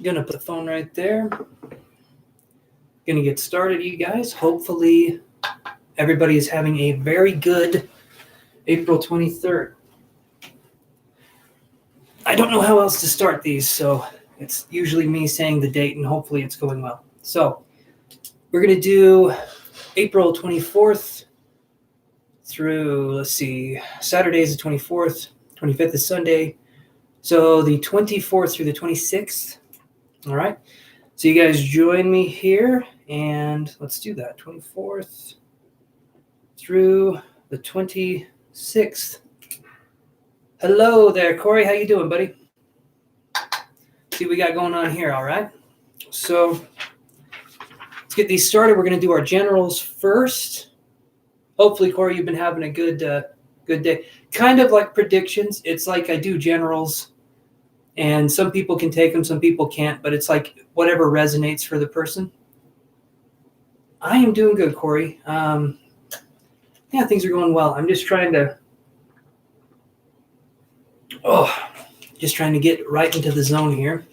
Gonna put the phone right there. Gonna get started, you guys. Hopefully everybody is having a very good April 23rd. I don't know how else to start these, so it's usually me saying the date and hopefully it's going well. So we're gonna do April 24th through, let's see, Saturday is the 24th, 25th is Sunday. So the 24th through the 26th. All right. So you guys join me here and let's do that. 24th through the 26th. Hello there, Corey. How you doing, buddy? See what we got going on here, all right? So let's get these started. We're going to do our generals first. Hopefully, Corey, you've been having a good day. Kind of like predictions. It's like I do generals, and some people can take them, some people can't, but it's like whatever resonates for the person. I am doing good, Corey. Yeah, things are going well. I'm just trying to, get right into the zone here.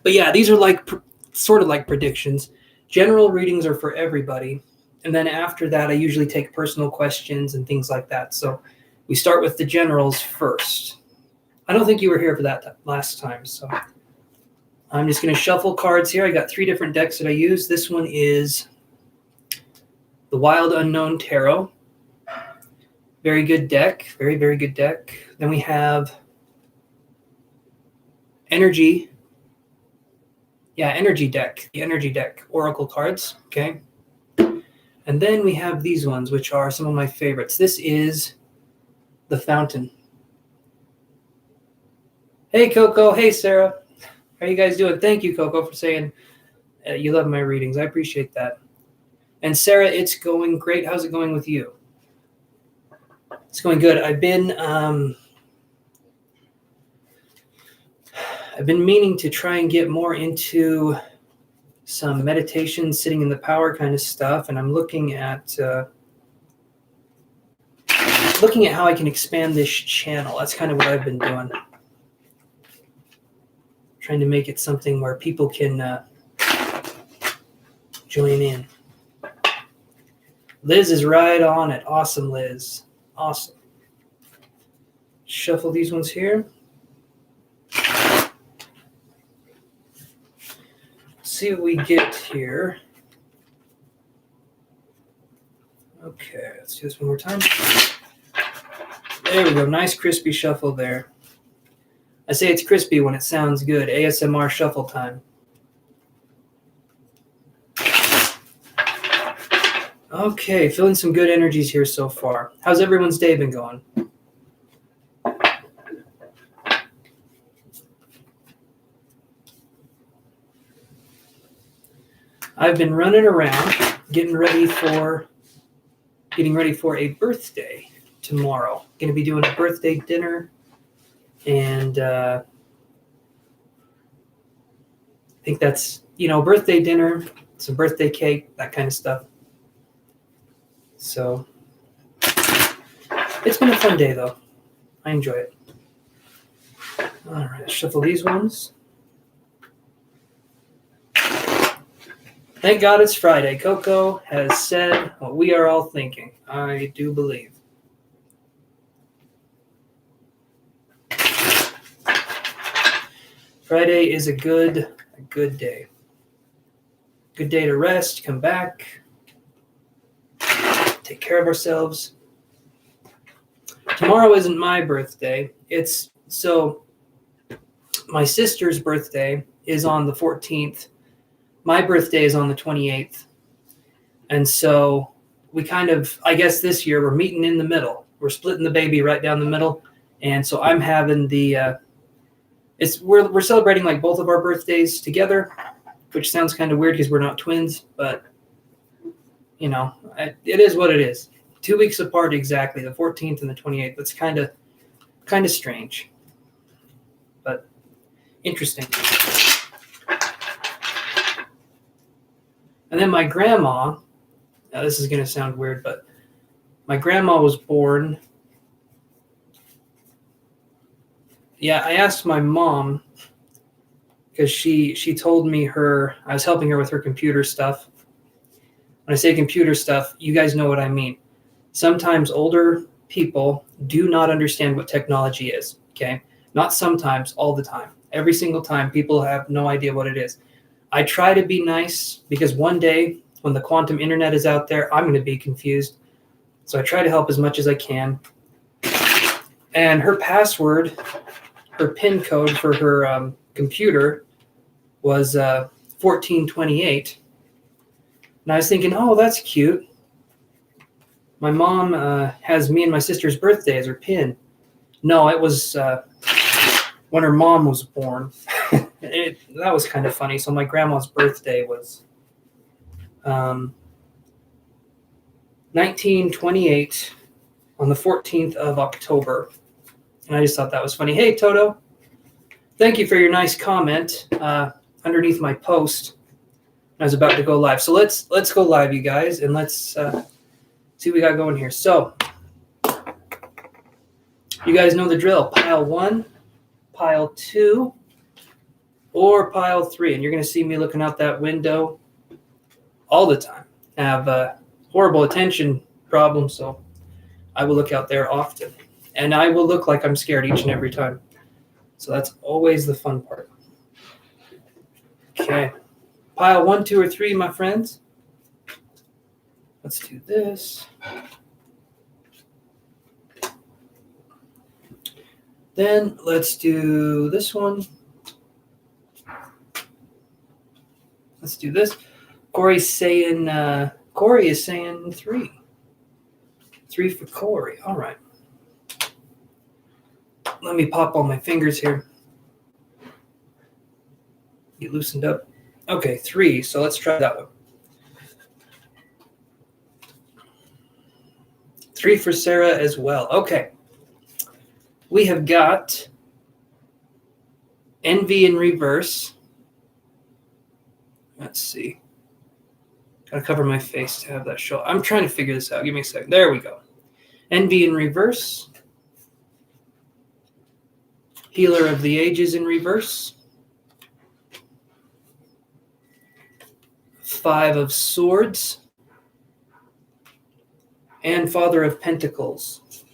But yeah, these are like sort of like predictions. General readings are for everybody. And then after that, I usually take personal questions and things like that. So we start with the generals first. I don't think you were here for that last time. So I'm just going to shuffle cards here. I got 3 different decks that I use. This one is the Wild Unknown Tarot. Very good deck. Very, very good deck. Then we have Energy. Yeah, Energy deck. The Energy deck. Oracle cards. Okay. And then we have these ones, which are some of my favorites. This is the Fountain. Hey, Coco. Hey, Sarah. How are you guys doing? Thank you, Coco, for saying you love my readings. I appreciate that. And Sarah, it's going great. How's it going with you? It's going good. I've been meaning to try and get more into some meditation, sitting in the power kind of stuff, and I'm looking at how I can expand this channel. That's kind of what I've been doing. Trying to make it something where people can join in. Liz is right on it. Awesome, Liz. Awesome. Shuffle these ones here. See what we get here. Okay, let's do this one more time. There we go. Nice crispy shuffle there. I say it's crispy when it sounds good. ASMR shuffle time. Okay, feeling some good energies here so far. How's everyone's day been going? I've been running around getting ready for a birthday tomorrow. Going to be doing a birthday dinner and I think that's, birthday dinner, some birthday cake, that kind of stuff. So it's been a fun day though. I enjoy it. All right, shuffle these ones. Thank God it's Friday. Coco has said what we are all thinking. I do believe. Friday is a good day. Good day to rest, come back, take care of ourselves. Tomorrow isn't my birthday. So my sister's birthday is on the 14th. My birthday is on the 28th. And so we kind of, I guess this year we're meeting in the middle. We're splitting the baby right down the middle. And so I'm having we're celebrating like both of our birthdays together, which sounds kind of weird because we're not twins, but it is what it is. 2 weeks apart exactly, the 14th and the 28th. That's kind of strange, but interesting. And then my grandma, now this is going to sound weird, but my grandma was born. Yeah, I asked my mom because she told me I was helping her with her computer stuff. When I say computer stuff, you guys know what I mean. Sometimes older people do not understand what technology is, okay? Not sometimes, all the time. Every single time, people have no idea what it is. I try to be nice because one day when the quantum internet is out there, I'm going to be confused. So I try to help as much as I can. And her password, her PIN code for her computer was 1428. And I was thinking, oh, that's cute. My mom has me and my sister's birthday as her PIN. No, it was when her mom was born. That was kind of funny. So my grandma's birthday was 1928 on the 14th of October. And I just thought that was funny. Hey, Toto. Thank you for your nice comment underneath my post. I was about to go live. So let's go live, you guys, and let's see what we got going here. So you guys know the drill. Pile 1, pile 2, or pile 3. And you're going to see me looking out that window all the time. I have a horrible attention problem, so I will look out there often. And I will look like I'm scared each and every time. So that's always the fun part. Okay. Pile 1, 2, or 3, my friends. Let's do this. Then let's do this one. Let's do this. Corey is saying 3. 3 for Corey. All right. Let me pop all my fingers here. Get loosened up. Okay, 3. So let's try that one. 3 for Sarah as well. Okay. We have got envy in reverse. Let's see. Gotta cover my face to have that show. I'm trying to figure this out. Give me a second. There we go. Envy in reverse. Healer of the Ages in reverse. 5 of Swords. And Father of Pentacles.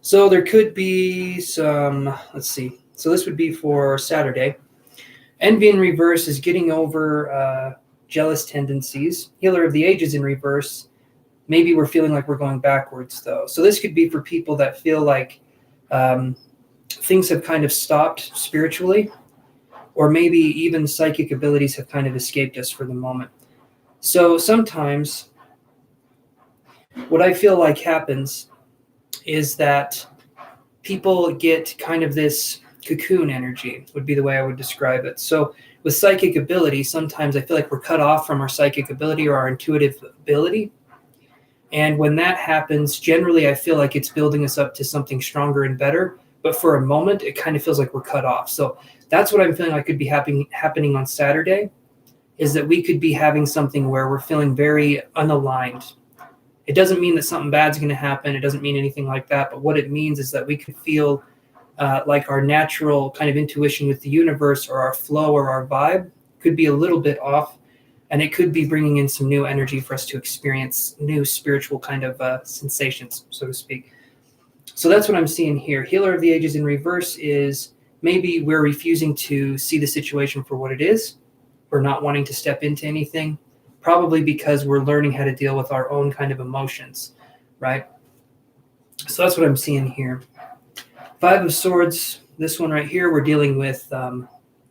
So there could be some, let's see. So this would be for Saturday. Envy in reverse is getting over jealous tendencies. Healer of the Ages in reverse. Maybe we're feeling like we're going backwards, though. So this could be for people that feel like things have kind of stopped spiritually, or maybe even psychic abilities have kind of escaped us for the moment. So sometimes what I feel like happens is that people get kind of this cocoon energy, would be the way I would describe it. So with psychic ability, sometimes I feel like we're cut off from our psychic ability or our intuitive ability. And when that happens, generally I feel like it's building us up to something stronger and better. But for a moment, it kind of feels like we're cut off. So that's what I'm feeling like could be happening on Saturday, is that we could be having something where we're feeling very unaligned. It doesn't mean that something bad's going to happen. It doesn't mean anything like that. But what it means is that we could feel like our natural kind of intuition with the universe, or our flow, or our vibe could be a little bit off. And it could be bringing in some new energy for us to experience new spiritual kind of sensations, so to speak. So that's what I'm seeing here. Healer of the Ages in reverse is maybe we're refusing to see the situation for what it is. We're not wanting to step into anything, probably because we're learning how to deal with our own kind of emotions, right? So that's what I'm seeing here. 5 of Swords, this one right here, we're dealing with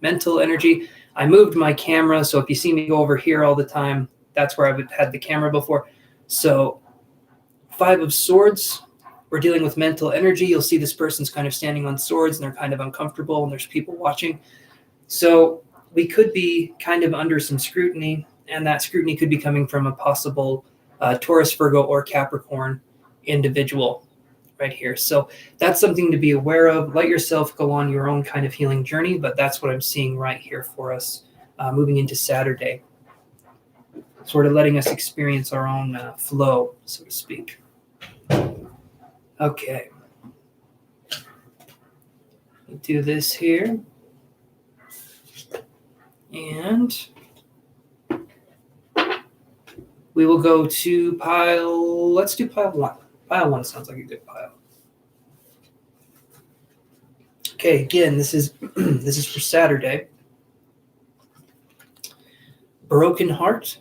mental energy. I moved my camera, so if you see me go over here all the time, that's where I had the camera before. So 5 of Swords, we're dealing with mental energy. You'll see this person's kind of standing on swords, and they're kind of uncomfortable, and there's people watching. So we could be kind of under some scrutiny, and that scrutiny could be coming from a possible Taurus, Virgo, or Capricorn individual right here. So that's something to be aware of. Let yourself go on your own kind of healing journey, but that's what I'm seeing right here for us moving into Saturday. Sort of letting us experience our own flow, so to speak. Okay. Do this here. And we will go to pile. Let's do pile 1. Pile 1 sounds like a good pile. Okay, again, this is this is for Saturday. Broken heart.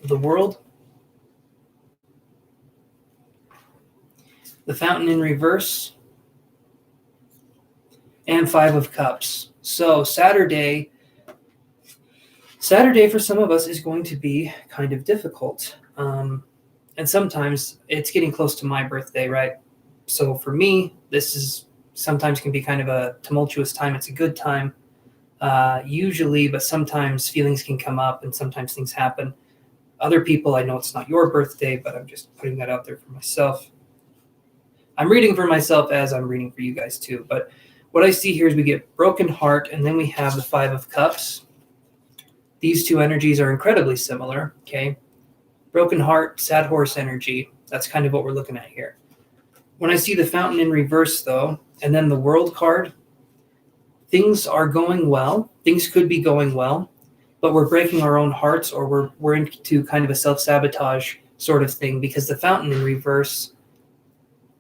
The world. The fountain in reverse. And 5 of cups. So Saturday for some of us is going to be kind of difficult. And sometimes it's getting close to my birthday, right? So for me, this is sometimes can be kind of a tumultuous time. It's a good time, usually, but sometimes feelings can come up and sometimes things happen. Other people, I know it's not your birthday, but I'm just putting that out there for myself. I'm reading for myself as I'm reading for you guys too. But what I see here is we get broken heart, and then we have the 5 of cups. These two energies are incredibly similar, okay? Broken heart, sad horse energy. That's kind of what we're looking at here. When I see the fountain in reverse, though, and then the world card, things are going well. Things could be going well, but we're breaking our own hearts, or we're into kind of a self-sabotage sort of thing, because the fountain in reverse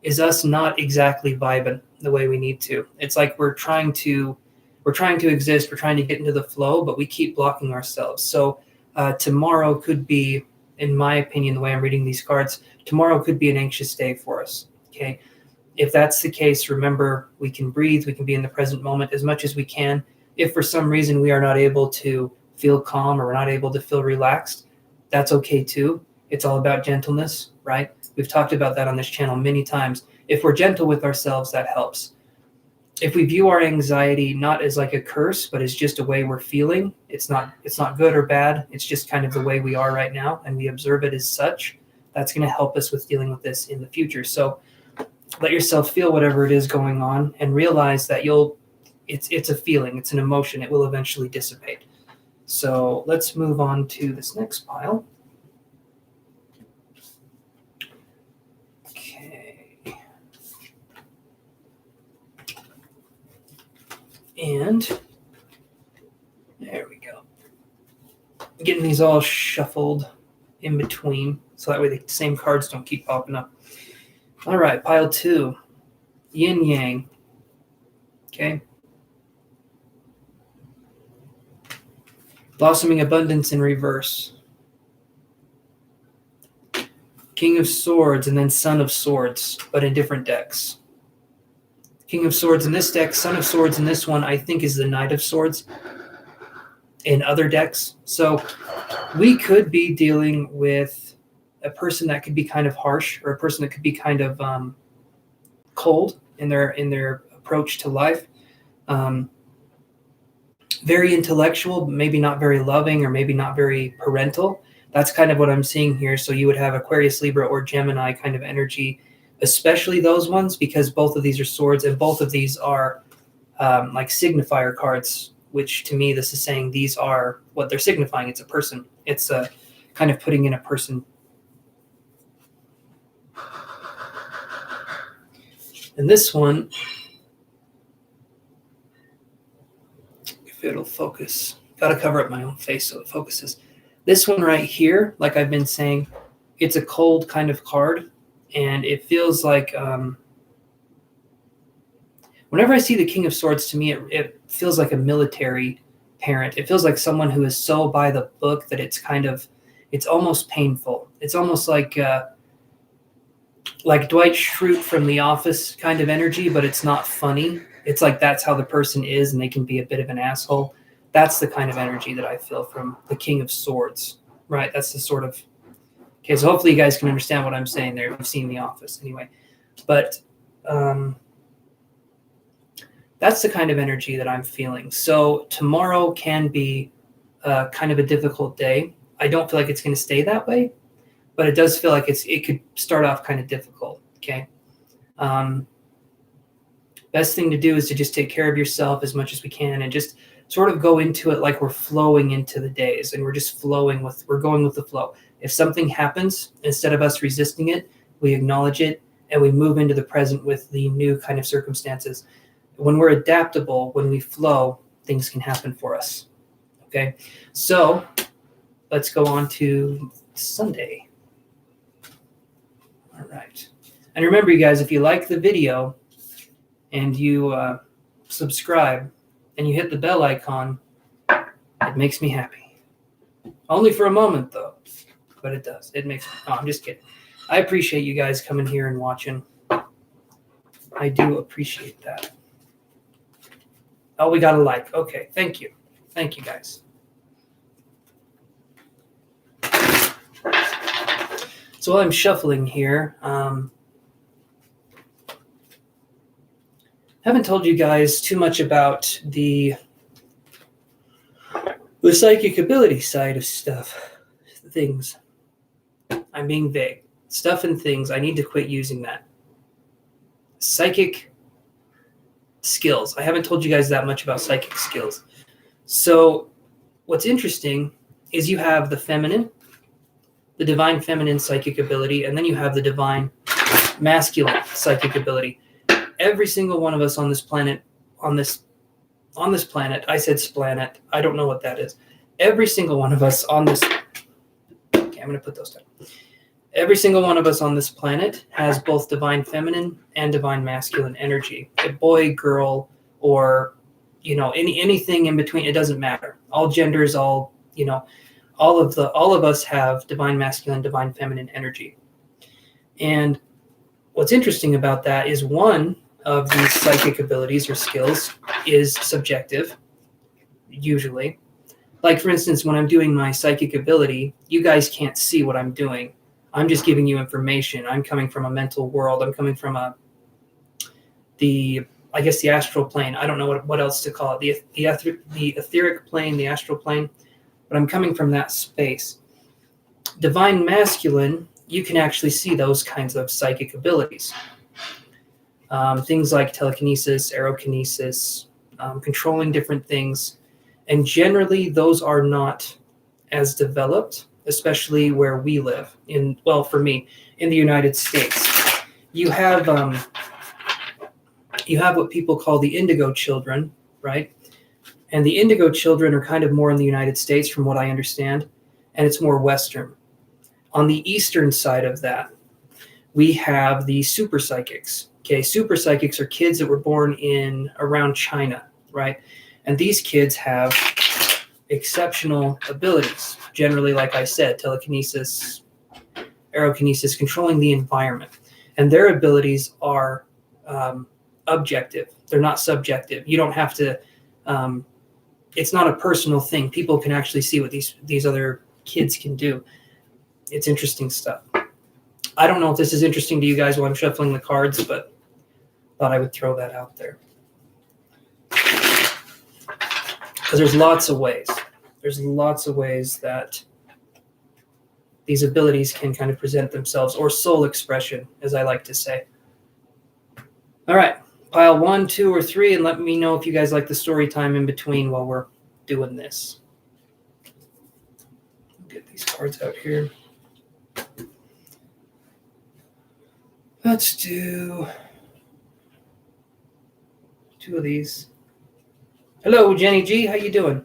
is us not exactly vibing the way we need to. It's like we're trying to exist, we're trying to get into the flow, but we keep blocking ourselves. So tomorrow could be, in my opinion, the way I'm reading these cards, tomorrow could be an anxious day for us. Okay. If that's the case, remember, we can breathe, we can be in the present moment as much as we can. If for some reason we are not able to feel calm or we're not able to feel relaxed, that's okay too. It's all about gentleness, right? We've talked about that on this channel many times. If we're gentle with ourselves, that helps. If we view our anxiety not as like a curse, but as just a way we're feeling, it's not good or bad. It's just kind of the way we are right now, and we observe it as such. That's going to help us with dealing with this in the future. So let yourself feel whatever it is going on, and realize that it's a feeling, it's an emotion. It will eventually dissipate. So let's move on to this next pile. And there we go. Getting these all shuffled in between, so that way the same cards don't keep popping up. All right, pile 2, yin yang. Okay. Blossoming abundance in reverse. King of Swords, and then Son of Swords, but in different decks. King of Swords in this deck, Son of Swords in this one, I think is the Knight of Swords in other decks. So we could be dealing with a person that could be kind of harsh, or a person that could be kind of cold in their approach to life. Very intellectual, but maybe not very loving, or maybe not very parental. That's kind of what I'm seeing here. So you would have Aquarius, Libra, or Gemini kind of energy, especially those ones, because both of these are swords, and both of these are like signifier cards, which to me, this is saying these are what they're signifying. It's a person. It's kind of putting in a person. And this one, if it'll focus, got to cover up my own face so it focuses. This one right here, like I've been saying, it's a cold kind of card. And it feels like whenever I see the King of Swords, to me, it feels like a military parent. It feels like someone who is so by the book that it's almost painful. It's almost like Dwight Schrute from The Office kind of energy, but it's not funny. It's like that's how the person is, and they can be a bit of an asshole. That's the kind of energy that I feel from the King of Swords, right? That's the sort of... Okay, so hopefully you guys can understand what I'm saying there. You've seen The Office anyway. But that's the kind of energy that I'm feeling. So tomorrow can be kind of a difficult day. I don't feel like it's going to stay that way, but it does feel like it could start off kind of difficult, okay? Best thing to do is to just take care of yourself as much as we can, and just sort of go into it like we're flowing into the days, and we're going with the flow. If something happens, instead of us resisting it, we acknowledge it, and we move into the present with the new kind of circumstances. When we're adaptable, when we flow, things can happen for us. Okay, so let's go on to Sunday. All right. And remember, you guys, if you like the video and you subscribe and you hit the bell icon, it makes me happy. Only for a moment, though, but it does. It makes me, no, I'm just kidding. I appreciate you guys coming here and watching. I do appreciate that. Oh, we got a like. Okay, thank you. Thank you, guys. So while I'm shuffling here, haven't told you guys too much about the psychic ability side of stuff, things. I'm being vague. Stuff and things. I need to quit using that. Psychic skills. I haven't told you guys that much about psychic skills. So what's interesting is you have the feminine, the divine feminine psychic ability, and then you have the divine masculine psychic ability. Every single one of us on this planet, I said splanet, I don't know what that is. Every single one of us on this, okay, I'm going to put those down. Every single one of us on this planet has both divine feminine and divine masculine energy. A boy, girl, or, anything in between, it doesn't matter. All genders, all of us have divine masculine, divine feminine energy. And what's interesting about that is one of these psychic abilities or skills is subjective, usually. Like, for instance, when I'm doing my psychic ability, you guys can't see what I'm doing. I'm just giving you information. I'm coming from a mental world. I'm coming from the astral plane. I don't know what else to call it. The etheric plane, the astral plane. But I'm coming from that space. Divine masculine, you can actually see those kinds of psychic abilities. Things like telekinesis, aerokinesis, controlling different things. And generally, those are not as developed, especially where we live. For me, in the United States. You have what people call the indigo children, right? And the indigo children are kind of more in the United States, from what I understand, and it's more Western. On the Eastern side of that, we have the super psychics. Okay, super psychics are kids that were born around China, right? And these kids have exceptional abilities. Generally, like I said, telekinesis, aerokinesis, controlling the environment. And their abilities are objective. They're not subjective. You don't have to... it's not a personal thing. People can actually see what these other kids can do. It's interesting stuff. I don't know if this is interesting to you guys while I'm shuffling the cards, but thought I would throw that out there. Because there's lots of ways. There's lots of ways that these abilities can kind of present themselves, or soul expression, as I like to say. All right. Pile 1, 2, or 3, and let me know if you guys like the story time in between while we're doing this. Get these cards out here. Let's do 2 of these. Hello, Jenny G. How you doing?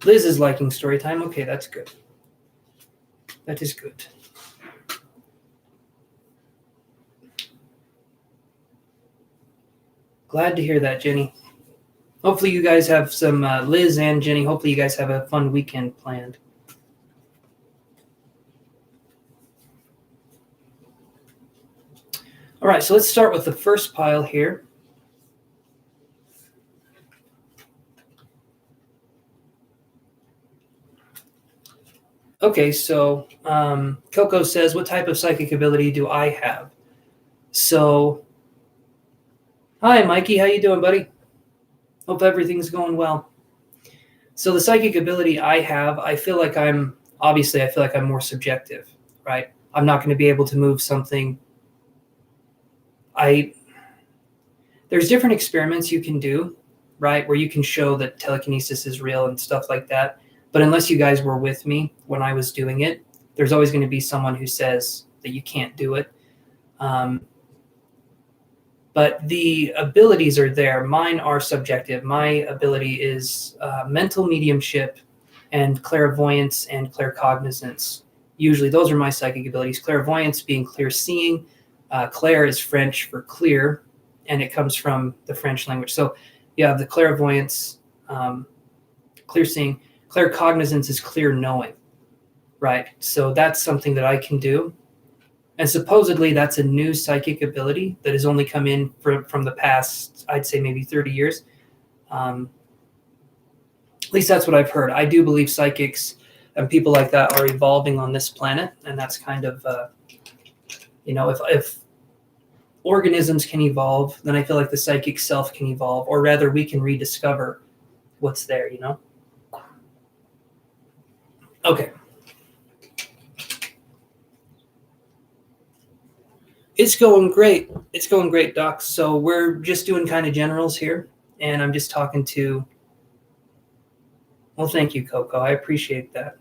Liz is liking story time. Okay, that's good. That is good. Glad to hear that, Jenny. Hopefully you guys have some, Liz and Jenny, hopefully you guys have a fun weekend planned. All right, so let's start with the first pile here. Okay, so Coco says, what type of psychic ability do I have? So, hi, Mikey. How you doing, buddy? Hope everything's going well. So the psychic ability I have, I feel like I'm more subjective, right? I'm not going to be able to move something. There's different experiments you can do right? Where you can show that telekinesis is real and stuff like that. But unless you guys were with me when I was doing it, there's always going to be someone who says that you can't do it. But the abilities are there. Mine are subjective. My ability is mental mediumship and clairvoyance and claircognizance. Usually those are my psychic abilities. Clairvoyance being clear seeing. Clair is French for clear, and it comes from the French language. So you have the clairvoyance, clear seeing. Claircognizance is clear knowing, right? So that's something that I can do. And supposedly that's a new psychic ability that has only come in from the past, I'd say maybe 30 years. At least that's what I've heard. I do believe psychics and people like that are evolving on this planet. And that's kind of, if organisms can evolve, then I feel like the psychic self can evolve, or rather we can rediscover what's there, Okay. It's going great. It's going great, Doc. So we're just doing kind of generals here, and I'm just talking to... Well, thank you, Coco. I appreciate that.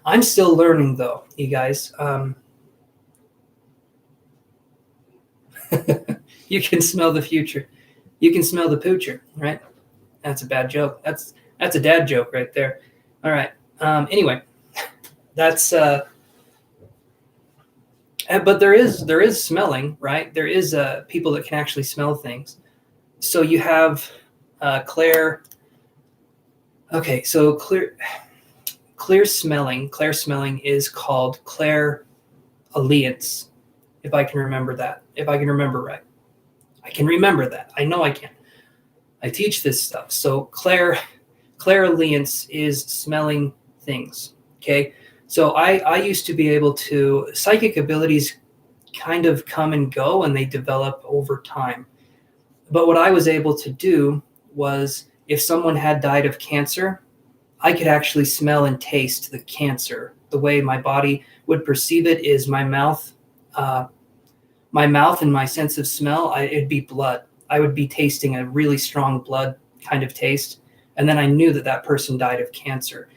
I'm still learning, though, you guys. You can smell the future. You can smell the poocher, right? That's a bad joke. That's a dad joke right there. All right. Anyway, that's... but there is smelling, right? There is people that can actually smell things. So you have Claire. Okay, so clear smelling is called clairalliance, if I can remember that. If I can remember right. I can remember that. I know I can. I teach this stuff. So clairalliance is smelling things, okay? So I used to be able to, psychic abilities kind of come and go and they develop over time. But what I was able to do was, if someone had died of cancer, I could actually smell and taste the cancer. The way my body would perceive it is my mouth and my sense of smell, it'd be blood. I would be tasting a really strong blood kind of taste. And then I knew that person died of cancer.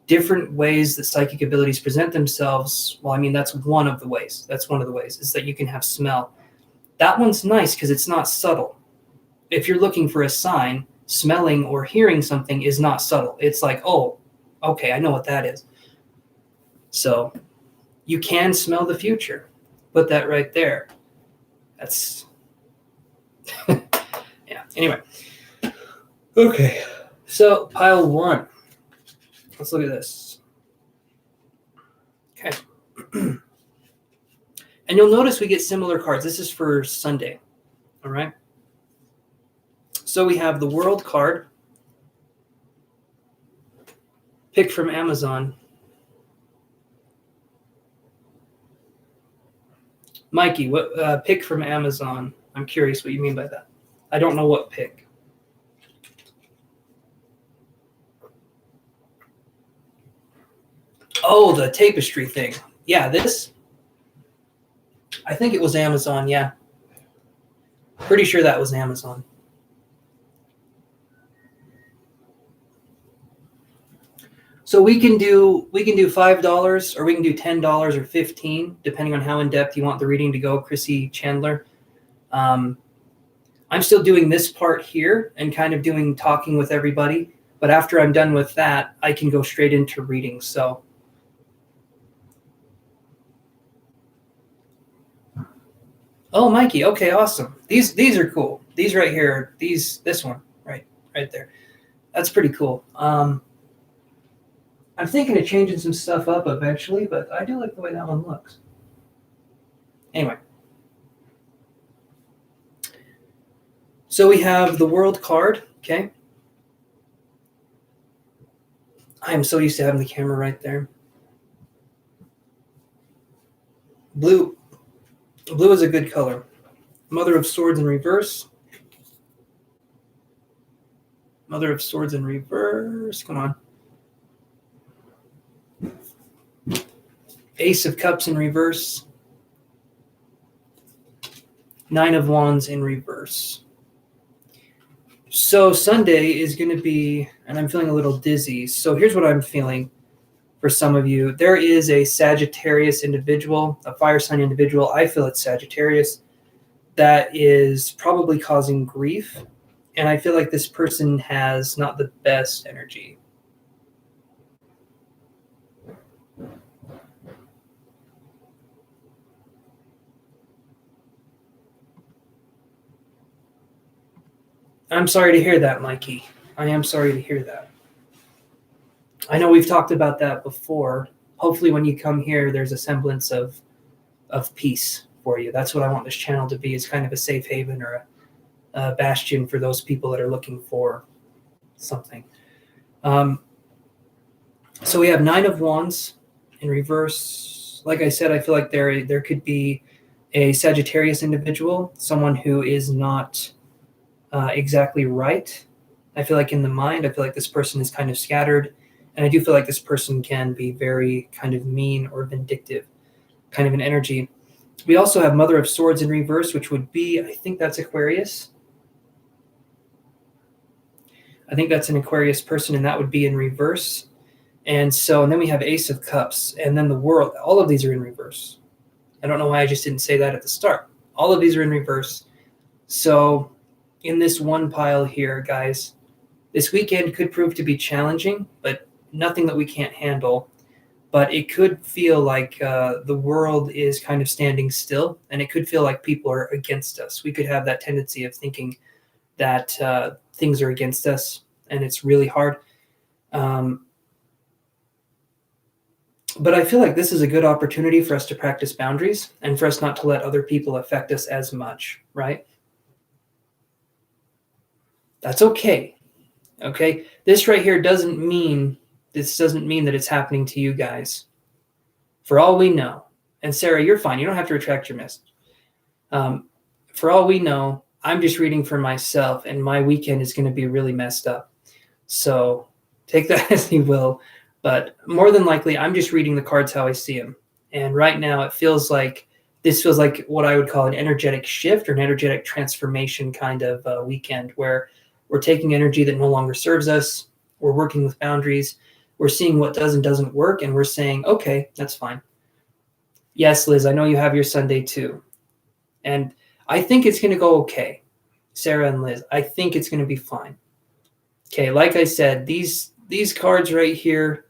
Different ways that psychic abilities present themselves. Well, I mean, that's one of the ways. Is that you can have smell. That one's nice because it's not subtle. If you're looking for a sign, smelling or hearing something is not subtle. It's like, oh, okay, I know what that is. So you can smell the future. Put that right there. That's, yeah, anyway. Okay, so pile 1. Let's look at this. Okay. And you'll notice we get similar cards. This is for Sunday. All right. So we have the World card. Pick from Amazon. Mikey, what pick from Amazon? I'm curious what you mean by that. I don't know what pick. Oh, the tapestry thing. Yeah, this. I think it was Amazon, yeah. Pretty sure that was Amazon. So we can do $5, or we can do $10 or $15, depending on how in depth you want the reading to go, Chrissy Chandler. I'm still doing this part here and kind of talking with everybody, but after I'm done with that, I can go straight into reading. So oh, Mikey, okay, awesome. These are cool. These right here, this one right there. That's pretty cool. I'm thinking of changing some stuff up eventually, but I do like the way that one looks. Anyway. So we have the World card, okay? I am so used to having the camera right there. Blue is a good color. Mother of Swords in reverse. Mother of Swords in reverse. Come on. Ace of Cups in reverse. 9 of Wands in reverse. So Sunday is going to be, and I'm feeling a little dizzy. So here's what I'm feeling for some of you. There is a Sagittarius individual, a fire sign individual. I feel it's Sagittarius that is probably causing grief. And I feel like this person has not the best energy. I'm sorry to hear that, Mikey. I am sorry to hear that. I know we've talked about that before. Hopefully when you come here, there's a semblance of peace for you. That's what I want this channel to be, is kind of a safe haven or a bastion for those people that are looking for something. So we have 9 of Wands in reverse. Like I said, I feel like there could be a Sagittarius individual, someone who is not exactly right. I feel like in the mind, I feel like this person is kind of scattered. And I do feel like this person can be very kind of mean or vindictive, kind of an energy. We also have Mother of Swords in reverse, which would be, I think that's Aquarius. I think that's an Aquarius person, and that would be in reverse. And then we have Ace of Cups, and then the World. All of these are in reverse. I don't know why I just didn't say that at the start. All of these are in reverse. So in this one pile here, guys, this weekend could prove to be challenging, but nothing that we can't handle. But it could feel like the world is kind of standing still, and it could feel like people are against us. We could have that tendency of thinking that things are against us, and it's really hard. But I feel like this is a good opportunity for us to practice boundaries and for us not to let other people affect us as much, right? That's okay. Okay? This right here doesn't mean that it's happening to you guys. For all we know, and Sarah, you're fine. You don't have to retract your message. For all we know, I'm just reading for myself, and my weekend is going to be really messed up. So take that as you will. But more than likely, I'm just reading the cards how I see them. And right now, this feels like what I would call an energetic shift or an energetic transformation kind of weekend, where we're taking energy that no longer serves us. We're working with boundaries. We're seeing what does and doesn't work, and we're saying, okay, that's fine. Yes, Liz, I know you have your Sunday too. And I think it's going to go okay. Sarah and Liz, I think it's going to be fine. Okay, like I said, these cards right here,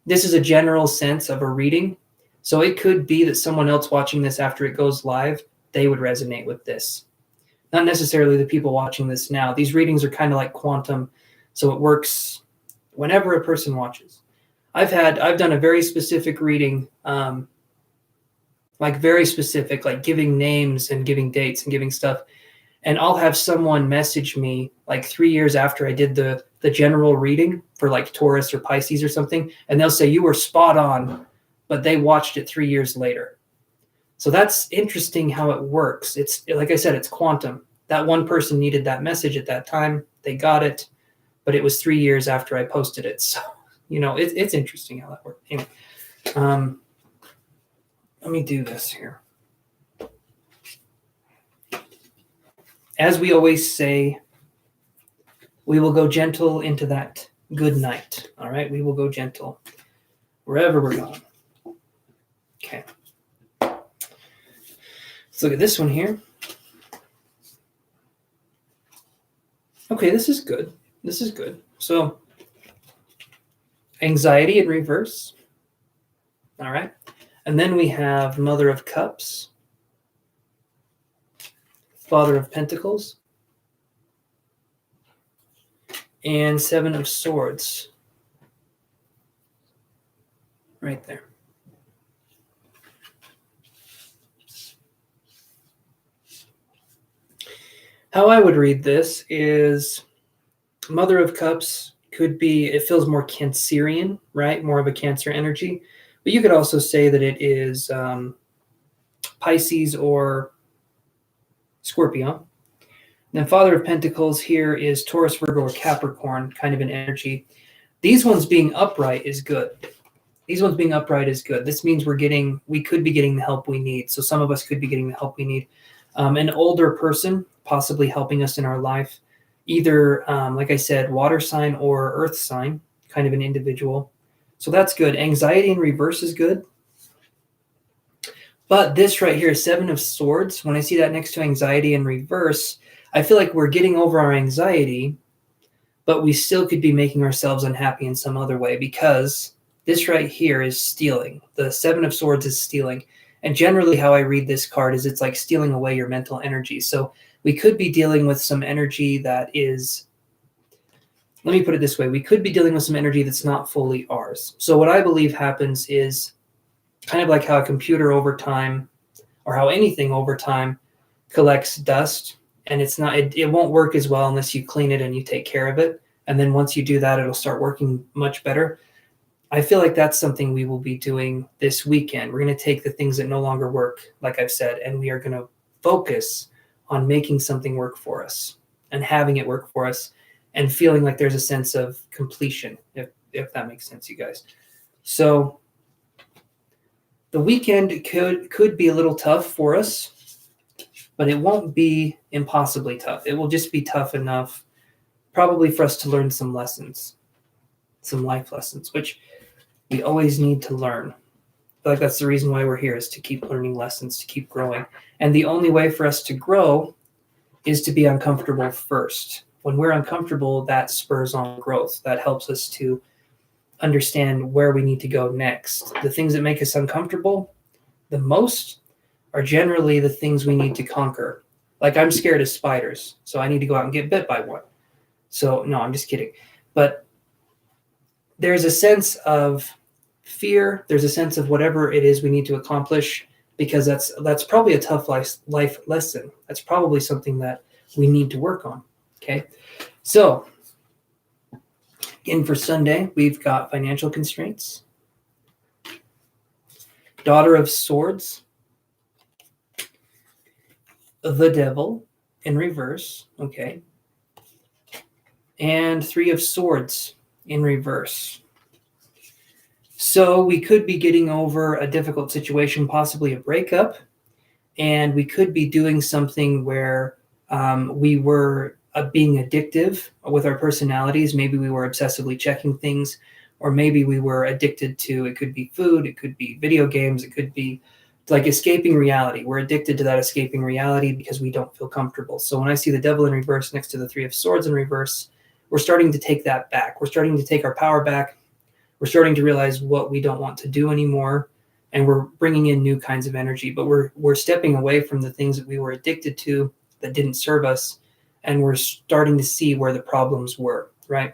this is a general sense of a reading. So it could be that someone else watching this after it goes live, they would resonate with this. Not necessarily the people watching this now. These readings are kind of like quantum, so it works whenever a person watches. I've done a very specific reading, like very specific, like giving names and giving dates and giving stuff. And I'll have someone message me like 3 years after I did the general reading for like Taurus or Pisces or something. And they'll say, you were spot on, but they watched it 3 years later. So that's interesting how it works. It's like I said, it's quantum. That one person needed that message at that time. They got it, but it was 3 years after I posted it. So, it's interesting how that works. Anyway, let me do this here. As we always say, we will go gentle into that good night. All right, we will go gentle wherever we're going. Okay. Let's look at this one here. Okay, this is good. This is good. So, anxiety in reverse. All right. And then we have Mother of Cups, Father of Pentacles, and Seven of Swords. Right there. How I would read this is Mother of Cups could be, it feels more Cancerian, right? More of a Cancer energy. But you could also say that it is Pisces or Scorpio. Then Father of Pentacles here is Taurus, Virgo, or Capricorn, kind of an energy. These ones being upright is good. These ones being upright is good. This means we could be getting the help we need. So some of us could be getting the help we need. An older person possibly helping us in our life. either, like I said, water sign or earth sign, kind of an individual. So that's good. Anxiety in reverse is good. But this right here, Seven of Swords, when I see that next to anxiety in reverse, I feel like we're getting over our anxiety, but we still could be making ourselves unhappy in some other way, because this right here is stealing. The Seven of Swords is stealing. And generally how I read this card is it's like stealing away your mental energy. So we could be dealing with some energy that is, let me put it this way, we could be dealing with some energy that's not fully ours. So what I believe happens is kind of like how a computer over time, or how anything over time collects dust, and it won't work as well unless you clean it and you take care of it. And then once you do that, it'll start working much better. I feel like that's something we will be doing this weekend. We're going to take the things that no longer work, like I've said, and we are going to focus on making something work for us and having it work for us and feeling like there's a sense of completion, if that makes sense, you guys. So the weekend could be a little tough for us, but it won't be impossibly tough. It will just be tough enough probably for us to learn some lessons, some life lessons, which we always need to learn. I feel like that's the reason why we're here, is to keep learning lessons, to keep growing. And the only way for us to grow is to be uncomfortable first. When we're uncomfortable, that spurs on growth. That helps us to understand where we need to go next. The things that make us uncomfortable the most are generally the things we need to conquer. Like, I'm scared of spiders, so I need to go out and get bit by one. So no, I'm just kidding. But there's a sense of fear. There's a sense of whatever it is we need to accomplish, because that's probably a tough life lesson. That's probably something that we need to work on. Okay. So again, for Sunday, we've got financial constraints, Daughter of Swords, the Devil in reverse. Okay. And Three of Swords in reverse. So we could be getting over a difficult situation, possibly a breakup, and we could be doing something where we were being addictive with our personalities. Maybe we were obsessively checking things, or maybe we were addicted to, it could be food, it could be video games, it could be like escaping reality. We're addicted to that escaping reality because we don't feel comfortable. So when I see the Devil in reverse next to the Three of Swords in reverse, we're starting to take that back. We're starting to take our power back. We're starting to realize what we don't want to do anymore, and we're bringing in new kinds of energy. But we're stepping away from the things that we were addicted to that didn't serve us, and we're starting to see where the problems were, right?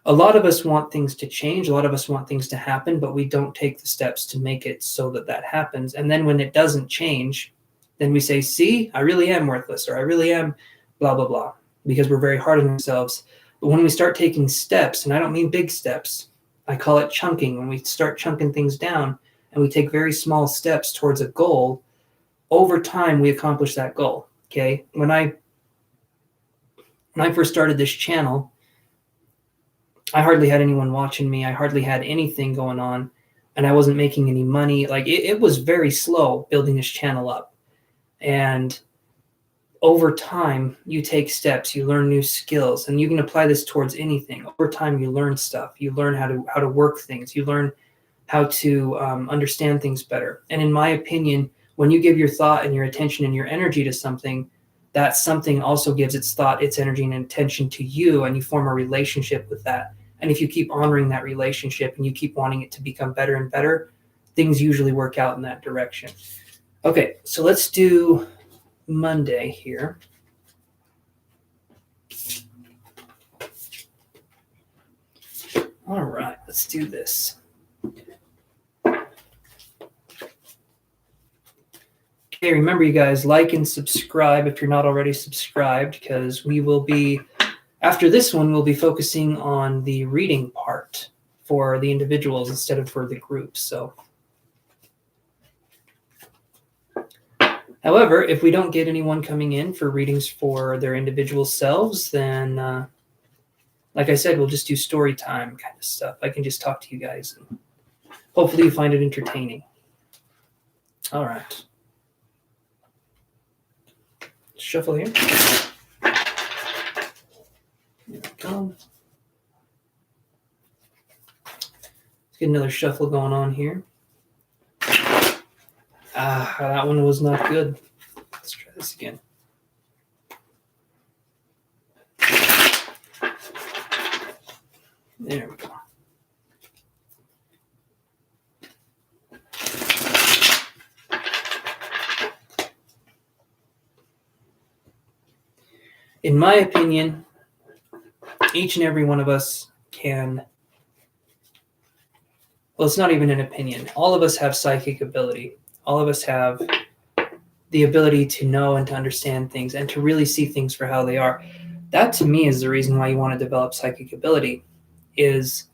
A lot of us want things to change. A lot of us want things to happen, but we don't take the steps to make it so that that happens. And then when it doesn't change, then we say, see, I really am worthless, or I really am blah, blah, blah, because we're very hard on ourselves. But when we start taking steps, and I don't mean big steps, I call it chunking. When we start chunking things down and we take very small steps towards a goal, over time we accomplish that goal. Okay. When I first started this channel, I hardly had anyone watching me. I hardly had anything going on, and I wasn't making any money. Like, it was very slow building this channel up. And over time, you take steps, you learn new skills, and you can apply this towards anything. Over time, you learn stuff. You learn how to work things. You learn how to understand things better. And in my opinion, when you give your thought and your attention and your energy to something, that something also gives its thought, its energy, and attention to you, and you form a relationship with that. And if you keep honoring that relationship and you keep wanting it to become better and better, things usually work out in that direction. Okay, so let's do Monday here. All right, let's do this. Okay, remember, you guys, like and subscribe if you're not already subscribed, because we will be, after this one, we'll be focusing on the reading part for the individuals instead of for the groups. So, however, if we don't get anyone coming in for readings for their individual selves, then, like I said, we'll just do story time kind of stuff. I can just talk to you guys, and hopefully you find it entertaining. All right. Shuffle here. go. Let's get another shuffle going on here. That one was not good. Let's try this again. There we go. In my opinion, each and every one of us can, well, it's not even an opinion. All of us have psychic ability. All of us have the ability to know and to understand things and to really see things for how they are. That to me is the reason why you want to develop psychic ability, is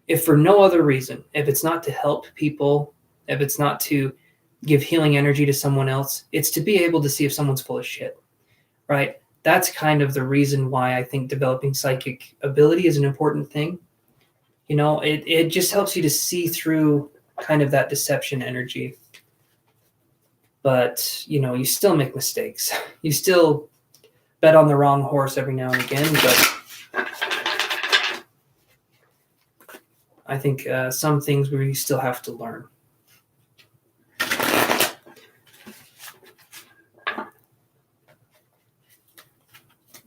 if for no other reason, if it's not to help people, if it's not to give healing energy to someone else, it's to be able to see if someone's full of shit, right? That's kind of the reason why I think developing psychic ability is an important thing. You know, it just helps you to see through kind of that deception energy. But, you know, you still make mistakes. You still bet on the wrong horse every now and again. But I think some things we still have to learn.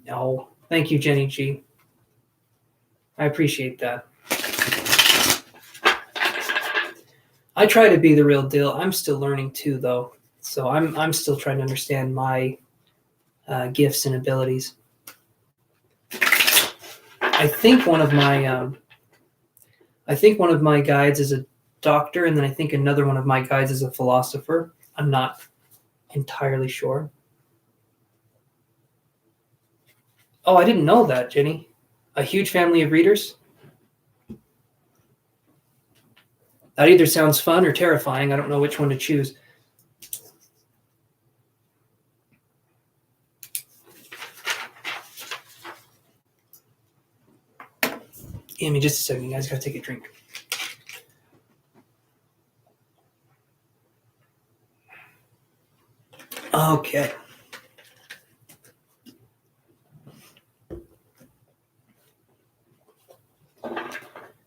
No, thank you, Jenny G. I appreciate that. I try to be the real deal. I'm still learning too, though. So I'm still trying to understand my gifts and abilities. I think one of my guides is a doctor, and then I think another one of my guides is a philosopher. I'm not entirely sure. Oh, I didn't know that, Jenny. A huge family of readers? That either sounds fun or terrifying. I don't know which one to choose. Give me just a second, you guys. Gotta take a drink. Okay.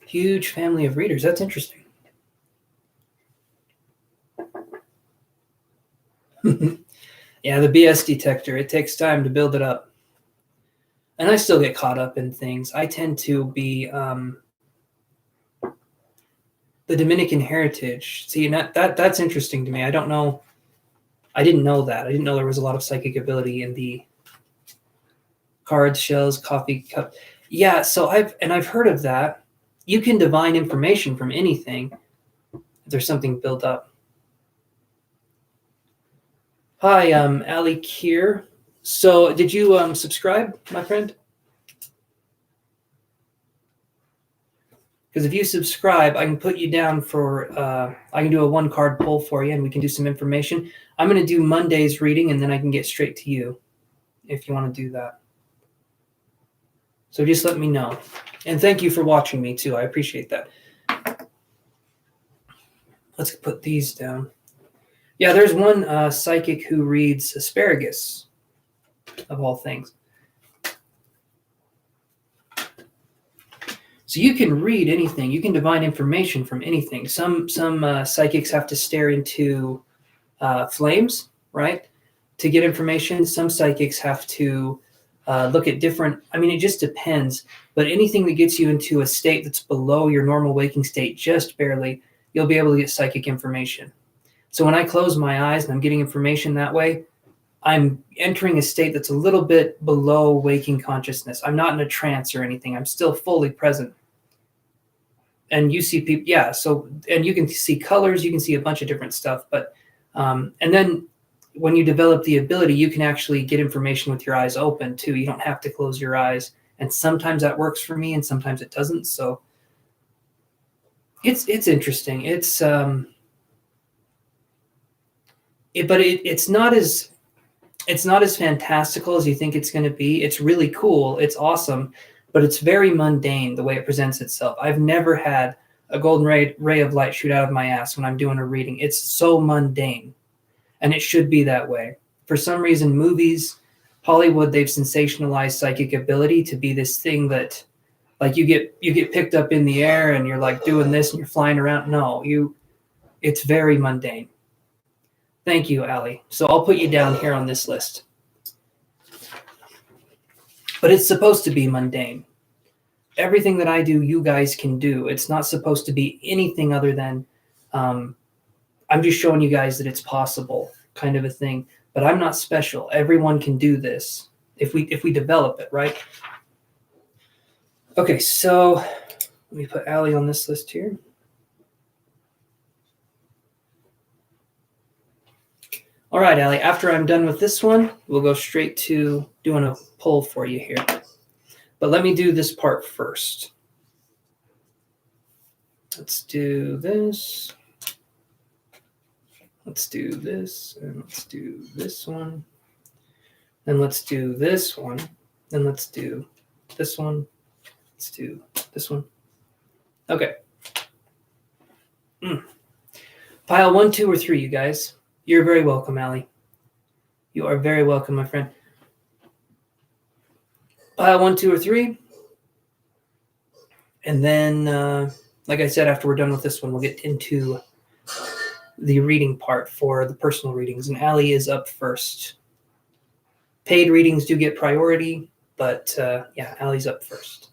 Huge family of readers. That's interesting. Yeah, the BS detector. It takes time to build it up. And I still get caught up in things. I tend to be the Dominican heritage. See, and that's interesting to me. I don't know. I didn't know that. I didn't know there was a lot of psychic ability in the cards, shells, coffee cup. Yeah, so I've heard of that. You can divine information from anything if there's something built up. Hi, Ali Kier. So did you subscribe, my friend? Because if you subscribe, I can put you down for, I can do a one card pull for you and we can do some information. I'm going to do Monday's reading and then I can get straight to you if you want to do that. So just let me know. And thank you for watching me too. I appreciate that. Let's put these down. Yeah, there's one psychic who reads asparagus, of all things. So you can read anything. You can divine information from anything. Some psychics have to stare into flames, right, to get information. Some psychics have to look at different, I mean, it just depends. But anything that gets you into a state that's below your normal waking state, just barely, you'll be able to get psychic information. So when I close my eyes and I'm getting information that way, I'm entering a state that's a little bit below waking consciousness. I'm not in a trance or anything. I'm still fully present. And you see people, yeah, so, and you can see colors, you can see a bunch of different stuff. But, and then when you develop the ability, you can actually get information with your eyes open too. You don't have to close your eyes. And sometimes that works for me and sometimes it doesn't. So it's interesting. It's, but it's not as fantastical as you think it's going to be. It's really cool. It's awesome, but it's very mundane the way it presents itself. I've never had a golden ray of light shoot out of my ass when I'm doing a reading. It's so mundane, and it should be that way. For some reason, movies, Hollywood, they've sensationalized psychic ability to be this thing that like you get picked up in the air and you're like doing this and you're flying around. No, it's very mundane. Thank you, Allie. So I'll put you down here on this list. But it's supposed to be mundane. Everything that I do, you guys can do. It's not supposed to be anything other than I'm just showing you guys that it's possible, kind of a thing. But I'm not special. Everyone can do this if we develop it, right? Okay, so let me put Allie on this list here. All right, Allie, after I'm done with this one, we'll go straight to doing a poll for you here. But let me do this part first. Let's do this. Let's do this, and let's do this one. And let's do this one. And let's do this one. Let's do this one. Okay. Pile 1, 2, or 3, you guys. You're very welcome, Allie. You are very welcome, my friend. Pile 1, 2, or 3. And then, like I said, after we're done with this one, we'll get into the reading part for the personal readings. And Allie is up first. Paid readings do get priority, but yeah, Allie's up first.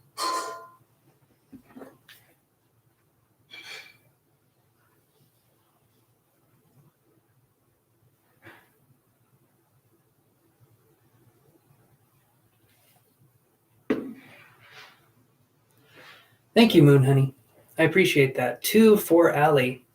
Thank you, Moon Honey. I appreciate that. 2 for Allie.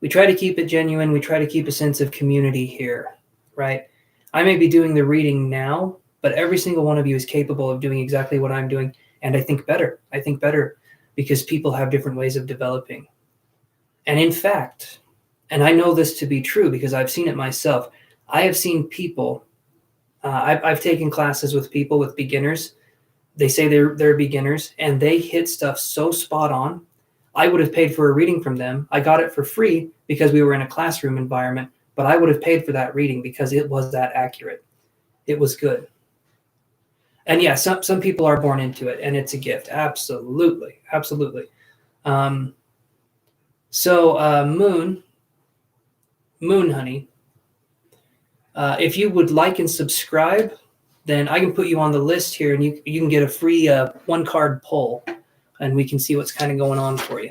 We try to keep it genuine. We try to keep a sense of community here, right? I may be doing the reading now, but every single one of you is capable of doing exactly what I'm doing. And I think better. I think better because people have different ways of developing. And in fact, and I know this to be true because I've seen it myself, I have seen people, I've taken classes with people, with beginners. They say they're beginners and they hit stuff so spot on. I would have paid for a reading from them. I got it for free because we were in a classroom environment, but I would have paid for that reading because it was that accurate. It was good. And yeah, some people are born into it and it's a gift. Absolutely. Absolutely. Moon Honey, if you would like and subscribe, then I can put you on the list here and you can get a free 1-card poll and we can see what's kind of going on for you.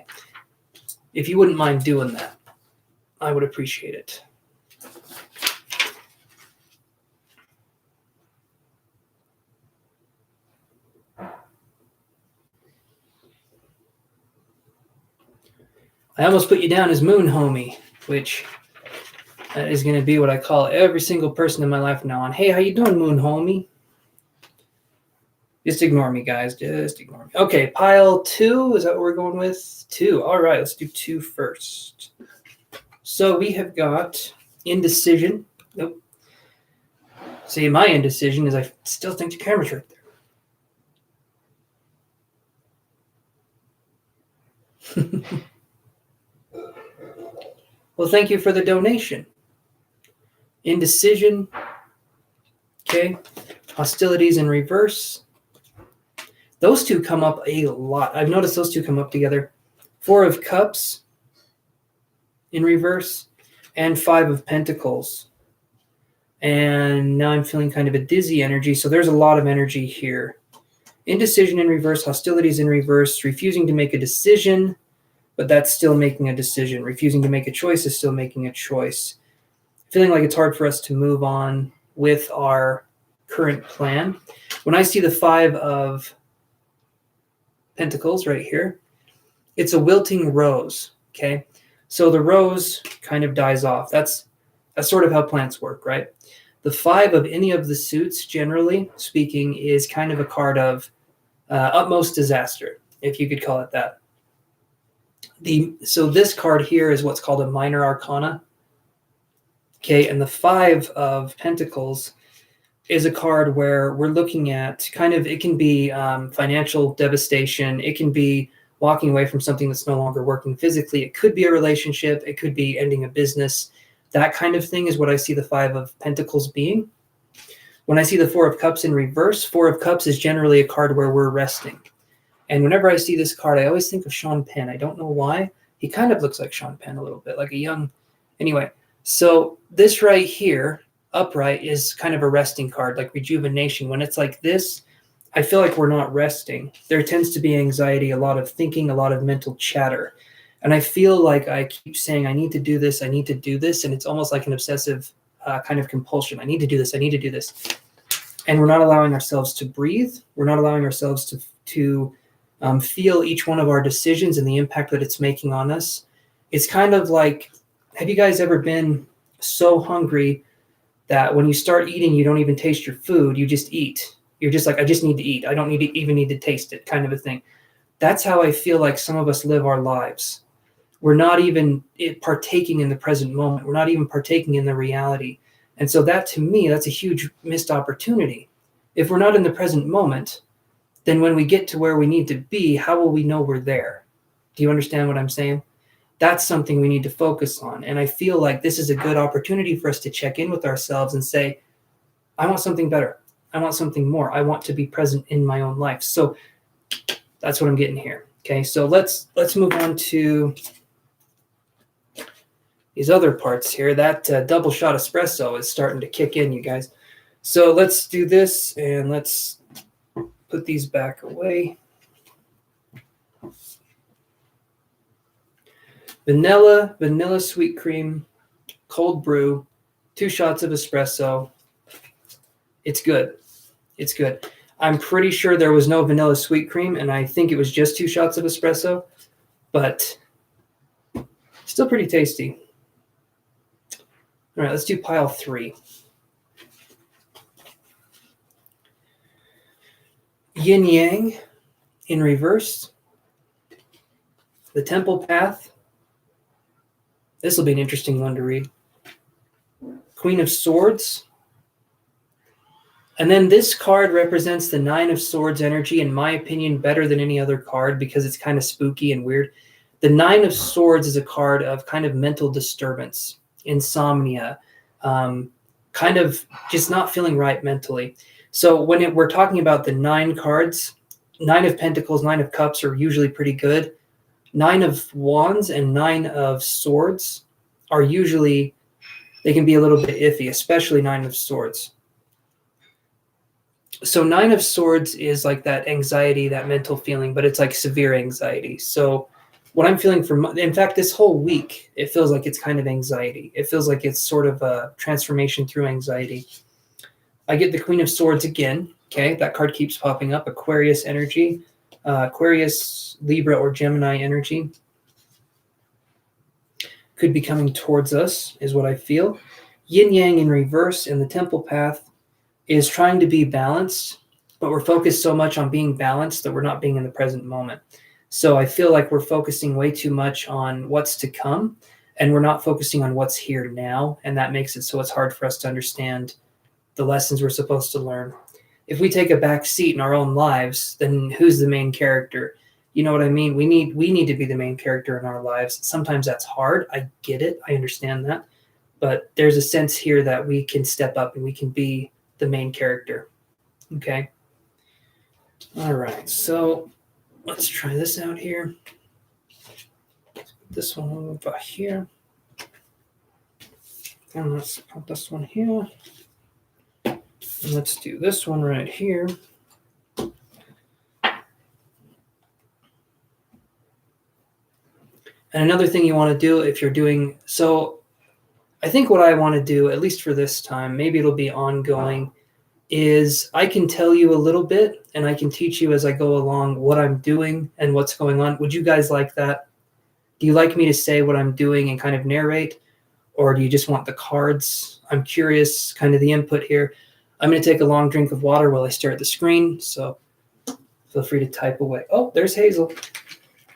If you wouldn't mind doing that, I would appreciate it. I almost put you down as Moon Homie, which that is going to be what I call every single person in my life now on. Hey, how you doing, Moon Homie? Just ignore me, guys. Just ignore me. Okay, pile 2. Is that what we're going with? 2. All right, let's do 2 first. So we have got indecision. Nope. See, my indecision is I still think the camera's right there. Well, thank you for the donation. Indecision. Okay. Hostilities in reverse. Those two come up a lot. I've noticed those two come up together. 4 of Cups in reverse and 5 of Pentacles. And now I'm feeling kind of a dizzy energy. So there's a lot of energy here. Indecision in reverse, hostilities in reverse, refusing to make a decision, but that's still making a decision. Refusing to make a choice is still making a choice. Feeling like it's hard for us to move on with our current plan. When I see the 5 of Pentacles right here, it's a wilting rose, okay? So the rose kind of dies off. That's sort of how plants work, right? The 5 of any of the suits, generally speaking, is kind of a card of utmost disaster, if you could call it that. So this card here is what's called a minor arcana, okay? And the 5 of Pentacles is a card where we're looking at kind of, it can be financial devastation. It can be walking away from something that's no longer working physically. It could be a relationship. It could be ending a business. That kind of thing is what I see the 5 of Pentacles being. When I see the Four of Cups in reverse, Four of Cups is generally a card where we're resting. And whenever I see this card, I always think of Sean Penn. I don't know why. He kind of looks like Sean Penn a little bit, like a young... Anyway, so this right here, upright, is kind of a resting card, like rejuvenation. When it's like this, I feel like we're not resting. There tends to be anxiety, a lot of thinking, a lot of mental chatter. And I feel like I keep saying, I need to do this, I need to do this. And it's almost like an obsessive kind of compulsion. I need to do this, I need to do this. And we're not allowing ourselves to breathe. We're not allowing ourselves to feel each one of our decisions and the impact that it's making on us. It's kind of like, have you guys ever been so hungry that when you start eating, you don't even taste your food, you just eat? You're just like, I just need to eat. I don't even need to taste it, kind of a thing. That's how I feel like some of us live our lives. We're not even partaking in the present moment. We're not even partaking in the reality. And so that, to me, that's a huge missed opportunity. If we're not in the present moment, then when we get to where we need to be, how will we know we're there? Do you understand what I'm saying? That's something we need to focus on. And I feel like this is a good opportunity for us to check in with ourselves and say, I want something better. I want something more. I want to be present in my own life. So that's what I'm getting here. Okay, so let's move on to these other parts here. That double shot espresso is starting to kick in, you guys. So let's do this, and let's put these back away. Vanilla sweet cream, cold brew, 2 shots of espresso. It's good. It's good. I'm pretty sure there was no vanilla sweet cream, and I think it was just 2 shots of espresso, but still pretty tasty. All right, let's do pile 3. Yin Yang in reverse. The Temple Path. This will be an interesting one to read. Queen of Swords. And then this card represents the 9 of Swords energy, in my opinion, better than any other card because it's kind of spooky and weird. The 9 of Swords is a card of kind of mental disturbance, insomnia, kind of just not feeling right mentally. So when we're talking about the 9 cards, 9 of Pentacles, 9 of Cups are usually pretty good. 9 of Wands and 9 of Swords are usually, they can be a little bit iffy, especially 9 of Swords. So 9 of Swords is like that anxiety, that mental feeling, but it's like severe anxiety. So what I'm feeling in fact, this whole week, it feels like it's kind of anxiety. It feels like it's sort of a transformation through anxiety. I get the Queen of Swords again. Okay, that card keeps popping up. Aquarius energy, Aquarius, Libra, or Gemini energy could be coming towards us, is what I feel. Yin Yang in reverse in the Temple Path is trying to be balanced, but we're focused so much on being balanced that we're not being in the present moment. So I feel like we're focusing way too much on what's to come, and we're not focusing on what's here now, and that makes it so it's hard for us to understand the lessons we're supposed to learn. If we take a back seat in our own lives, then who's the main character? You know what I mean? We need to be the main character in our lives. Sometimes that's hard. I get it. I understand that. But there's a sense here that we can step up and we can be the main character. Okay? All right. So let's try this out here. This one over here. And let's put this one here. And let's do this one right here. And another thing you want to do if you're doing, so I think what I want to do, at least for this time, maybe it'll be ongoing, is I can tell you a little bit and I can teach you as I go along what I'm doing and what's going on. Would you guys like that? Do you like me to say what I'm doing and kind of narrate? Or do you just want the cards? I'm curious, kind of the input here. I'm going to take a long drink of water while I stare at the screen, so feel free to type away. Oh, there's Hazel.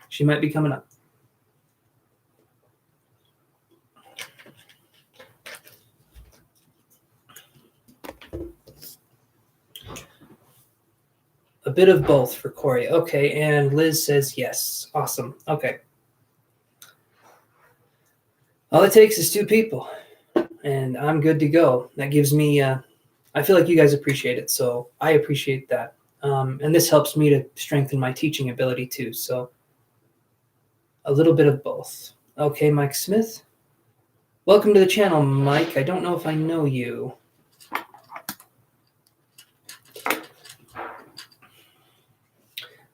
She might be coming up. A bit of both for Corey. Okay, and Liz says yes. Awesome. Okay. All it takes is 2 people, and I'm good to go. That gives me I feel like you guys appreciate it, so I appreciate that. And this helps me to strengthen my teaching ability too. So a little bit of both. Okay, Mike Smith. Welcome to the channel, Mike. I don't know if I know you.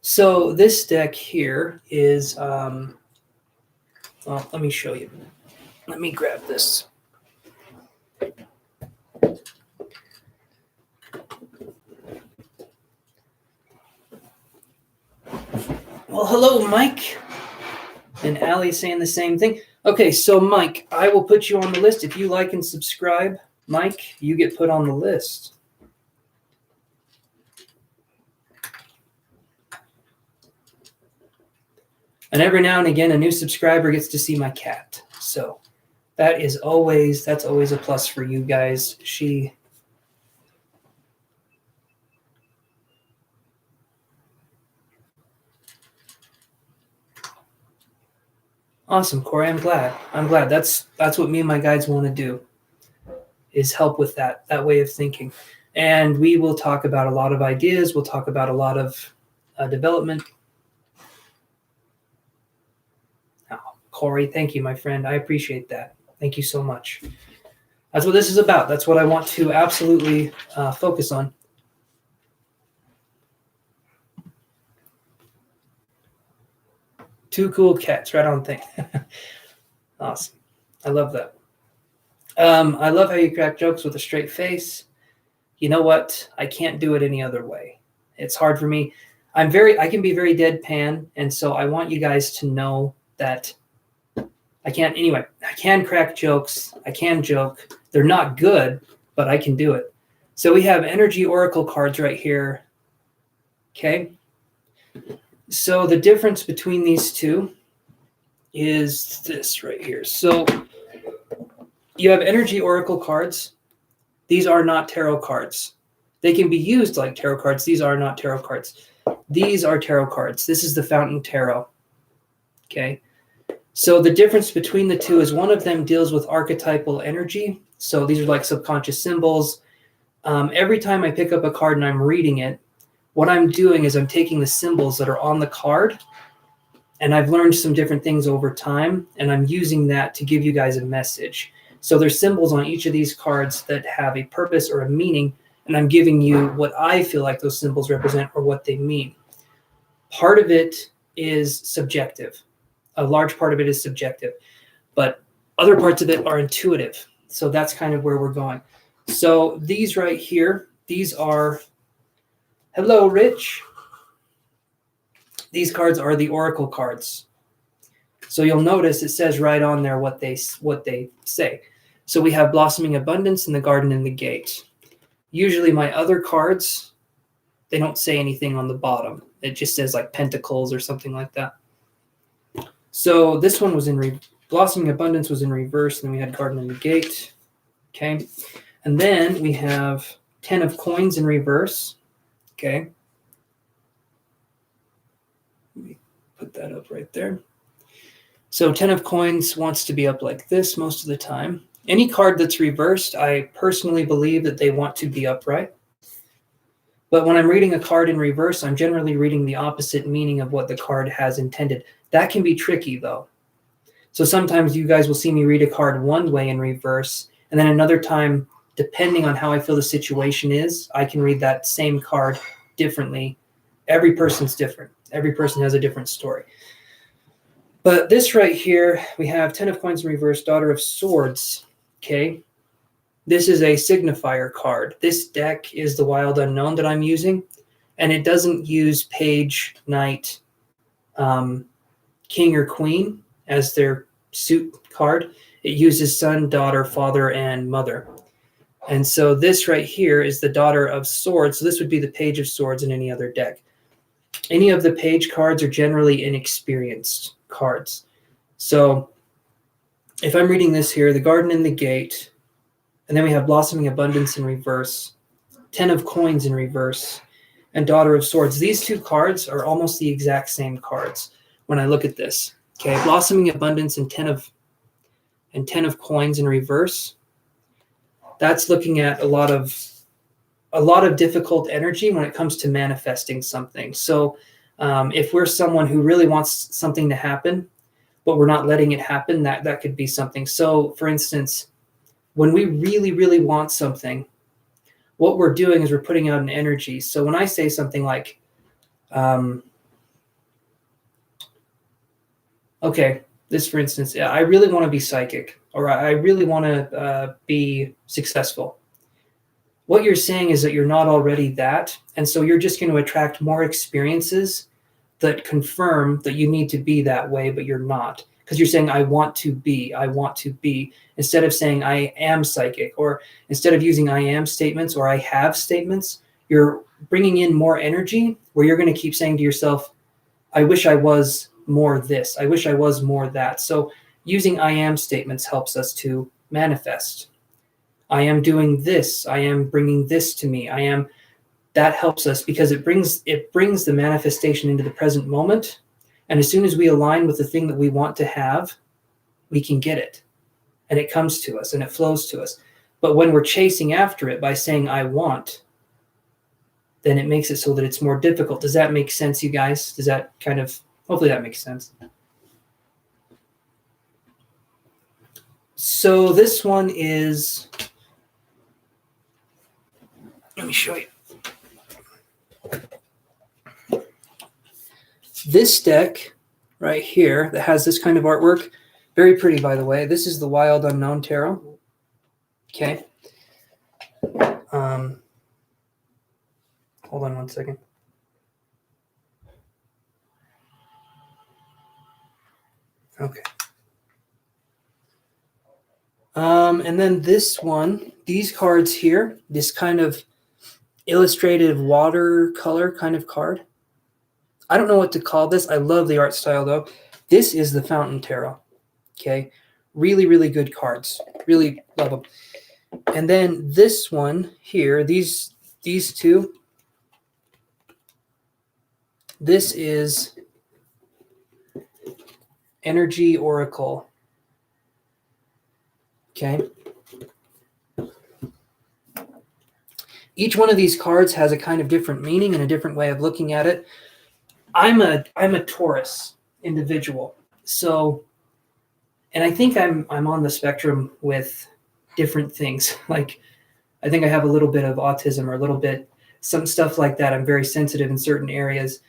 So this deck here is, well, let me show you. Let me grab this. Well, hello, Mike. And Allie's saying the same thing. Okay, so Mike, I will put you on the list. If you like and subscribe, Mike, you get put on the list. And every now and again, a new subscriber gets to see my cat. So that's always a plus for you guys. Awesome, Corey. I'm glad. That's what me and my guides want to do, is help with that way of thinking. And we will talk about a lot of ideas. We'll talk about a lot of development. Oh, Corey, thank you, my friend. I appreciate that. Thank you so much. That's what this is about. That's what I want to absolutely focus on. Two cool cats, right on thing. Awesome. I love that. I love how you crack jokes with a straight face. You know what? I can't do it any other way. It's hard for me. I can be very deadpan, and so I want you guys to know that I can crack jokes. I can joke. They're not good, but I can do it. So we have energy oracle cards right here. Okay. So the difference between these two is this right here. So you have energy oracle cards. These are not tarot cards. They can be used like tarot cards. These are not tarot cards. These are tarot cards. This is the Fountain Tarot. Okay. So the difference between the two is one of them deals with archetypal energy. So these are like subconscious symbols. Every time I pick up a card and I'm reading it, what I'm doing is I'm taking the symbols that are on the card, and I've learned some different things over time, and I'm using that to give you guys a message. So there's symbols on each of these cards that have a purpose or a meaning, and I'm giving you what I feel like those symbols represent or what they mean. Part of it is subjective. A large part of it is subjective, but other parts of it are intuitive. So that's kind of where we're going. So these right here, these are, hello, Rich. These cards are the oracle cards. So you'll notice it says right on there what they say. So we have Blossoming Abundance and the Garden and the Gate. Usually my other cards, they don't say anything on the bottom. It just says like Pentacles or something like that. So this one was in Blossoming Abundance was in reverse, and then we had Garden and the Gate. Okay. And then we have 10 of Coins in reverse. Okay. Let me put that up right there. So 10 of Coins wants to be up like this most of the time. Any card that's reversed, I personally believe that they want to be upright. But when I'm reading a card in reverse, I'm generally reading the opposite meaning of what the card has intended. That can be tricky, though. So sometimes you guys will see me read a card one way in reverse, and then another time, depending on how I feel the situation is, I can read that same card differently. Every person's different. Every person has a different story. But this right here, we have 10 of Coins in reverse, Daughter of Swords. Okay. This is a signifier card. This deck is the Wild Unknown that I'm using, and it doesn't use Page, Knight, King or Queen as their suit card. It uses Son, Daughter, Father, and Mother. And so this right here is the Daughter of Swords. So this would be the Page of Swords in any other deck. Any of the Page cards are generally inexperienced cards. So if I'm reading this here, the Garden and the Gate, and then we have Blossoming Abundance in reverse, 10 of Coins in reverse, and Daughter of Swords. These two cards are almost the exact same cards when I look at this. Okay, Blossoming Abundance and 10 of Coins in reverse. That's looking at a lot of a lot of difficult energy when it comes to manifesting something. So if we're someone who really wants something to happen, but we're not letting it happen, that could be something. So for instance, when we really, really want something, what we're doing is we're putting out an energy. So when I say something like, okay, this for instance, I really want to be psychic, or I really want to be successful. What you're saying is that you're not already that. And so you're just going to attract more experiences that confirm that you need to be that way, but you're not. Because you're saying, I want to be, instead of saying I am psychic, or instead of using I am statements or I have statements, you're bringing in more energy where you're going to keep saying to yourself, I wish I was more this, I wish I was more that. So using I am statements helps us to manifest. I am doing this, I am bringing this to me, that helps us because it brings the manifestation into the present moment. And as soon as we align with the thing that we want to have, we can get it. And it comes to us and it flows to us. But when we're chasing after it by saying, I want, then it makes it so that it's more difficult. Does that make sense, you guys? Does that hopefully that makes sense. So this one is, let me show you. This deck right here that has this kind of artwork, very pretty, by the way. This is the Wild Unknown Tarot. Okay. Hold on one second. Okay. And then this one, these cards here, this kind of illustrated watercolor kind of card. I don't know what to call this. I love the art style though. This is the Fountain Tarot. Okay. Really, really good cards. Really love them. And then this one here, these two, this is Energy Oracle. Okay. Each one of these cards has a kind of different meaning and a different way of looking at it. I'm a Taurus individual. So, and I think I'm on the spectrum with different things. Like, I think I have a little bit of autism or a little bit, some stuff like that. I'm very sensitive in certain areas.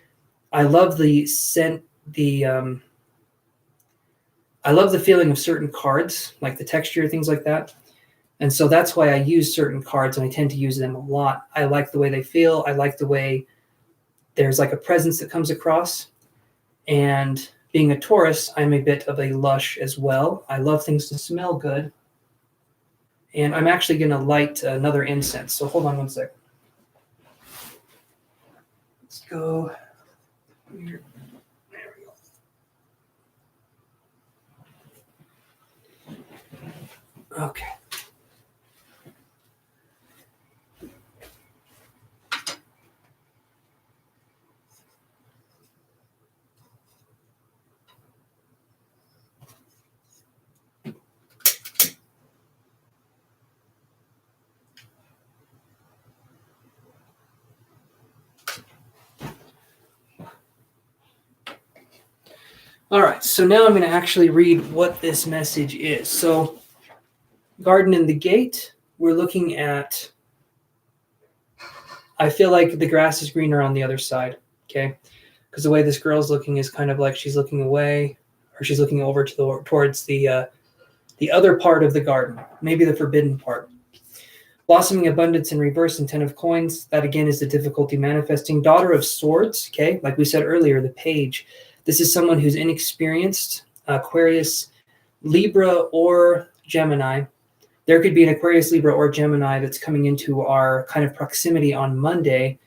I love the I love the feeling of certain cards, like the texture, things like that. And so that's why I use certain cards, and I tend to use them a lot. I like the way they feel. I like the way there's like a presence that comes across. And being a Taurus, I'm a bit of a lush as well. I love things to smell good. And I'm actually going to light another incense. So hold on one second. Let's go here. There we go. Okay. All right, so now I'm going to actually read what this message is. So, Garden in the Gate, we're looking at, I feel like the grass is greener on the other side, okay? Because the way this girl's looking is kind of like she's looking away, or she's looking over to towards the other part of the garden, maybe the forbidden part. Blossoming Abundance in reverse and 10 of Coins, that again is the difficulty manifesting. Daughter of Swords, okay? Like we said earlier, the Page. This is someone who's inexperienced, Aquarius, Libra, or Gemini. There could be an Aquarius, Libra, or Gemini that's coming into our kind of proximity on Monday.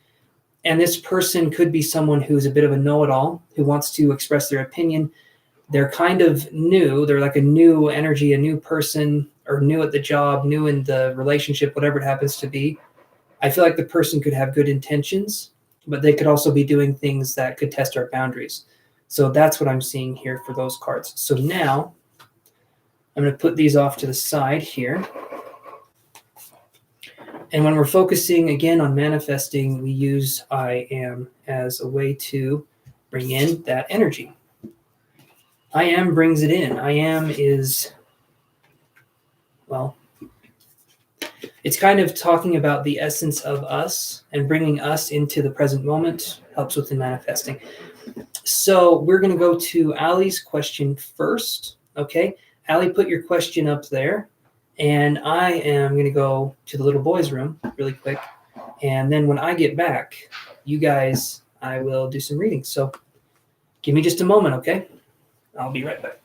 And this person could be someone who's a bit of a know-it-all, who wants to express their opinion. They're kind of new. They're like a new energy, a new person, or new at the job, new in the relationship, whatever it happens to be. I feel like the person could have good intentions, but they could also be doing things that could test our boundaries. So that's what I'm seeing here for those cards. So now I'm going to put these off to the side here. And when we're focusing again on manifesting, we use I am as a way to bring in that energy. I am brings it in. I am is, well, it's kind of talking about the essence of us and bringing us into the present moment, helps with the manifesting. So we're going to go to Allie's question first. Okay. Allie, put your question up there. And I am going to go to the little boys' room really quick. And then when I get back, you guys, I will do some reading. So give me just a moment, okay? I'll be right back.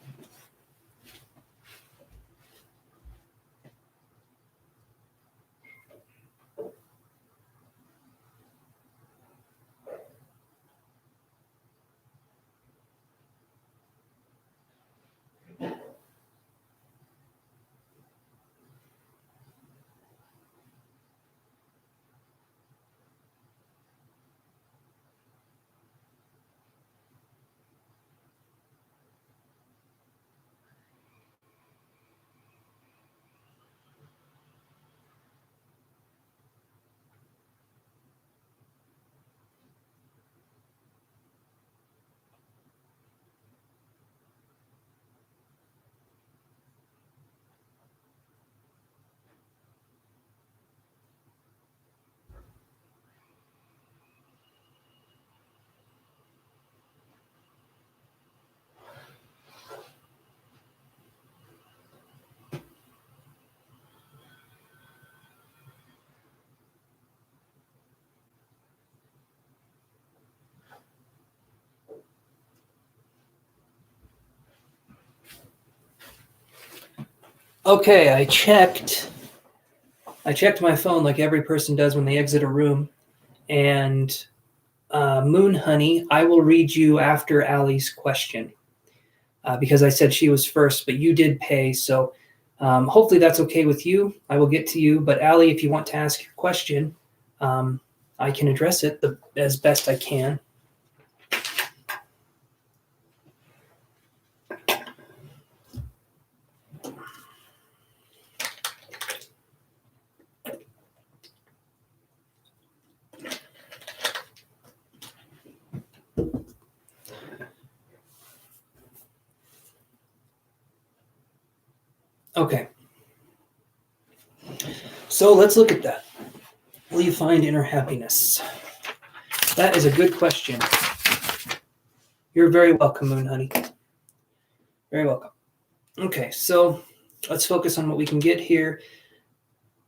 Okay, I checked my phone like every person does when they exit a room. And Moon Honey, I will read you after Allie's question because I said she was first, but you did pay. So hopefully that's okay with you. I will get to you. But Allie, if you want to ask your question, I can address it as best I can. Okay. So let's look at that. Will you find inner happiness? That is a good question. You're very welcome, Moon Honey. Very welcome. Okay, so let's focus on what we can get here.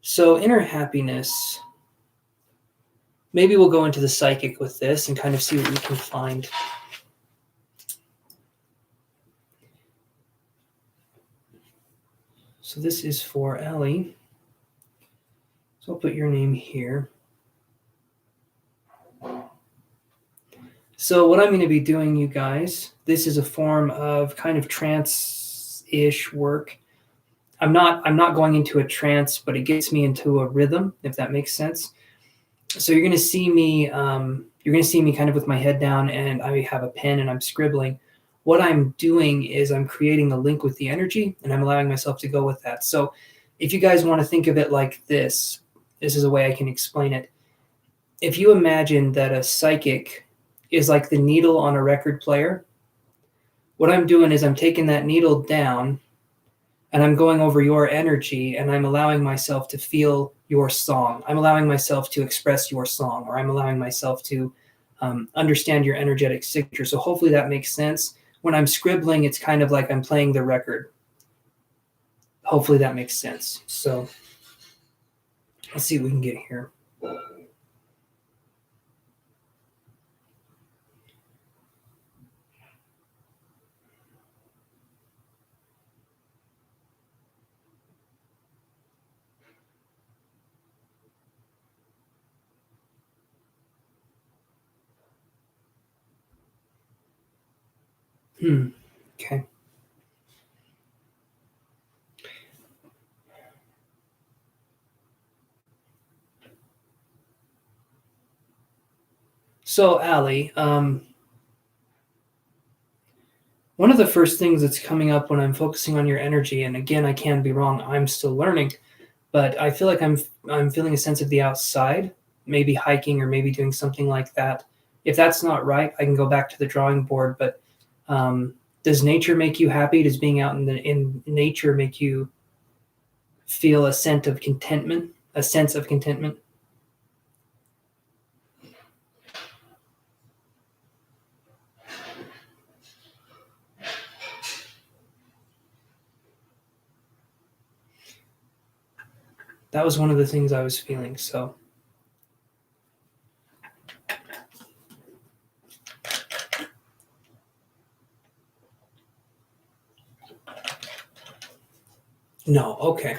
So inner happiness, maybe we'll go into the psychic with this and kind of see what we can find. So this is for Allie. So I'll put your name here. So what I'm going to be doing, you guys, this is a form of kind of trance-ish work. I'm not going into a trance, but it gets me into a rhythm, if that makes sense. So you're going to see me kind of with my head down, and I have a pen and I'm scribbling. What I'm doing is I'm creating a link with the energy, and I'm allowing myself to go with that. So if you guys want to think of it like this is a way I can explain it. If you imagine that a psychic is like the needle on a record player, what I'm doing is I'm taking that needle down and I'm going over your energy, and I'm allowing myself to feel your song. I'm allowing myself to express your song, or I'm allowing myself to understand your energetic signature. So hopefully that makes sense. When I'm scribbling, it's kind of like I'm playing the record. Hopefully that makes sense. So let's see what we can get here. Okay. So, Allie, one of the first things that's coming up when I'm focusing on your energy, and again, I can be wrong, I'm still learning, but I feel like I'm feeling a sense of the outside, maybe hiking or maybe doing something like that. If that's not right, I can go back to the drawing board. But does nature make you happy? Does being out in nature make you feel a sense of contentment? A sense of contentment? That was one of the things I was feeling. So no, okay.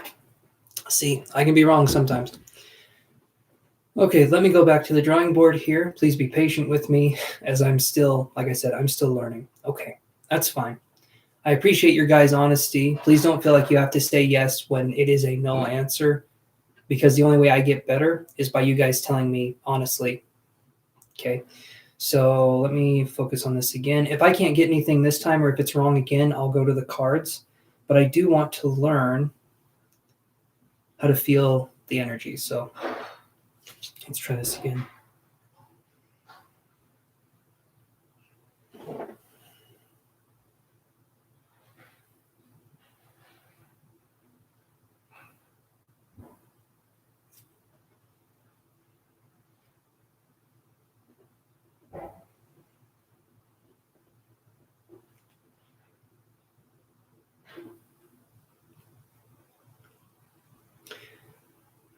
See, I can be wrong sometimes. Okay, let me go back to the drawing board here. Please be patient with me as I'm still, like I said, I'm still learning. Okay, that's fine. I appreciate your guys' honesty. Please don't feel like you have to say yes when it is a no answer, because the only way I get better is by you guys telling me honestly. Okay, so let me focus on this again. If I can't get anything this time, or if it's wrong again, I'll go to the cards. But I do want to learn how to feel the energy. So let's try this again.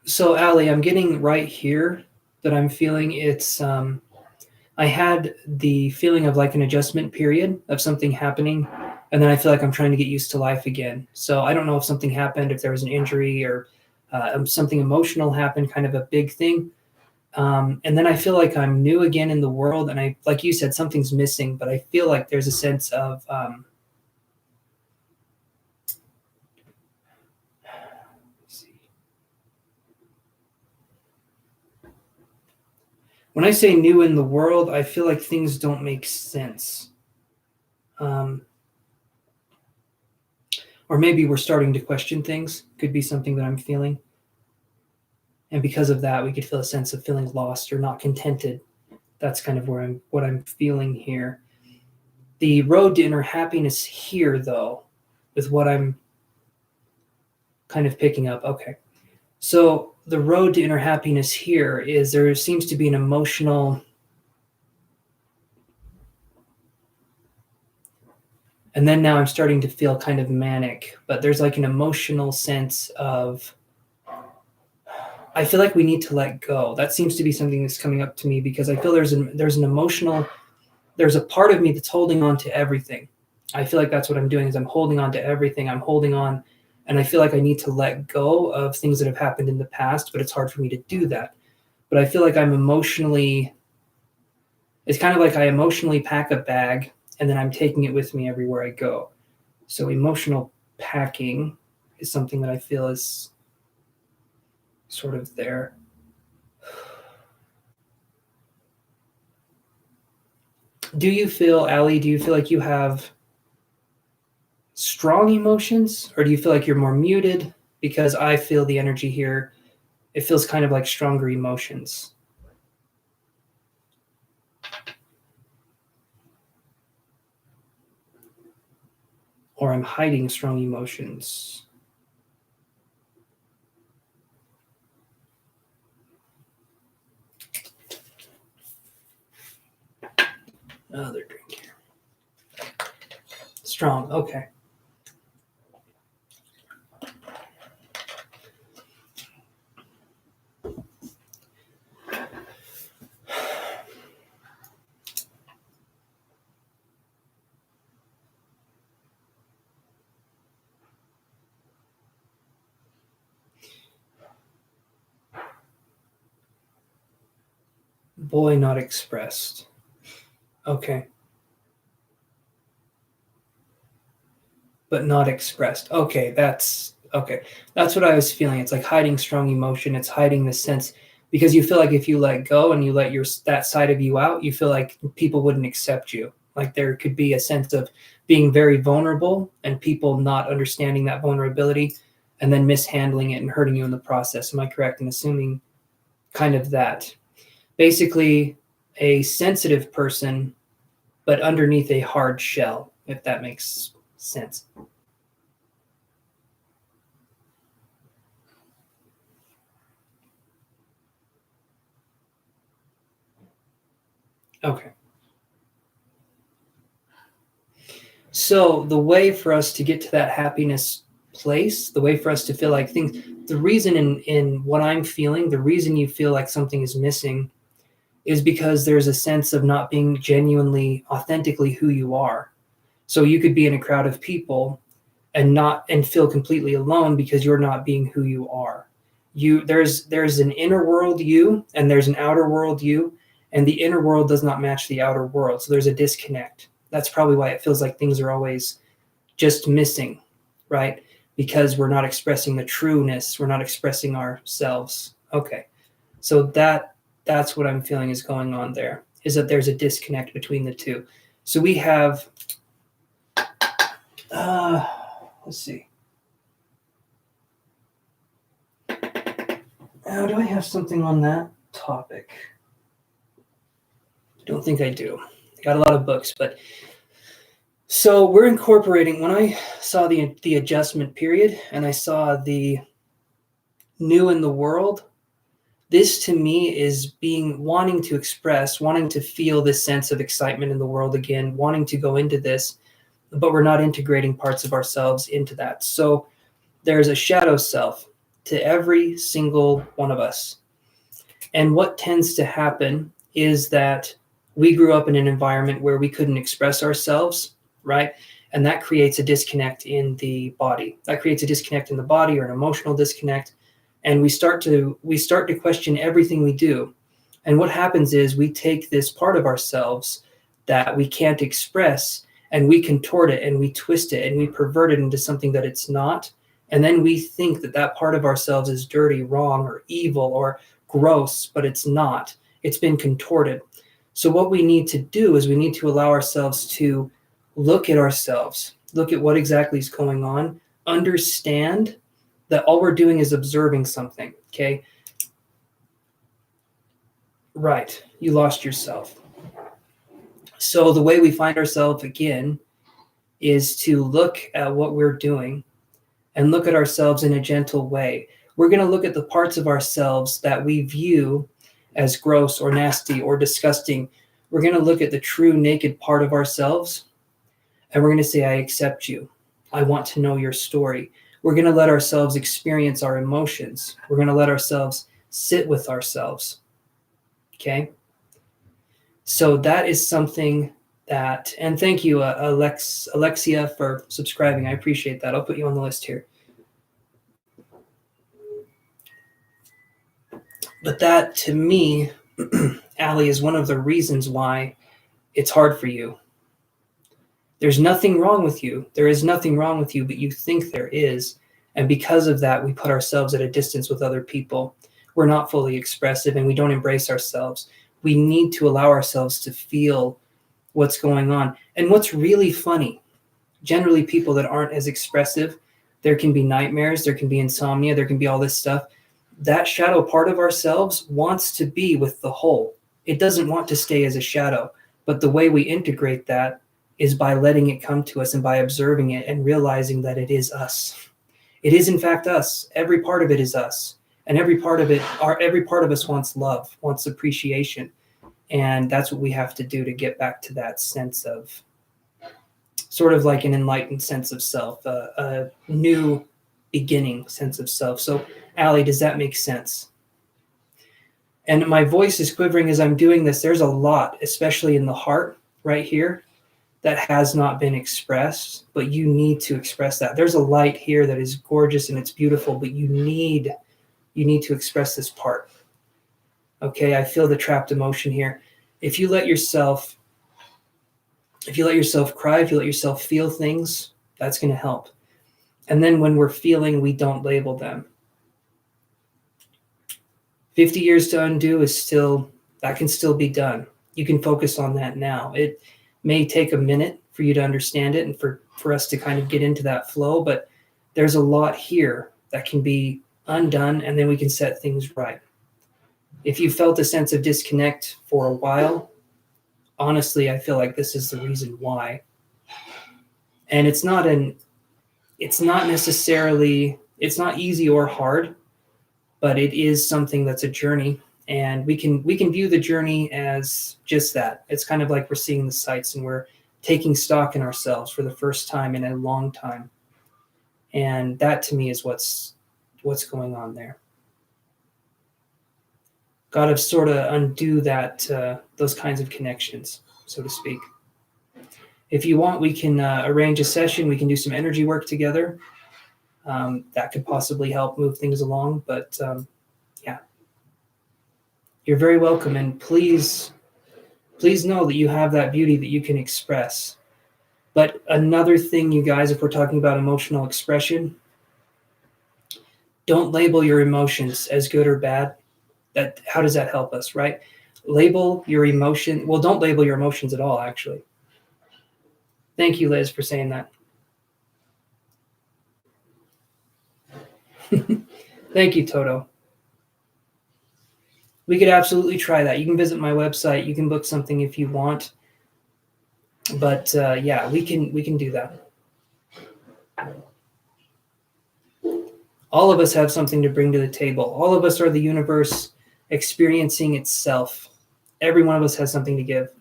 So, Allie, I'm getting right here that I'm feeling it's. I had the feeling of like an adjustment period of something happening, and then I feel like I'm trying to get used to life again. So I don't know if something happened, if there was an injury or something emotional happened, kind of a big thing. And then I feel like I'm new again in the world, and I, like you said, something's missing, but I feel like there's a sense of. When I say new in the world, I feel like things don't make sense. Um, or maybe we're starting to question things. Could be something that I'm feeling. And because of that, we could feel a sense of feeling lost or not contented. That's kind of what I'm feeling here. The road to inner happiness here, though, with what I'm kind of picking up. Okay. So the road to inner happiness here is there seems to be an emotional. And then now I'm starting to feel kind of manic, but there's like an emotional sense of. I feel like we need to let go. That seems to be something that's coming up to me because I feel there's an emotional. There's a part of me that's holding on to everything. I feel like that's what I'm doing is I'm holding on to everything. I'm holding on, and I feel like I need to let go of things that have happened in the past, but it's hard for me to do that. But I feel like I'm emotionally. It's kind of like I emotionally pack a bag and then I'm taking it with me everywhere I go. So emotional packing is something that I feel is sort of there. Do you feel, Allie, do you feel like you have strong emotions or do you feel like you're more muted? Because I feel the energy here. It feels kind of like stronger emotions. Or I'm hiding strong emotions. Another drink here. Strong, okay. Boy not expressed. Okay. But not expressed. Okay, that's okay. That's what I was feeling. It's like hiding strong emotion. It's hiding the sense because you feel like if you let go and you let your that side of you out, you feel like people wouldn't accept you. Like there could be a sense of being very vulnerable and people not understanding that vulnerability. and then mishandling it and hurting you in the process. Am I correct in assuming kind of that? Basically, a sensitive person, but underneath a hard shell, if that makes sense. Okay. So the way for us to get to that happiness place, the way for us to feel like things, the reason in what I'm feeling, the reason you feel like something is missing is because there's a sense of not being genuinely, authentically who you are. So you could be in a crowd of people and feel completely alone because you're not being who you are. There's an inner world you and there's an outer world you, and the inner world does not match the outer world. So there's a disconnect. That's probably why it feels like things are always just missing, right? Because we're not expressing the trueness, we're not expressing ourselves. Okay. So that's what I'm feeling is going on there, is that there's a disconnect between the two. So we have let's see. Do I have something on that topic? I don't think I do. I got a lot of books, but so we're incorporating, when I saw the adjustment period and I saw the new in the world, this to me is wanting to express, wanting to feel this sense of excitement in the world again, wanting to go into this, but we're not integrating parts of ourselves into that. So there's a shadow self to every single one of us. And what tends to happen is that we grew up in an environment where we couldn't express ourselves, right? And that creates a disconnect in the body. That creates a disconnect in the body, or an emotional disconnect. And we start to question everything we do. And what happens is we take this part of ourselves that we can't express, and we contort it and we twist it and we pervert it into something that it's not. And then we think that that part of ourselves is dirty, wrong, or evil, or gross, but it's not. It's been contorted. So what we need to do is we need to allow ourselves to look at ourselves, look at what exactly is going on, understand that all we're doing is observing something, okay? Right, you lost yourself. So the way we find ourselves again is to look at what we're doing and look at ourselves in a gentle way. We're going to look at the parts of ourselves that we view as gross or nasty or disgusting. We're going to look at the true naked part of ourselves, and we're going to say, I accept you. I want to know your story. We're going to let ourselves experience our emotions. We're going to let ourselves sit with ourselves. Okay? So that is something that, and thank you, Alexia, for subscribing. I appreciate that. I'll put you on the list here. But that, to me, Allie, is one of the reasons why it's hard for you. There's nothing wrong with you. There is nothing wrong with you, but you think there is. And because of that, we put ourselves at a distance with other people. We're not fully expressive, and we don't embrace ourselves. We need to allow ourselves to feel what's going on. And what's really funny, generally people that aren't as expressive, there can be nightmares, there can be insomnia, there can be all this stuff. That shadow part of ourselves wants to be with the whole. It doesn't want to stay as a shadow. But the way we integrate that is by letting it come to us and by observing it and realizing that it is us. It is in fact us. Every part of it is us. And every part of us wants love, wants appreciation. And that's what we have to do to get back to that sense of, sort of like an enlightened sense of self, a new beginning sense of self. So, Allie, does that make sense? And my voice is quivering as I'm doing this. There's a lot, especially in the heart right here, that has not been expressed, but you need to express that. There's a light here that is gorgeous and it's beautiful, but you need to express this part. Okay, I feel the trapped emotion here. If you let yourself cry, if you let yourself feel things, that's going to help. And then when we're feeling, we don't label them. 50 years to undo that can still be done. You can focus on that now. It may take a minute for you to understand it and for us to kind of get into that flow, but there's a lot here that can be undone, and then we can set things right. If you felt a sense of disconnect for a while, honestly, I feel like this is the reason why. And it's not necessarily, it's not easy or hard, but it is something that's a journey. And we can view the journey as just that. It's kind of like we're seeing the sights and we're taking stock in ourselves for the first time in a long time. And that to me is what's going on there. Got to sort of undo that, those kinds of connections, so to speak. If you want, we can arrange a session. We can do some energy work together. That could possibly help move things along. But yeah, you're very welcome. And please know that you have that beauty that you can express. But another thing, you guys, if we're talking about emotional expression, don't label your emotions as good or bad. How does that help us, right? Label your emotion. Well, don't label your emotions at all, actually. Thank you, Liz, for saying that. Thank you, Toto. We could absolutely try that. You can visit my website. You can book something if you want. But yeah, we can do that. All of us have something to bring to the table. All of us are the universe experiencing itself. Every one of us has something to give.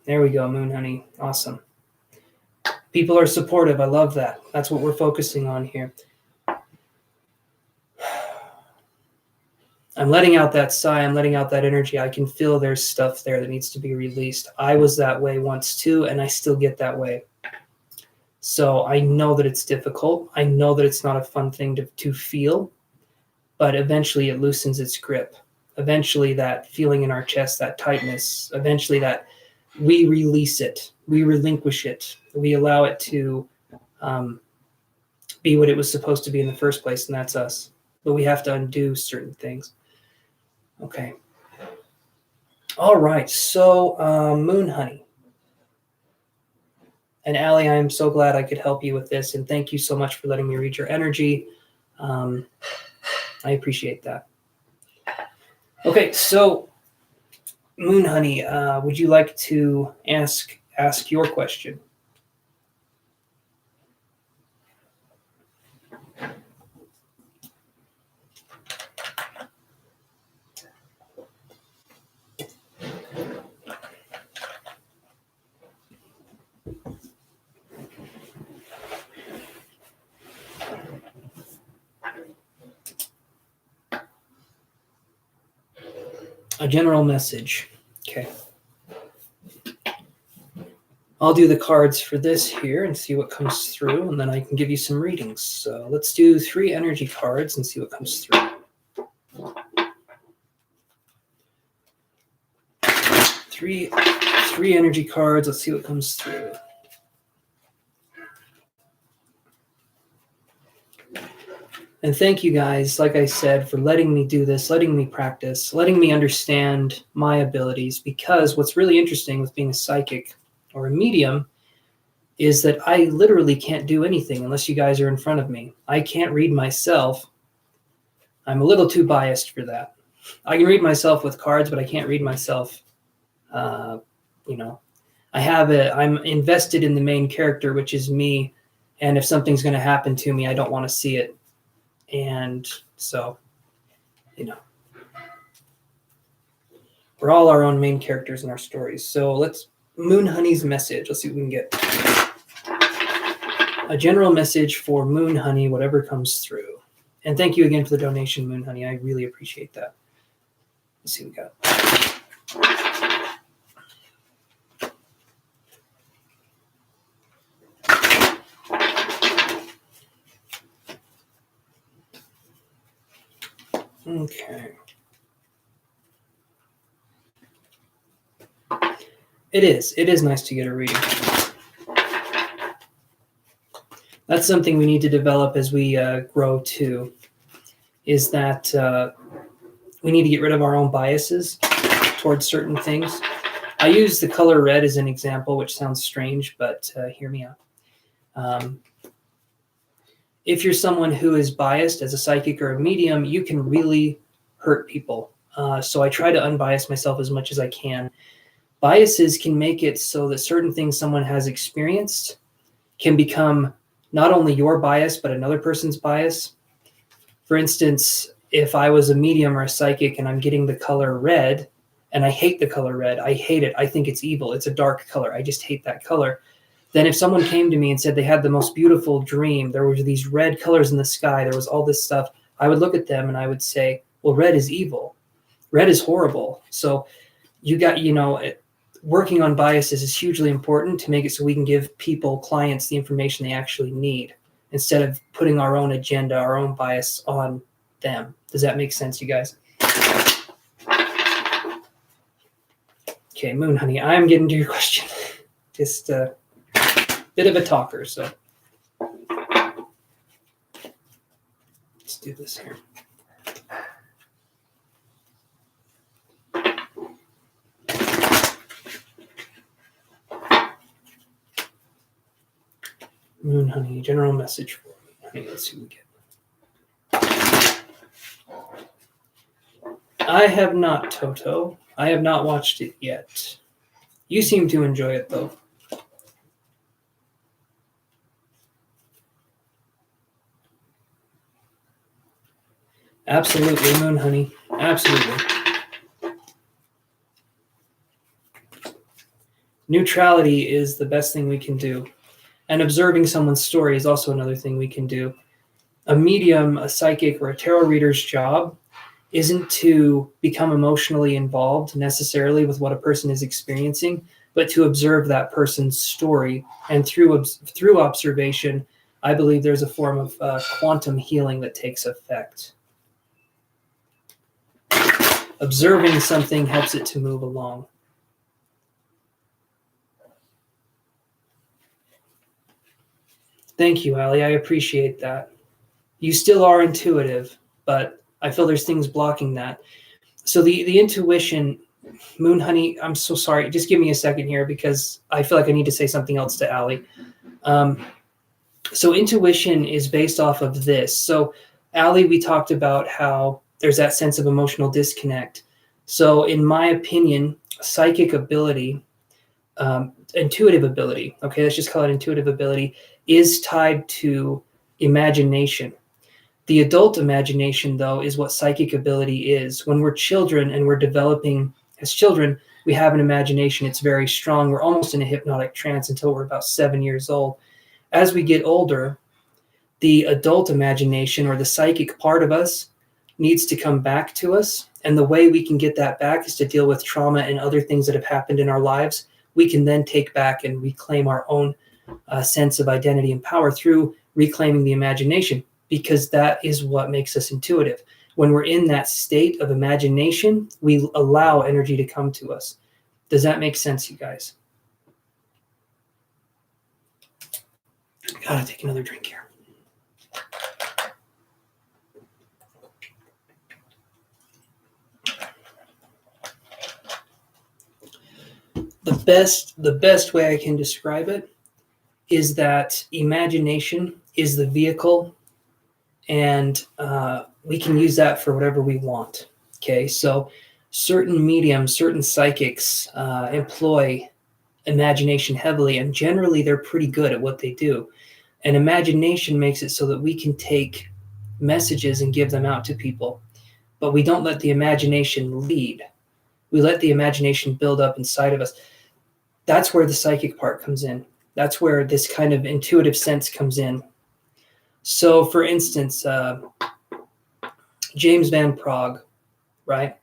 There we go, Moon Honey. Awesome. People are supportive. I love that. That's what we're focusing on here. I'm letting out that sigh. I'm letting out that energy. I can feel there's stuff there that needs to be released. I was that way once too, and I still get that way. So I know that it's difficult. I know that it's not a fun thing to feel, but eventually it loosens its grip. Eventually that feeling in our chest, that tightness, eventually that we release it. We relinquish it. We allow it to be what it was supposed to be in the first place, and that's us. But we have to undo certain things. Okay. All right. So, Moon Honey. And Allie, I am so glad I could help you with this. And thank you so much for letting me read your energy. I appreciate that. Okay. So, Moon Honey, would you like to ask your question? A general message. Okay. I'll do the cards for this here and see what comes through, and then I can give you some readings. So let's do 3 energy cards and see what comes through. 3 energy cards. Let's see what comes through. And thank you guys, like I said, for letting me do this, letting me practice, letting me understand my abilities, because what's really interesting with being a psychic or a medium is that I literally can't do anything unless you guys are in front of me. I can't read myself. I'm a little too biased for that. I can read myself with cards, but I can't read myself. I'm invested in the main character, which is me. And if something's going to happen to me, I don't want to see it. And so, we're all our own main characters in our stories. So let's Moon Honey's message. Let's see what we can get. A general message for Moon Honey, whatever comes through. And thank you again for the donation, Moon Honey. I really appreciate that. Let's see what we got. Okay. It is nice to get a reading. That's something we need to develop as we grow too, is that we need to get rid of our own biases towards certain things. I use the color red as an example, which sounds strange, but hear me out. If you're someone who is biased as a psychic or a medium, you can really hurt people. So I try to unbias myself as much as I can. Biases can make it so that certain things someone has experienced can become not only your bias, but another person's bias. For instance, if I was a medium or a psychic and I'm getting the color red, and I hate the color red, I hate it, I think it's evil, it's a dark color, I just hate that color. Then if someone came to me and said they had the most beautiful dream, there were these red colors in the sky, there was all this stuff, I would look at them and I would say, well, red is evil. Red is horrible. So working on biases is hugely important to make it so we can give people, clients, the information they actually need instead of putting our own agenda, our own bias on them. Does that make sense, you guys? Okay, Moon Honey, I'm getting to your question. Just a bit of a talker, so let's do this here. Moon Honey, general message for Moon Honey. Let's see what we get. I have not, Toto. I have not watched it yet. You seem to enjoy it, though. Absolutely, Moon Honey. Absolutely. Neutrality is the best thing we can do. And observing someone's story is also another thing we can do. A medium, a psychic, or a tarot reader's job isn't to become emotionally involved necessarily with what a person is experiencing, but to observe that person's story. And through observation, I believe there's a form of quantum healing that takes effect. Observing something helps it to move along. Thank you, Allie. I appreciate that. You still are intuitive, but I feel there's things blocking that. So the intuition, Moon Honey, I'm so sorry. Just give me a second here because I feel like I need to say something else to Allie. So intuition is based off of this. So Allie, we talked about how there's that sense of emotional disconnect. So in my opinion, psychic ability, intuitive ability, okay, let's just call it intuitive ability, is tied to imagination. The adult imagination, though, is what psychic ability is. When we're children and we're developing as children, we have an imagination. It's very strong. We're almost in a hypnotic trance until we're about 7 years old. As we get older, the adult imagination or the psychic part of us needs to come back to us. And the way we can get that back is to deal with trauma and other things that have happened in our lives. We can then take back and reclaim our own sense of identity and power through reclaiming the imagination, because that is what makes us intuitive. When we're in that state of imagination, we allow energy to come to us. Does that make sense, you guys? Gotta take another drink here. The best way I can describe it is that imagination is the vehicle, and we can use that for whatever we want. Okay, so certain mediums, certain psychics employ imagination heavily, and generally they're pretty good at what they do. And imagination makes it so that we can take messages and give them out to people, but we don't let the imagination lead. We let the imagination build up inside of us. That's where the psychic part comes in. That's where this kind of intuitive sense comes in. So, for instance, James Van Praagh, right?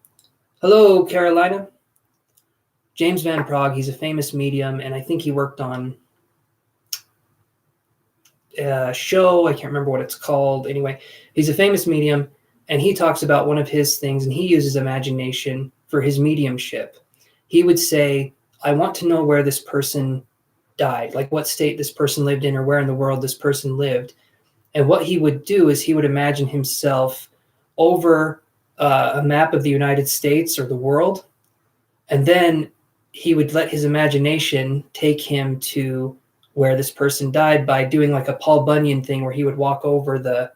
Hello, Carolina. James Van Praagh, he's a famous medium, and I think he worked on a show. I can't remember what it's called. Anyway, he's a famous medium, and he talks about one of his things, and he uses imagination for his mediumship. He would say, I want to know where this person died, like what state this person lived in or where in the world this person lived. And what he would do is he would imagine himself over a map of the United States or the world. And then he would let his imagination take him to where this person died by doing like a Paul Bunyan thing where he would walk over the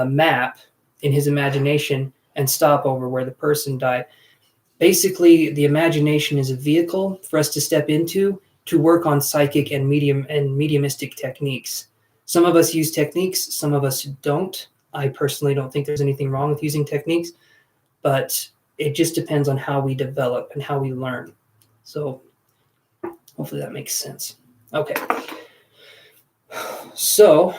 map in his imagination and stop over where the person died. Basically, the imagination is a vehicle for us to step into to work on psychic and mediumistic techniques. Some of us use techniques, some of us don't. I personally don't think there's anything wrong with using techniques, but it just depends on how we develop and how we learn. So hopefully that makes sense. Okay. So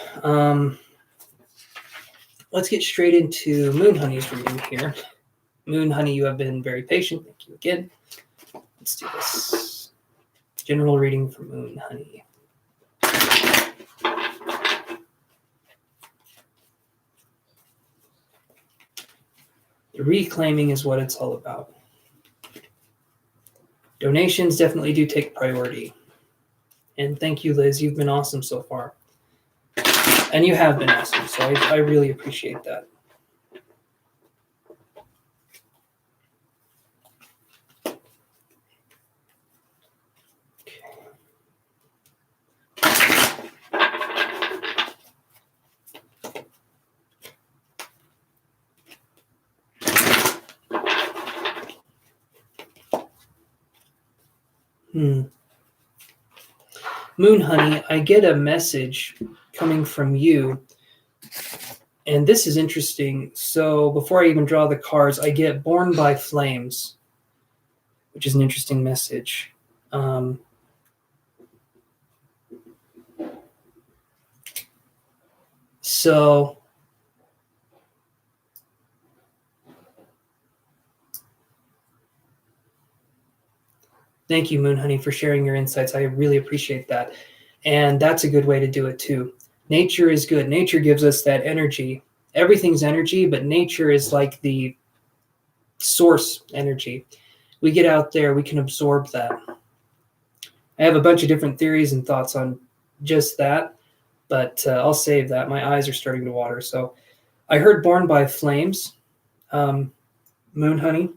let's get straight into Moon Honey's reading here. Moon Honey, you have been very patient. Thank you again. Let's do this. General reading for Moon Honey. The reclaiming is what it's all about. Donations definitely do take priority. And thank you, Liz. You've been awesome so far. And you have been awesome, so I really appreciate that. Moon Honey, I get a message coming from you, and this is interesting. So before I even draw the cards, I get Born by Flames, which is an interesting message. So thank you, Moon Honey, for sharing your insights. I really appreciate that. And that's a good way to do it too. Nature is good. Nature gives us that energy. Everything's energy, but nature is like the source energy. We get out there, we can absorb that. I have a bunch of different theories and thoughts on just that, but I'll save that. My eyes are starting to water. So I heard Born by Flames, Moon Honey.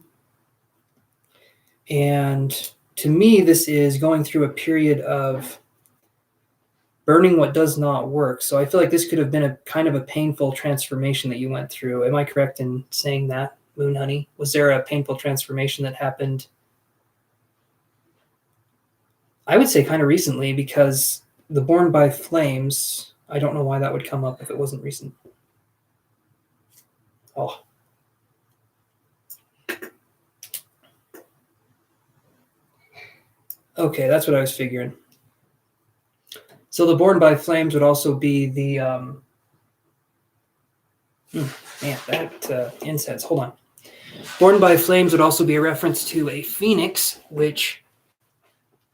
And to me, this is going through a period of burning what does not work. So I feel like this could have been a kind of a painful transformation that you went through. Am I correct in saying that, Moon Honey? Was there a painful transformation that happened? I would say kind of recently, because the Born by Flames, I don't know why that would come up if it wasn't recent. Oh. Okay, that's what I was figuring. So the Born by Flames would also be the man, that incense. Hold on. Born by Flames would also be a reference to a phoenix, which,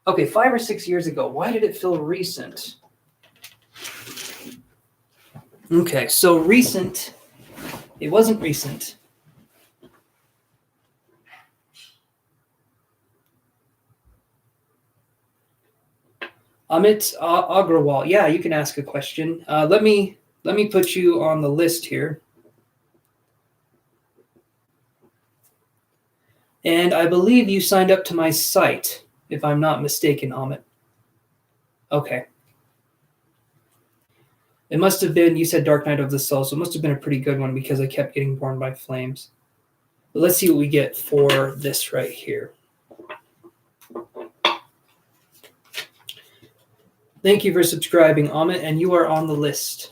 okay, 5 or 6 years ago. Why did it feel recent? Okay, so recent. It wasn't recent. Amit Agrawal. Yeah, you can ask a question. Let me put you on the list here. And I believe you signed up to my site, if I'm not mistaken, Amit. Okay. It must have been, you said Dark Night of the Soul, so it must have been a pretty good one because I kept getting Born by Flames. But let's see what we get for this right here. Thank you for subscribing, Amit, and you are on the list.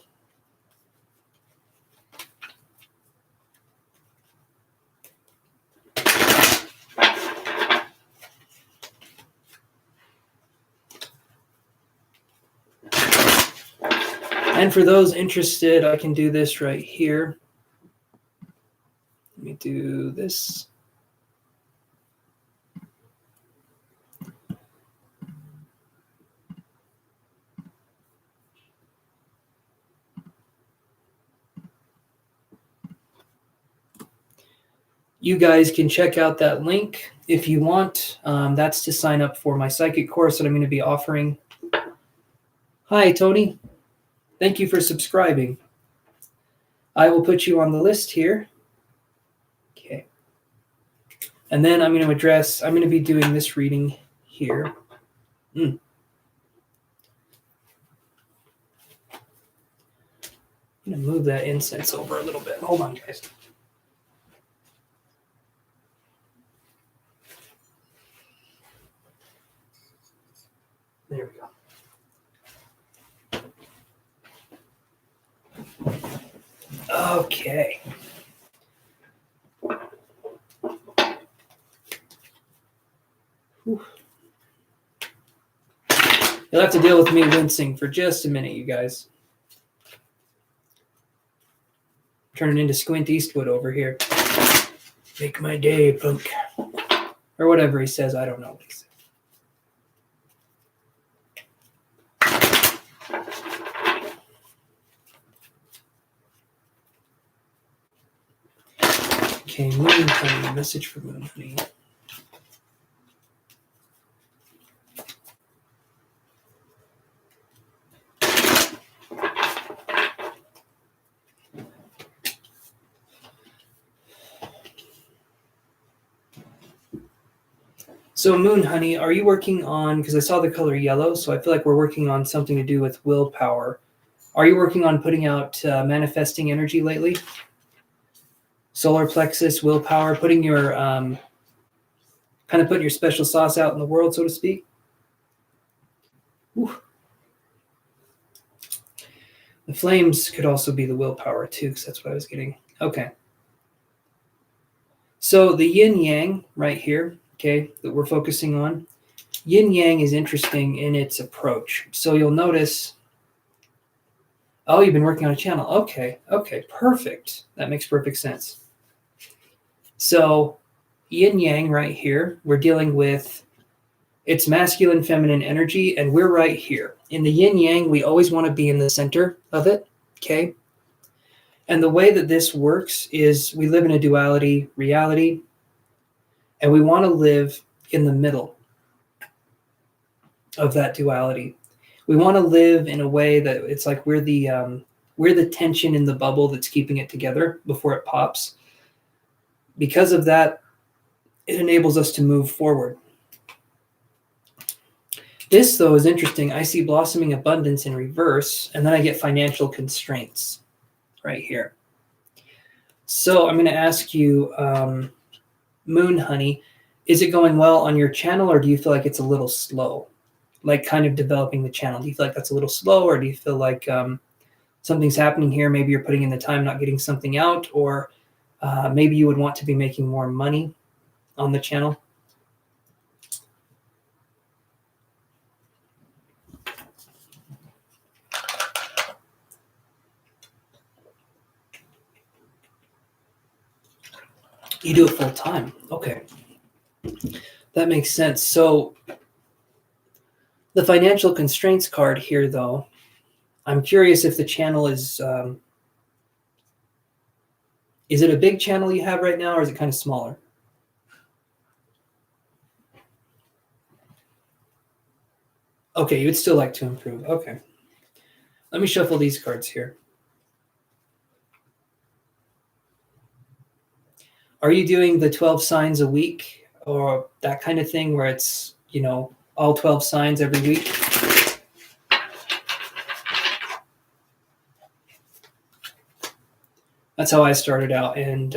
And for those interested, I can do this right here. Let me do this. You guys can check out that link if you want. That's to sign up for my psychic course that I'm going to be offering. Hi, Tony. Thank you for subscribing. I will put you on the list here. Okay. And then I'm going to be doing this reading here. I'm going to move that incense over a little bit. Hold on, guys. There we go. Okay. Whew. You'll have to deal with me wincing for just a minute, you guys. Turning into Squint Eastwood over here. Make my day, punk. Or whatever he says. I don't know what he says. Okay, Moon Honey. Message for Moon Honey. So Moon Honey, are you working on, because I saw the color yellow, so I feel like we're working on something to do with willpower. Are you working on putting out manifesting energy lately? Solar plexus, willpower, putting your, kind of putting your special sauce out in the world, so to speak? Whew. The flames could also be the willpower too, because that's what I was getting. Okay. So the yin yang right here, okay, that we're focusing on, yin yang is interesting in its approach. So you'll notice, oh, you've been working on a channel. Okay, perfect. That makes perfect sense. So yin yang right here, we're dealing with its masculine, feminine energy, and we're right here. In the yin yang, we always want to be in the center of it, okay? And the way that this works is we live in a duality reality, and we want to live in the middle of that duality. We want to live in a way that it's like we're the tension in the bubble that's keeping it together before it pops. Because of that, it enables us to move forward. This, though, is interesting. I see blossoming abundance in reverse, and then I get financial constraints right here. So I'm going to ask you, Moon Honey, is it going well on your channel, or do you feel like it's a little slow? Like kind of developing the channel. Do you feel like that's a little slow, or do you feel like something's happening here? Maybe you're putting in the time, not getting something out, or maybe you would want to be making more money on the channel. You do it full time. Okay. That makes sense. So the financial constraints card here, though, I'm curious if the channel is it a big channel you have right now, or is it kind of smaller? Okay, you would still like to improve. Okay. Let me shuffle these cards here. Are you doing the 12 signs a week or that kind of thing where it's, all 12 signs every week? That's how I started out. And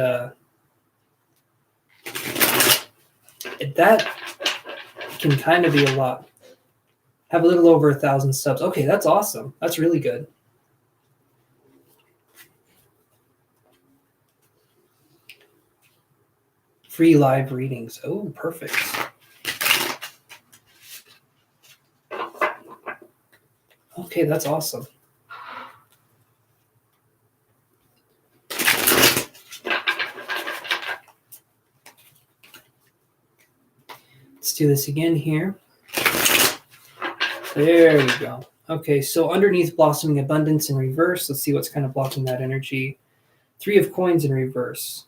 that can kind of be a lot. Have a little over 1,000 subs. Okay, that's awesome. That's really good. Free live readings. Oh, perfect. Okay, that's awesome. Let's do this again here. There you go. Okay, so underneath blossoming abundance in reverse, let's see what's kind of blocking that energy. 3 of coins in reverse.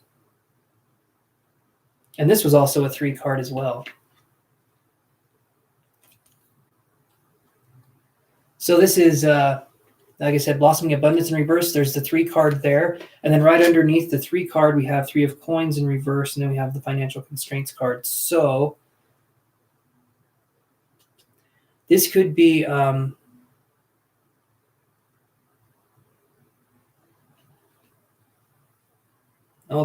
And this was also a 3 card as well. So this is, like I said, blossoming abundance in reverse. There's the 3 card there. And then right underneath the 3 card, we have 3 of coins in reverse. And then we have the financial constraints card. So This could be hold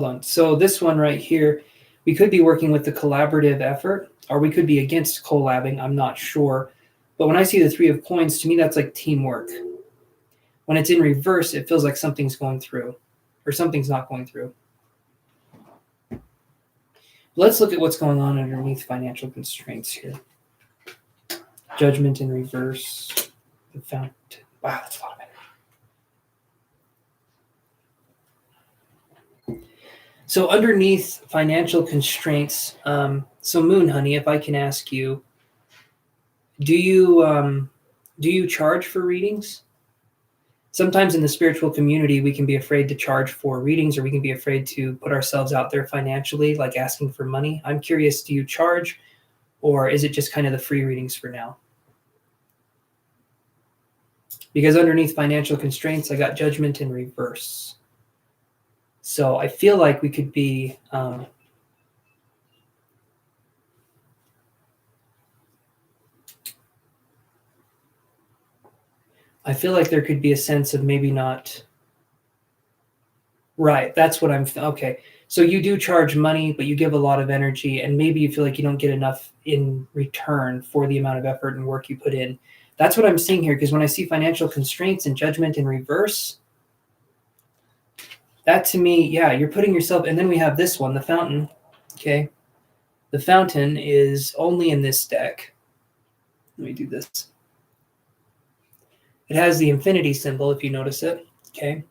on. So this one right here, we could be working with the collaborative effort, or we could be against collabing. I'm not sure. But when I see the 3 of coins, to me, that's like teamwork. When it's in reverse, it feels like something's going through or something's not going through. Let's look at what's going on underneath financial constraints here. Judgment in reverse. The fountain. Wow, that's a lot of energy. So underneath financial constraints, so Moon Honey, if I can ask you, do you charge for readings? Sometimes in the spiritual community, we can be afraid to charge for readings, or we can be afraid to put ourselves out there financially, like asking for money. I'm curious, do you charge, or is it just kind of the free readings for now? Because underneath financial constraints, I got judgment in reverse. So I feel like we could be I feel like there could be a sense of maybe not. Right, that's what okay. So you do charge money, but you give a lot of energy, and maybe you feel like you don't get enough in return for the amount of effort and work you put in. That's what I'm seeing here, because when I see financial constraints and judgment in reverse, that to me, yeah, you're putting yourself, and then we have this one, the fountain, okay? The fountain is only in this deck. Let me do this. It has the infinity symbol, if you notice it, okay?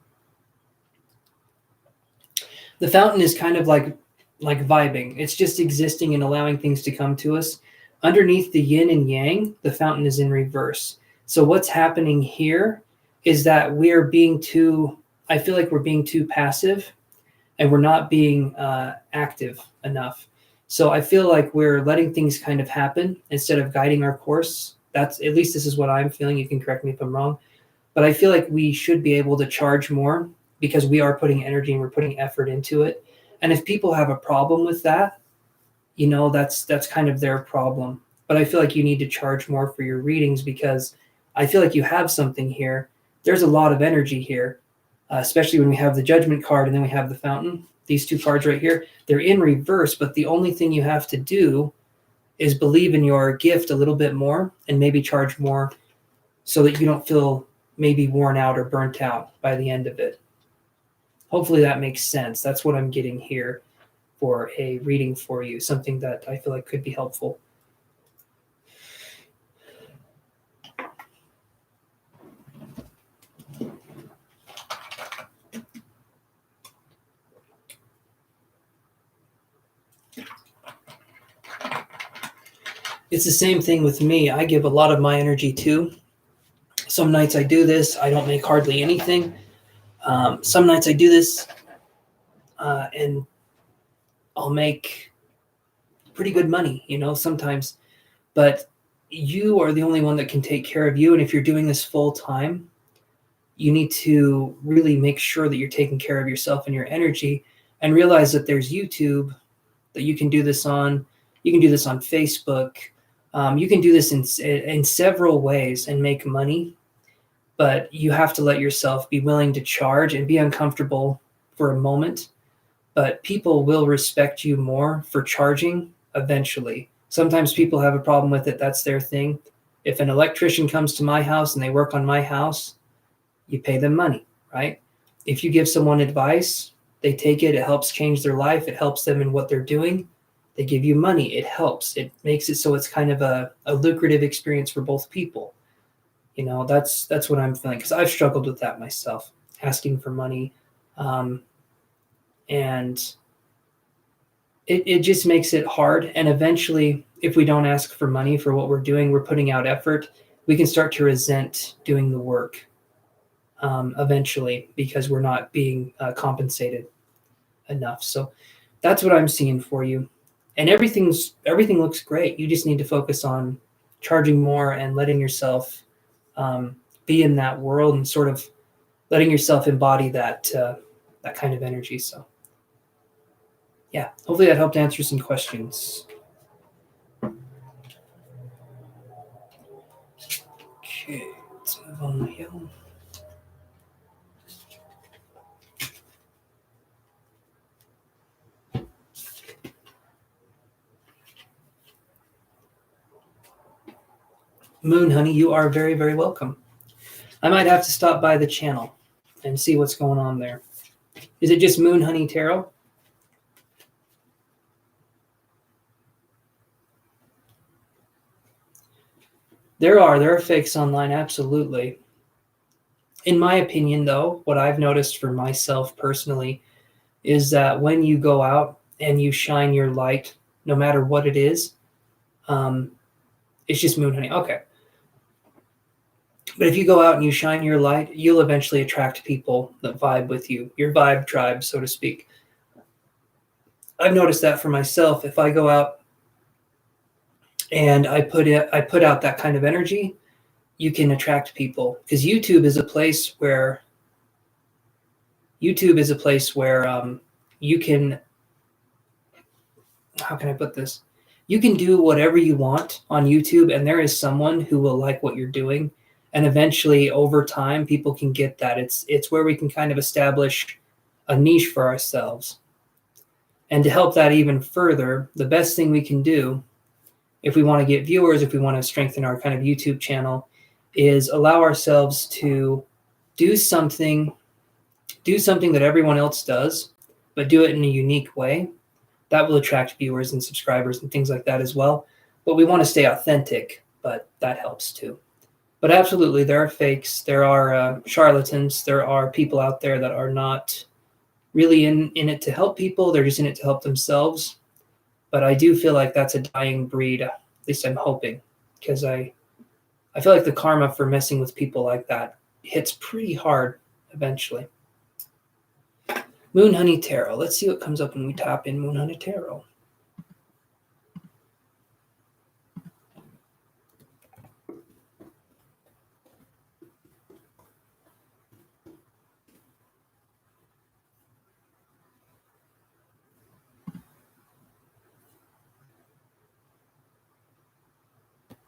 The fountain is kind of like vibing. It's just existing and allowing things to come to us. Underneath the yin and yang, the fountain is in reverse. So what's happening here is that I feel like we're being too passive, and we're not being active enough. So I feel like we're letting things kind of happen instead of guiding our course. At least this is what I'm feeling. You can correct me if I'm wrong. But I feel like we should be able to charge more, because we are putting energy and we're putting effort into it. And if people have a problem with that, that's kind of their problem. But I feel like you need to charge more for your readings, because I feel like you have something here. There's a lot of energy here, especially when we have the judgment card and then we have the fountain. These 2 cards right here, they're in reverse, but the only thing you have to do is believe in your gift a little bit more and maybe charge more, so that you don't feel maybe worn out or burnt out by the end of it. Hopefully that makes sense. That's what I'm getting here for a reading for you, something that I feel like could be helpful. It's the same thing with me. I give a lot of my energy too. Some nights I do this, I don't make hardly anything. Some nights I do this, and I'll make pretty good money, sometimes. But you are the only one that can take care of you. And if you're doing this full time, you need to really make sure that you're taking care of yourself and your energy, and realize that there's YouTube that you can do this on. You can do this on Facebook. You can do this in several ways and make money, but you have to let yourself be willing to charge and be uncomfortable for a moment. But people will respect you more for charging eventually. Sometimes people have a problem with it. That's their thing. If an electrician comes to my house and they work on my house, you pay them money, right? If you give someone advice, they take it. It helps change their life. It helps them in what they're doing. They give you money. It helps. It makes it so it's kind of a lucrative experience for both people. That's what I'm feeling, because I've struggled with that myself, asking for money. And it just makes it hard. And eventually, if we don't ask for money for what we're doing, we're putting out effort, we can start to resent doing the work eventually, because we're not being compensated enough. So that's what I'm seeing for you. And everything looks great. You just need to focus on charging more and letting yourself be in that world, and sort of letting yourself embody that kind of energy. So yeah, hopefully that helped answer some questions. Okay, let's move on here. Moon Honey, you are very, very welcome. I might have to stop by the channel and see what's going on there. Is it just Moon Honey Tarot? There are fakes online, absolutely. In my opinion, though, what I've noticed for myself personally is that when you go out and you shine your light, no matter what it is, it's just Moon Honey. Okay. But if you go out and you shine your light, you'll eventually attract people that vibe with you, your vibe tribe, so to speak. I've noticed that for myself. If I go out and I put out that kind of energy, you can attract people, because YouTube is a place where you can, how can I put this? You can do whatever you want on YouTube, and there is someone who will like what you're doing. And eventually, over time, people can get that. It's where we can kind of establish a niche for ourselves. And to help that even further, the best thing we can do, if we want to get viewers, if we want to strengthen our kind of YouTube channel, is allow ourselves to do something that everyone else does, but do it in a unique way. That will attract viewers and subscribers and things like that as well. But we want to stay authentic, but that helps too. But absolutely, there are fakes, there are charlatans, there are people out there that are not really in it to help people. They're just in it to help themselves. But I do feel like that's a dying breed. At least I'm hoping, because I feel like the karma for messing with people like that hits pretty hard eventually. Moon Honey Tarot. Let's see what comes up when we tap in Moon Honey Tarot.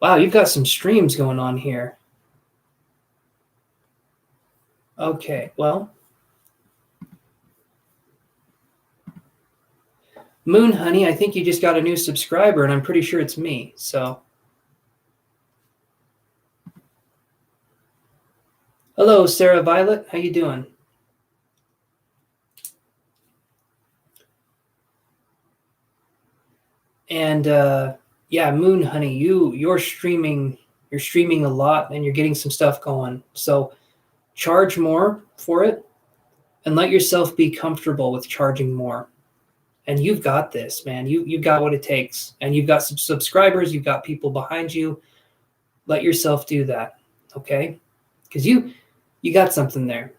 Wow, you've got some streams going on here. Okay, well, Moon Honey, I think you just got a new subscriber, and I'm pretty sure it's me. So, hello, Sarah Violet. How you doing? And yeah, Moon Honey, you're streaming a lot, and you're getting some stuff going. So, charge more for it, and let yourself be comfortable with charging more. And you've got this, man. You've got what it takes, and you've got some subscribers. You've got people behind you. Let yourself do that, okay? Because you got something there.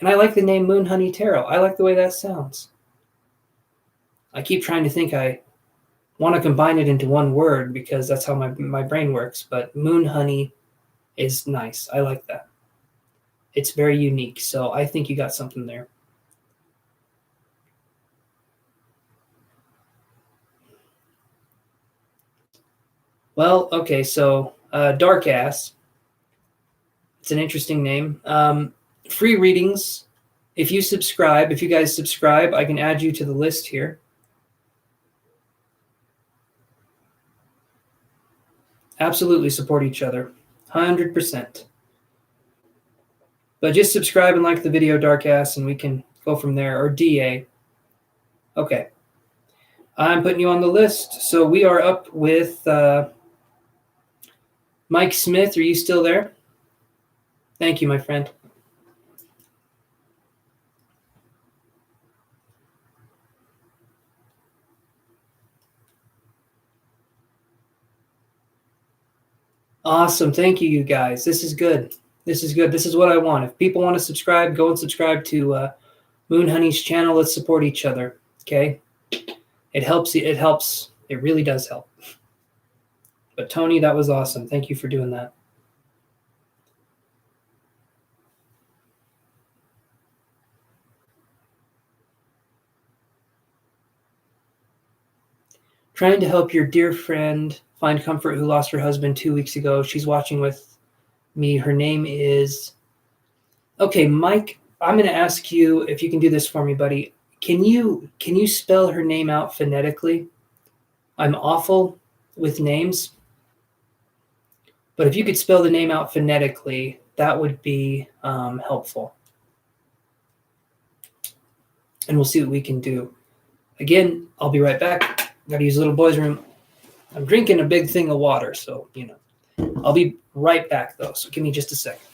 And I like the name Moon Honey Tarot. I like the way that sounds. I keep trying to think I want to combine it into one word, because that's how my brain works. But Moon Honey is nice. I like that. It's very unique. So I think you got something there. Well, okay, so Dark Ass. It's an interesting name. Free readings. If you guys subscribe, I can add you to the list here. Absolutely support each other. 100%. But just subscribe and like the video, Dark Ass, and we can go from there. Or DA. Okay. I'm putting you on the list. So we are up with Mike Smith. Are you still there? Thank you, my friend. Awesome. Thank you, you guys. This is good. This is good. This is what I want. If people want to subscribe, go and subscribe to Moon Honey's channel. Let's support each other. Okay? It helps. It helps. It really does help. But Tony, that was awesome. Thank you for doing that. Trying to help your dear friend find comfort who lost her husband 2 weeks ago. She's watching with me. Her name is, okay, Mike, I'm going to ask you if you can do this for me, buddy. Can you spell her name out phonetically? I'm awful with names, but if you could spell the name out phonetically, that would be helpful. And we'll see what we can do. Again, I'll be right back. Got to use the little boy's room. I'm drinking a big thing of water, so, you know. I'll be right back, though, so give me just a second.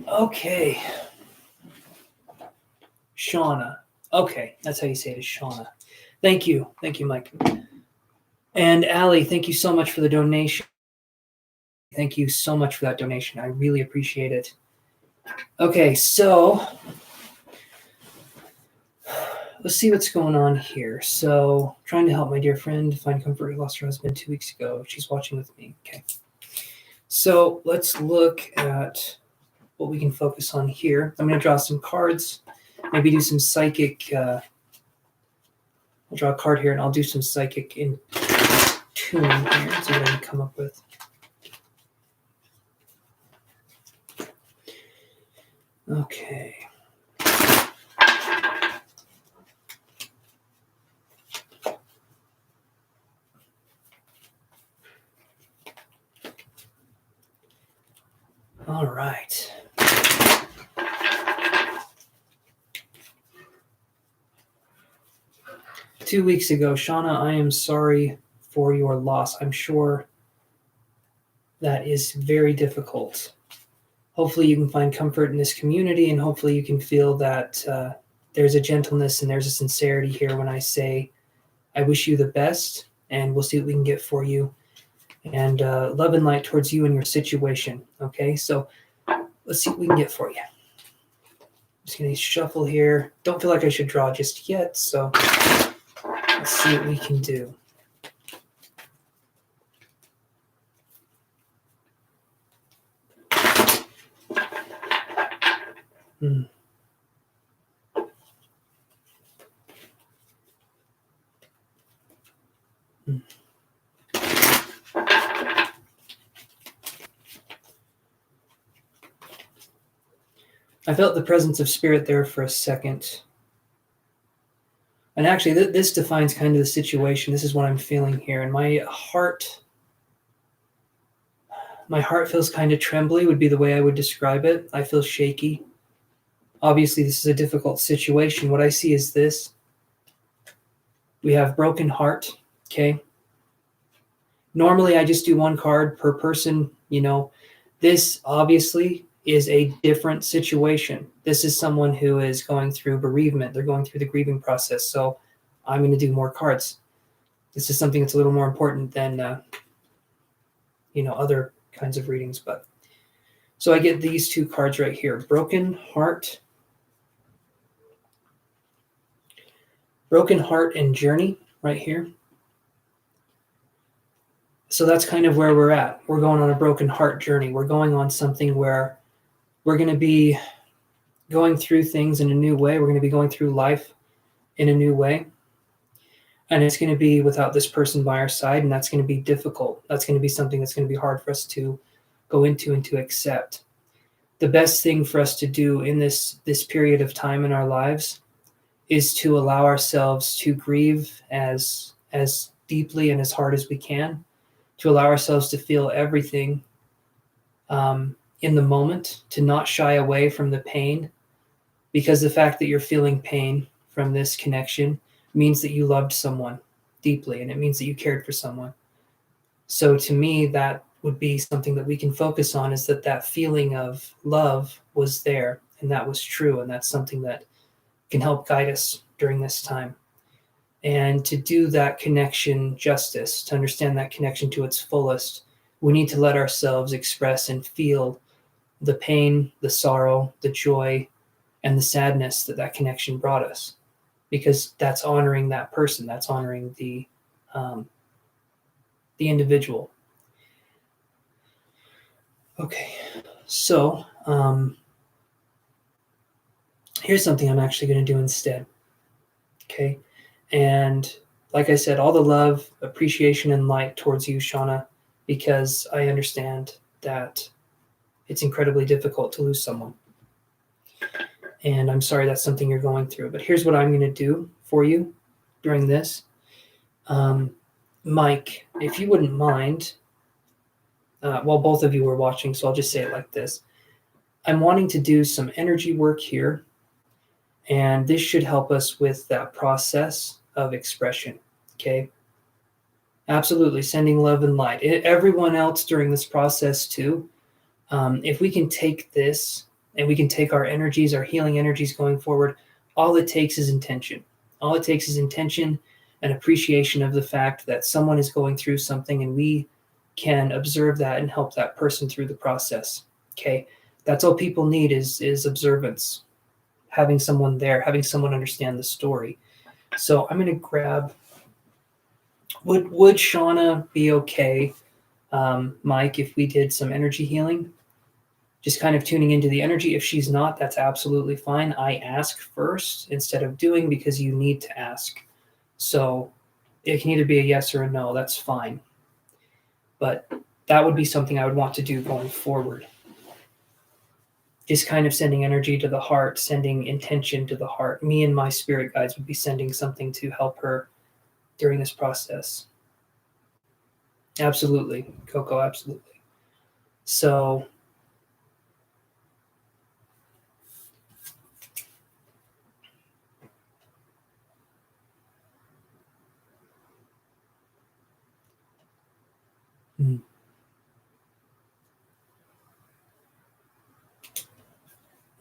Okay. Shauna. Okay, that's how you say it, is Shauna. Thank you. Thank you, Mike. And Allie, thank you so much for the donation. Thank you so much for that donation. I really appreciate it. Okay, so let's see what's going on here. So, trying to help my dear friend find comfort who lost her husband 2 weeks ago. She's watching with me. Okay. So, let's look at what we can focus on here. I'm going to draw some cards, maybe do some psychic. I'll draw a card here and I'll do some psychic in tune here. See what I can come up with. Okay. All right. "2 weeks ago, Shauna, I am sorry for your loss. I'm sure that is very difficult. Hopefully you can find comfort in this community, and hopefully you can feel that there's a gentleness and there's a sincerity here when I say I wish you the best, and we'll see what we can get for you. And love and light towards you and your situation. Okay, so let's see what we can get for you. Just going to shuffle here. Don't feel like I should draw just yet, so let's see what we can do. I felt the presence of spirit there for a second. And actually, this defines kind of the situation. This is what I'm feeling here. And my heart feels kind of trembly, would be the way I would describe it. I feel shaky. Obviously, this is a difficult situation. What I see is this. We have broken heart, okay? Normally, I just do one card per person. You know, this obviously is a different situation. This is someone who is going through bereavement. They're going through the grieving process. So I'm going to do more cards. This is something that's a little more important than, other kinds of readings. But so I get these two cards right here. Broken Heart and Journey right here. So that's kind of where we're at. We're going on a broken heart journey. We're going on something where we're going to be going through things in a new way. We're going to be going through life in a new way. And it's going to be without this person by our side, and that's going to be difficult. That's going to be something that's going to be hard for us to go into and to accept. The best thing for us to do in this period of time in our lives is to allow ourselves to grieve as deeply and as hard as we can, to allow ourselves to feel everything in the moment, to not shy away from the pain, because the fact that you're feeling pain from this connection means that you loved someone deeply, and it means that you cared for someone. So to me, that would be something that we can focus on, is that feeling of love was there, and that was true, and that's something that can help guide us during this time. And to do that connection justice, to understand that connection to its fullest, we need to let ourselves express and feel the pain, the sorrow, the joy, and the sadness that connection brought us, because that's honoring that person, that's honoring the individual. Okay, so here's something I'm actually going to do instead. Okay, and like I said, all the love, appreciation, and light towards you, Shauna, because I understand that it's incredibly difficult to lose someone. And I'm sorry that's something you're going through. But here's what I'm going to do for you during this. Mike, if you wouldn't mind, well, both of you were watching, so I'll just say it like this. I'm wanting to do some energy work here, and this should help us with that process of expression, okay? Absolutely, sending love and light. Everyone else during this process too, if we can take this and we can take our energies, our healing energies going forward, all it takes is intention. All it takes is intention and appreciation of the fact that someone is going through something, and we can observe that and help that person through the process, okay? That's all people need is observance, having someone there, having someone understand the story. So I'm going to grab, would Shauna be okay, Mike, if we did some energy healing? Just kind of tuning into the energy. If she's not, that's absolutely fine. I ask first instead of doing, because you need to ask. So it can either be a yes or a no. That's fine. But that would be something I would want to do going forward. Just kind of sending energy to the heart, sending intention to the heart. Me and my spirit guides would be sending something to help her during this process. Absolutely, Coco, absolutely. So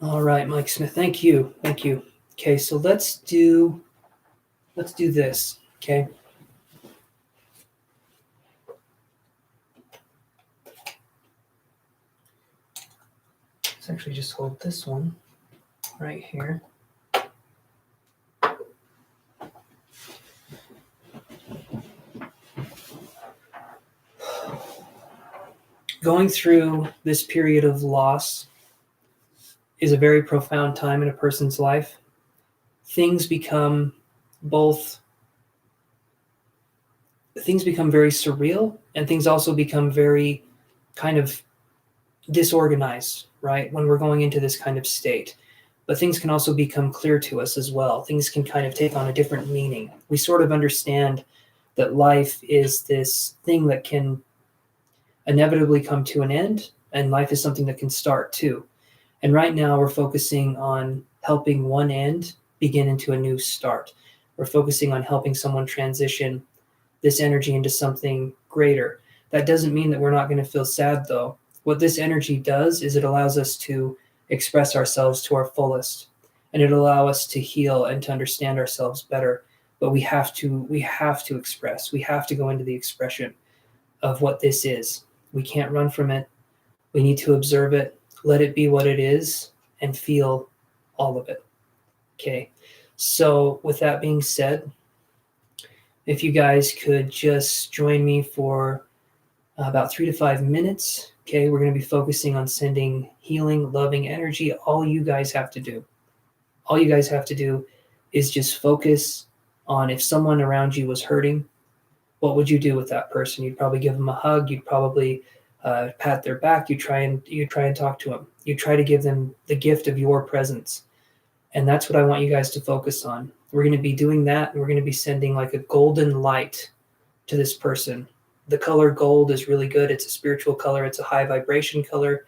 all right, Mike Smith, thank you. Okay, so let's do this, okay? Let's actually just hold this one right here. Going through this period of loss is a very profound time in a person's life. Things become very surreal, and things also become very kind of disorganized, right? When we're going into this kind of state. But things can also become clear to us as well. Things can kind of take on a different meaning. We sort of understand that life is this thing that can inevitably come to an end, and life is something that can start too. And right now we're focusing on helping one end begin into a new start. We're focusing on helping someone transition this energy into something greater. That doesn't mean that we're not going to feel sad though. What this energy does is it allows us to express ourselves to our fullest, and it allows us to heal and to understand ourselves better. But we have to express. We have to go into the expression of what this is. We can't run from it. We need to observe it, let it be what it is, and feel all of it. Okay. So with that being said, if you guys could just join me for about 3 to 5 minutes. Okay, we're going to be focusing on sending healing, loving energy. All you guys have to do is just focus on, if someone around you was hurting, what would you do with that person? You'd probably give them a hug. You'd probably pat their back. You try and talk to them. You try to give them the gift of your presence. And that's what I want you guys to focus on. We're going to be doing that, and we're going to be sending like a golden light to this person. The color gold is really good. It's a spiritual color. It's a high vibration color.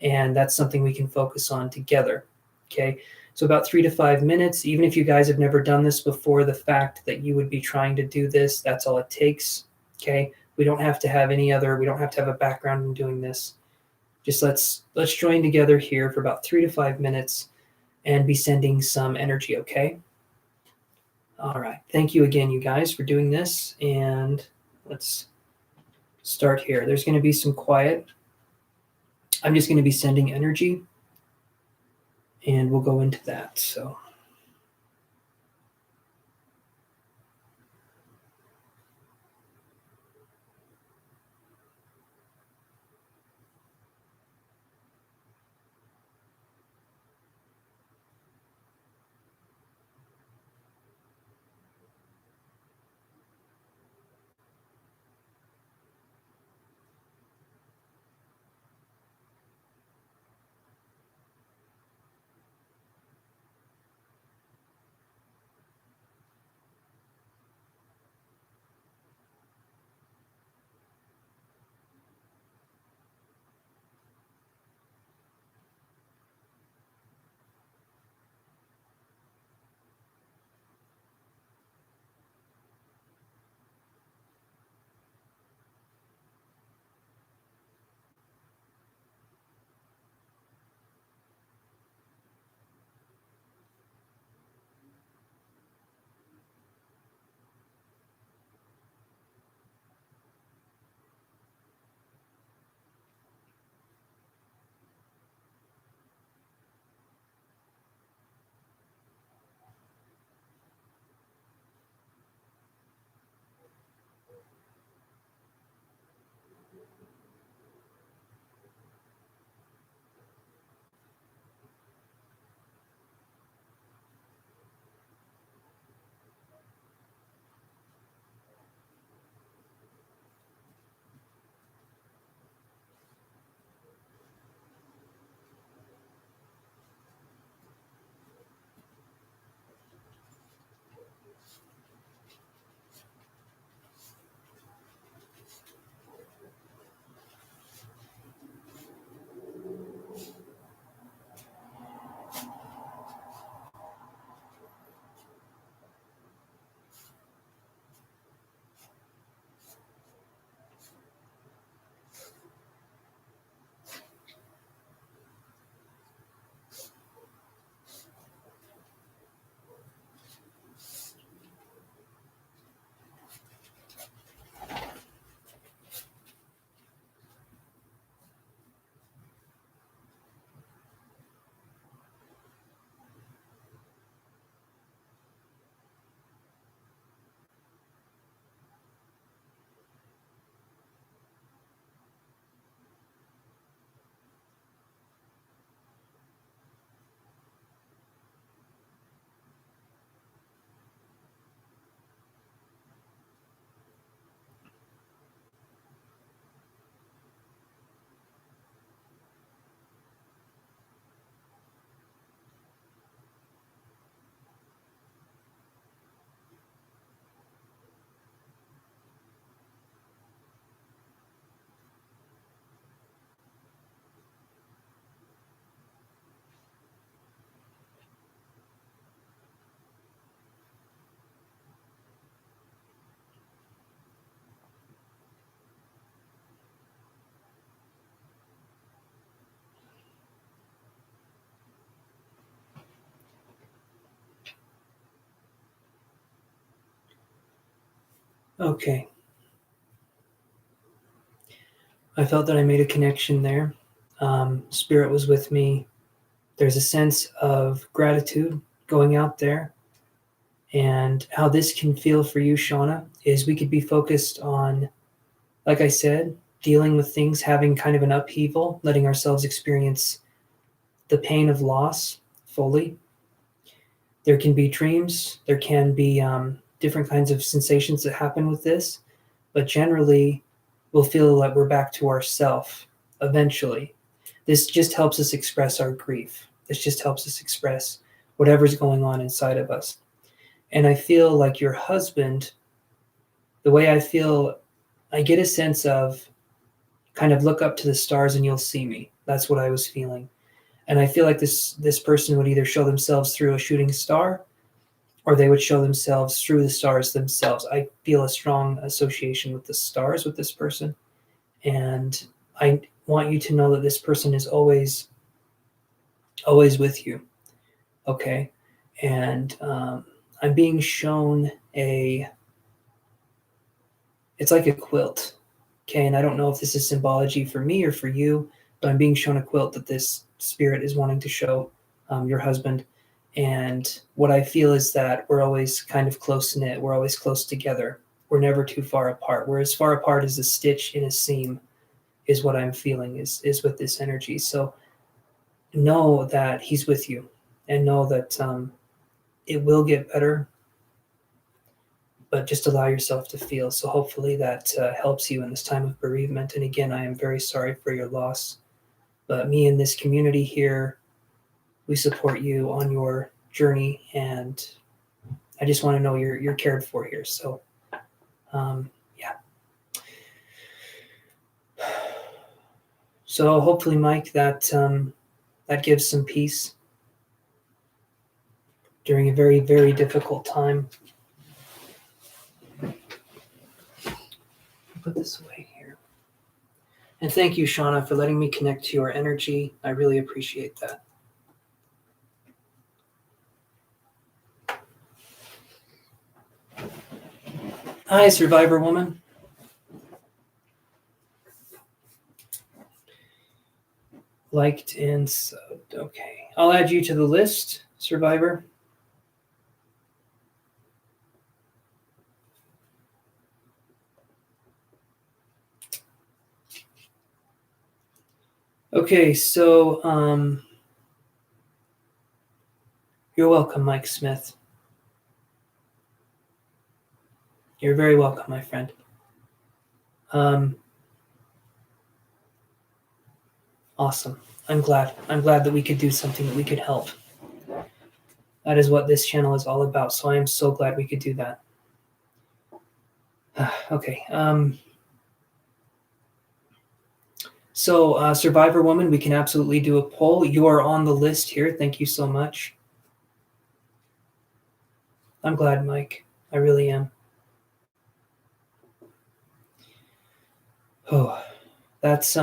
And that's something we can focus on together. Okay. So about 3 to 5 minutes, even if you guys have never done this before, the fact that you would be trying to do this, that's all it takes. Okay. We don't have to have a background in doing this. Just let's join together here for about 3 to 5 minutes and be sending some energy. Okay. All right. Thank you again, you guys, for doing this. And let's start here. There's going to be some quiet. I'm just going to be sending energy, and we'll go into that. So Okay. I felt that I made a connection there. Spirit was with me. There's a sense of gratitude going out there. And how this can feel for you, Shauna, is we could be focused on, like I said, dealing with things, having kind of an upheaval, letting ourselves experience the pain of loss fully. There can be dreams, there can be different kinds of sensations that happen with this, but generally we'll feel like we're back to ourself eventually. This just helps us express our grief. This just helps us express whatever's going on inside of us. And I feel like your husband, the way I feel, I get a sense of kind of look up to the stars and you'll see me. That's what I was feeling. And I feel like this person would either show themselves through a shooting star or they would show themselves through the stars themselves. I feel a strong association with the stars with this person. And I want you to know that this person is always with you. Okay. And I'm being shown it's like a quilt. Okay. And I don't know if this is symbology for me or for you, but I'm being shown a quilt that this spirit is wanting to show your husband. And what I feel is that we're always kind of close knit. We're always close together. We're never too far apart. We're as far apart as a stitch in a seam is what I'm feeling is with this energy. So know that he's with you and know that it will get better, but just allow yourself to feel. So hopefully that helps you in this time of bereavement. And again, I am very sorry for your loss, but me and this community here, we support you on your journey, and I just want to know you're cared for here. So, yeah. So hopefully, Mike, that that gives some peace during a very, very difficult time. Put this away here. And thank you, Shauna, for letting me connect to your energy. I really appreciate that. Hi, Survivor Woman. Liked and subbed. Okay. I'll add you to the list, Survivor. Okay, so you're welcome, Mike Smith. You're very welcome, my friend. Awesome. I'm glad. I'm glad that we could do something, that we could help. That is what this channel is all about. So I am so glad we could do that. Okay. So Survivor Woman, we can absolutely do a poll. You are on the list here. Thank you so much. I'm glad, Mike. I really am. Oh, that's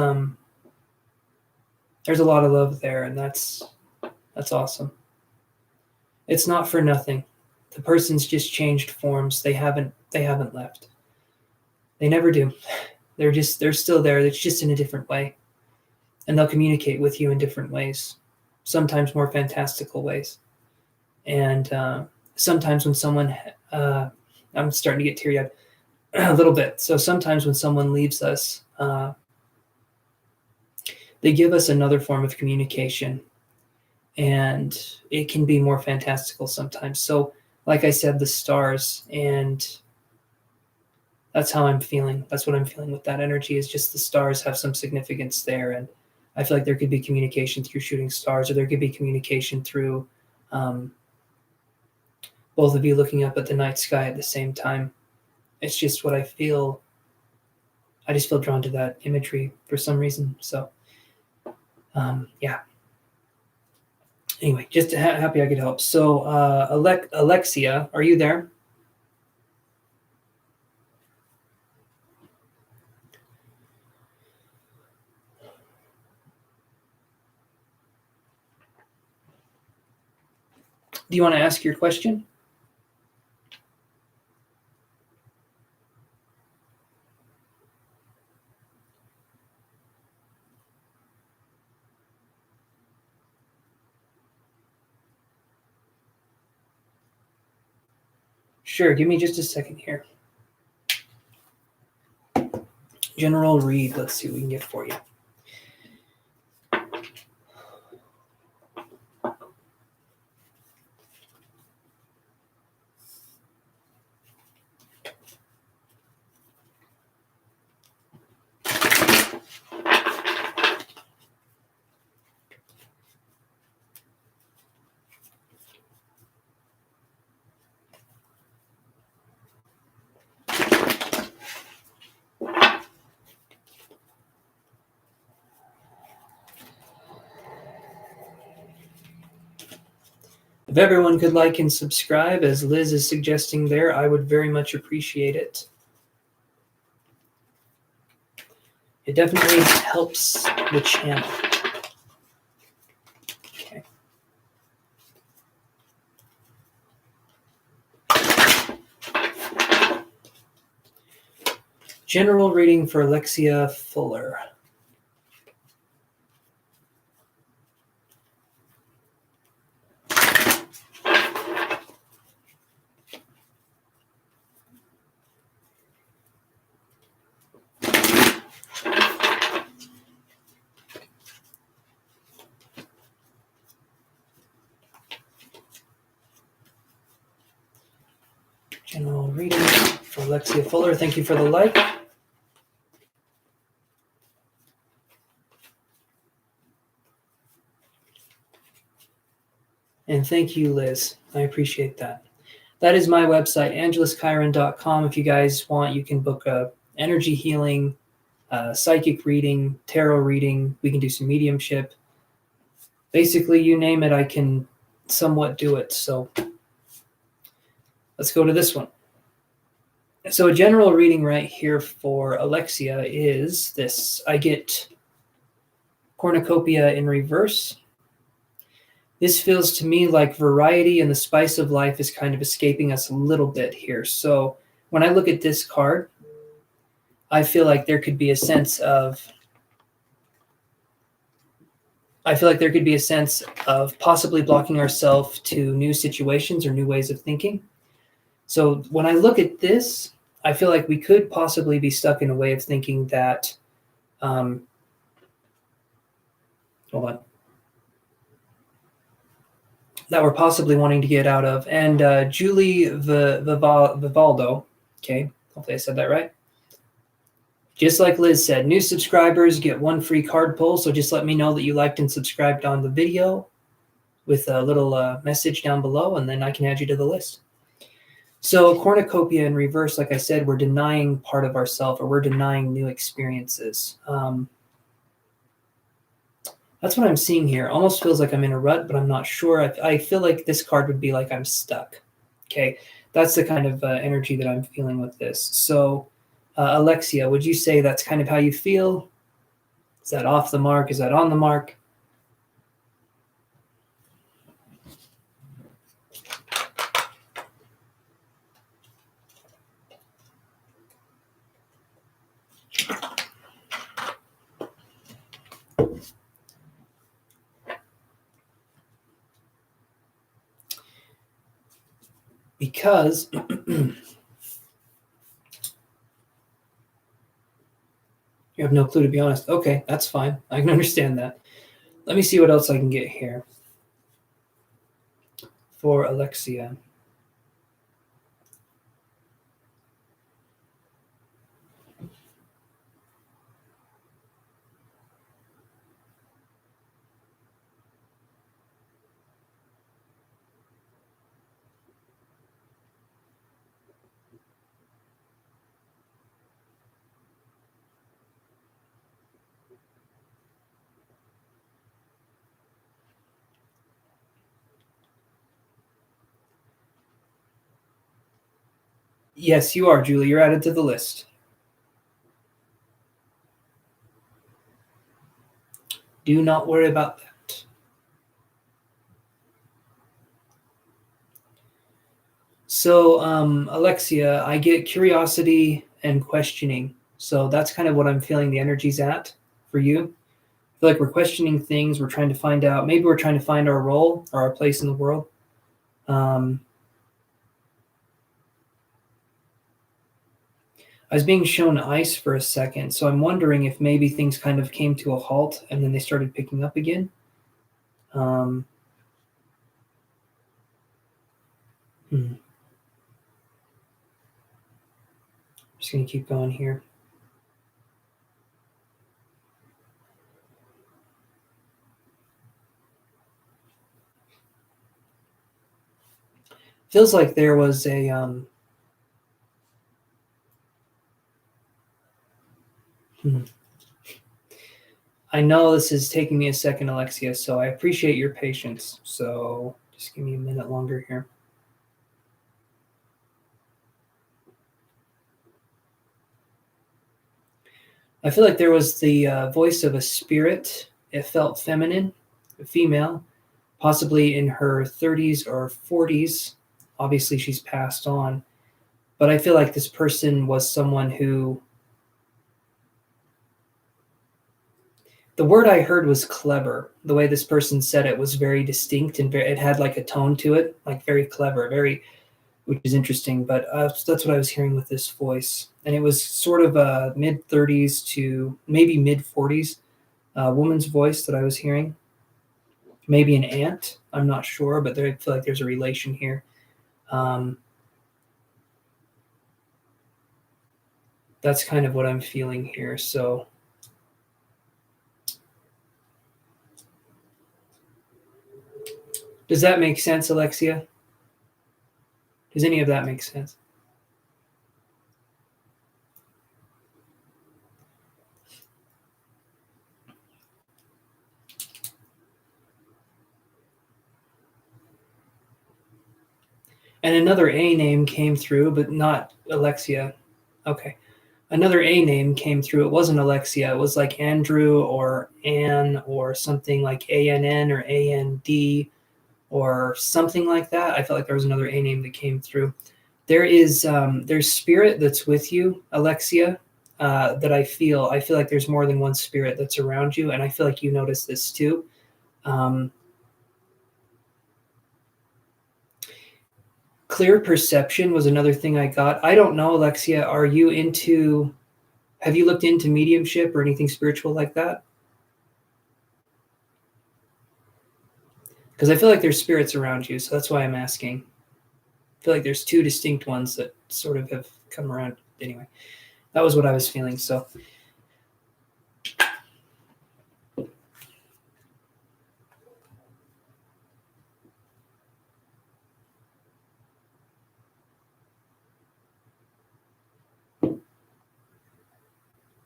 there's a lot of love there, and that's awesome. It's not for nothing. The person's just changed forms. They haven't left. They never do. They're still there. It's just in a different way. And they'll communicate with you in different ways, sometimes more fantastical ways. And sometimes when someone, I'm starting to get teary-eyed a little bit. So sometimes when someone leaves us, they give us another form of communication, and it can be more fantastical sometimes. So like I said, the stars, and that's how I'm feeling. That's what I'm feeling with that energy, is just the stars have some significance there. And I feel like there could be communication through shooting stars, or there could be communication through both of you looking up at the night sky at the same time. It's just what I feel. I just feel drawn to that imagery for some reason. So, yeah. Anyway, just happy I could help. So, Alexia, are you there? Do you want to ask your question? Sure, give me just a second here. General read. Let's see what we can get for you. If everyone could like and subscribe, as Liz is suggesting there, I would very much appreciate it. It definitely helps the channel. Okay. General reading for Alexia Fuller. General reading for Alexia Fuller. Thank you for the like. And thank you, Liz. I appreciate that. That is my website, angeluschiron.com. If you guys want, you can book a energy healing, psychic reading, tarot reading. We can do some mediumship. Basically, you name it, I can somewhat do it. So let's go to this one. So a general reading right here for Alexia is this. I get cornucopia in reverse. This feels to me like variety and the spice of life is kind of escaping us a little bit here. So when I look at this card, I feel like there could be a sense of possibly blocking ourselves to new situations or new ways of thinking. So when I look at this, I feel like we could possibly be stuck in a way of thinking that, hold on, that we're possibly wanting to get out of. And Julie Vivaldo, okay, hopefully I said that right. Just like Liz said, new subscribers get one free card pull. So just let me know that you liked and subscribed on the video with a little message down below, and then I can add you to the list. So cornucopia in reverse, like I said, we're denying part of ourselves, or we're denying new experiences. That's what I'm seeing here. Almost feels like I'm in a rut, but I'm not sure. I feel like this card would be like I'm stuck. Okay, that's the kind of energy that I'm feeling with this. So Alexia, would you say that's kind of how you feel? Is that off the mark? Is that on the mark? Because you have no clue, to be honest. Okay, that's fine. I can understand that. Let me see what else I can get here for Alexia. Yes, you are, Julie. You're added to the list. Do not worry about that. So, Alexia, I get curiosity and questioning. So that's kind of what I'm feeling the energy's at for you. I feel like we're questioning things. We're trying to find out. Maybe we're trying to find our role or our place in the world. I was being shown ice for a second, so I'm wondering if maybe things kind of came to a halt and then they started picking up again. I'm just going to keep going here. Feels like there was a I know this is taking me a second, Alexia, so I appreciate your patience. So just give me a minute longer here. I feel like there was the voice of a spirit. It felt feminine, female, possibly in her 30s or 40s. Obviously, she's passed on. But I feel like this person was someone who, the word I heard was clever. The way this person said it was very distinct and it had like a tone to it, like very clever, which is interesting. But that's what I was hearing with this voice. And it was sort of a mid 30s to maybe mid 40s woman's voice that I was hearing. Maybe an aunt, I'm not sure, but I feel like there's a relation here. That's kind of what I'm feeling here. So does that make sense, Alexia? Does any of that make sense? And another A name came through, but not Alexia. Okay. Another A name came through. It wasn't Alexia. It was like Andrew or Ann or something like ANN or AND or something like that. I felt like there was another A name that came through. There's spirit that's with you, Alexia, that I feel. I feel like there's more than one spirit that's around you, and I feel like you notice this too. Clear perception was another thing I got. I don't know, Alexia, have you looked into mediumship or anything spiritual like that? Because I feel like there's spirits around you, so that's why I'm asking. I feel like there's two distinct ones that sort of have come around. Anyway, that was what I was feeling. So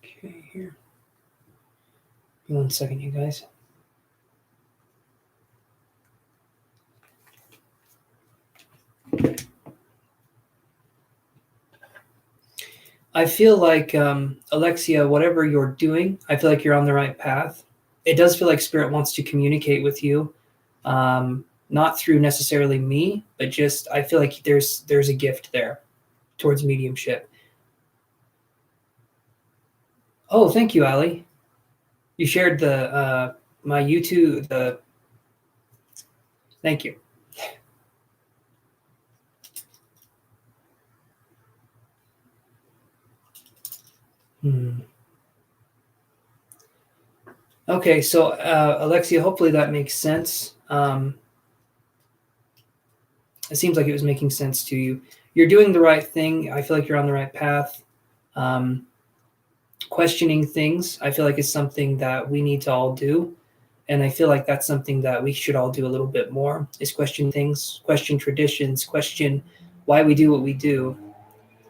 okay, here. 1 second, you guys. I feel like, Alexia, whatever you're doing, I feel like you're on the right path. It does feel like Spirit wants to communicate with you, not through necessarily me, but just I feel like there's a gift there towards mediumship. Oh, thank you, Ali. You shared the my YouTube. Thank you. Okay, so Alexia, hopefully that makes sense. It seems like it was making sense to you. You're doing the right thing. I feel like you're on the right path. Questioning things, I feel like is something that we need to all do. And I feel like that's something that we should all do a little bit more, is question things, question traditions, question why we do what we do.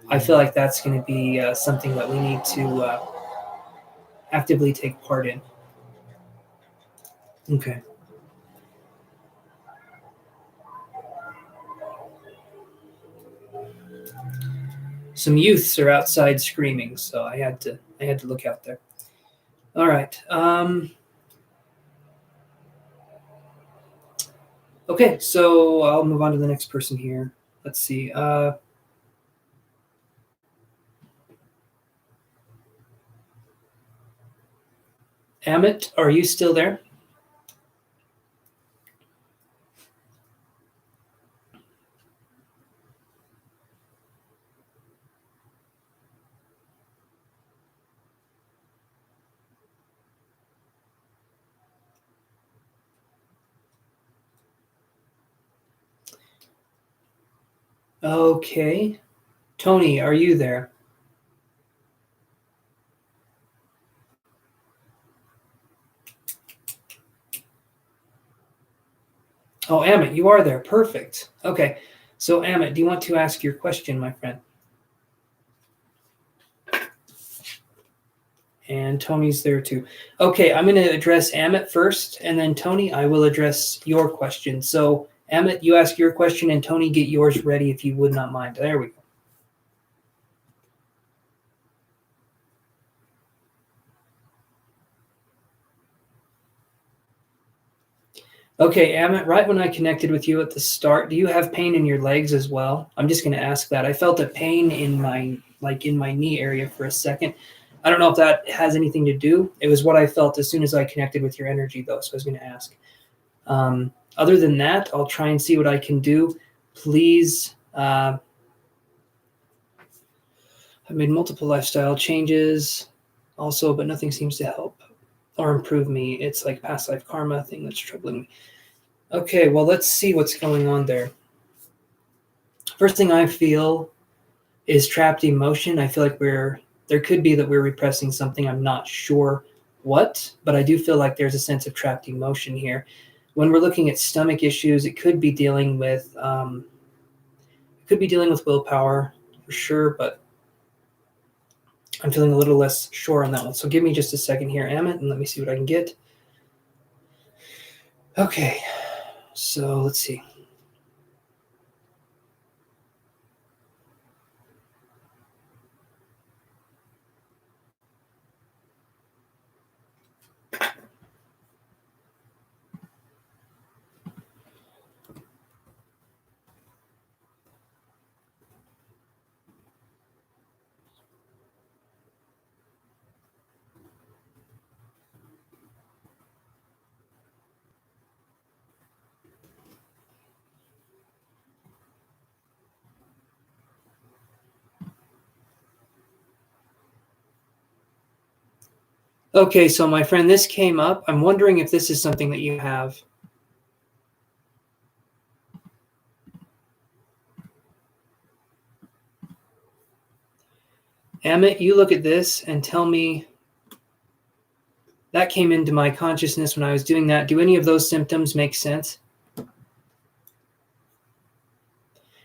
I feel like that's going to be something that we need to actively take part in. Okay. Some youths are outside screaming, so I had to look out there. All right. Okay, so I'll move on to the next person here. Let's see. Amit, are you still there? Okay. Tony, are you there? Oh, Amit, you are there. Perfect. Okay. So, Amit, do you want to ask your question, my friend? And Tony's there too. Okay, I'm going to address Amit first, and then Tony, I will address your question. So, Amit, you ask your question, and Tony, get yours ready if you would not mind. There we go. Okay, Amit, right when I connected with you at the start, do you have pain in your legs as well? I'm just going to ask that. I felt a pain in my knee area for a second. I don't know if that has anything to do. It was what I felt as soon as I connected with your energy, though. So I was going to ask. Other than that, I'll try and see what I can do. Please, I've made multiple lifestyle changes also, but nothing seems to help or improve me. It's like past life karma thing that's troubling me. Okay, well, let's see what's going on there. First thing I feel is trapped emotion. I feel like there could be that we're repressing something. I'm not sure what, but I do feel like there's a sense of trapped emotion here. When we're looking at stomach issues, it could be dealing with willpower for sure, but I'm feeling a little less sure on that one. So give me just a second here, Amit, and let me see what I can get. Okay, so let's see. Okay, so my friend, this came up. I'm wondering if this is something that you have. Amit, you look at this and tell me that came into my consciousness when I was doing that. Do any of those symptoms make sense?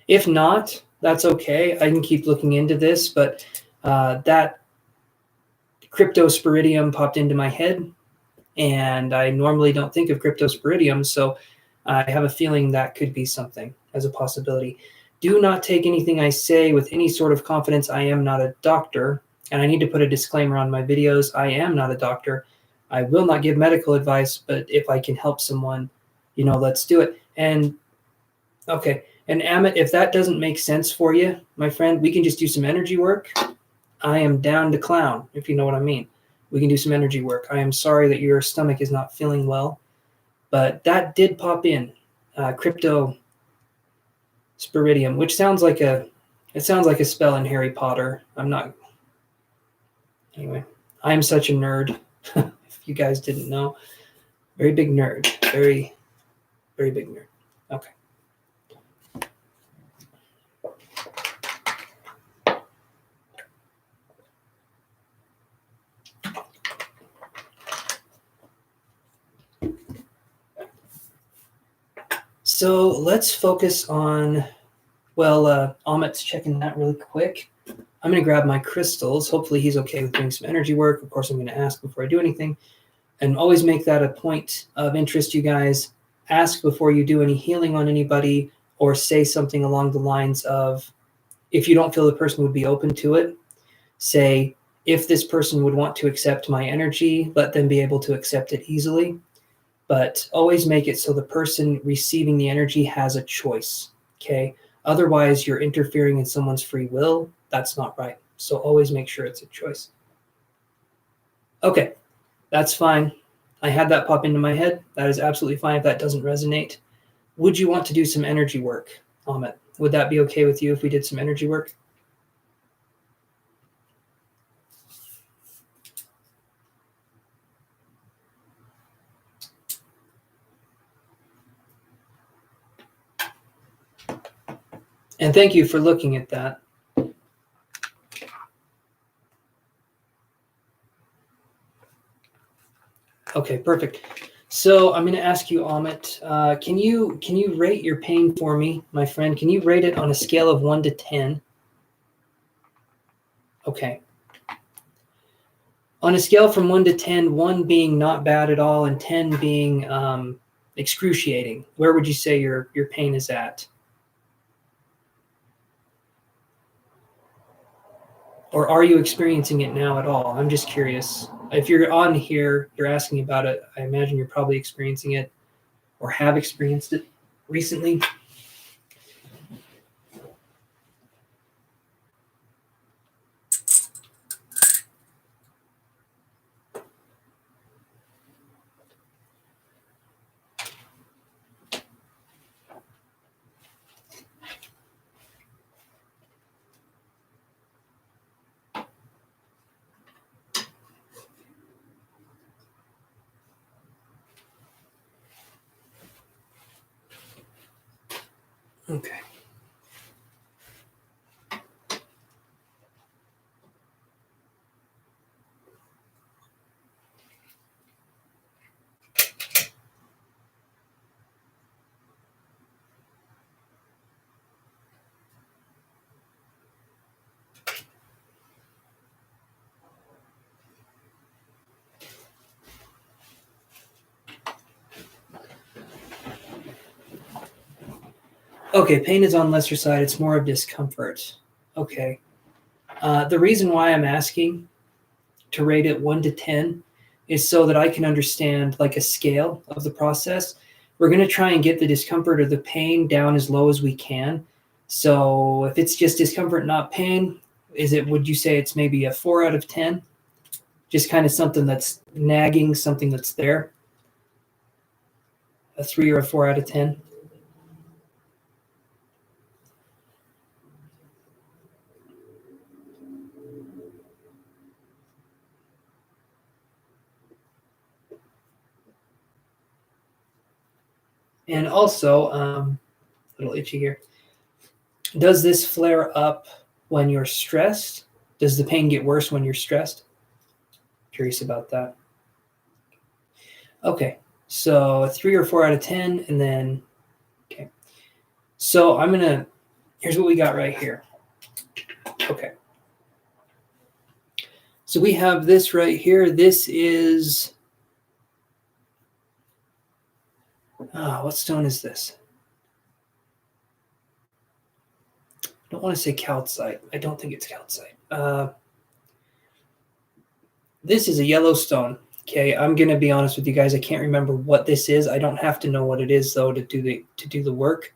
If not, that's okay. I can keep looking into this, but that cryptosporidium popped into my head, and I normally don't think of cryptosporidium, so I have a feeling that could be something as a possibility. Do not take anything I say with any sort of confidence. I am not a doctor, and I need to put a disclaimer on my videos. I am not a doctor. I will not give medical advice, but if I can help someone, let's do it. And okay, and Amit, if that doesn't make sense for you, my friend, we can just do some energy work. I am down to clown, if you know what I mean. We can do some energy work. I am sorry that your stomach is not feeling well, but that did pop in, cryptosporidium, which sounds like a spell in Harry Potter. I'm not. Anyway, I am such a nerd. If you guys didn't know, very big nerd, very, very big nerd. Okay. So let's focus on, Amit's checking that really quick. I'm going to grab my crystals. Hopefully he's okay with doing some energy work. Of course, I'm going to ask before I do anything. And always make that a point of interest, you guys. Ask before you do any healing on anybody, or say something along the lines of, if you don't feel the person would be open to it, say, if this person would want to accept my energy, let them be able to accept it easily. But always make it so the person receiving the energy has a choice, okay? Otherwise, you're interfering in someone's free will. That's not right. So always make sure it's a choice. Okay, that's fine. I had that pop into my head. That is absolutely fine if that doesn't resonate. Would you want to do some energy work, Amit? Would that be okay with you if we did some energy work? And thank you for looking at that. Okay, perfect. So I'm going to ask you, Amit, can you rate your pain for me, my friend? Can you rate it on a scale of 1 to 10? Okay. On a scale from 1 to 10, 1 being not bad at all and 10 being excruciating, where would you say your pain is at? Or are you experiencing it now at all? I'm just curious. If you're on here, you're asking about it, I imagine you're probably experiencing it or have experienced it recently. Okay. Okay, pain is on lesser side. It's more of discomfort. Okay. The reason why I'm asking to rate it 1 to 10 is so that I can understand like a scale of the process. We're going to try and get the discomfort or the pain down as low as we can. So if it's just discomfort, not pain, would you say it's maybe a 4 out of 10? Just kind of something that's nagging, something that's there? A 3 or a 4 out of 10? And also, a little itchy here. Does this flare up when you're stressed? Does the pain get worse when you're stressed? Curious about that. Okay, so a 3 or 4 out of 10, and then, okay. So here's what we got right here. Okay. So we have this right here. This is, what stone is this? I don't want to say calcite. I don't think it's calcite. This is a yellow stone. Okay, I'm gonna be honest with you guys. I can't remember what this is. I don't have to know what it is though to do the work.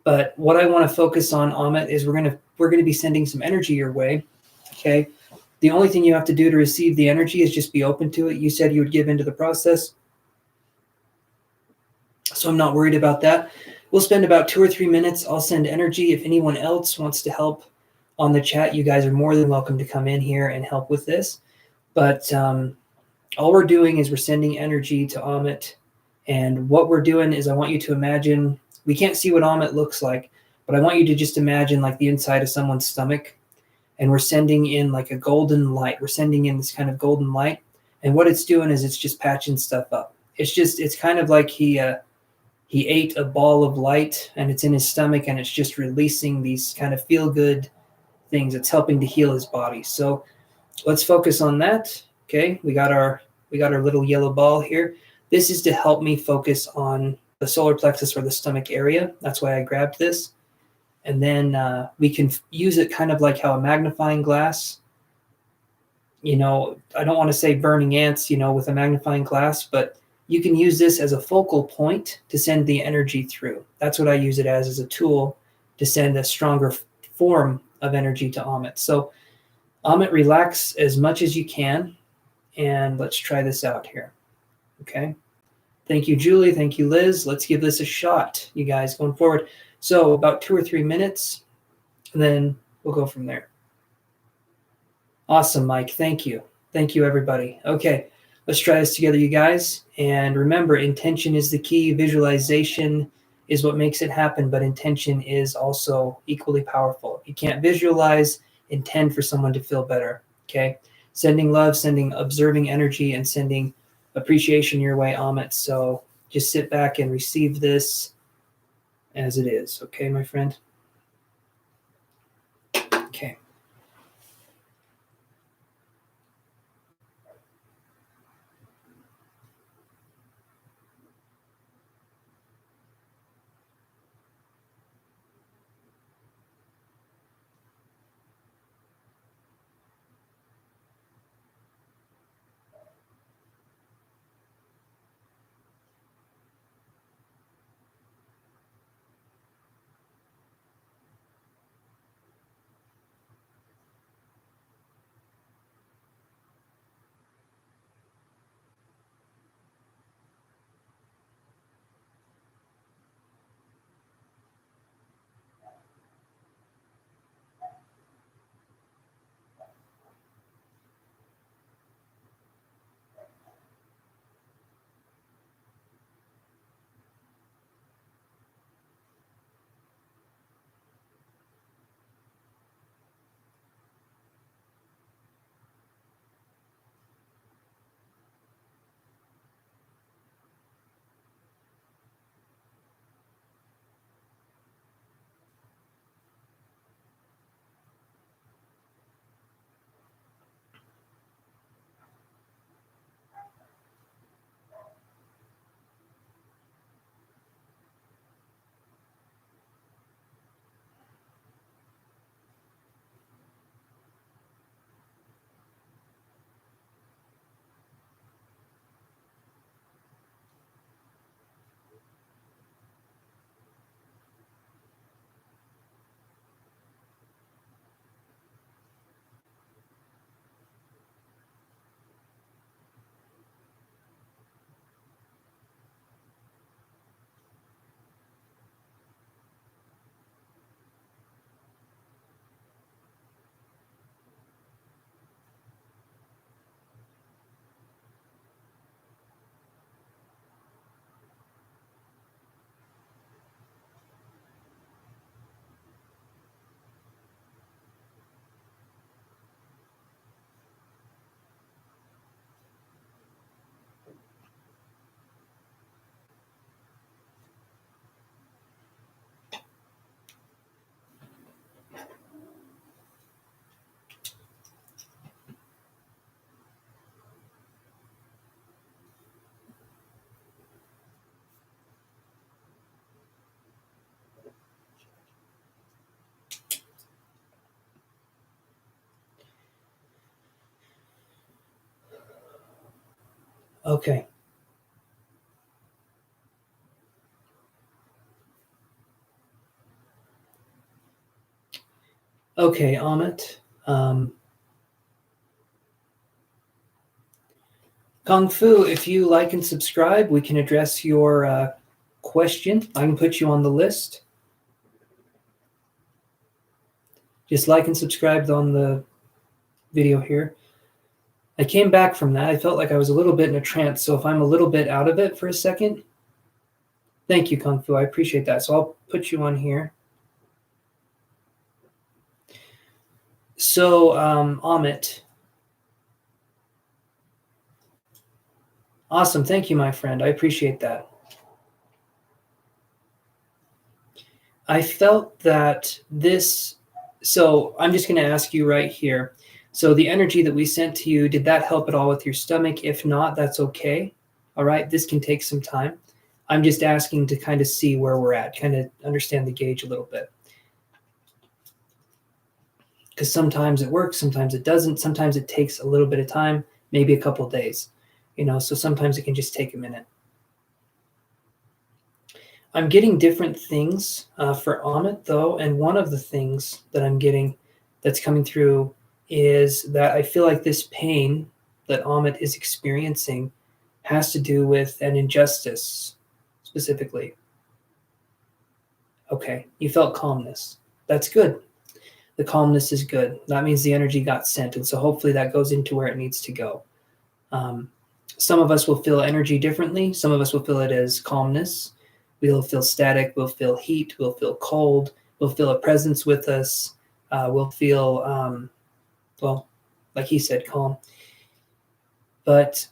But what I want to focus on, Amit, is we're gonna be sending some energy your way. Okay. The only thing you have to do to receive the energy is just be open to it. You said you would give into the process. So I'm not worried about that. We'll spend about 2 or 3 minutes. I'll send energy. If anyone else wants to help on the chat, you guys are more than welcome to come in here and help with this. But all we're doing is we're sending energy to Amit. And what we're doing is I want you to imagine, we can't see what Amit looks like, but I want you to just imagine like the inside of someone's stomach. And we're sending in like a golden light. We're sending in this kind of golden light. And what it's doing is it's just patching stuff up. It's kind of like he ate a ball of light and it's in his stomach and it's just releasing these kind of feel good things. It's helping to heal his body. So let's focus on that. Okay, we got our little yellow ball here. This is to help me focus on the solar plexus or the stomach area. That's why I grabbed this. And then we can use it kind of like how a magnifying glass, I don't want to say burning ants, with a magnifying glass, but you can use this as a focal point to send the energy through. That's what I use it as a tool to send a stronger form of energy to Amit. So Amit, relax as much as you can, and let's try this out here. Okay. Thank you, Julie. Thank you, Liz. Let's give this a shot, you guys, going forward. So about 2 or 3 minutes, and then we'll go from there. Awesome, Mike. Thank you. Thank you, everybody. Okay, let's try this together, you guys. And remember, intention is the key. Visualization is what makes it happen, but intention is also equally powerful. You can't visualize, intend for someone to feel better, okay? Sending love, sending observing energy, and sending appreciation your way, Amit. So just sit back and receive this as it is, okay, my friend? Okay. Okay. Okay, Amit. Kung Fu, if you like and subscribe, we can address your question. I can put you on the list. Just like and subscribe on the video here. I came back from that. I felt like I was a little bit in a trance, so if I'm a little bit out of it for a second, thank you, Kung Fu. I appreciate that. So I'll put you on here. So, Amit. Awesome. Thank you, my friend. I appreciate that. I felt that this, so I'm just going to ask you right here. So the energy that we sent to you, did that help at all with your stomach? If not, that's okay. All right. This can take some time. I'm just asking to kind of see where we're at, kind of understand the gauge a little bit. Because sometimes it works, sometimes it doesn't. Sometimes it takes a little bit of time, maybe a couple of days, so sometimes it can just take a minute. I'm getting different things for Amit, though, and one of the things that I'm getting that's coming through is that I feel like this pain that Amit is experiencing has to do with an injustice specifically. Okay, you felt calmness. That's good. The calmness is good. That means the energy got sent, and so hopefully that goes into where it needs to go. Some of us will feel energy differently. Some of us will feel it as calmness. We'll feel static. We'll feel heat. We'll feel cold. We'll feel a presence with us. We'll feel, well, like he said, calm. But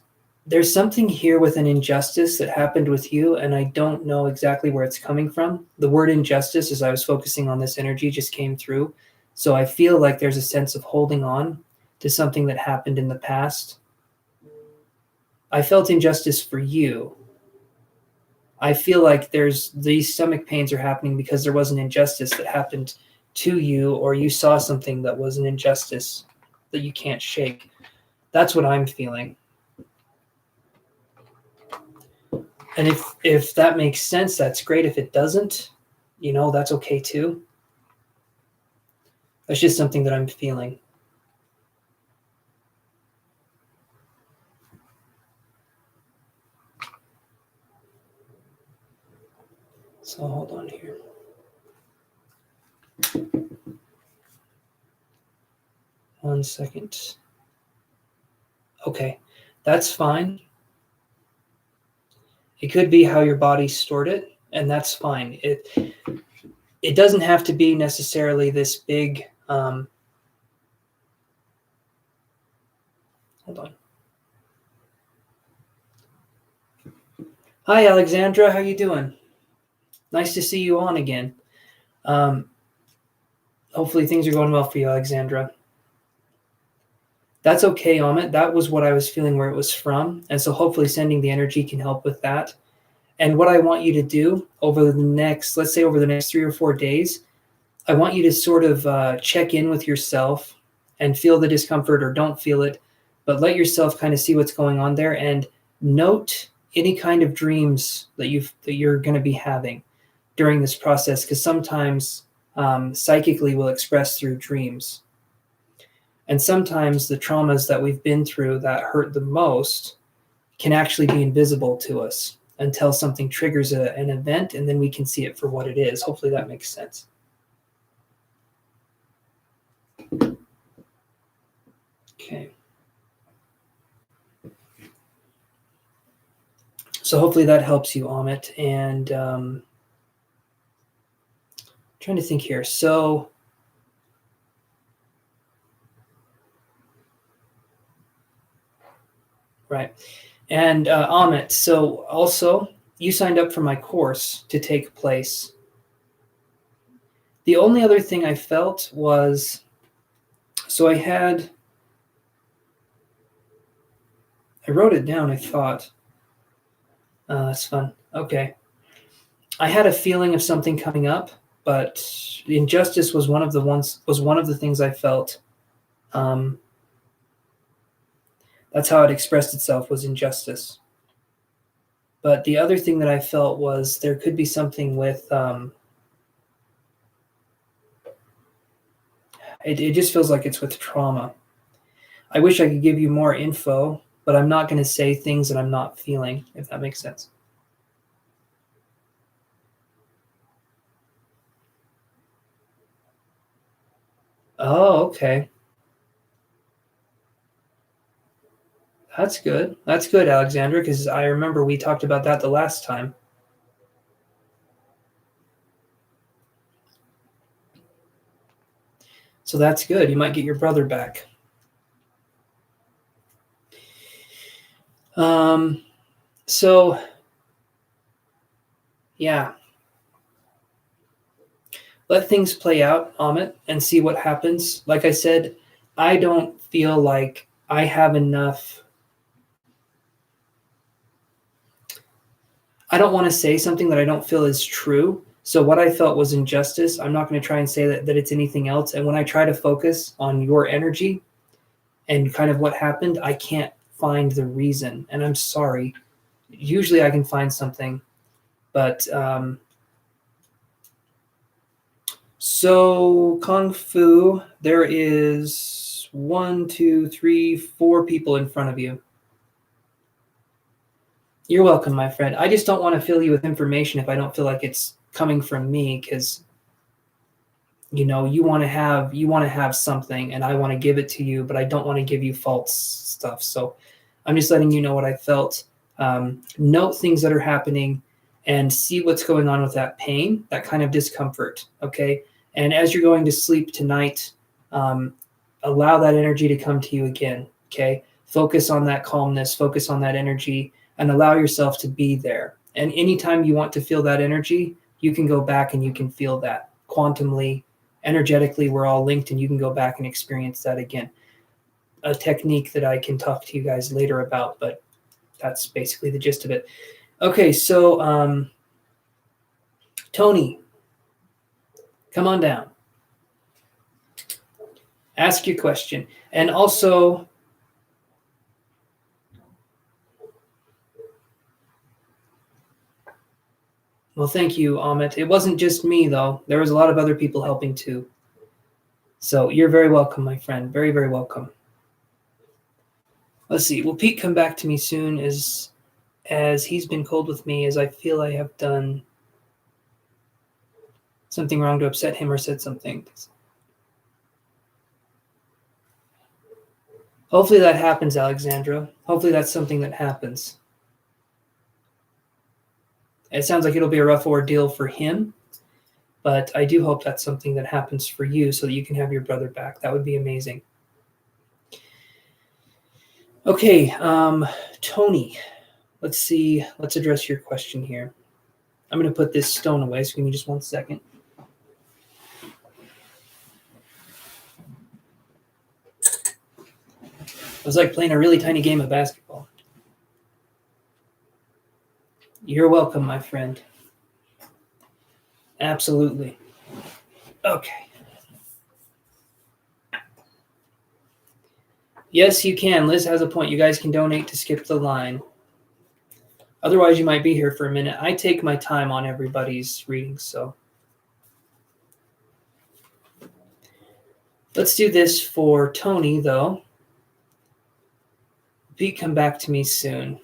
there's something here with an injustice that happened with you, and I don't know exactly where it's coming from. The word injustice, as I was focusing on this energy, just came through. So I feel like there's a sense of holding on to something that happened in the past. I felt injustice for you. I feel like these stomach pains are happening because there was an injustice that happened to you, or you saw something that was an injustice that you can't shake. That's what I'm feeling. And if that makes sense, that's great. If it doesn't, that's okay too. That's just something that I'm feeling. So hold on here. One second. Okay, that's fine. It could be how your body stored it, and that's fine. It doesn't have to be necessarily this big. Hold on. Hi, Alexandra. How you doing? Nice to see you on again. Hopefully things are going well for you, Alexandra. That's okay, Amit. That was what I was feeling where it was from. And so hopefully sending the energy can help with that. And what I want you to do over the next, let's say over the next 3 or 4 days, I want you to sort of check in with yourself and feel the discomfort or don't feel it, but let yourself kind of see what's going on there and note any kind of dreams that you're going to be having during this process, because sometimes psychically we'll express through dreams. And sometimes the traumas that we've been through that hurt the most can actually be invisible to us until something triggers an event, and then we can see it for what it is. Hopefully that makes sense. Okay. So hopefully that helps you, Amit. And trying to think here. So right. And Amit, so also you signed up for my course to take place. The only other thing I felt was, so I wrote it down, I thought. That's fun. Okay. I had a feeling of something coming up, but injustice was one of the things I felt. That's how it expressed itself, was injustice. But the other thing that I felt was there could be something with, it just feels like it's with trauma. I wish I could give you more info, but I'm not going to say things that I'm not feeling, if that makes sense. Oh, okay. That's good. That's good, Alexandra, because I remember we talked about that the last time. So that's good. You might get your brother back. So, yeah. Let things play out, Amit, and see what happens. Like I said, I don't feel like I have enough. I don't want to say something that I don't feel is true. So what I felt was injustice. I'm not going to try and say that it's anything else. And when I try to focus on your energy and kind of what happened, I can't find the reason. And I'm sorry. Usually I can find something, but so Kung Fu, there is 1, 2, 3, 4 people in front of you. You're welcome, my friend. I just don't want to fill you with information if I don't feel like it's coming from me, because you want to have something and I want to give it to you, but I don't want to give you false stuff. So I'm just letting you know what I felt. Note things that are happening and see what's going on with that pain, that kind of discomfort, okay? And as you're going to sleep tonight, allow that energy to come to you again, okay? Focus on that calmness, focus on that energy, and allow yourself to be there. And anytime you want to feel that energy, you can go back and you can feel that quantumly, energetically. We're all linked, and you can go back and experience that again. A technique that I can talk to you guys later about, but that's basically the gist of it. Okay, so Tony, come on down. Ask your question. And also, well, thank you, Amit. It wasn't just me, though. There was a lot of other people helping too. So you're very welcome, my friend. Very, very welcome. Let's see. Will Pete come back to me soon as he's been cold with me, as I feel I have done something wrong to upset him or said something? Hopefully that happens, Alexandra. Hopefully that's something that happens. It sounds like it'll be a rough ordeal for him, but I do hope that's something that happens for you so that you can have your brother back. That would be amazing. Okay, Tony, let's see. Let's address your question here. I'm going to put this stone away, so give me just 1 second. It was like playing a really tiny game of basketball. You're welcome, my friend. Absolutely. Okay. Yes, you can. Liz has a point. You guys can donate to skip the line. Otherwise, you might be here for a minute. I take my time on everybody's readings, so. Let's do this for Tony, though. Pete, come back to me soon.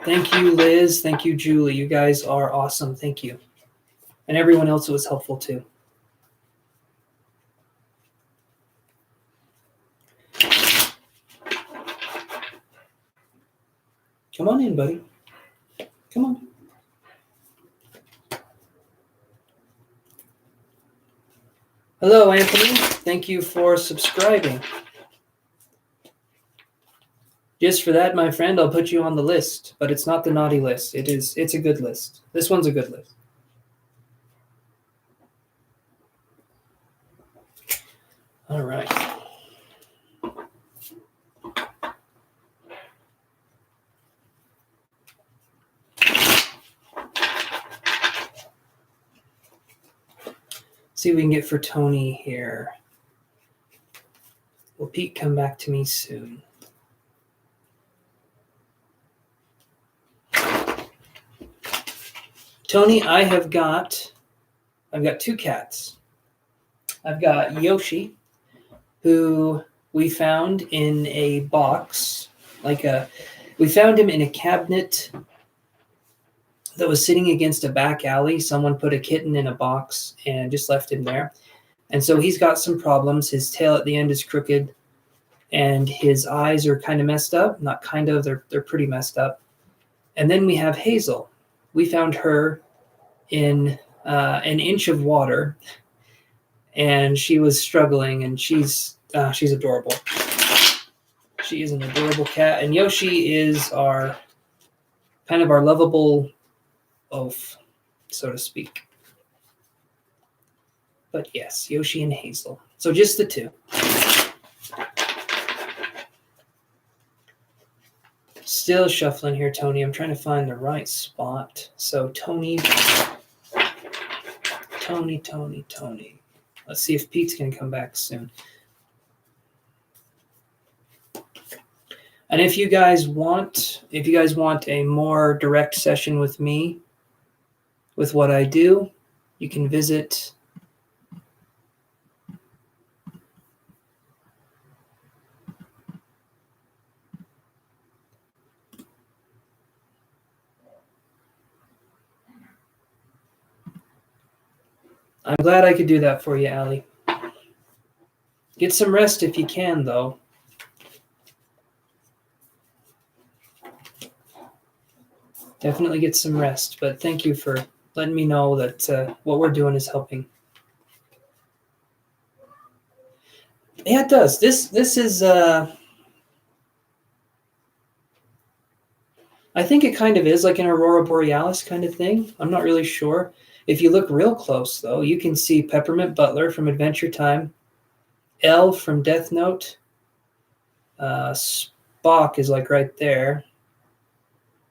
Thank you, Liz. Thank you, Julie. You guys are awesome. Thank you. And everyone else was helpful, too. Come on in, buddy. Come on. Hello, Anthony. Thank you for subscribing. Just for that, my friend, I'll put you on the list, but it's not the naughty list. It's a good list. This one's a good list. All right. See what we can get for Tony here. Will Pete come back to me soon? Tony, I've got 2 cats. I've got Yoshi, who we found in a box, we found him in a cabinet that was sitting against a back alley. Someone put a kitten in a box and just left him there. And so he's got some problems. His tail at the end is crooked, and his eyes are kind of messed up. Not kind of, they're pretty messed up. And then we have Hazel. We found her in an inch of water, and she was struggling, and she's adorable. She is an adorable cat, and Yoshi is our lovable oaf, so to speak. But yes, Yoshi and Hazel. So just the 2. Still shuffling here, Tony. I'm trying to find the right spot. So Tony. Let's see if Pete's going to come back soon. And if you guys want a more direct session with me, with what I do, you can visit I'm glad I could do that for you, Allie. Get some rest if you can, though. Definitely get some rest, but thank you for letting me know that what we're doing is helping. Yeah, it does. This is I think it kind of is like an aurora borealis kind of thing. I'm not really sure. If you look real close, though, you can see Peppermint Butler from Adventure Time, Elle from Death Note, Spock is like right there.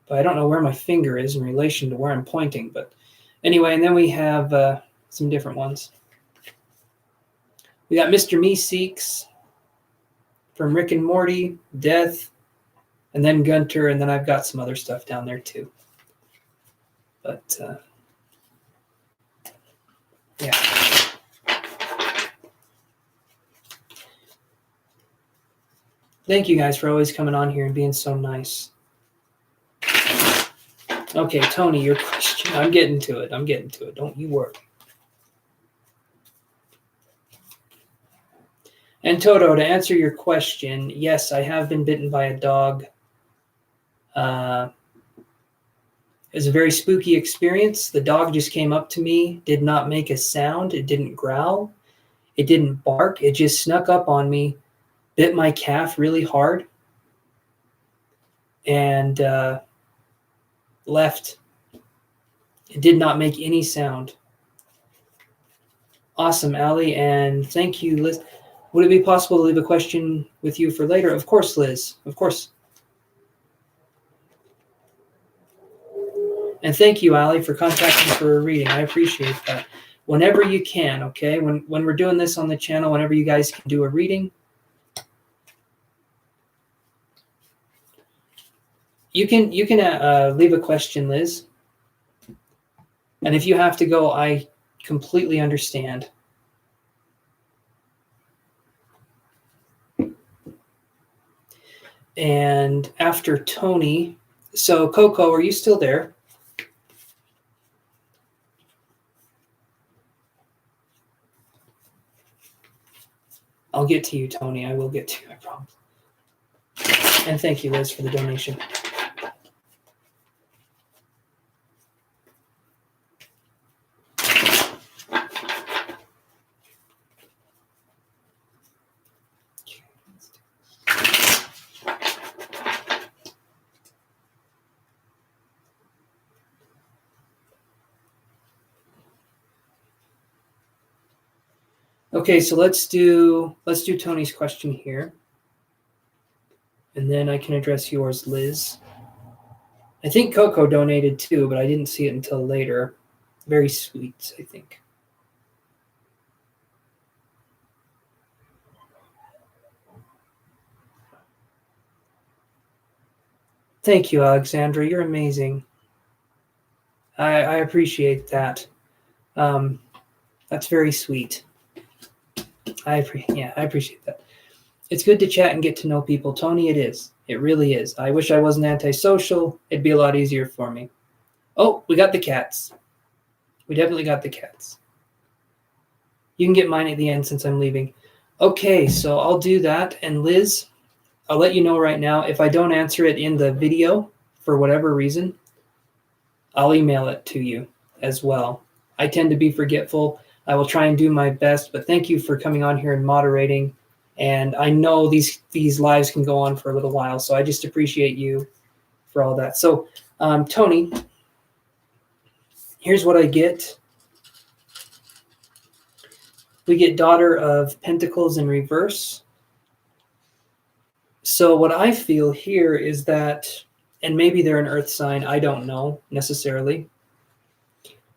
But I don't know where my finger is in relation to where I'm pointing. But anyway, and then we have some different ones. We got Mr. Meeseeks from Rick and Morty, Death, and then Gunter, and then I've got some other stuff down there too. But yeah. Thank you guys for always coming on here and being so nice. Okay, Tony, your question. I'm getting to it. Don't you worry. And Toto, to answer your question, yes, I have been bitten by a dog. It was a very spooky experience. The dog just came up to me, did not make a sound. It didn't growl. It didn't bark. It just snuck up on me, bit my calf really hard, and left. It did not make any sound. Awesome, Allie, and thank you, Liz. Would it be possible to leave a question with you for later? Of course, Liz. Of course. And thank you, Allie, for contacting for a reading. I appreciate that. Whenever you can, okay? When we're doing this on the channel, whenever you guys can do a reading, you can leave a question, Liz. And if you have to go, I completely understand. And after Tony, so Coco, are you still there? I'll get to you, Tony. I will get to you, I promise. And thank you, Liz, for the donation. Okay, so let's do Tony's question here. And then I can address yours, Liz. I think Coco donated too, but I didn't see it until later. Very sweet, I think. Thank you, Alexandra. You're amazing. I appreciate that. That's very sweet. I appreciate that. It's good to chat and get to know people. Tony, it is. It really is. I wish I wasn't antisocial. It'd be a lot easier for me. Oh, we got the cats. We definitely got the cats. You can get mine at the end since I'm leaving. Okay, so I'll do that. And Liz, I'll let you know right now, if I don't answer it in the video for whatever reason, I'll email it to you as well. I tend to be forgetful. I will try and do my best, but thank you for coming on here and moderating. And I know these lives can go on for a little while, so I just appreciate you for all that. So, Tony, here's what I get. We get Daughter of Pentacles in reverse. So what I feel here is that, and maybe they're an earth sign, I don't know necessarily.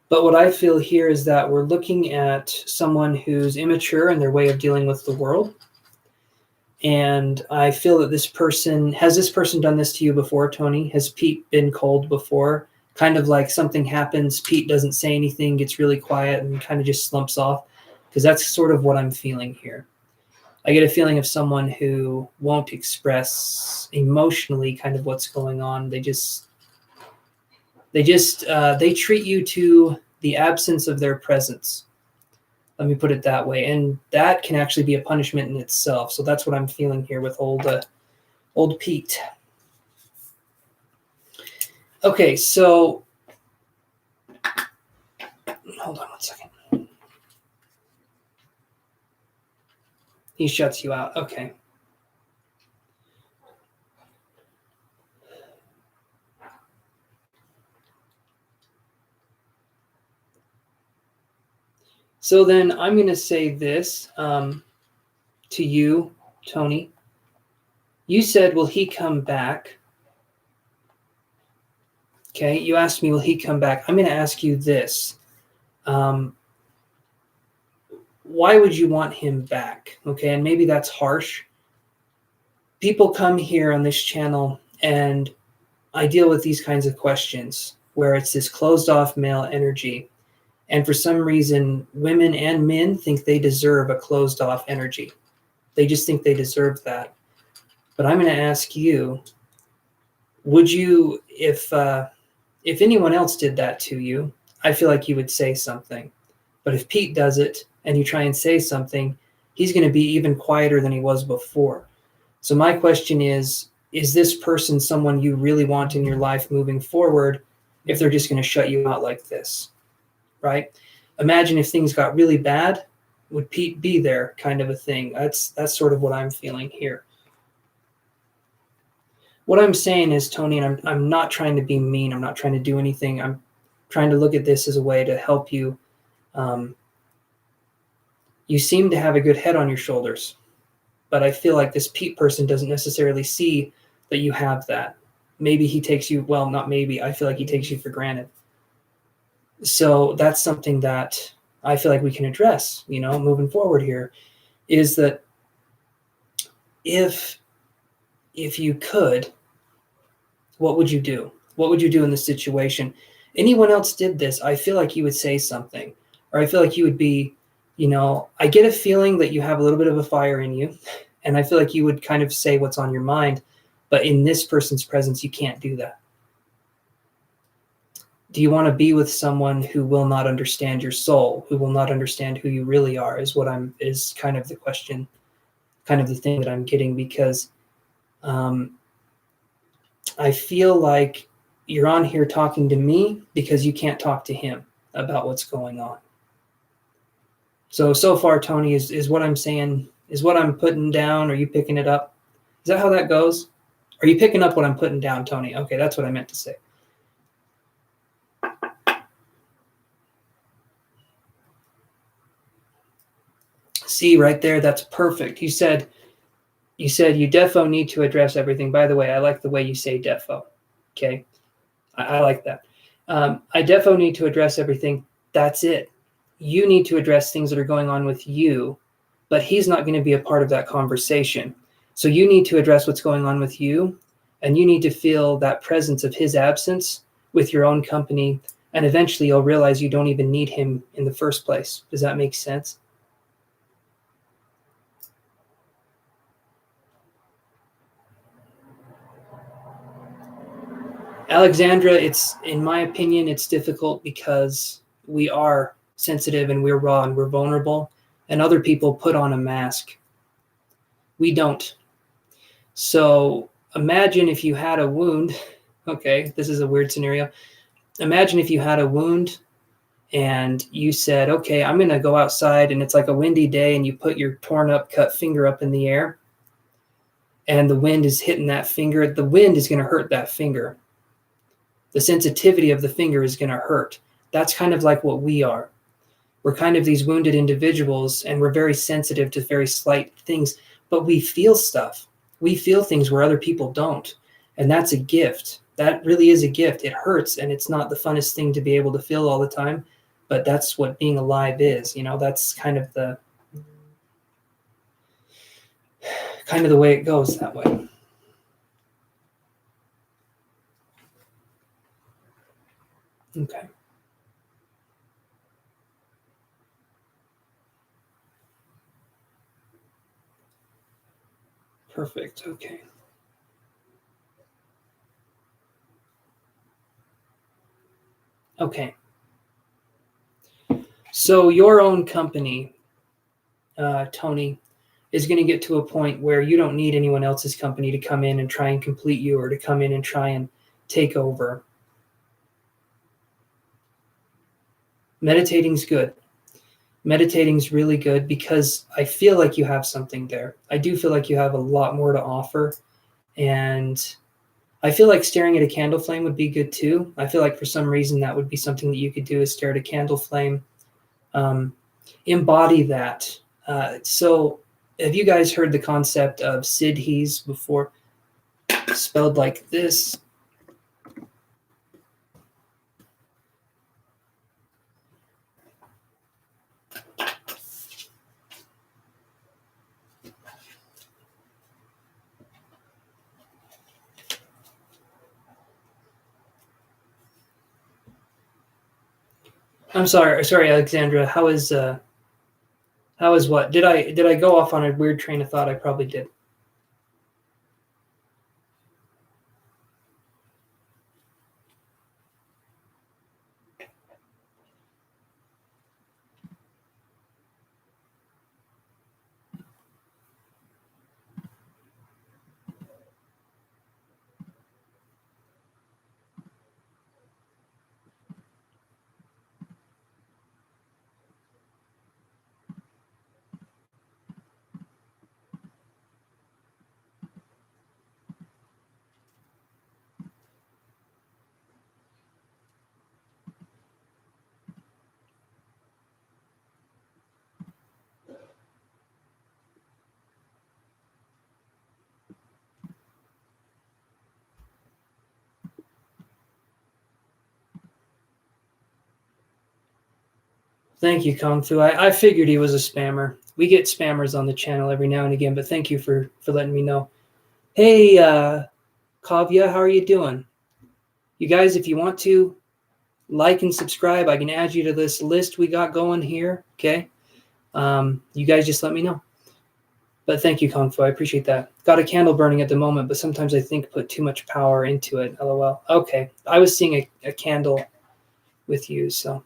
But what I feel here is that we're looking at someone who's immature in their way of dealing with the world. And I feel that this person done this to you before, Tony? Has Pete been cold before? Kind of like something happens, Pete doesn't say anything, gets really quiet and kind of just slumps off. Because that's sort of what I'm feeling here. I get a feeling of someone who won't express emotionally kind of what's going on. They treat you to the absence of their presence. Let me put it that way. And that can actually be a punishment in itself. So that's what I'm feeling here with old Pete. Okay, so hold on one second. He shuts you out. Okay. So then I'm going to say this to you, Tony. You said, will he come back? Okay, you asked me, will he come back? I'm going to ask you this. Why would you want him back? Okay, and maybe that's harsh. People come here on this channel and I deal with these kinds of questions where it's this closed off male energy. And for some reason, women and men think they deserve a closed off energy. They just think they deserve that. But I'm going to ask you, would you, if anyone else did that to you, I feel like you would say something. But if Pete does it and you try and say something, he's going to be even quieter than he was before. So my question is this person someone you really want in your life moving forward if they're just going to shut you out like this, right? Imagine if things got really bad, would Pete be there, kind of a thing? That's sort of what I'm feeling here. What I'm saying is, Tony, and I'm not trying to be mean. I'm not trying to do anything. I'm trying to look at this as a way to help you. You seem to have a good head on your shoulders, but I feel like this Pete person doesn't necessarily see that you have that. Maybe he takes you, well, not maybe, I feel like he takes you for granted. So that's something that I feel like we can address, moving forward here, is that if you could, what would you do? What would you do in this situation? Anyone else did this, I feel like you would say something, or I feel like you would be, I get a feeling that you have a little bit of a fire in you, and I feel like you would kind of say what's on your mind, but in this person's presence, you can't do that. Do you want to be with someone who will not understand your soul, who will not understand who you really are, is kind of the question, kind of the thing that I'm getting, because I feel like you're on here talking to me because you can't talk to him about what's going on. So far, Tony, is what I'm saying, is what I'm putting down, are you picking it up? Is that how that goes? Are you picking up what I'm putting down, Tony? Okay, that's what I meant to say. See, right there, that's perfect. You said you defo need to address everything. By the way, I like the way you say defo. Okay, I like that. I defo need to address everything. That's it. You need to address things that are going on with you, but he's not going to be a part of that conversation. So you need to address what's going on with you, and you need to feel that presence of his absence with your own company, and eventually you'll realize you don't even need him in the first place. Does that make sense? Alexandra, in my opinion, it's difficult because we are sensitive and we're raw and we're vulnerable, and other people put on a mask. We don't. So imagine if you had a wound. Okay, this is a weird scenario. Imagine if you had a wound and you said, okay, I'm going to go outside and it's like a windy day, and you put your torn up, cut finger up in the air, and the wind is hitting that finger. The wind is going to hurt that finger. The sensitivity of the finger is going to hurt. That's kind of like what we are. We're kind of these wounded individuals, and we're very sensitive to very slight things, but we feel stuff. We feel things where other people don't. And that's a gift. That really is a gift. It hurts, and it's not the funnest thing to be able to feel all the time, but that's what being alive is. That's kind of the way it goes that way. Okay. Perfect. Okay. Okay. So your own company, Tony, is going to get to a point where you don't need anyone else's company to come in and try and complete you, or to come in and try and take over. Meditating's good. Meditating's really good because I feel like you have something there. I do feel like you have a lot more to offer. And I feel like staring at a candle flame would be good too. I feel like for some reason that would be something that you could do, is stare at a candle flame. Embody that. So have you guys heard the concept of siddhis before? Spelled like this. I'm sorry, Alexandra. How is what? Did I go off on a weird train of thought? I probably did. Thank you, Kung Fu. I figured he was a spammer. We get spammers on the channel every now and again, but thank you for letting me know. Hey, Kavya, how are you doing? You guys, if you want to like and subscribe, I can add you to this list we got going here. Okay. You guys just let me know. But thank you, Kung Fu. I appreciate that. Got a candle burning at the moment, but sometimes I think put too much power into it. LOL. Okay. I was seeing a candle with you, so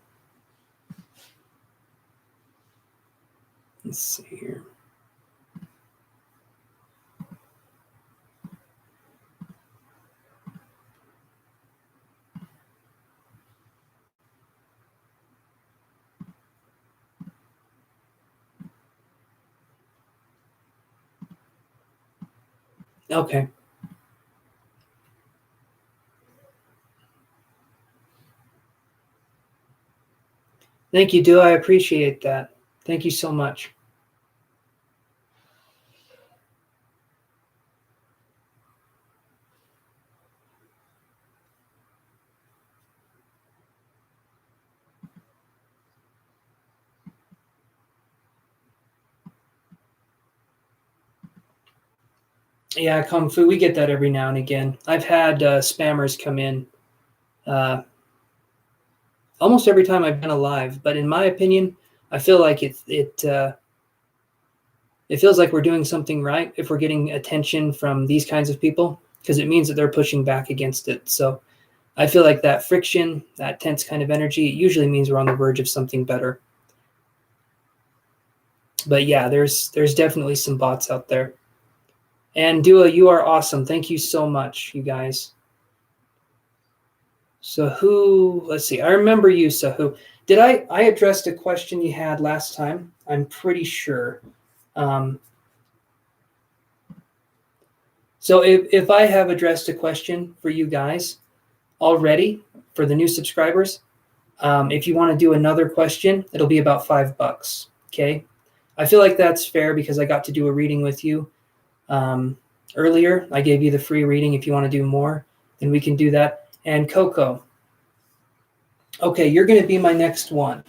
let's see here. Okay. Thank you, Do. I appreciate that. Thank you so much. Yeah, Kung Fu, we get that every now and again. I've had spammers come in uh, almost every time I've been alive, but in my opinion, I feel like it feels like we're doing something right if we're getting attention from these kinds of people, because it means that they're pushing back against it. So I feel like that friction, that tense kind of energy, usually means we're on the verge of something better. But yeah, there's definitely some bots out there. And Dua, you are awesome. Thank you so much, you guys. Sahu, let's see. I remember you, Sahu. Did I addressed a question you had last time? I'm pretty sure. So if I have addressed a question for you guys already for the new subscribers, if you want to do another question, it'll be about $5. Okay. I feel like that's fair because I got to do a reading with you earlier. I gave you the free reading. If you want to do more, then we can do that. And Coco, okay, you're going to be my next one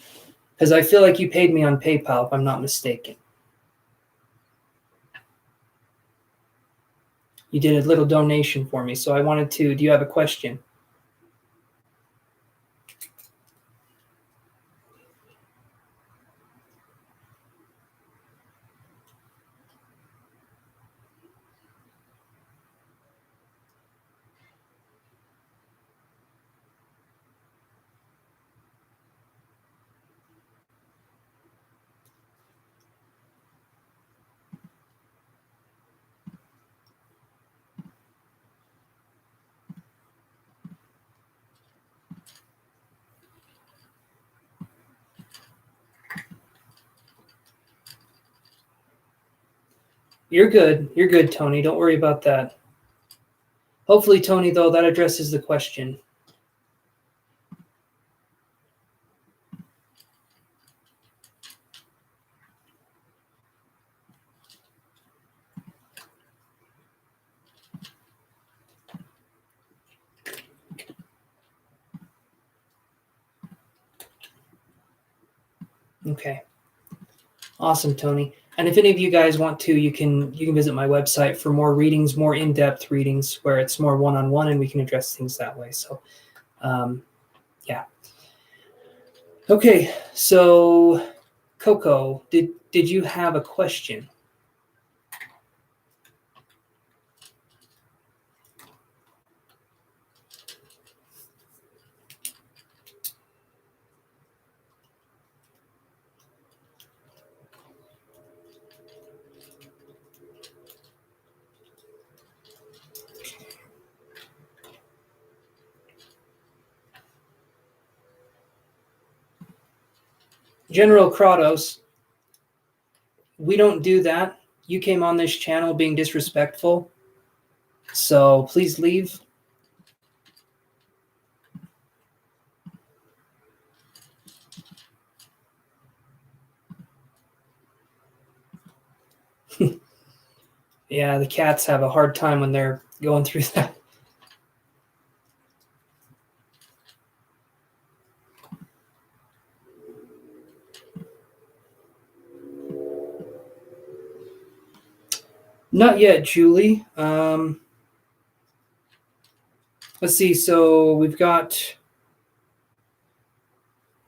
because I feel like you paid me on PayPal, if I'm not mistaken. You did a little donation for me, so I wanted to. Do you have a question? You're good. You're good, Tony. Don't worry about that. Hopefully, Tony, though, that addresses the question. Okay. Awesome, Tony. And if any of you guys want to, you can visit my website for more readings, more in-depth readings where it's more one-on-one and we can address things that way. So, yeah. Okay, so Coco, did you have a question? General Kratos, we don't do that. You came on this channel being disrespectful, so please leave. Yeah, the cats have a hard time when they're going through that. Not yet, Julie. Let's see. So we've got,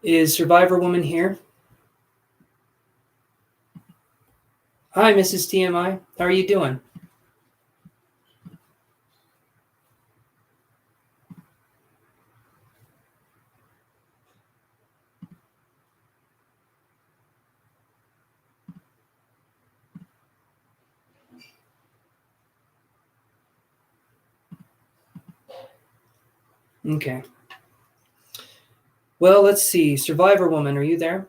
is Survivor Woman here? Hi, Mrs. TMI. How are you doing? Okay. Well, let's see. Survivor Woman, are you there?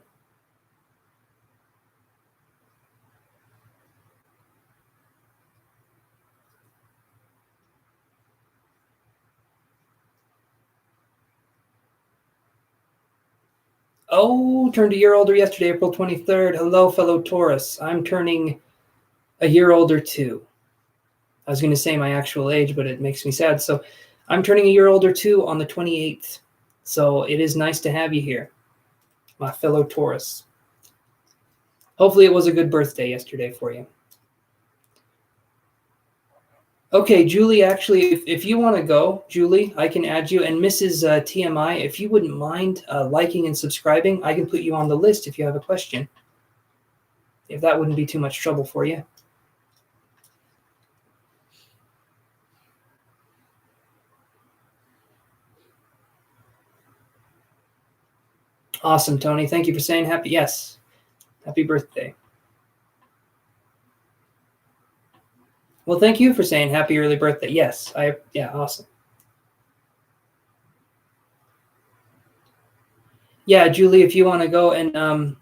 Oh, turned a year older yesterday, April 23rd. Hello, fellow Taurus. I'm turning a year older too. I was going to say my actual age, but it makes me sad. So I'm turning a year older too on the 28th. So it is nice to have you here, my fellow Taurus. Hopefully it was a good birthday yesterday for you. Okay, Julie, actually, if you want to go, Julie, I can add you. And Mrs. TMI, if you wouldn't mind liking and subscribing, I can put you on the list if you have a question. If that wouldn't be too much trouble for you. Awesome, Tony. Thank you for saying happy. Yes, happy birthday. Well, thank you for saying happy early birthday. Yes, yeah, awesome. Yeah, Julie, if you want to go and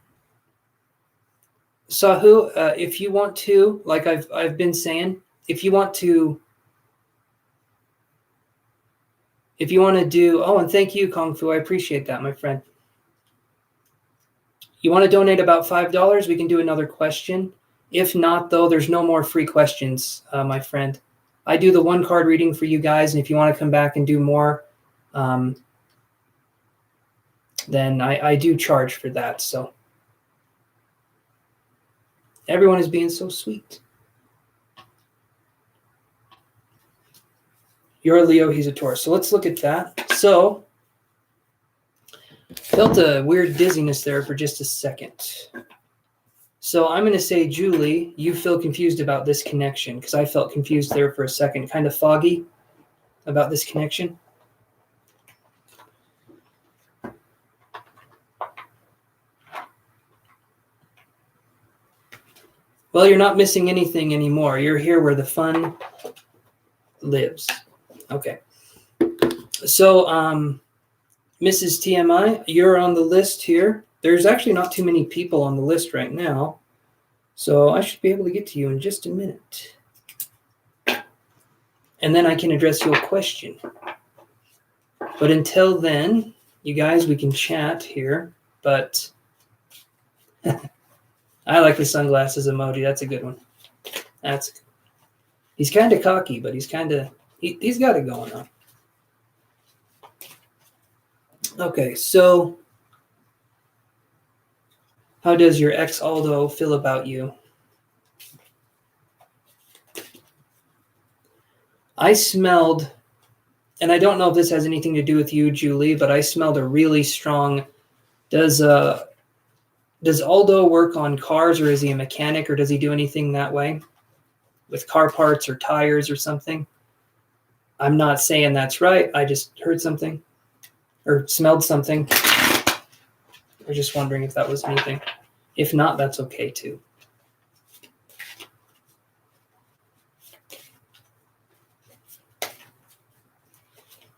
Sahu, if you want to, like I've been saying, if you want to do, oh, and thank you, Kung Fu. I appreciate that, my friend. You want to donate about $5? We can do another question. If not, though, there's no more free questions, my friend. I do the one card reading for you guys, and if you want to come back and do more, then I do charge for that. So everyone is being so sweet. You're a Leo, he's a Taurus. So let's look at that. So felt a weird dizziness there for just a second. So I'm going to say, Julie, you feel confused about this connection, because I felt confused there for a second, kind of foggy about this connection. Well, you're not missing anything anymore. You're here where the fun lives. Okay. So, Mrs. TMI, you're on the list here. There's actually not too many people on the list right now. So I should be able to get to you in just a minute. And then I can address your question. But until then, you guys, we can chat here. But I like the sunglasses emoji. That's a good one. He's kind of cocky, but he's got it going on. Okay, so how does your ex Aldo feel about you? I smelled, and I don't know if this has anything to do with you, Julie, but I smelled a really strong. Does Aldo work on cars, or is he a mechanic, or does he do anything that way with car parts or tires or something? I'm not saying that's right. I just heard something or smelled something. I was just wondering if that was anything. If not, that's okay too.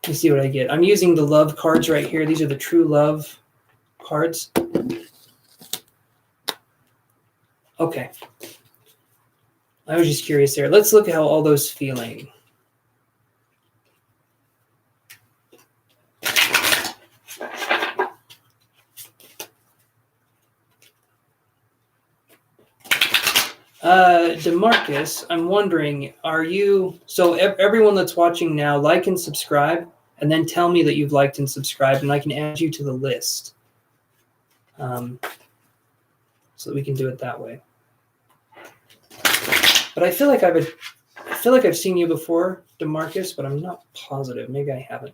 Let me see what I get. I'm using the love cards right here. These are the true love cards. Okay. I was just curious there. Let's look at how Aldo's feeling. DeMarcus, I'm wondering, are you, so everyone that's watching now, like and subscribe, and then tell me that you've liked and subscribed, and I can add you to the list. So that we can do it that way. But I feel like I've seen you before, DeMarcus, but I'm not positive. Maybe I haven't.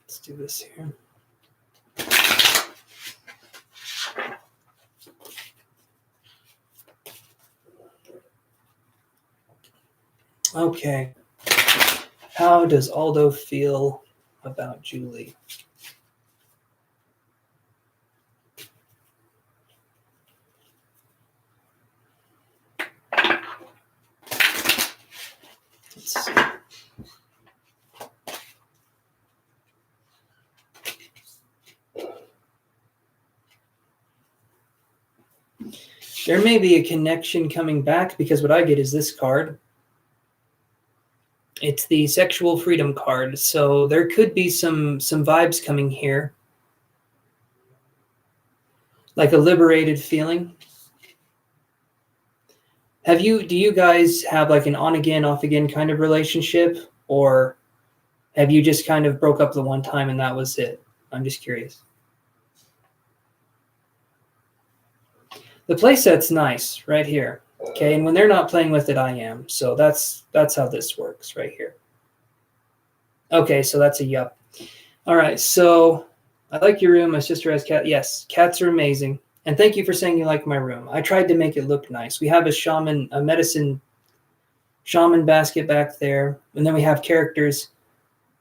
Let's do this here. Okay. How does Aldo feel about Julie? Let's see. There may be a connection coming back because what I get is this card. It's the sexual freedom card. So there could be some vibes coming here. Like a liberated feeling. Do you guys have like an on again, off again kind of relationship? Or have you just kind of broke up the one time and that was it? I'm just curious. The playset's nice right here. Okay, and when they're not playing with it, I am. So that's how this works right here. Okay, so that's a yup. All right, so I like your room. My sister has cat. Yes, cats are amazing. And thank you for saying you like my room. I tried to make it look nice. We have a medicine shaman basket back there. And then we have characters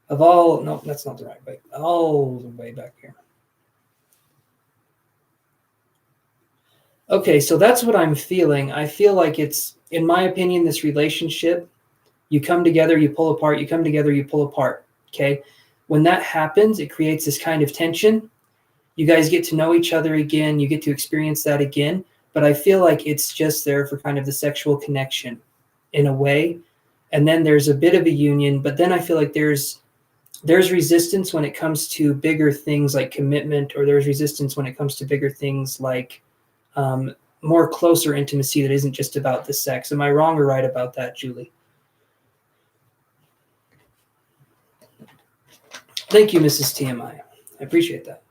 of all, no, that's not the right way. All the way back here. Okay, so that's what I'm feeling. I feel like it's, in my opinion, this relationship, you come together, you pull apart, you come together, you pull apart, okay? When that happens, it creates this kind of tension. You guys get to know each other again, you get to experience that again, but I feel like it's just there for kind of the sexual connection in a way. And then there's a bit of a union, but then I feel like there's resistance when it comes to bigger things like commitment, or there's resistance when it comes to bigger things like more closer intimacy that isn't just about the sex. Am I wrong or right about that, Julie? Thank you, Mrs. TMI. I appreciate that.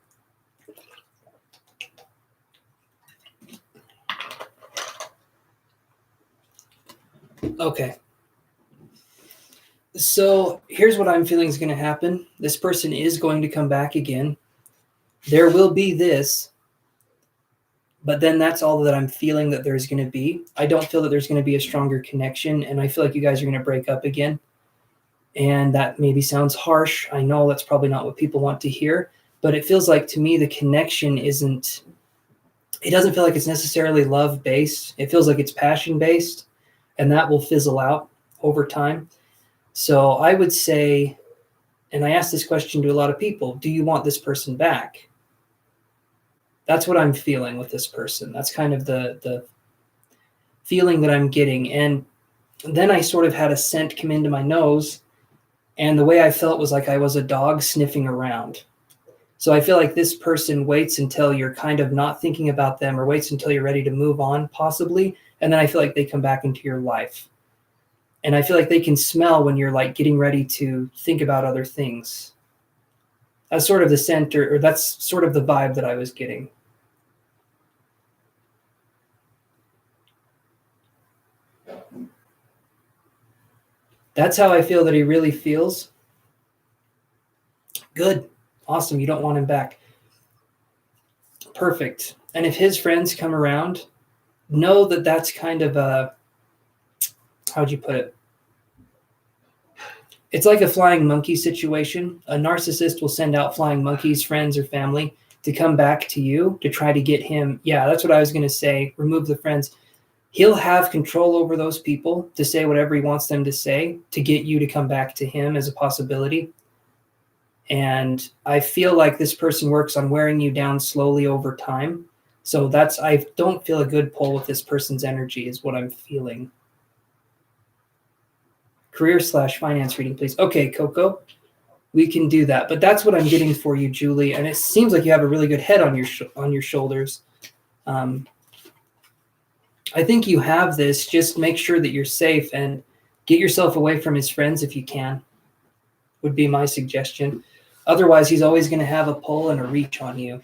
Okay. So here's what I'm feeling is going to happen. This person is going to come back again. There will be this, but then that's all that I'm feeling that there's going to be. I don't feel that there's going to be a stronger connection, and I feel like you guys are going to break up again. And that maybe sounds harsh. I know that's probably not what people want to hear, but it feels like to me the connection it doesn't feel like it's necessarily love-based. It feels like it's passion-based, and that will fizzle out over time. So I would say, and I ask this question to a lot of people, do you want this person back? That's what I'm feeling with this person. That's kind of the feeling that I'm getting. And then I sort of had a scent come into my nose, and the way I felt was like I was a dog sniffing around. So I feel like this person waits until you're kind of not thinking about them, or waits until you're ready to move on, possibly. And then I feel like they come back into your life. And I feel like they can smell when you're like getting ready to think about other things. That's sort of the scent, or that's sort of the vibe that I was getting. That's how I feel that he really feels. Good. Awesome. You don't want him back. Perfect. And if his friends come around, know that that's kind of a, how'd you put it? It's like a flying monkey situation. A narcissist will send out flying monkeys, friends or family, to come back to you to try to get him. Yeah, that's what I was going to say. Remove the friends. He'll have control over those people to say whatever he wants them to say to get you to come back to him as a possibility. And I feel like this person works on wearing you down slowly over time. So I don't feel a good pull with this person's energy is what I'm feeling. Career/finance reading, please. Okay, Coco, we can do that. But that's what I'm getting for you, Julie. And it seems like you have a really good head on your shoulders. I think you have this. Just make sure that you're safe and get yourself away from his friends if you can, would be my suggestion. Otherwise, he's always going to have a pull and a reach on you.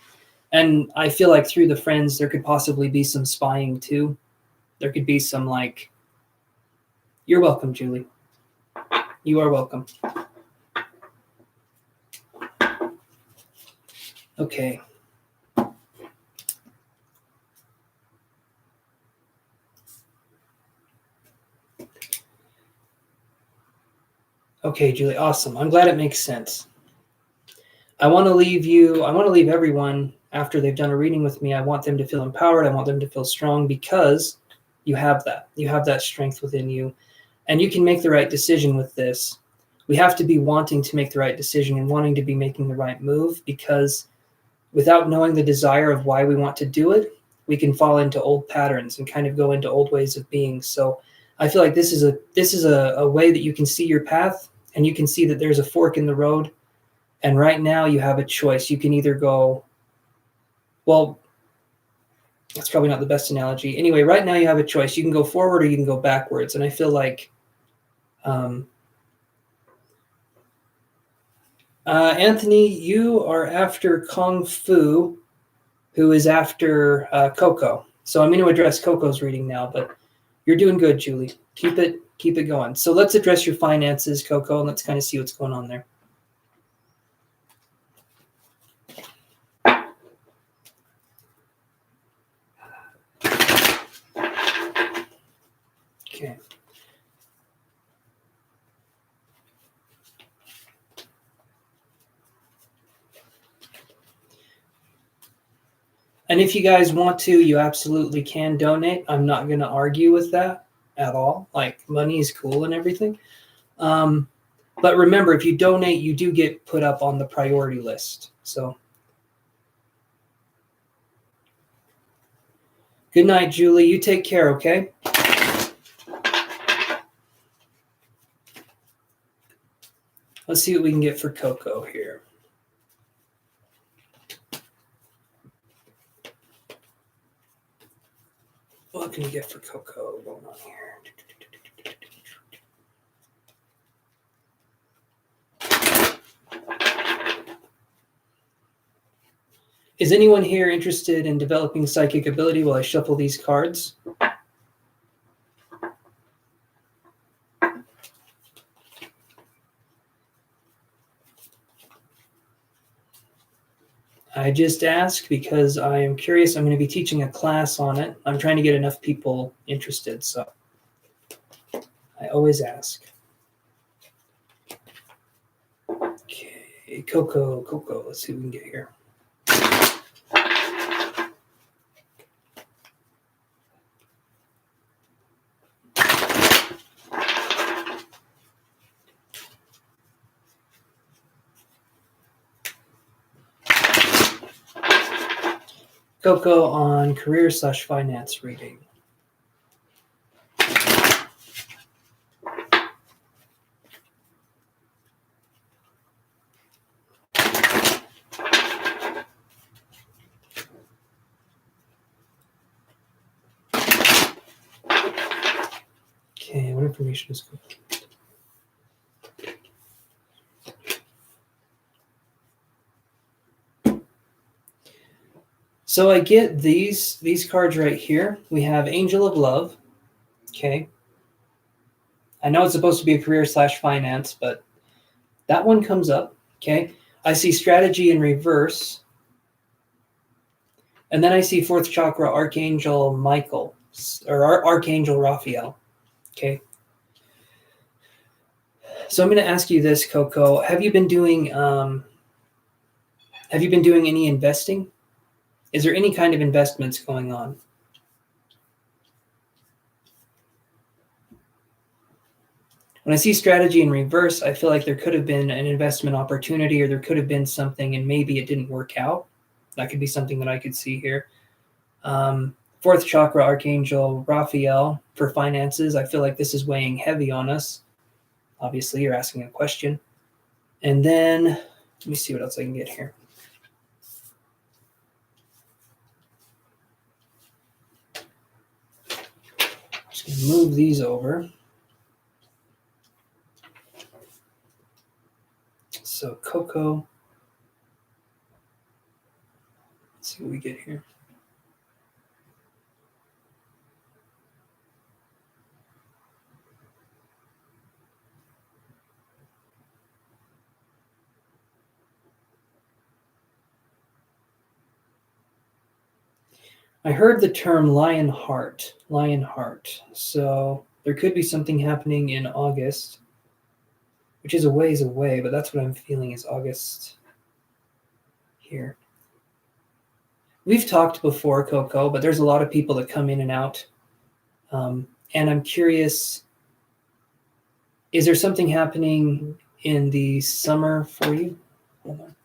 And I feel like through the friends, there could possibly be some spying too. There could be some like, you're welcome, Julie. You are welcome. Okay. Okay, Julie, awesome. I'm glad it makes sense. I want to leave everyone after they've done a reading with me. I want them to feel empowered. I want them to feel strong because you have that. You have that strength within you, and you can make the right decision with this. We have to be wanting to make the right decision and wanting to be making the right move, because without knowing the desire of why we want to do it, we can fall into old patterns and kind of go into old ways of being. So I feel like this is a way that you can see your path, and you can see that there's a fork in the road. And right now you have a choice. You can either go, well, that's probably not the best analogy. Anyway, right now you have a choice. You can go forward or you can go backwards. And I feel like Anthony, you are after Kung Fu, who is after Coco. So I'm going to address Coco's reading now, but you're doing good, Julie. Keep it going. So let's address your finances, Coco, and let's kind of see what's going on there. Okay. And if you guys want to, you absolutely can donate. I'm not going to argue with that at all. Like, money is cool and everything. But remember, if you donate, you do get put up on the priority list. So good night, Julie. You take care, okay? Let's see what we can get for Coco here. What can we get for Coco going on here? Is anyone here interested in developing psychic ability while I shuffle these cards? I just ask because I am curious. I'm going to be teaching a class on it. I'm trying to get enough people interested, so I always ask. Okay, Coco. Let's see what we can get here. Coco on career/finance reading. Okay, what information is Coco? So I get these cards right here. We have Angel of Love. Okay. I know it's supposed to be a career/finance, but that one comes up. Okay. I see strategy in reverse. And then I see fourth chakra Archangel Michael or Archangel Raphael. Okay. So I'm going to ask you this, Coco. Have you been doing any investing? Is there any kind of investments going on? When I see strategy in reverse, I feel like there could have been an investment opportunity, or there could have been something and maybe it didn't work out. That could be something that I could see here. Fourth chakra Archangel Raphael for finances. I feel like this is weighing heavy on us. Obviously, you're asking a question. And then let me see what else I can get here. Just going to move these over. So Coco. Let's see what we get here. I heard the term Lionheart. So there could be something happening in August, which is a ways away, but that's what I'm feeling is August here. We've talked before, Coco, but there's a lot of people that come in and out. And I'm curious, is there something happening in the summer for you? Hold on.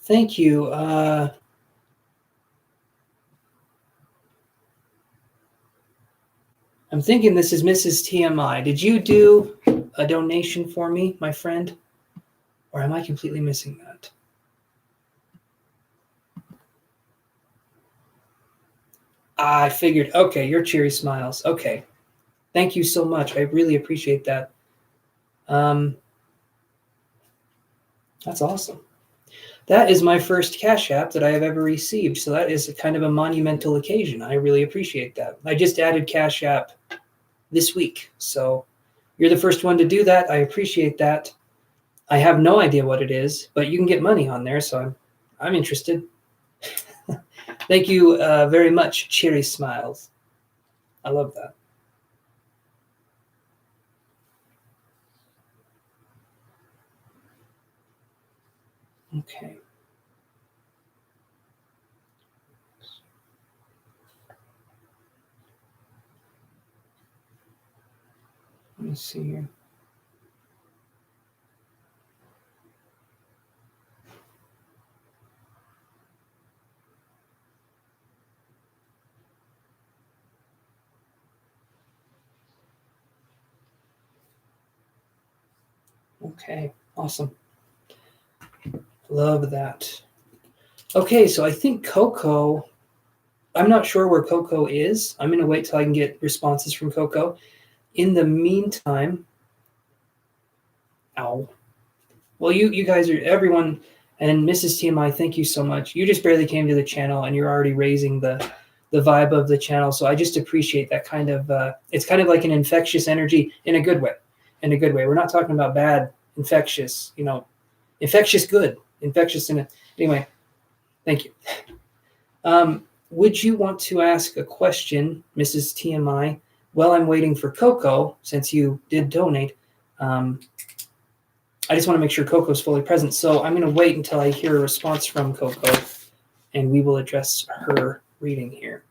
Thank you. I'm thinking this is Mrs. TMI. Did you do a donation for me, my friend? Or am I completely missing that? I figured, okay, you're Cheery Smiles. Okay. Thank you so much. I really appreciate that. That's awesome. That is my first Cashapp that I have ever received. So that is a kind of a monumental occasion. I really appreciate that. I just added Cashapp this week. So you're the first one to do that. I appreciate that. I have no idea what it is, but you can get money on there. So I'm interested. Thank you very much, Cheery Smiles. I love that. Okay. Let me see here. Okay, awesome. Love that. Okay, so I think Coco, I'm not sure where Coco is. I'm going to wait till I can get responses from Coco. In the meantime, ow. Well, you guys are, everyone, and Mrs. TMI, thank you so much. You just barely came to the channel and you're already raising the the vibe of the channel. So I just appreciate that kind of, it's kind of like an infectious energy in a good way, We're not talking about bad, infectious, infectious good, infectious in it. Anyway, thank you. Would you want to ask a question, Mrs. TMI, while I'm waiting for Coco, since you did donate? I just want to make sure Coco's fully present. So I'm going to wait until I hear a response from Coco, and we will address her reading here.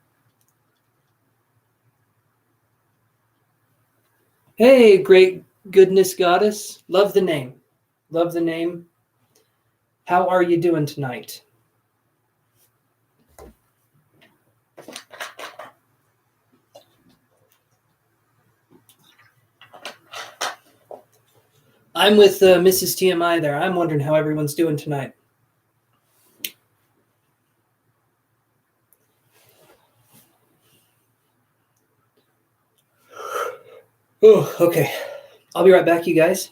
Hey, great goodness goddess. Love the name. Love the name. How are you doing tonight? I'm with Mrs. TMI there. I'm wondering how everyone's doing tonight. Oh, okay. I'll be right back, you guys.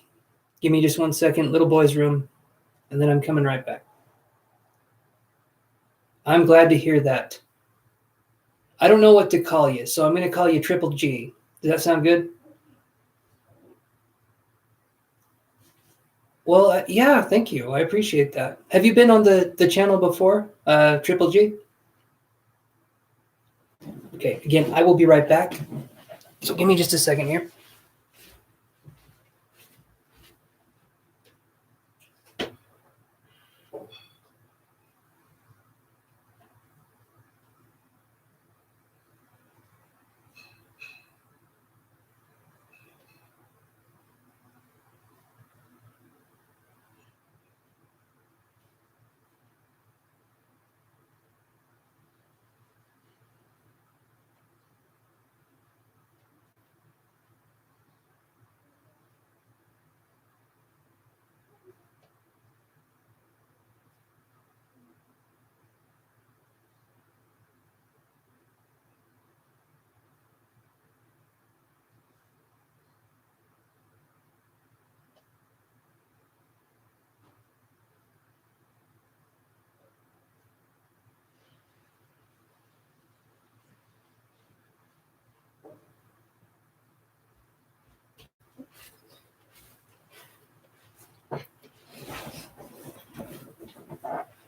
Give me just 1 second. Little boy's room, and then I'm coming right back. I'm glad to hear that. I don't know what to call you, so I'm going to call you Triple G. Does that sound good? Well, yeah, thank you. I appreciate that. Have you been on the channel before, Triple G? Okay, again, I will be right back. So give me just a second here.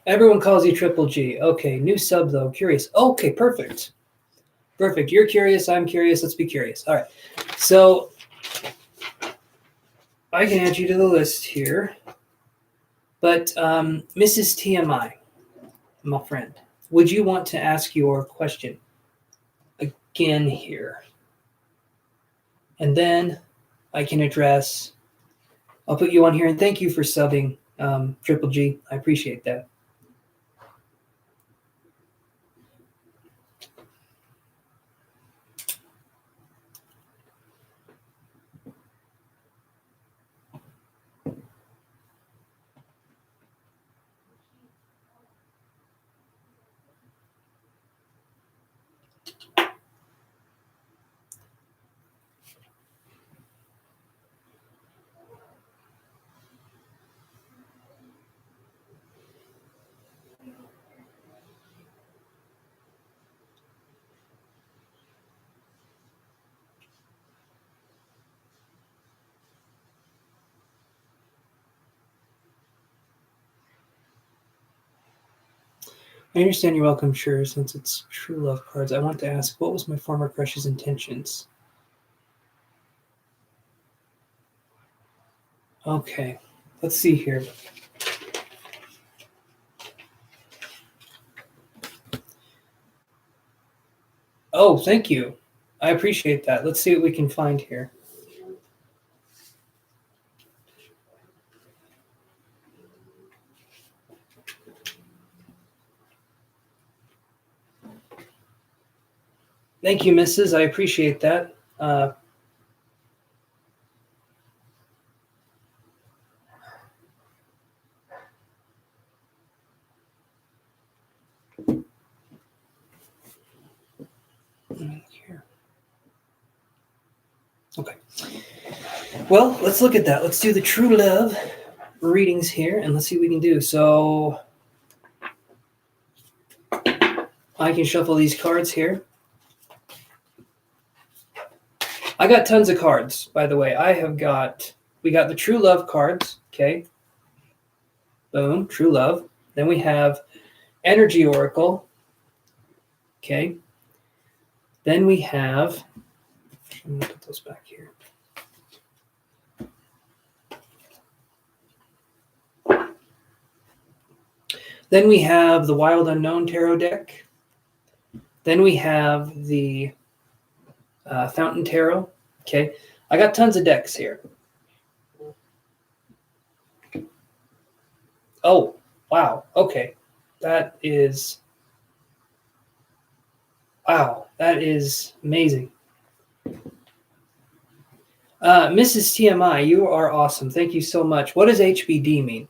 Everyone calls you Triple G. Okay, new sub though. Curious. Okay, perfect. Perfect. You're curious. I'm curious. Let's be curious. All right. So I can add you to the list here. But Mrs. TMI, my friend, would you want to ask your question again here? And then I can address, I'll put you on here, and thank you for subbing, Triple G. I appreciate that. I understand you're welcome, sure. Since it's true love cards, I want to ask, what was my former crush's intentions? Okay, let's see here. Oh, thank you. I appreciate that. Let's see what we can find here. Thank you, Mrs. I appreciate that. Here. Okay. Well, let's look at that. Let's do the true love readings here, and let's see what we can do. So I can shuffle these cards here. I got tons of cards, by the way. We got the True Love cards, okay? Boom, True Love. Then we have Energy Oracle, okay? Then we have, I'm gonna put those back here. Then we have the Wild Unknown Tarot deck. Then we have the Fountain Tarot. Okay, I got tons of decks here. Oh, wow. Okay, that is amazing. Mrs. TMI, you are awesome. Thank you so much. What does HBD mean?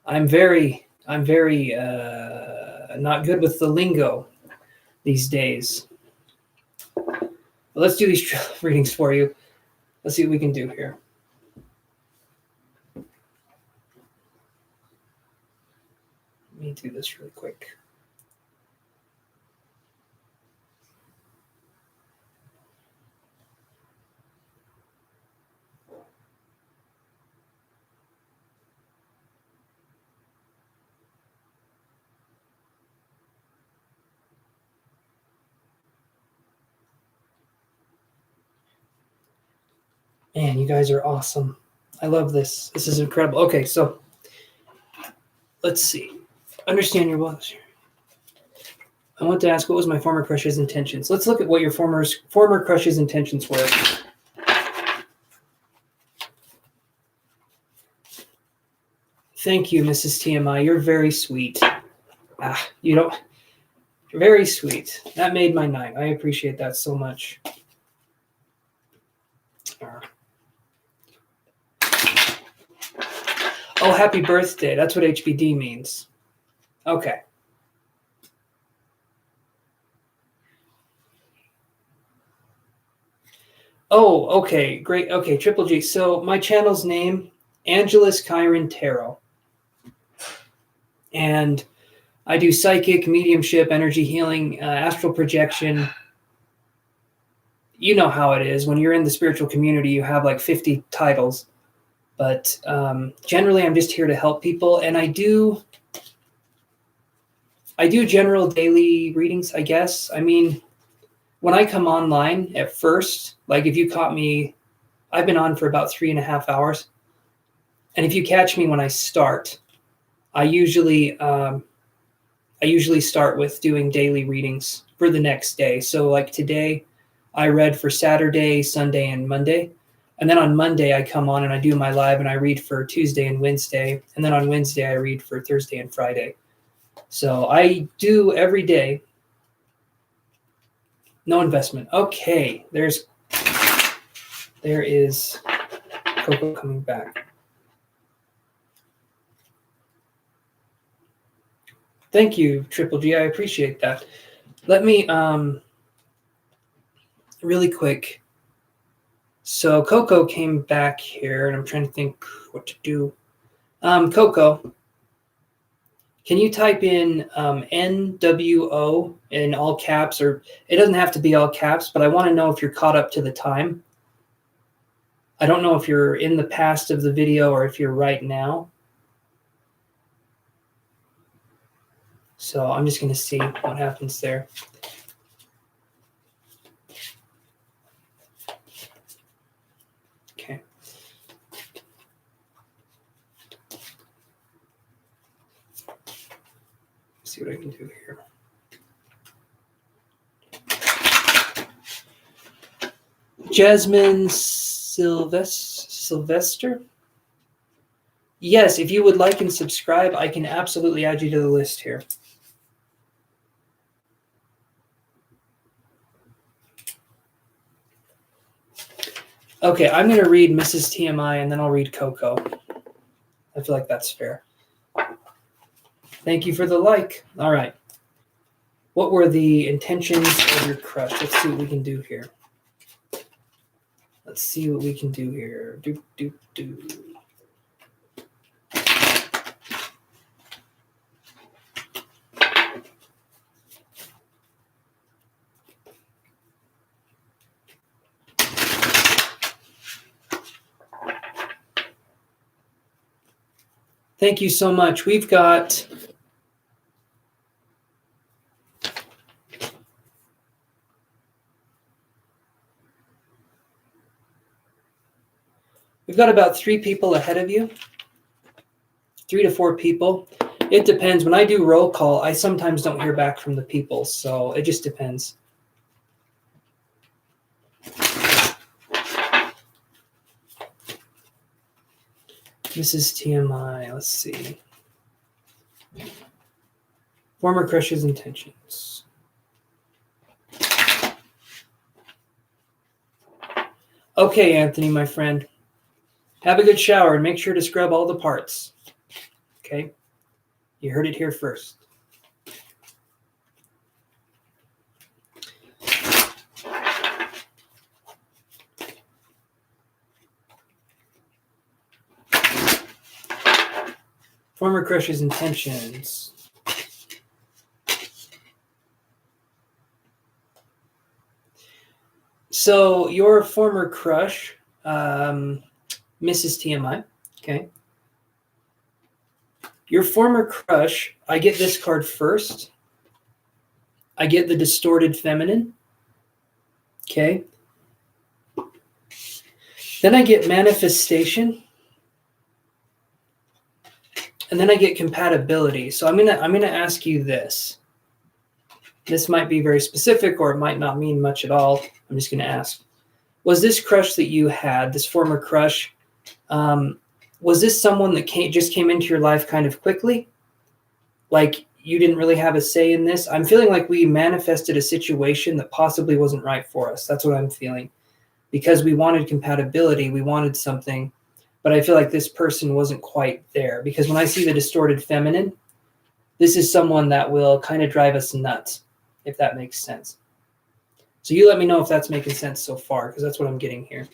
I'm very not good with the lingo these days. But let's do these readings for you. Let's see what we can do here. Let me do this really quick. Man, you guys are awesome. I love this. This is incredible. Okay, so let's see. Understand your boss. I want to ask, what was my former crush's intentions? Let's look at what your former crush's intentions were. Thank you, Mrs. TMI. You're very sweet. You're very sweet. That made my night. I appreciate that so much. Oh, happy birthday. That's what HBD means. Okay. Oh, okay. Great. Okay, Triple G. So my channel's name, Angelus Chiron Tarot. And I do psychic, mediumship, energy healing, astral projection. You know how it is. When you're in the spiritual community, you have like 50 titles. But generally, I'm just here to help people. And I do general daily readings, I guess. I mean, when I come online at first, like if you caught me, I've been on for about 3.5 hours. And if you catch me when I start, I usually start with doing daily readings for the next day. So like today, I read for Saturday, Sunday, and Monday. And then on Monday, I come on and I do my live and I read for Tuesday and Wednesday. And then on Wednesday, I read for Thursday and Friday. So I do every day. No investment. Okay, there is Coco coming back. Thank you, Triple G. I appreciate that. Let me really quick. So Coco came back here, and I'm trying to think what to do. Coco, can you type in NWO in all caps, or it doesn't have to be all caps, but I want to know if you're caught up to the time. I don't know if you're in the past of the video or if you're right now. So I'm just going to see what happens there. Okay. Let's see what I can do here. Jasmine Sylvester? Yes, if you would like and subscribe, I can absolutely add you to the list here. Okay, I'm going to read Mrs. TMI and then I'll read Coco. I feel like that's fair. Thank you for the like. All right. What were the intentions of your crush? Let's see what we can do here. Let's see what we can do here. Thank you so much. We've got about 3 people ahead of you. 3 to 4 people. It depends. When I do roll call, I sometimes don't hear back from the people, so it just depends. Mrs. TMI, let's see. Former crush's intentions. Okay, Anthony, my friend. Have a good shower and make sure to scrub all the parts. Okay? You heard it here first. Former crush's intentions. So your former crush, Mrs. TMI, okay? Your former crush, I get this card first. I get the distorted feminine, okay? Then I get manifestation. And then I get compatibility. So I'm gonna ask you this. This might be very specific or it might not mean much at all. I'm just gonna ask. Was this crush that you had, this former crush, was this someone that just came into your life kind of quickly? Like you didn't really have a say in this? I'm feeling like we manifested a situation that possibly wasn't right for us. That's what I'm feeling. Because we wanted compatibility, we wanted something, but I feel like this person wasn't quite there. Because when I see the distorted feminine, this is someone that will kind of drive us nuts, if that makes sense. So you let me know if that's making sense so far, because that's what I'm getting here.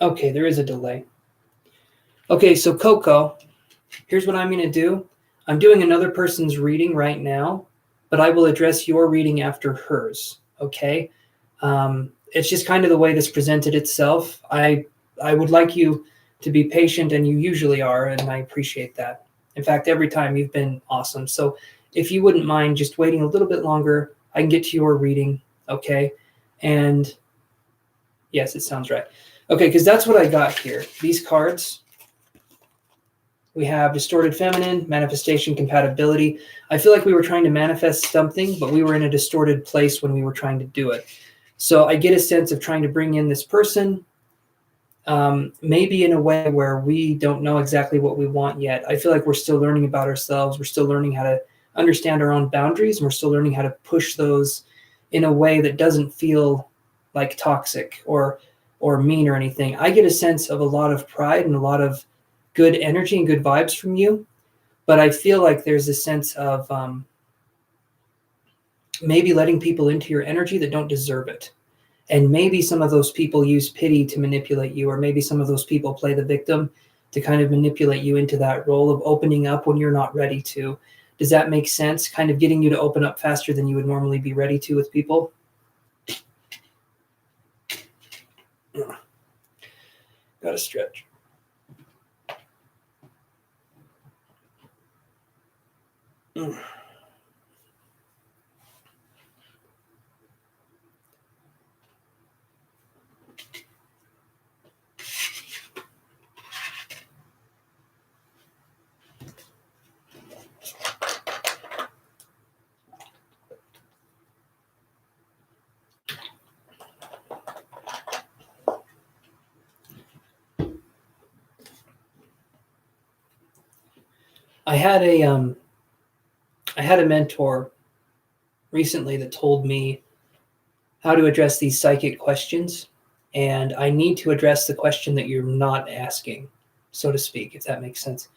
Okay, there is a delay. Okay, so Coco, here's what I'm going to do. I'm doing another person's reading right now, but I will address your reading after hers, okay? It's just kind of the way this presented itself. I would like you to be patient, and you usually are, and I appreciate that. In fact, every time you've been awesome. So if you wouldn't mind just waiting a little bit longer, I can get to your reading, okay? And yes, it sounds right. Okay, because that's what I got here. These cards, we have distorted feminine, manifestation, compatibility. I feel like we were trying to manifest something, but we were in a distorted place when we were trying to do it. So I get a sense of trying to bring in this person, maybe in a way where we don't know exactly what we want yet. I feel like we're still learning about ourselves. We're still learning how to understand our own boundaries, and we're still learning how to push those in a way that doesn't feel like toxic or mean or anything. I get a sense of a lot of pride and a lot of good energy and good vibes from you, but I feel like there's a sense of maybe letting people into your energy that don't deserve it. And maybe some of those people use pity to manipulate you, or maybe some of those people play the victim to kind of manipulate you into that role of opening up when you're not ready to. Does that make sense? Kind of getting you to open up faster than you would normally be ready to with people? Gotta stretch. I had a mentor recently that told me how to address these psychic questions, and I need to address the question that you're not asking, so to speak, if that makes sense.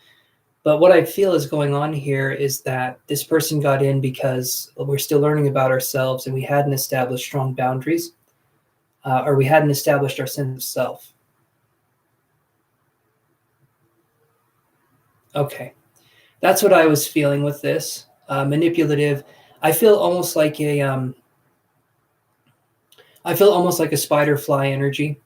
But what I feel is going on here is that this person got in because we're still learning about ourselves, and we hadn't established strong boundaries, or we hadn't established our sense of self. Okay. That's what I was feeling with this. Manipulative. I feel almost like a spider fly energy.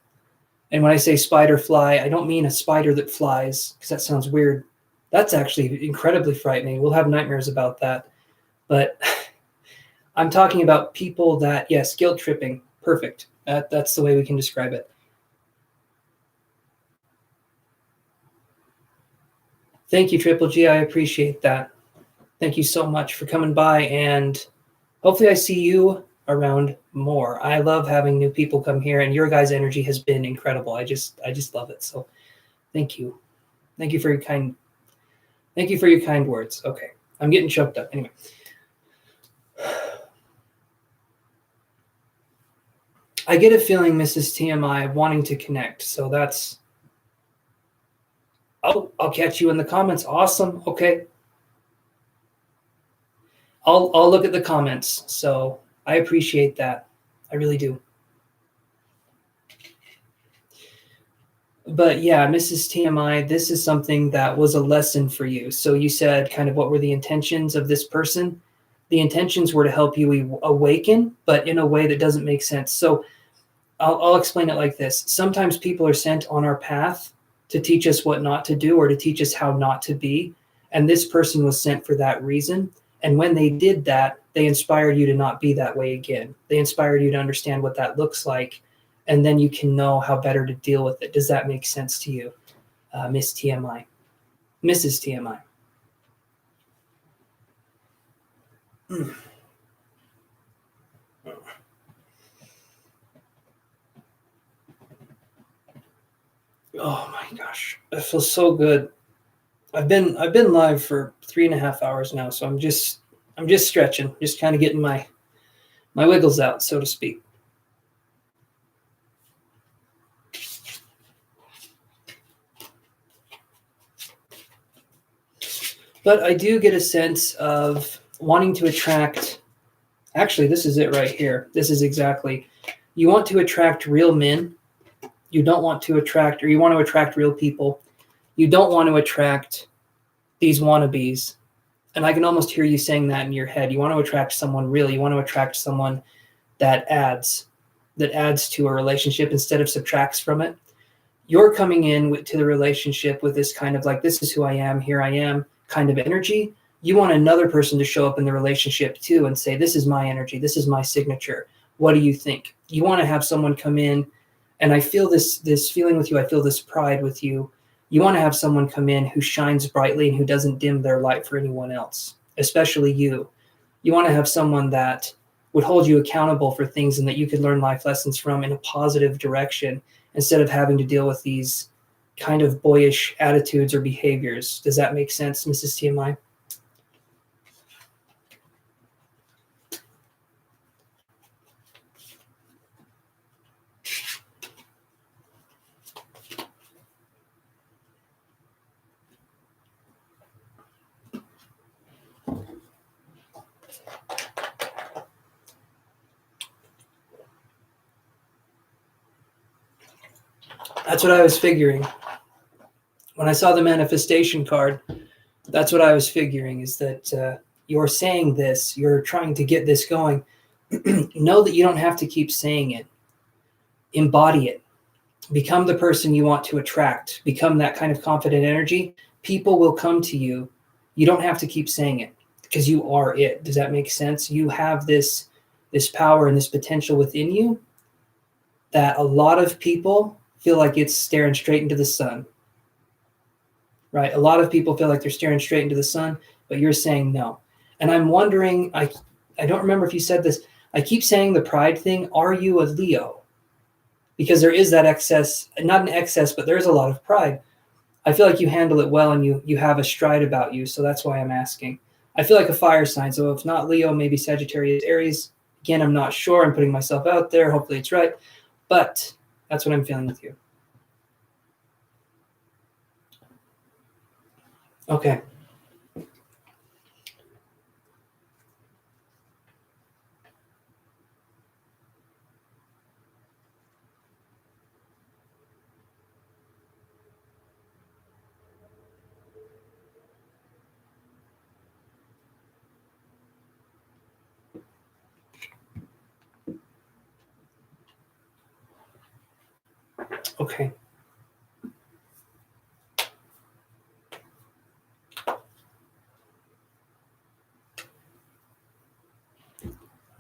And when I say spider fly, I don't mean a spider that flies, because that sounds weird. That's actually incredibly frightening. We'll have nightmares about that. But I'm talking about people that, yes, guilt tripping. Perfect. That's the way we can describe it. Thank you, Triple G. I appreciate that. Thank you so much for coming by, and hopefully I see you around more. I love having new people come here, and your guys' energy has been incredible. I just love it. So thank you. Thank you for your kind words. Okay. I'm getting choked up. Anyway. I get a feeling, Mrs. TMI, wanting to connect. So that's I'll catch you in the comments. Awesome. Okay. I'll look at the comments. So I appreciate that. I really do. But yeah, Mrs. TMI, this is something that was a lesson for you. So you said kind of what were the intentions of this person? The intentions were to help you awaken, but in a way that doesn't make sense. So I'll explain it like this. Sometimes people are sent on our path to teach us what not to do or to teach us how not to be. And this person was sent for that reason. And when they did that, they inspired you to not be that way again. They inspired you to understand what that looks like. And then you can know how better to deal with it. Does that make sense to you, Miss TMI? Mrs. TMI? Mm. Oh my gosh, it feels so good. I've been live for 3.5 hours now, so I'm just stretching, just kind of getting my wiggles out, so to speak. But I do get a sense of wanting to attract. Actually, this is it right here. This is exactly. You want to attract real men. You don't want to attract, or you want to attract real people. You don't want to attract these wannabes. And I can almost hear you saying that in your head. You want to attract someone real. You want to attract someone that adds to a relationship instead of subtracts from it. You're coming in to the relationship with this kind of like, this is who I am, here I am kind of energy. You want another person to show up in the relationship too and say, this is my energy, this is my signature. What do you think? You want to have someone come in, and I feel this feeling with you. I feel this pride with you. You want to have someone come in who shines brightly and who doesn't dim their light for anyone else, especially you. You want to have someone that would hold you accountable for things and that you could learn life lessons from in a positive direction instead of having to deal with these kind of boyish attitudes or behaviors. Does that make sense, Mrs. TMI? That's what I was figuring. When I saw the manifestation card, that's what I was figuring, is that you're saying this, you're trying to get this going. Know that you don't have to keep saying it. Embody it. Become the person you want to attract. Become that kind of confident energy. People will come to you. You don't have to keep saying it because you are it. Does that make sense? You have this power and this potential within you that a lot of people feel like it's staring straight into the sun. Right? A lot of people feel like they're staring straight into the sun, but you're saying no. And I'm wondering, I don't remember if you said this. I keep saying the pride thing. Are you a Leo? Because there is that excess, not an excess, but there's a lot of pride. I feel like you handle it well and you have a stride about you. So that's why I'm asking. I feel like a fire sign. So if not Leo, maybe Sagittarius, Aries. Again, I'm not sure. I'm putting myself out there. Hopefully it's right. But that's what I'm feeling with you. Okay. Okay.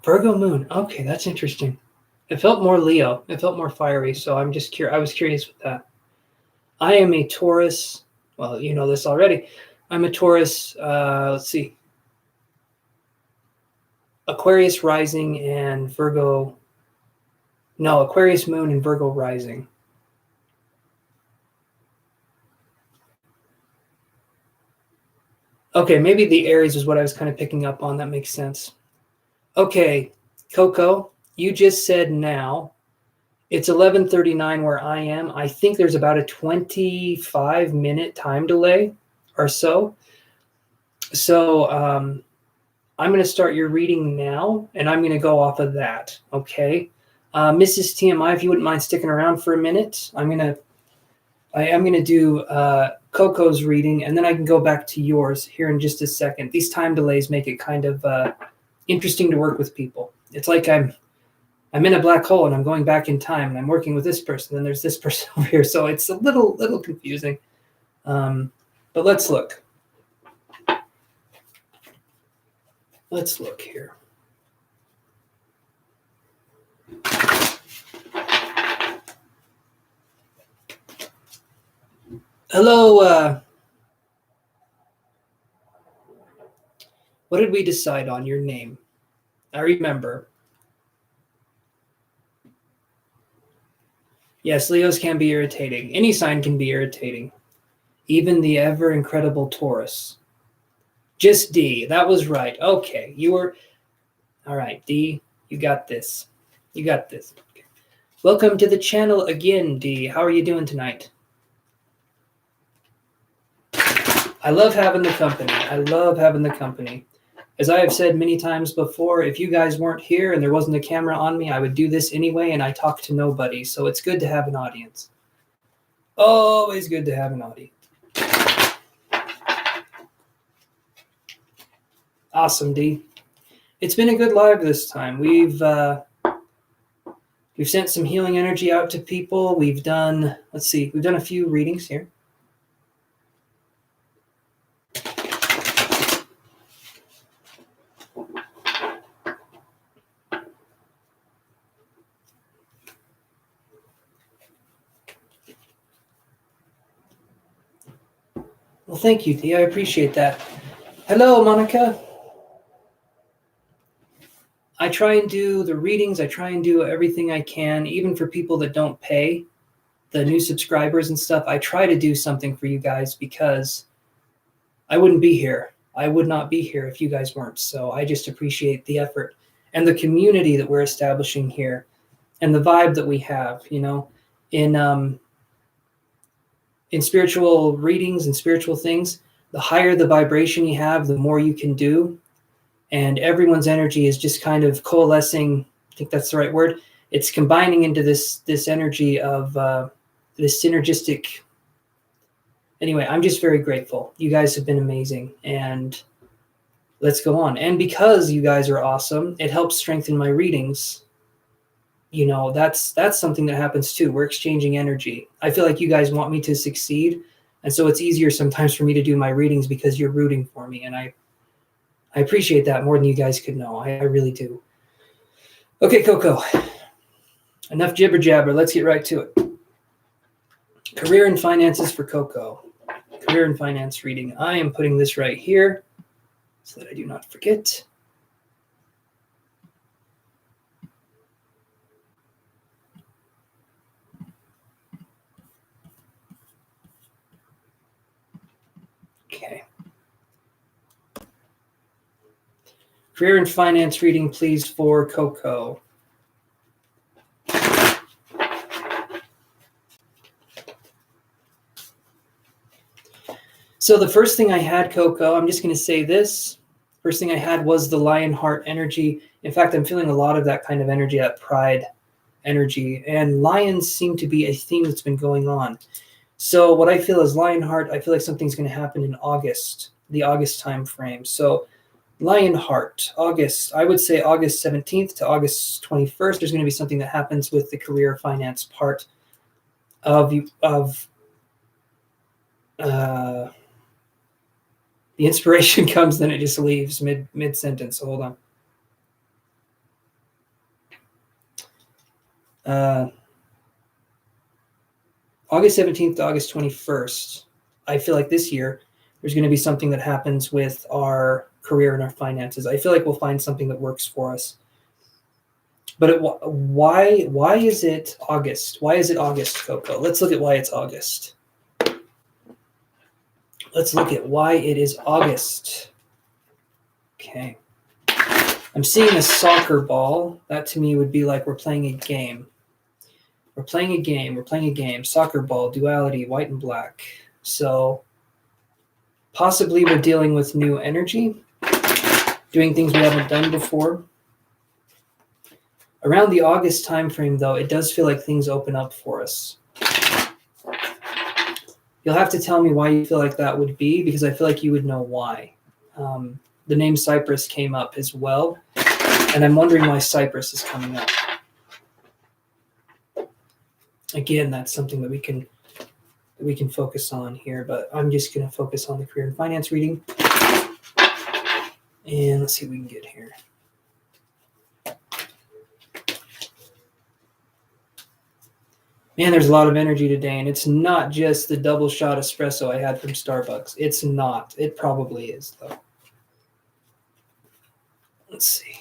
Virgo moon. Okay, that's interesting. It felt more Leo. It felt more fiery. So I'm just curious. I was curious with that. I am a Taurus. Well, you know this already. I'm a Taurus. Let's see. Aquarius rising and Virgo. No, Aquarius moon and Virgo rising. Okay, maybe the Aries is what I was kind of picking up on. That makes sense. Okay, Coco, you just said now. It's 11:39 where I am. I think there's about a 25-minute time delay or so. So I'm going to start your reading now, and I'm going to go off of that. Okay, Mrs. TMI, if you wouldn't mind sticking around for a minute, I am going to do Coco's reading, and then I can go back to yours here in just a second. These time delays make it kind of interesting to work with people. It's like I'm in a black hole and I'm going back in time, and I'm working with this person, and there's this person over here. So it's a little confusing. But let's look. Let's look here. Hello. What did we decide on your name? I remember. Yes, Leos can be irritating. Any sign can be irritating. Even the ever incredible Taurus. Just D. That was right. Okay. You were... All right, D. You got this. You got this. Okay. Welcome to the channel again, D. How are you doing tonight? I love having the company. I love having the company. As I have said many times before, if you guys weren't here and there wasn't a camera on me, I would do this anyway, and I talk to nobody. So it's good to have an audience. Always good to have an audience. Awesome, D. It's been a good live this time. We've sent some healing energy out to people. We've done, let's see, we've done a few readings here. Well, thank you, Dee. I appreciate that. Hello, Monica. I try and do the readings. I try and do everything I can, even for people that don't pay, the new subscribers and stuff. I try to do something for you guys because I wouldn't be here. I would not be here if you guys weren't. So I just appreciate the effort and the community that we're establishing here and the vibe that we have, you know, in spiritual readings and spiritual things. The higher the vibration you have, the more you can do. And everyone's energy is just kind of coalescing. I think that's the right word. It's combining into this energy of this synergistic. Anyway, I'm just very grateful. You guys have been amazing, and let's go on. And because you guys are awesome, it helps strengthen my readings. You know, that's something that happens too. We're exchanging energy. I feel like you guys want me to succeed, and so it's easier sometimes for me to do my readings because you're rooting for me, and I appreciate that more than you guys could know. I really do. Okay, Coco. Enough jibber jabber. Let's get right to it. Career and finances for Coco. Career and finance reading. I am putting this right here so that I do not forget. Okay. Career and finance reading, please, for Coco. So the first thing I had, Coco, I'm just going to say this. First thing I had was the lion heart energy. In fact, I'm feeling a lot of that kind of energy, that pride energy. And lions seem to be a theme that's been going on. So what I feel is Lionheart, I feel like something's going to happen in August, the August time frame. So Lionheart, August, I would say August 17th to August 21st, there's going to be something that happens with the career finance part. of the inspiration comes, then it just leaves mid sentence. So hold on. August 17th to August 21st. I feel like this year there's going to be something that happens with our career and our finances. I feel like we'll find something that works for us. But why is it August? Why is it August, Coco? Let's look at why it's August. Let's look at why it is August. Okay. I'm seeing a soccer ball. That to me would be like we're playing a game. We're playing a game. We're playing a game. Soccer ball, duality, white and black. So possibly we're dealing with new energy, doing things we haven't done before. Around the August timeframe, though, it does feel like things open up for us. You'll have to tell me why you feel like that would be, because I feel like you would know why. The name Cyprus came up as well, and I'm wondering why Cyprus is coming up. Again, that's something that we can focus on here, but I'm just going to focus on the career and finance reading. And let's see what we can get here. Man, there's a lot of energy today, and it's not just the double shot espresso I had from Starbucks. It's not. It probably is, though. Let's see.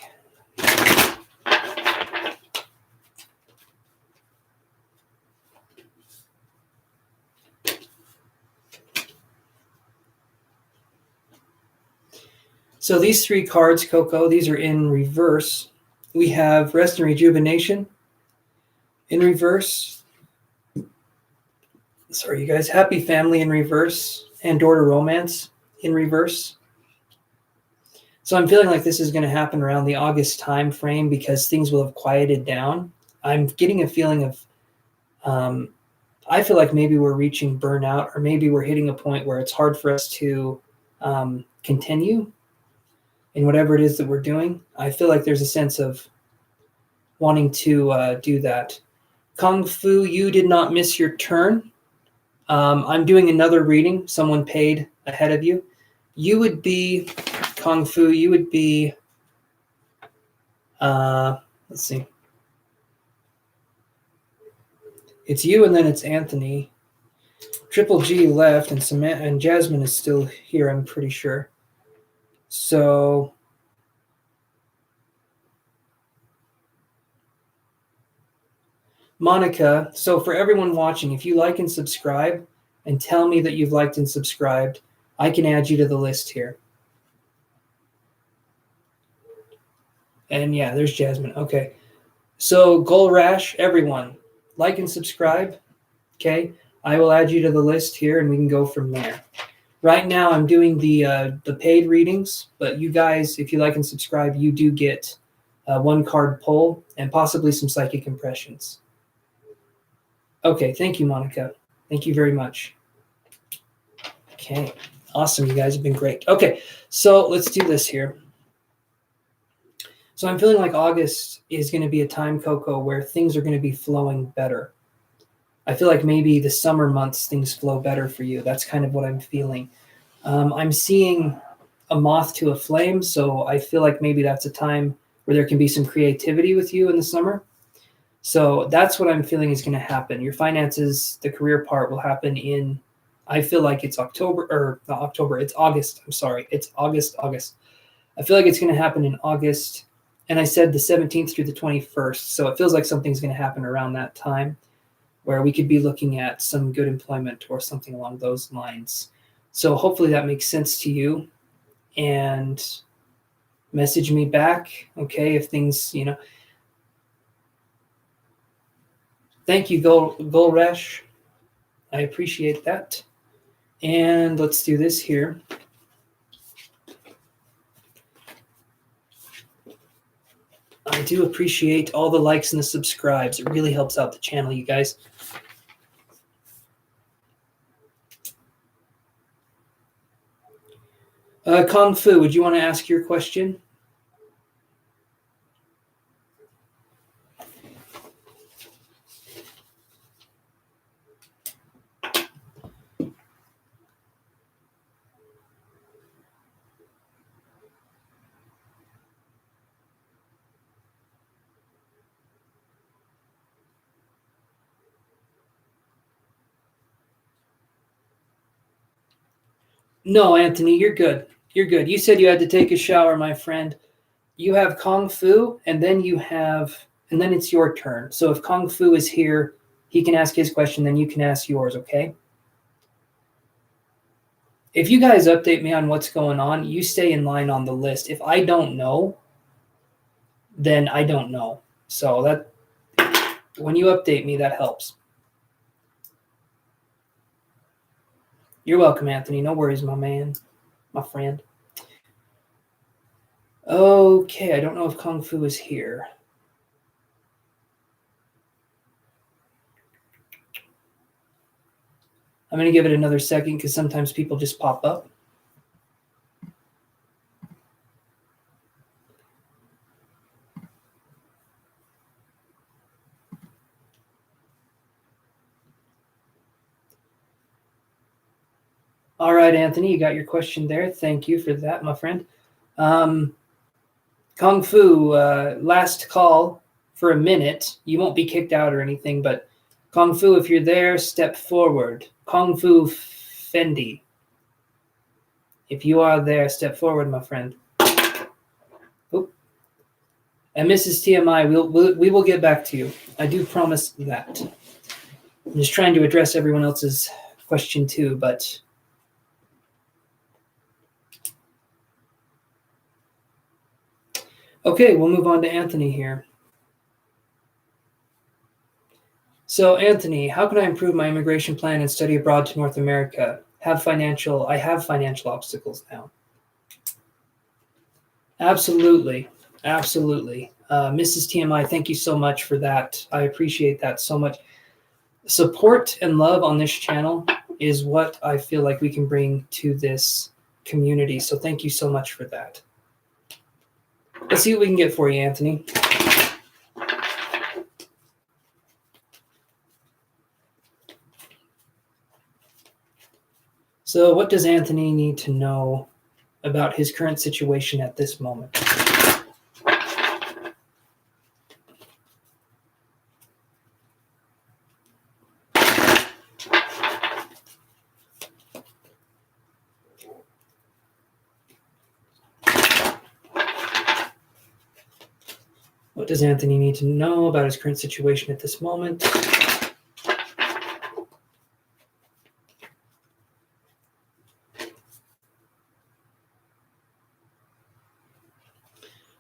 So these three cards, Coco, these are in reverse. We have Rest and Rejuvenation in reverse. Sorry, you guys. Happy Family in reverse, and Door to Romance in reverse. So I'm feeling like this is going to happen around the August time frame because things will have quieted down. I'm getting a feeling of, I feel like maybe we're reaching burnout, or maybe we're hitting a point where it's hard for us to continue in whatever it is that we're doing. I feel like there's a sense of wanting to do that. Kung Fu, you did not miss your turn. I'm doing another reading. Someone paid ahead of you. You would be, Kung Fu, you would be, let's see. It's you, and then it's Anthony. Triple G left, and Jasmine is still here, I'm pretty sure. So Monica, so for everyone watching, if you like and subscribe and tell me that you've liked and subscribed, I can add you to the list here. And yeah, there's Jasmine. Okay. So Goal Rash, everyone, like and subscribe. Okay. I will add you to the list here, and we can go from there. Right now, I'm doing the paid readings, but you guys, if you like and subscribe, you do get one card pull and possibly some psychic impressions. Okay, thank you, Monica. Thank you very much. Okay, awesome. You guys have been great. Okay, so let's do this here. So I'm feeling like August is going to be a time, Coco, where things are going to be flowing better. I feel like maybe the summer months things flow better for you. That's kind of what I'm feeling. I'm seeing a moth to a flame, so I feel like maybe that's a time where there can be some creativity with you in the summer. So that's what I'm feeling is going to happen. Your finances, the career part will happen in, I feel like it's October, or not October, it's August. I'm sorry. It's August. I feel like it's going to happen in August. And I said the 17th through the 21st. So it feels like something's going to happen around that time where we could be looking at some good employment or something along those lines. So hopefully that makes sense to you. And message me back, okay, if things, Thank you, Golresh. I appreciate that. And let's do this here. I do appreciate all the likes and the subscribes. It really helps out the channel, you guys. Kung Fu, would you want to ask your question? No, Anthony, you're good. You're good. You said you had to take a shower, my friend. You have Kung Fu, and then and then it's your turn. So if Kung Fu is here, he can ask his question, then you can ask yours, okay? If you guys update me on what's going on, you stay in line on the list. If I don't know, then I don't know. So that when you update me, that helps. You're welcome, Anthony. No worries, my man, my friend. Okay, I don't know if Kung Fu is here. I'm going to give it another second because sometimes people just pop up. All right, Anthony, you got your question there. Thank you for that, my friend. Kung Fu, last call for a minute. You won't be kicked out or anything, but Kung Fu, if you're there, step forward. Kung Fu Fendi. If you are there, step forward, my friend. Oop. And Mrs. TMI, we will get back to you. I do promise that. I'm just trying to address everyone else's question too, but okay, we'll move on to Anthony here. So, Anthony, how can I improve my immigration plan and study abroad to North America? I have financial obstacles now. Absolutely. Absolutely. Mrs. TMI, thank you so much for that. I appreciate that so much. Support and love on this channel is what I feel like we can bring to this community. So thank you so much for that. Let's see what we can get for you, Anthony. So what does Anthony need to know about his current situation at this moment? What does Anthony need to know about his current situation at this moment?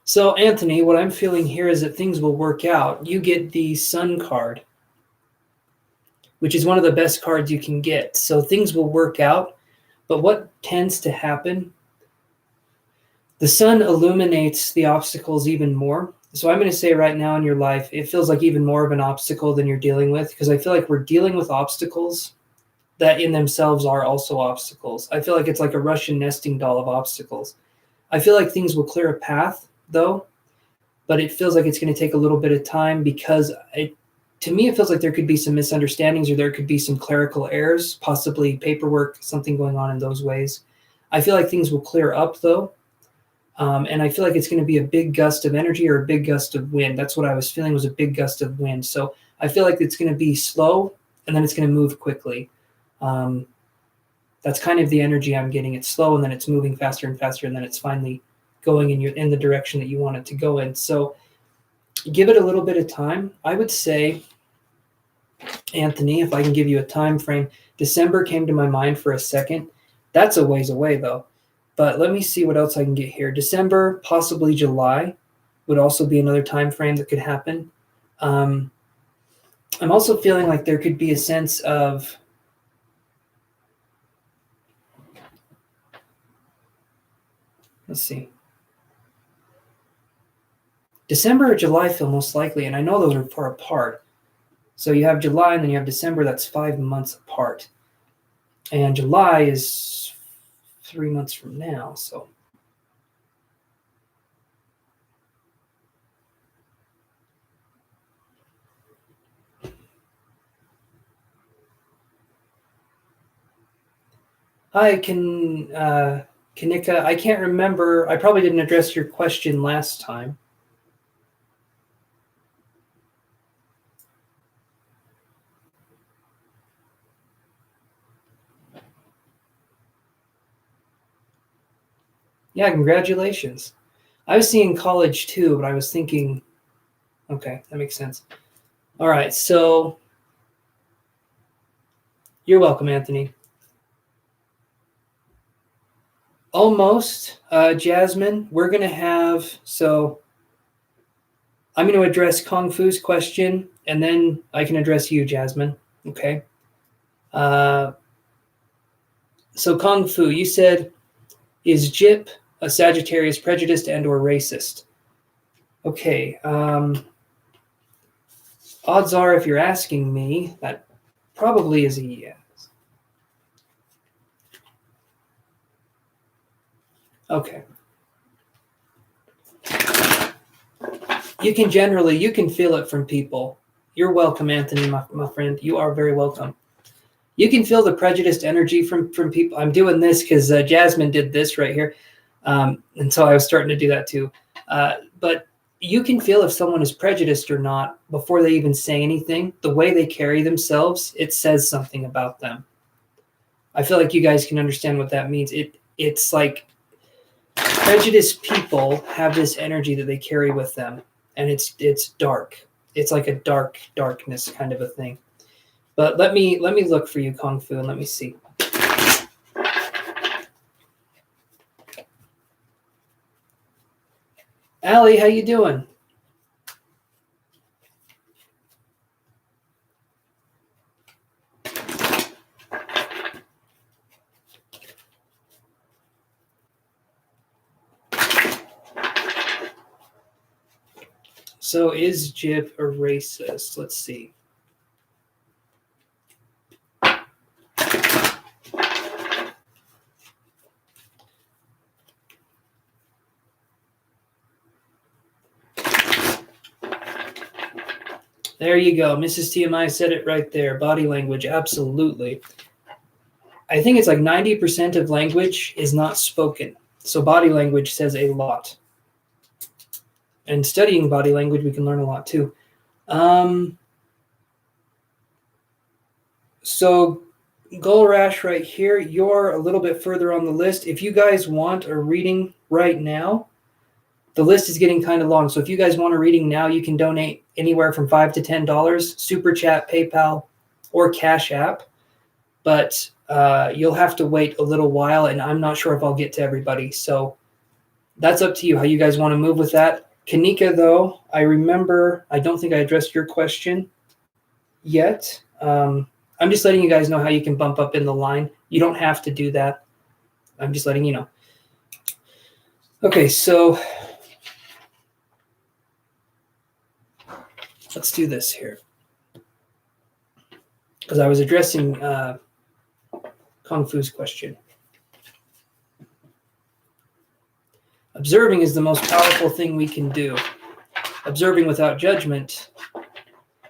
So, Anthony, what I'm feeling here is that things will work out. You get the Sun card, which is one of the best cards you can get. So things will work out. But what tends to happen, the Sun illuminates the obstacles even more. So I'm going to say right now in your life, it feels like even more of an obstacle than you're dealing with, because I feel like we're dealing with obstacles that in themselves are also obstacles. I feel like it's like a Russian nesting doll of obstacles. I feel like things will clear a path, though, but it feels like it's going to take a little bit of time because to me, it feels like there could be some misunderstandings or there could be some clerical errors, possibly paperwork, something going on in those ways. I feel like things will clear up, though. And I feel like it's going to be a big gust of energy or a big gust of wind. That's what I was feeling, was a big gust of wind. So I feel like it's going to be slow and then it's going to move quickly. That's kind of the energy I'm getting. It's slow and then it's moving faster and faster, and then it's finally going in the direction that you want it to go in. So give it a little bit of time. I would say, Anthony, if I can give you a time frame, December came to my mind for a second. That's a ways away, though. But let me see what else I can get here. December, possibly July, would also be another time frame that could happen. I'm also feeling like there could be a sense of let's see. December or July feel most likely, and I know those are far apart. So you have July and then you have December, that's 5 months apart. And July is 3 months from now, so. Hi, Kanika. I can't remember. I probably didn't address your question last time. Yeah, congratulations. I was seeing college too, but I was thinking, okay, that makes sense. All right, so you're welcome, Anthony. Almost, Jasmine. We're going to have, so I'm going to address Kung Fu's question, and then I can address you, Jasmine. Okay. So Kung Fu, you said, is Jip a Sagittarius prejudiced and or racist? Okay. Odds are, if you're asking me, that probably is a yes. Okay. You can feel it from people. You're welcome, Anthony, my friend. You are very welcome. You can feel the prejudiced energy from people. I'm doing this because Jasmine did this right here. And so I was starting to do that too. But you can feel if someone is prejudiced or not before they even say anything. The way they carry themselves, it says something about them. I feel like you guys can understand what that means. It's like prejudiced people have this energy that they carry with them, and it's dark. It's like a darkness kind of a thing. But let me look for you, Kung Fu, and let me see. Allie, how you doing? So is Jib a racist? Let's see. There you go. Mrs. TMI said it right there. Body language, absolutely. I think it's like 90% of language is not spoken. So body language says a lot. And studying body language, we can learn a lot too. So Goal Rash right here, you're a little bit further on the list. If you guys want a reading right now, the list is getting kind of long. So if you guys want a reading now, you can donate anywhere from $5 to $10, Super Chat, PayPal, or Cash App. But you'll have to wait a little while, and I'm not sure if I'll get to everybody. So that's up to you, how you guys want to move with that. Kanika, though, I don't think I addressed your question yet. I'm just letting you guys know how you can bump up in the line. You don't have to do that. I'm just letting you know. Okay, so let's do this here. Because I was addressing Kung Fu's question. Observing is the most powerful thing we can do. Observing without judgment,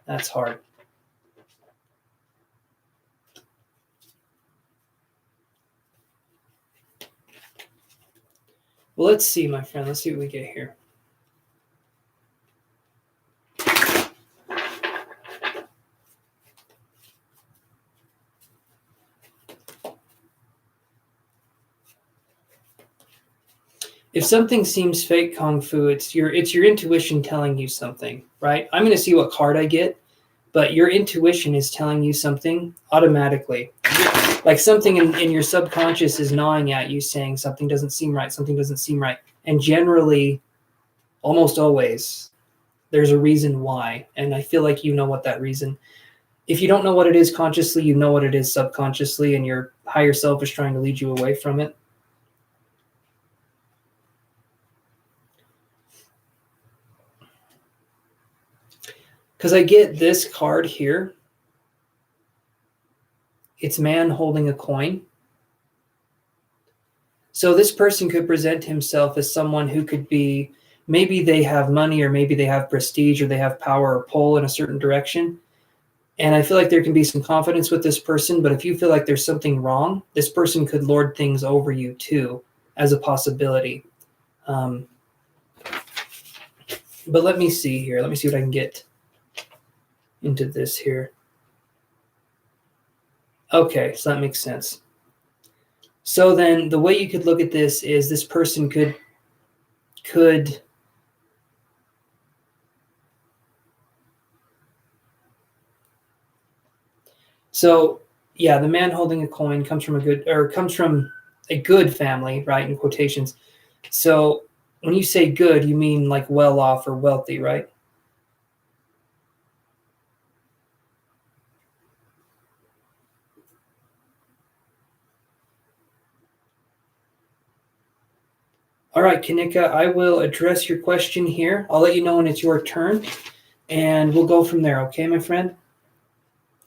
that's hard. Well, let's see, my friend. Let's see what we get here. If something seems fake, Kung Fu, it's your intuition telling you something, right? I'm going to see what card I get, but your intuition is telling you something automatically. Like something in your subconscious is gnawing at you, saying something doesn't seem right, something doesn't seem right. And generally, almost always, there's a reason why. And I feel like you know what that reason. If you don't know what it is consciously, you know what it is subconsciously, and your higher self is trying to lead you away from it. Because I get this card here. It's man holding a coin. So this person could present himself as someone who could be, maybe they have money, or maybe they have prestige, or they have power or pull in a certain direction. And I feel like there can be some confidence with this person, but if you feel like there's something wrong, this person could lord things over you too, as a possibility. But let me see here. Let me see what I can get into this here. Okay, so that makes sense. So then the way you could look at this is this person could so yeah, the man holding a coin comes from a good family, right? In quotations. So when you say good, you mean like well off or wealthy, right? All right, Kanika, I will address your question here. I'll let you know when it's your turn, and we'll go from there, okay, my friend?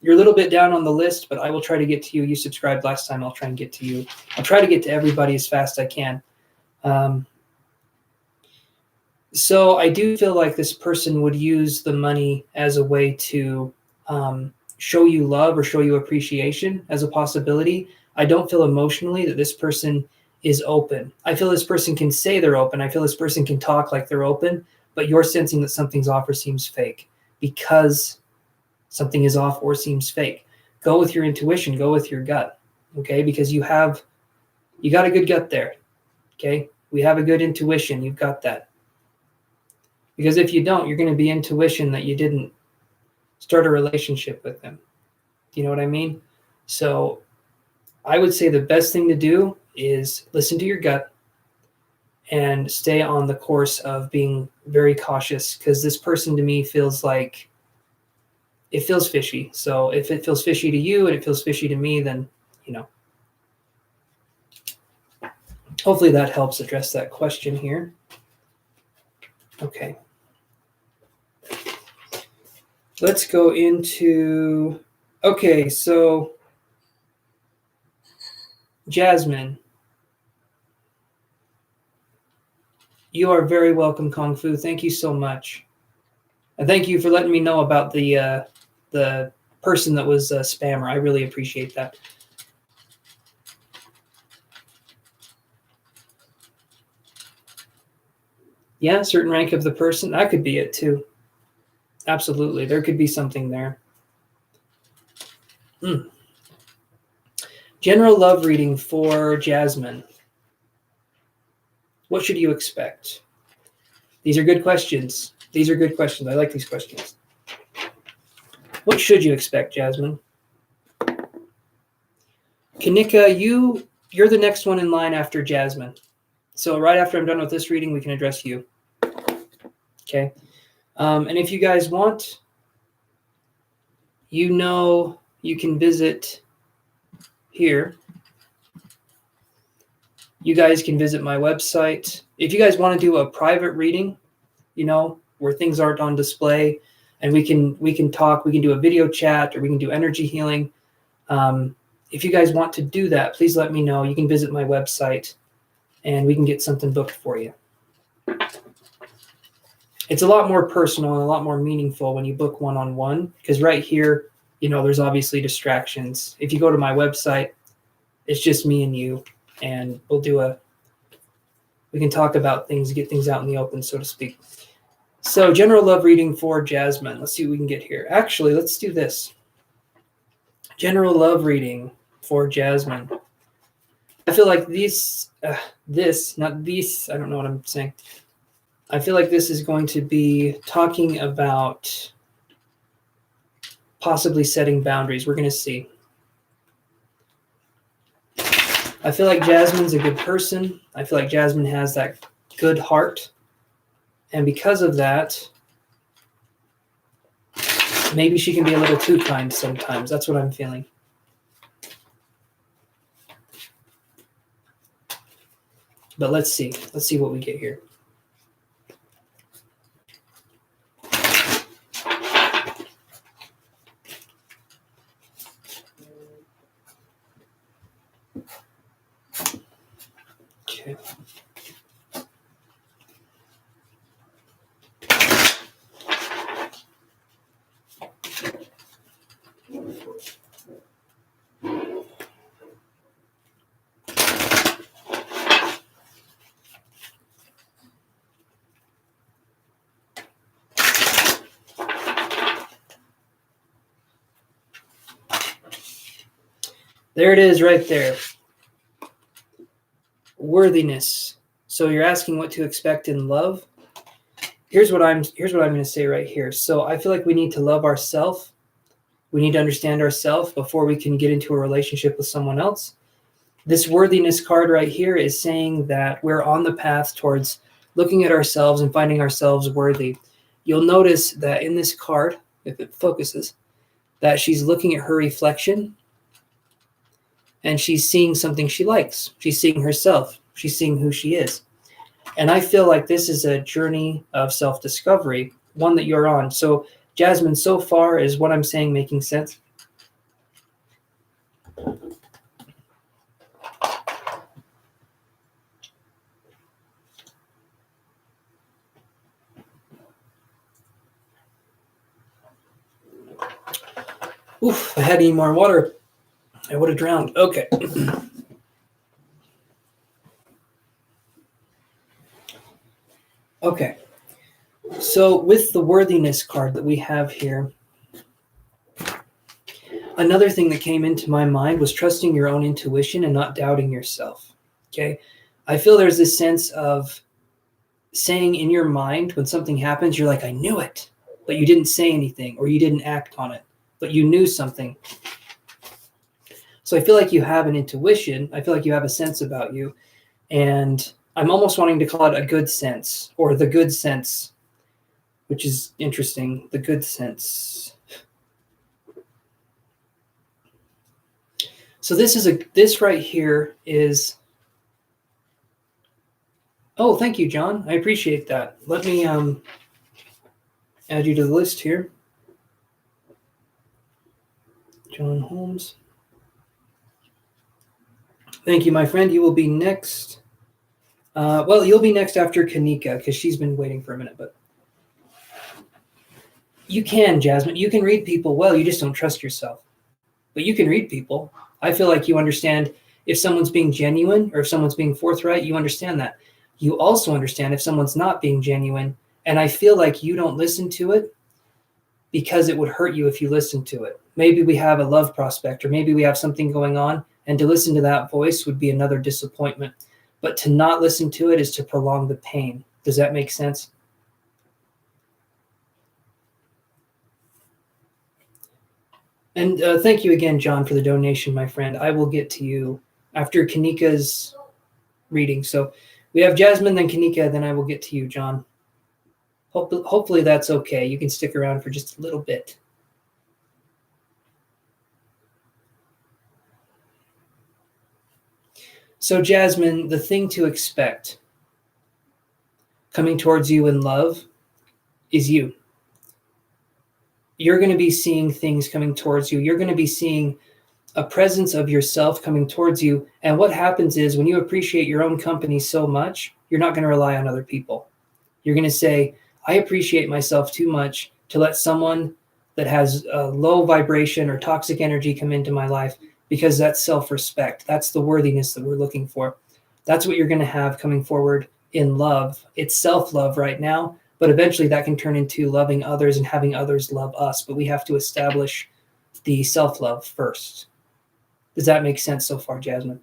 You're a little bit down on the list, but I will try to get to you. You subscribed last time. I'll try and get to you. I'll try to get to everybody as fast as I can. So I do feel like this person would use the money as a way to show you love or show you appreciation as a possibility. I don't feel emotionally that this person is open. I feel this person can say they're open. I feel this person can talk like they're open, but you're sensing that something's off or seems fake because something is off or seems fake. Go with your intuition, go with your gut, okay? Because you got a good gut there, okay? We have a good intuition, you've got that. Because if you don't, you're going to be intuition that you didn't start a relationship with them. Do you know what I mean? So I would say the best thing to do is listen to your gut and stay on the course of being very cautious, because this person to me feels like it feels fishy. So if it feels fishy to you and it feels fishy to me, then, hopefully that helps address that question here. Okay. Let's go into, okay, so Jasmine, you are very welcome, Kung Fu. Thank you so much. And thank you for letting me know about the person that was a spammer. I really appreciate that. Yeah, certain rank of the person. That could be it too. Absolutely. There could be something there. General love reading for Jasmine. What should you expect? These are good questions. These are good questions. I like these questions. What should you expect, Jasmine? Kanika, you're the next one in line after Jasmine. So right after I'm done with this reading, we can address you. Okay. And if you guys want, you can visit here. You guys can visit my website. If you guys want to do a private reading, where things aren't on display, and we can talk, we can do a video chat, or we can do energy healing. If you guys want to do that, please let me know. You can visit my website, and we can get something booked for you. It's a lot more personal and a lot more meaningful when you book one-on-one, because right here, there's obviously distractions. If you go to my website, it's just me and you, and we can talk about things, get things out in the open, so to speak. So general love reading for Jasmine. Let's see what we can get here. Actually, let's do this. General love reading for Jasmine. I feel like I don't know what I'm saying. I feel like this is going to be talking about possibly setting boundaries. We're going to see. I feel like Jasmine's a good person. I feel like Jasmine has that good heart. And because of that, maybe she can be a little too kind sometimes. That's what I'm feeling. But let's see. Let's see what we get here. Okay. There it is right there. Worthiness. So you're asking what to expect in love. Here's what I'm going to say right here. So I feel like we need to love ourselves. We need to understand ourselves before we can get into a relationship with someone else. This worthiness card right here is saying that we're on the path towards looking at ourselves and finding ourselves worthy. You'll notice that in this card, if it focuses, that she's looking at her reflection and she's seeing something she likes. She's seeing herself. She's seeing who she is. And I feel like this is a journey of self-discovery, one that you're on. So, Jasmine, so far, is what I'm saying making sense? Oof, if I had any more water, I would have drowned. Okay. Okay. So with the worthiness card that we have here, another thing that came into my mind was trusting your own intuition and not doubting yourself. Okay. I feel there's this sense of saying in your mind when something happens, you're like, I knew it, but you didn't say anything or you didn't act on it, but you knew something. So I feel like you have an intuition. I feel like you have a sense about you. And I'm almost wanting to call it a good sense or the good sense, which is interesting. The good sense. So this right here is, oh, thank you, John. I appreciate that. Let me add you to the list here. John Holmes. Thank you, my friend. You will be next. Well, you'll be next after Kanika because she's been waiting for a minute. But you can, Jasmine. You can read people well. You just don't trust yourself. But you can read people. I feel like you understand if someone's being genuine or if someone's being forthright. You understand that. You also understand if someone's not being genuine. And I feel like you don't listen to it because it would hurt you if you listened to it. Maybe we have a love prospect or maybe we have something going on. And to listen to that voice would be another disappointment. But to not listen to it is to prolong the pain. Does that make sense? And thank you again, John, for the donation, my friend. I will get to you after Kanika's reading. So we have Jasmine, then Kanika, then I will get to you, John. Hopefully that's okay. You can stick around for just a little bit. So, Jasmine, the thing to expect coming towards you in love is you. You're going to be seeing things coming towards you. You're going to be seeing a presence of yourself coming towards you. And what happens is when you appreciate your own company so much, you're not going to rely on other people. You're going to say, I appreciate myself too much to let someone that has a low vibration or toxic energy come into my life, because that's self-respect. That's the worthiness that we're looking for. That's what you're going to have coming forward in love. It's self-love right now, but eventually that can turn into loving others and having others love us. But we have to establish the self-love first. Does that make sense so far, Jasmine?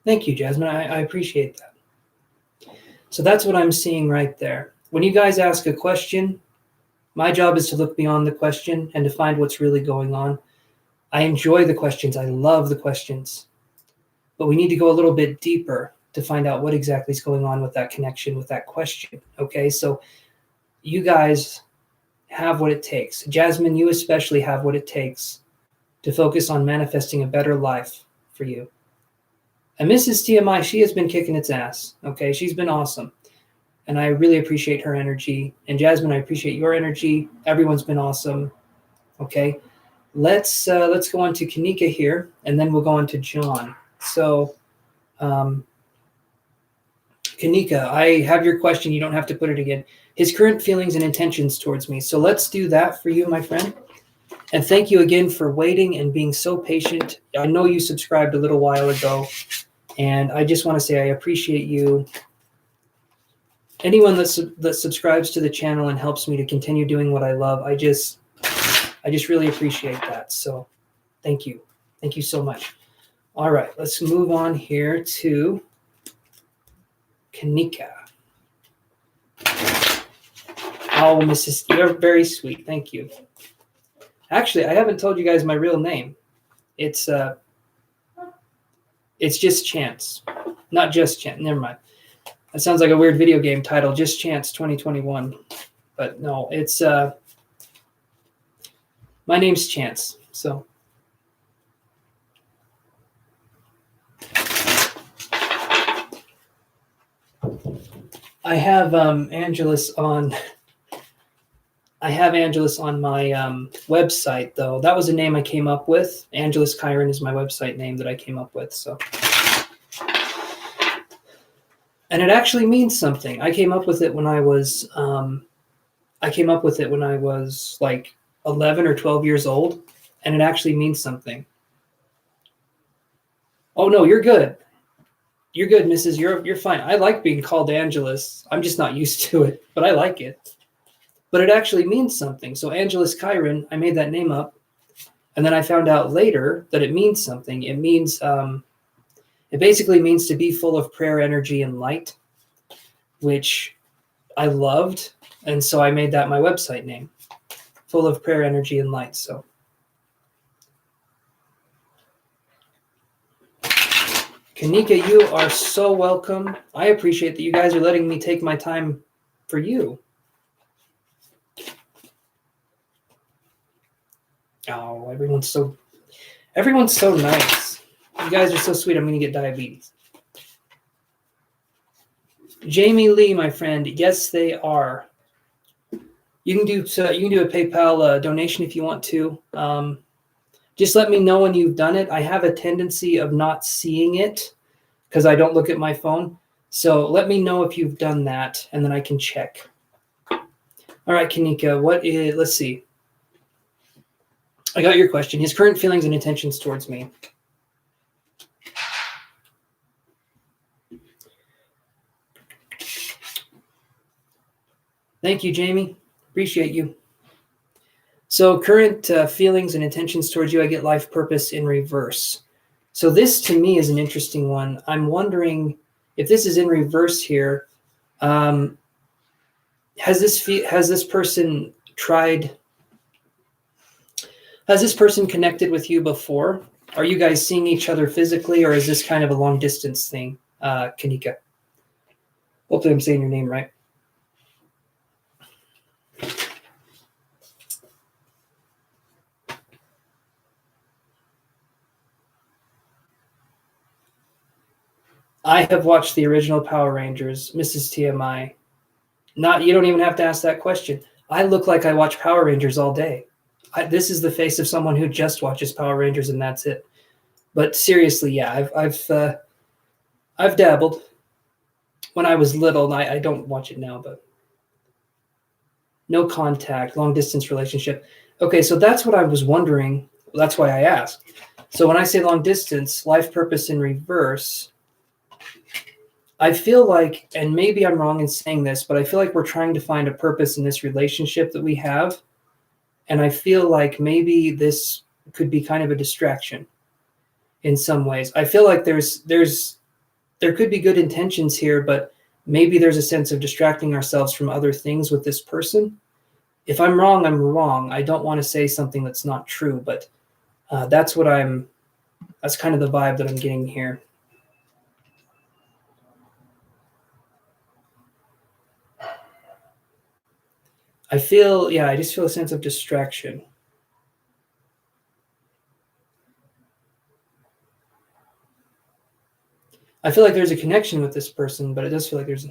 Thank you, Jasmine. I appreciate that. So that's what I'm seeing right there. When you guys ask a question, my job is to look beyond the question and to find what's really going on. I enjoy the questions. I love the questions. But we need to go a little bit deeper to find out what exactly is going on with that connection, with that question. Okay, so you guys have what it takes. Jasmine, you especially have what it takes to focus on manifesting a better life for you. And Mrs. TMI, she has been kicking its ass. Okay, she's been awesome. And I really appreciate her energy. And Jasmine, I appreciate your energy. Everyone's been awesome. Okay, let's go on to Kanika here, and then we'll go on to John. So Kanika, I have your question. You don't have to put it again. His current feelings and intentions towards me. So let's do that for you, my friend. And thank you again for waiting and being so patient. I know you subscribed a little while ago, and I just want to say I appreciate you. Anyone that subscribes to the channel and helps me to continue doing what I love, I just really appreciate that. So thank you. Thank you so much. All right, let's move on here to Kanika. Oh, Mrs. You're very sweet. Thank you. Actually, I haven't told you guys my real name. It's just Chance. Not just Chance. Never mind. That sounds like a weird video game title, Just Chance 2021. But no, it's my name's Chance. So I have Angelus on my website, though. That was a name I came up with. Angelus Chiron is my website name that I came up with. So, and it actually means something. I came up with it when I was like 11 or 12 years old, and it actually means something. Oh no, you're good. You're good, Mrs. You're fine. I like being called Angelus. I'm just not used to it, but I like it. But it actually means something. So Angelus Chiron, I made that name up, and then I found out later that it means something. It means it basically means to be full of prayer, energy, and light, which I loved, and so I made that my website name, full of prayer, energy, and light. So. Kanika, you are so welcome. I appreciate that you guys are letting me take my time for you. Oh, everyone's so nice. You guys are so sweet. I'm going to get diabetes. Jamie Lee, my friend. Yes, they are. You can do a PayPal donation if you want to. Just let me know when you've done it. I have a tendency of not seeing it because I don't look at my phone. So let me know if you've done that, and then I can check. All right, Kanika, let's see. I got your question. His current feelings and intentions towards me. Thank you, Jamie. Appreciate you. So current feelings and intentions towards you, I get life purpose in reverse. So this to me is an interesting one. I'm wondering if this is in reverse here. Has this person connected with you before? Are you guys seeing each other physically, or is this kind of a long distance thing, Kanika? Hopefully I'm saying your name right. I have watched the original Power Rangers, Mrs. TMI. You don't even have to ask that question. I look like I watch Power Rangers all day. This is the face of someone who just watches Power Rangers and that's it. But seriously, yeah, I've dabbled when I was little. And I don't watch it now, but no contact, long distance relationship. Okay, so that's what I was wondering. That's why I asked. So when I say long distance, life purpose in reverse, I feel like, and maybe I'm wrong in saying this, but I feel like we're trying to find a purpose in this relationship that we have. And I feel like maybe this could be kind of a distraction in some ways. I feel like there could be good intentions here, but maybe there's a sense of distracting ourselves from other things with this person. If I'm wrong, I'm wrong. I don't want to say something that's not true, but that's kind of the vibe that I'm getting here. I just feel a sense of distraction. I feel like there's a connection with this person, but it does feel like there's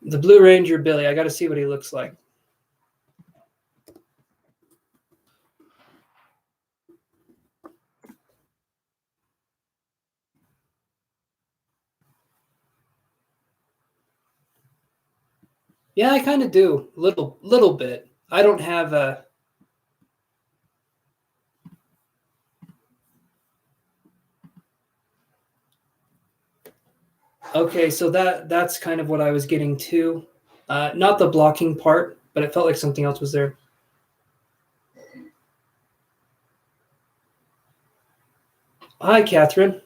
the Blue Ranger Billy. I got to see what he looks like. Yeah, I kind of do. Little bit. I don't have a... Okay, so that's kind of what I was getting to. Not the blocking part, but it felt like something else was there. Hi, Catherine.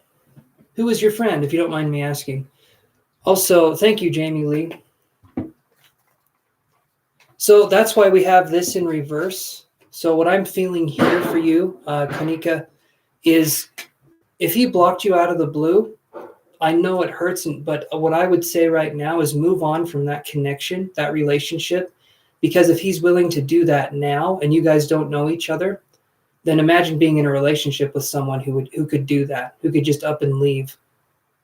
Who is your friend, if you don't mind me asking? Also, thank you, Jamie Lee. So that's why we have this in reverse. So what I'm feeling here for you, Kanika, is if he blocked you out of the blue, I know it hurts, but what I would say right now is move on from that connection, that relationship, because if he's willing to do that now and you guys don't know each other, then imagine being in a relationship with someone who could do that, who could just up and leave.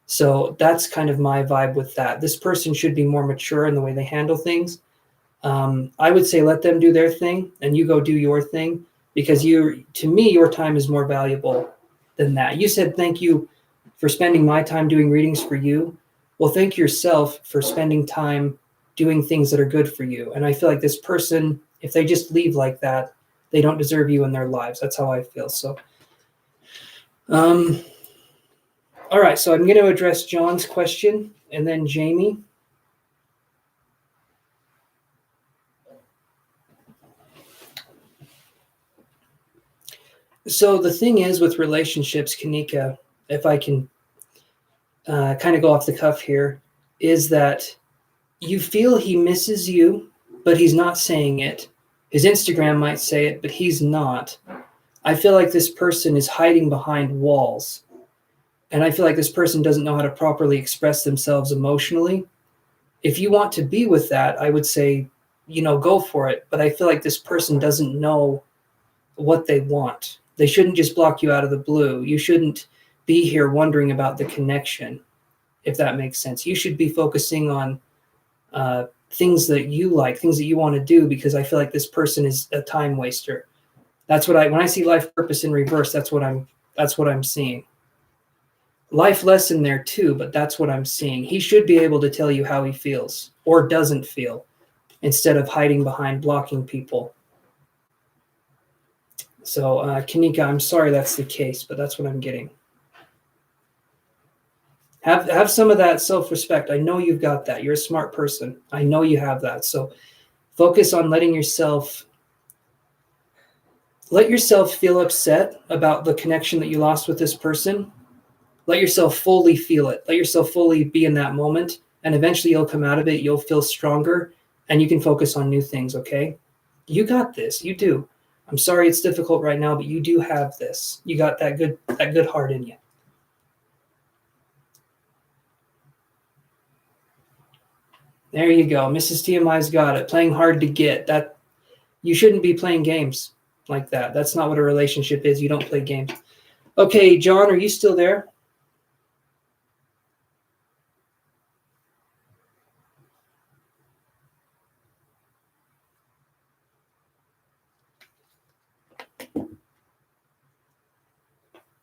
So that's kind of my vibe with that. This person should be more mature in the way they handle things. I would say let them do their thing and you go do your thing, because to me, your time is more valuable than that. You said thank you for spending my time doing readings for you. Well, thank yourself for spending time doing things that are good for you. And I feel like this person, if they just leave like that, they don't deserve you in their lives. That's how I feel. So, all right. So I'm going to address John's question and then Jamie. So the thing is with relationships, Kanika, if I can kind of go off the cuff here, is that you feel he misses you, but he's not saying it. His Instagram might say it, but he's not. I feel like this person is hiding behind walls. And I feel like this person doesn't know how to properly express themselves emotionally. If you want to be with that, I would say, go for it. But I feel like this person doesn't know what they want. They shouldn't just block you out of the blue. You shouldn't be here wondering about the connection, if that makes sense. You should be focusing on things that you like, things that you want to do, because I feel like this person is a time waster. That's what when I see life purpose in reverse, that's what I'm seeing. Life lesson there too, but that's what I'm seeing. He should be able to tell you how he feels or doesn't feel, instead of hiding behind blocking people. So, Kanika, I'm sorry that's the case, but that's what I'm getting. Have some of that self-respect. I know you've got that. You're a smart person. I know you have that. So focus on let yourself feel upset about the connection that you lost with this person. Let yourself fully feel it. Let yourself fully be in that moment. And eventually you'll come out of it. You'll feel stronger and you can focus on new things, okay? You got this. You do. I'm sorry it's difficult right now, but you do have this. You got that good heart in you. There you go. Mrs. TMI's got it. Playing hard to get. That you shouldn't be playing games like that. That's not what a relationship is. You don't play games. Okay, John, are you still there?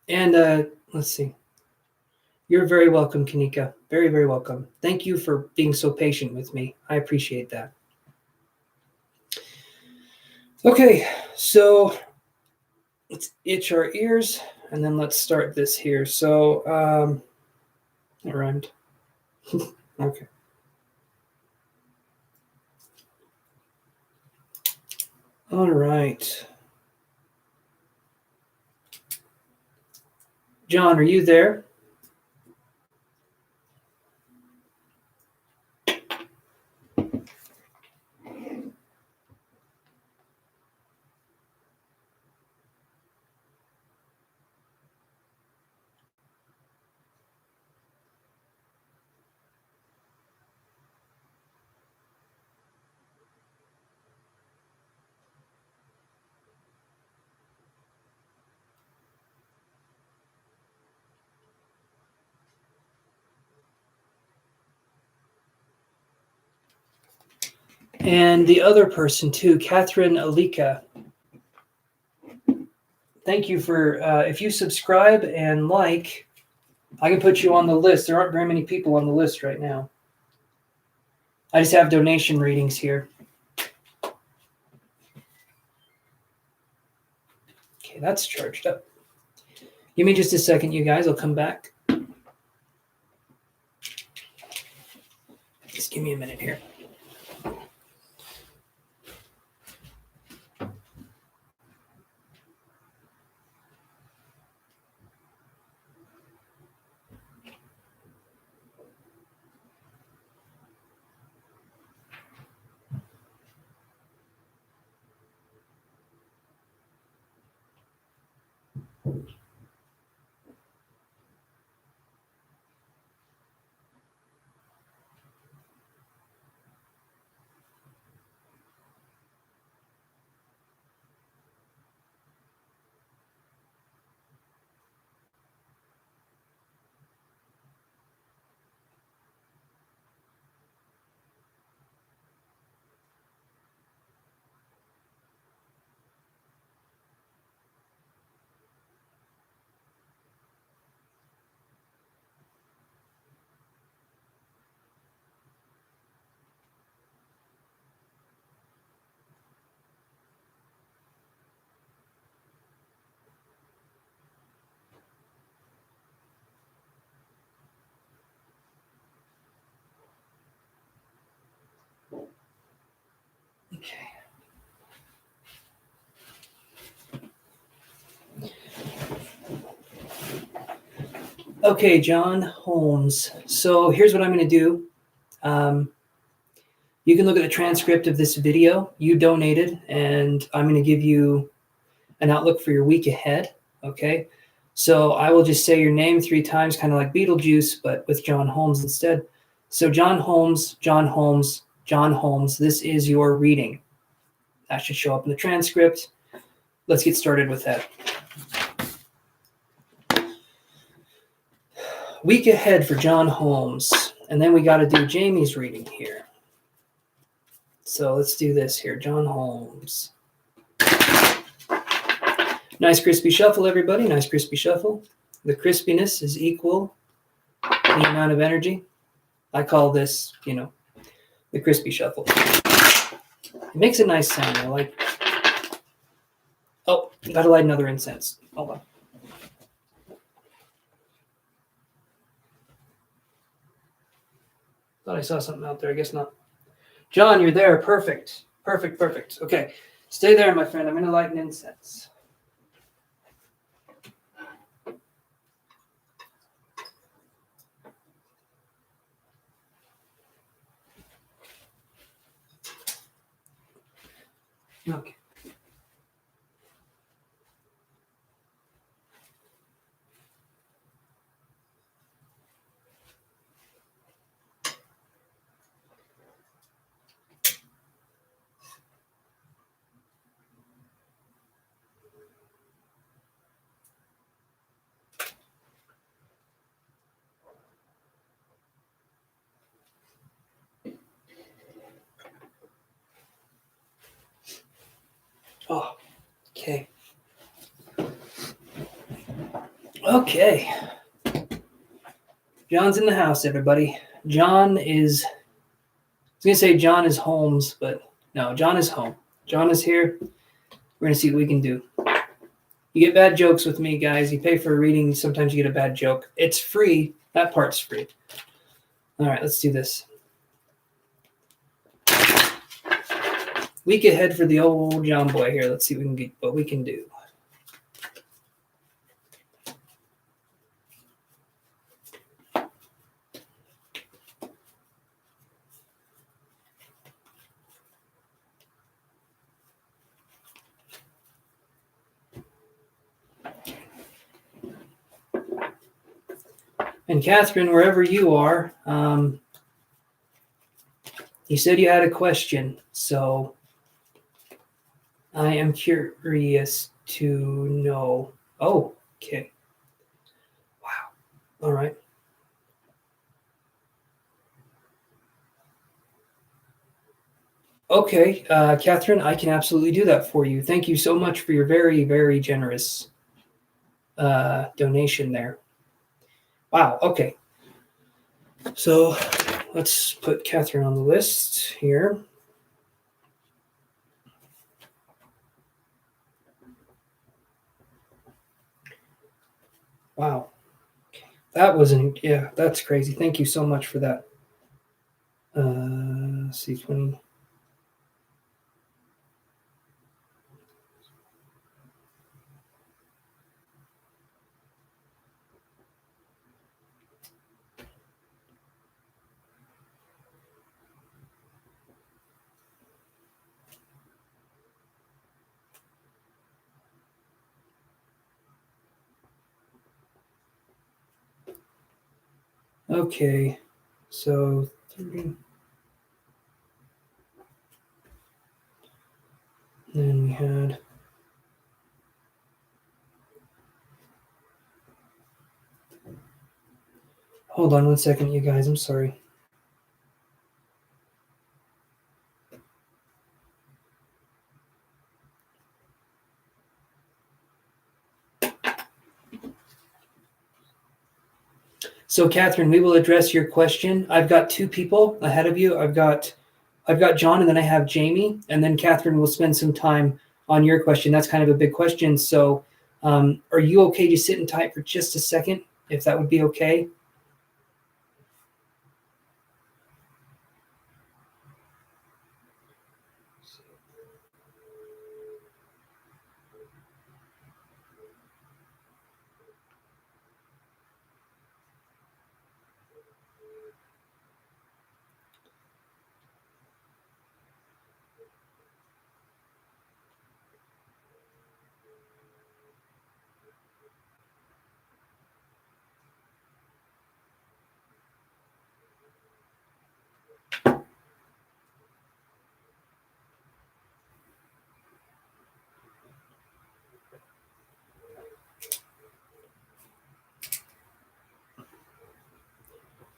And let's see. You're very welcome, Kanika. Very, very welcome. Thank you for being so patient with me. I appreciate that. Okay, so let's itch our ears, and then let's start this here. So, it rhymed. Okay. All right. John, are you there? And the other person too, Catherine Alika. Thank you for, if you subscribe and like, I can put you on the list. There aren't very many people on the list right now. I just have donation readings here. Okay, that's charged up. Give me just a second, you guys. I'll come back. Just give me a minute here. Okay. Okay, John Holmes. So here's what I'm going to do. You can look at the transcript of this video. You donated, and I'm going to give you an outlook for your week ahead. Okay. So I will just say your name 3 times, kind of like Beetlejuice, but with John Holmes instead. So John Holmes, John Holmes, John Holmes. This is your reading. That should show up in the transcript. Let's get started with that. Week ahead for John Holmes. And then we got to do Jamie's reading here. So let's do this here. John Holmes. Nice crispy shuffle, everybody. Nice crispy shuffle. The crispiness is equal to the amount of energy. I call this, the crispy shuffle. It makes a nice sound. I like it. Oh, gotta light another incense. Hold on. Thought I saw something out there. I guess not. John, you're there. Perfect. Perfect, perfect. Okay. Stay there, my friend. I'm going to light an incense. Okay. Oh, okay. Okay. John's in the house, everybody. John is, I was going to say John is Holmes, but no, John is home. John is here. We're going to see what we can do. You get bad jokes with me, guys. You pay for a reading. Sometimes you get a bad joke. It's free. That part's free. All right, let's do this. Week ahead for the old John boy here. Let's see what we can do. And Catherine, wherever you are, you said you had a question, so I am curious to know. Oh, okay. Wow. All right. Okay, Catherine, I can absolutely do that for you. Thank you so much for your very, very generous donation there. Wow, okay. So let's put Catherine on the list here. Wow. That wasn't, yeah, that's crazy. Thank you so much for that. Let's see, 20. Okay, so 30. Then we had, hold on one second, you guys, I'm sorry. So Catherine, we will address your question. I've got two people ahead of you. I've got John, and then I have Jamie, and then Catherine will spend some time on your question. That's kind of a big question. So are you okay to sit and type for just a second, if that would be okay?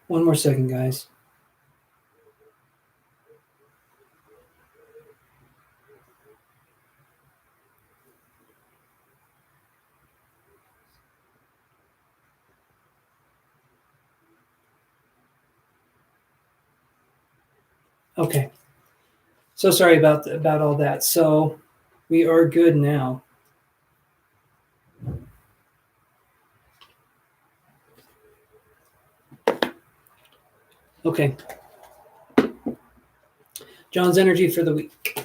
One more second, guys. Okay. So sorry about all that. So we are good now. Okay. John's energy for the week.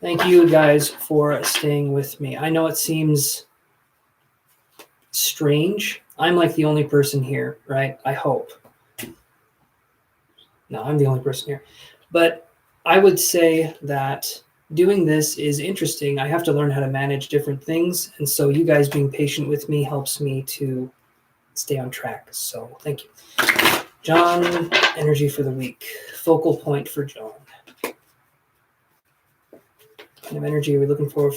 Thank you guys for staying with me. I know it seems strange. I'm like the only person here, right? I hope. No, I'm the only person here. But I would say that doing this is interesting. I have to learn how to manage different things. And so you guys being patient with me helps me to stay on track. So thank you. John, energy for the week. Focal point for John. What kind of energy are we looking for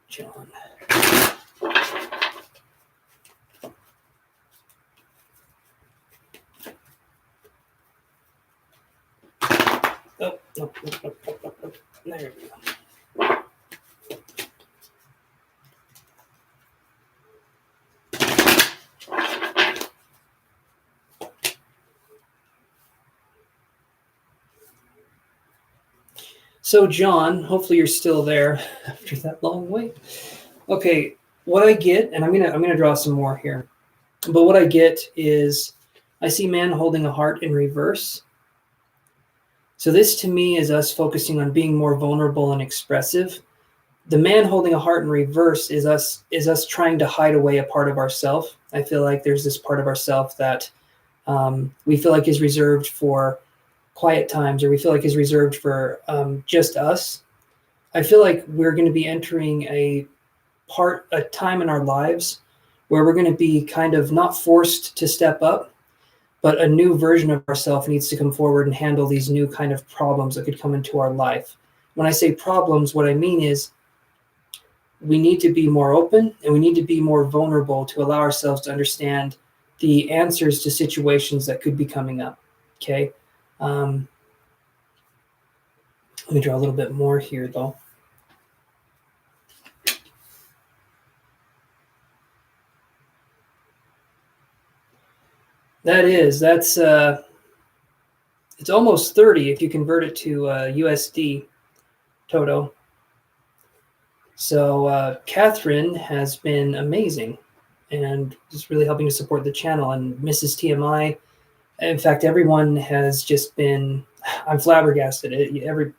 John? Oh, no. There we go. So John, hopefully you're still there after that long wait. Okay, what I get, and I'm gonna draw some more here, but what I get is I see man holding a heart in reverse. So this to me is us focusing on being more vulnerable and expressive. The man holding a heart in reverse is us trying to hide away a part of ourself. I feel like there's this part of ourself that we feel like is reserved for quiet times, or we feel like is reserved for just us. I feel like we're going to be entering a time in our lives where we're going to be kind of not forced to step up, but a new version of ourselves needs to come forward and handle these new kind of problems that could come into our life. When I say problems, what I mean is we need to be more open and we need to be more vulnerable to allow ourselves to understand the answers to situations that could be coming up. Okay. Let me draw a little bit more here though. That's it's almost 30 if you convert it to USD, Toto. So Catherine has been amazing and is really helping to support the channel. And Mrs. TMI, in fact, everyone has just been, I'm flabbergasted. Anyway,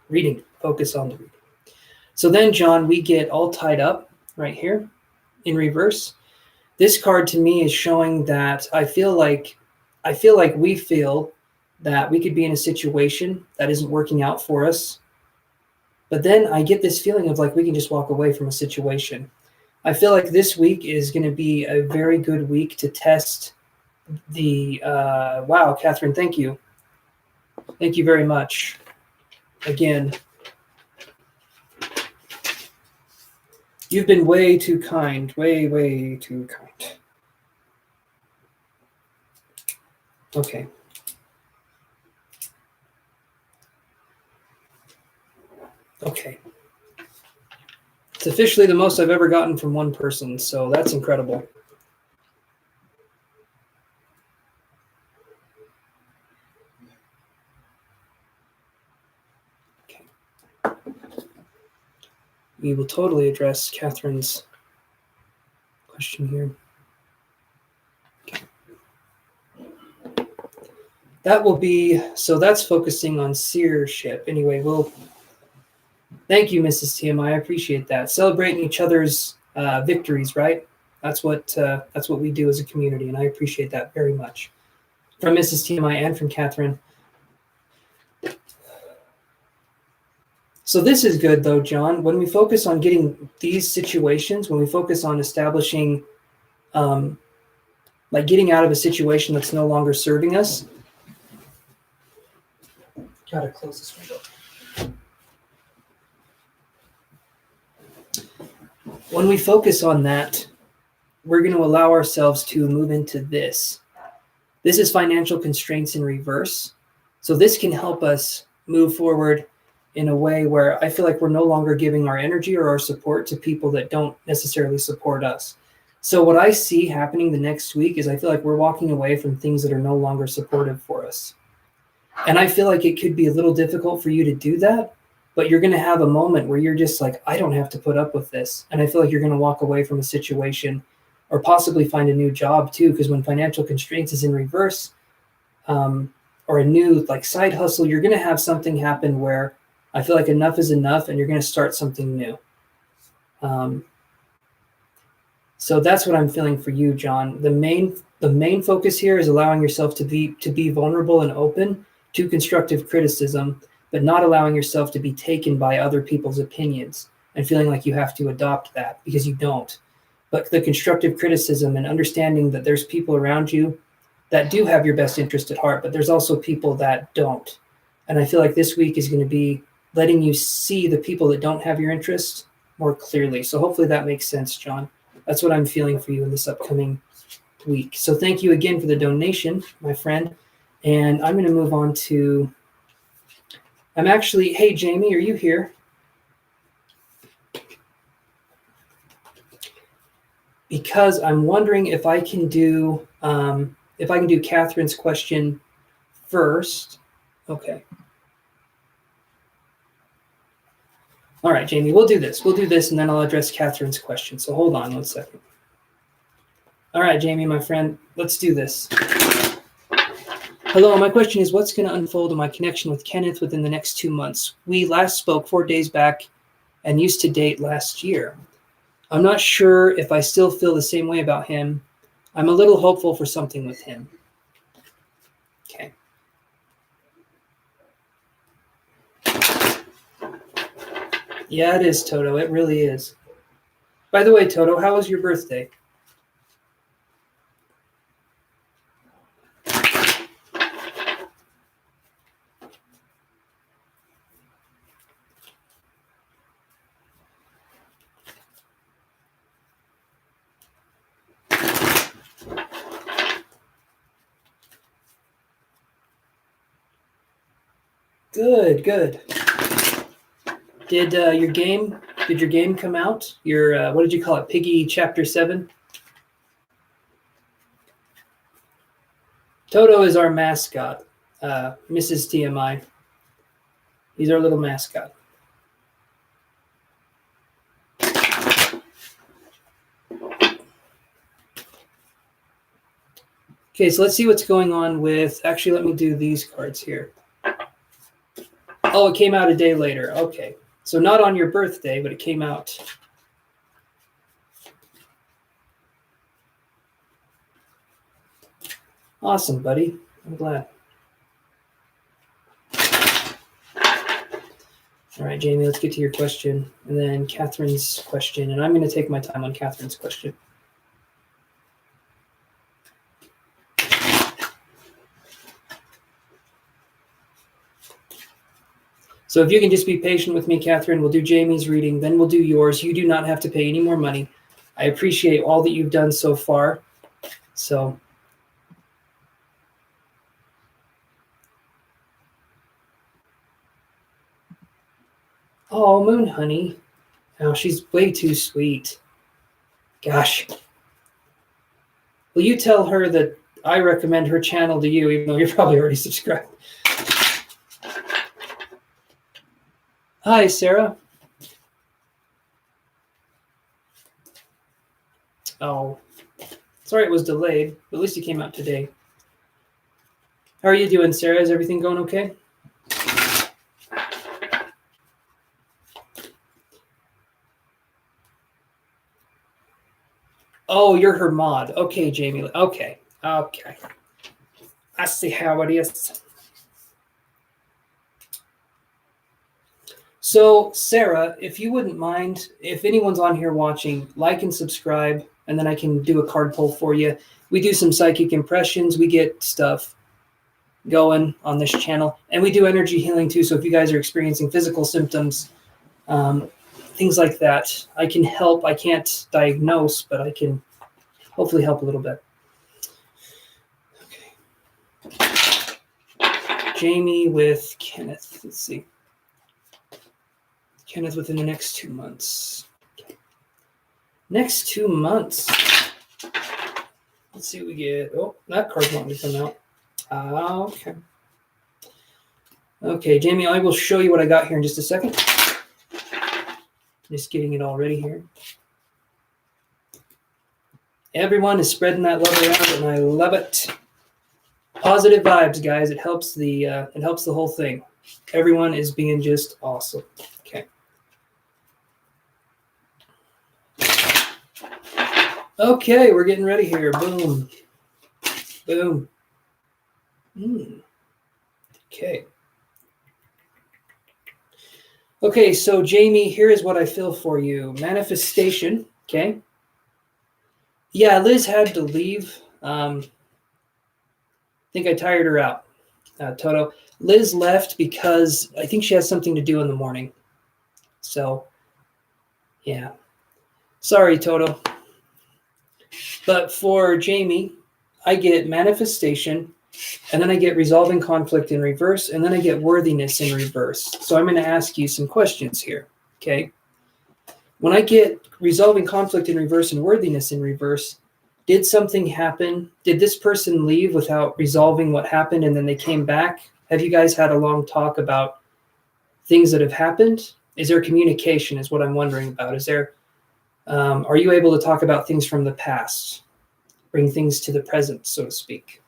reading, focus on the reading. So then, John, we get all tied up right here in reverse. This card to me is showing that I feel like we feel that we could be in a situation that isn't working out for us. But then I get this feeling of like we can just walk away from a situation. I feel like this week is going to be a very good week to test the wow, Catherine, thank you. Thank you very much. Again, you've been way too kind, way too kind. Okay. Okay. It's officially the most I've ever gotten from one person, so that's incredible. Okay. We will totally address Catherine's question here. Okay. That will be, so that's focusing on seership. Anyway, thank you, Mrs. TMI. I appreciate that. Celebrating each other's victories, right? That's what we do as a community, and I appreciate that very much. From Mrs. TMI and from Catherine. So this is good, though, John. When we focus on getting these situations, when we focus on establishing, like getting out of a situation that's no longer serving us. Gotta close this window. When we focus on that, we're going to allow ourselves to move into this. This is financial constraints in reverse. So this can help us move forward in a way where I feel like we're no longer giving our energy or our support to people that don't necessarily support us. So what I see happening the next week is I feel like we're walking away from things that are no longer supportive for us. And I feel like it could be a little difficult for you to do that, but you're going to have a moment where you're just like, I don't have to put up with this. And I feel like you're going to walk away from a situation or possibly find a new job too, because when financial constraints is in reverse, or a new like side hustle, you're going to have something happen where I feel like enough is enough and you're going to start something new. So that's what I'm feeling for you, John. The main focus here is allowing yourself to be vulnerable and open to constructive criticism, but not allowing yourself to be taken by other people's opinions and feeling like you have to adopt that, because you don't. But the constructive criticism and understanding that there's people around you that do have your best interest at heart, but there's also people that don't. And I feel like this week is going to be letting you see the people that don't have your interest more clearly. So hopefully that makes sense, John. That's what I'm feeling for you in this upcoming week. So thank you again for the donation, my friend. And I'm going to move on to, hey, Jamie, are you here? Because I'm wondering if I can do Catherine's question first. Okay. All right, Jamie, we'll do this. And then I'll address Catherine's question. So hold on 1 second. All right, Jamie, my friend, let's do this. Hello, my question is, what's going to unfold in my connection with Kenneth within the next 2 months? We last spoke 4 days back and used to date last year. I'm not sure if I still feel the same way about him. I'm a little hopeful for something with him. Okay. Yeah, it is, Toto. It really is. By the way, Toto, how was your birthday? Good. Did your game come out? Your what did you call it? Piggy Chapter 7? Toto is our mascot, Mrs. TMI. He's our little mascot. Okay, so let's see what's going on with, actually, let me do these cards here. Oh, it came out a day later. Okay, so not on your birthday, but it came out. Awesome, buddy. I'm glad. All right, Jamie, let's get to your question, and then Catherine's question, and I'm going to take my time on Catherine's question. So if you can just be patient with me, Catherine, we'll do Jamie's reading, then we'll do yours. You do not have to pay any more money. I appreciate all that you've done so far. So, oh, Moon Honey. Oh, she's way too sweet. Gosh. Will you tell her that I recommend her channel to you, even though you're probably already subscribed? Hi, Sarah. Oh, sorry it was delayed, but at least it came out today. How are you doing, Sarah? Is everything going okay? Oh, you're her mod. Okay, Jamie. Okay. I see how it is. So, Sarah, if you wouldn't mind, if anyone's on here watching, like and subscribe, and then I can do a card pull for you. We do some psychic impressions. We get stuff going on this channel. And we do energy healing too. So if you guys are experiencing physical symptoms, things like that, I can help. I can't diagnose, but I can hopefully help a little bit. Okay. Jamie with Kenneth. Let's see. Kenneth within the next 2 months. Okay. Next 2 months. Let's see what we get. Oh, that card's wanting to come out. Okay. Okay, Jamie, I will show you what I got here in just a second. Just getting it all ready here. Everyone is spreading that love around, and I love it. Positive vibes, guys. It helps the whole thing. Everyone is being just awesome. Okay. Okay, we're getting ready here. Boom. Boom. Okay. Okay, so Jamie, here is what I feel for you. Manifestation, okay? Yeah, Liz had to leave. I think I tired her out, Toto. Liz left because I think she has something to do in the morning. So, yeah. Sorry, Toto. But for Jamie, I get manifestation, and then I get resolving conflict in reverse, and then I get worthiness in reverse. So I'm going to ask you some questions here, okay? When I get resolving conflict in reverse and worthiness in reverse, did something happen? Did this person leave without resolving what happened and then they came back? Have you guys had a long talk about things that have happened? Is there communication is what I'm wondering about. Is there, are you able to talk about things from the past? Bring things to the present, so to speak.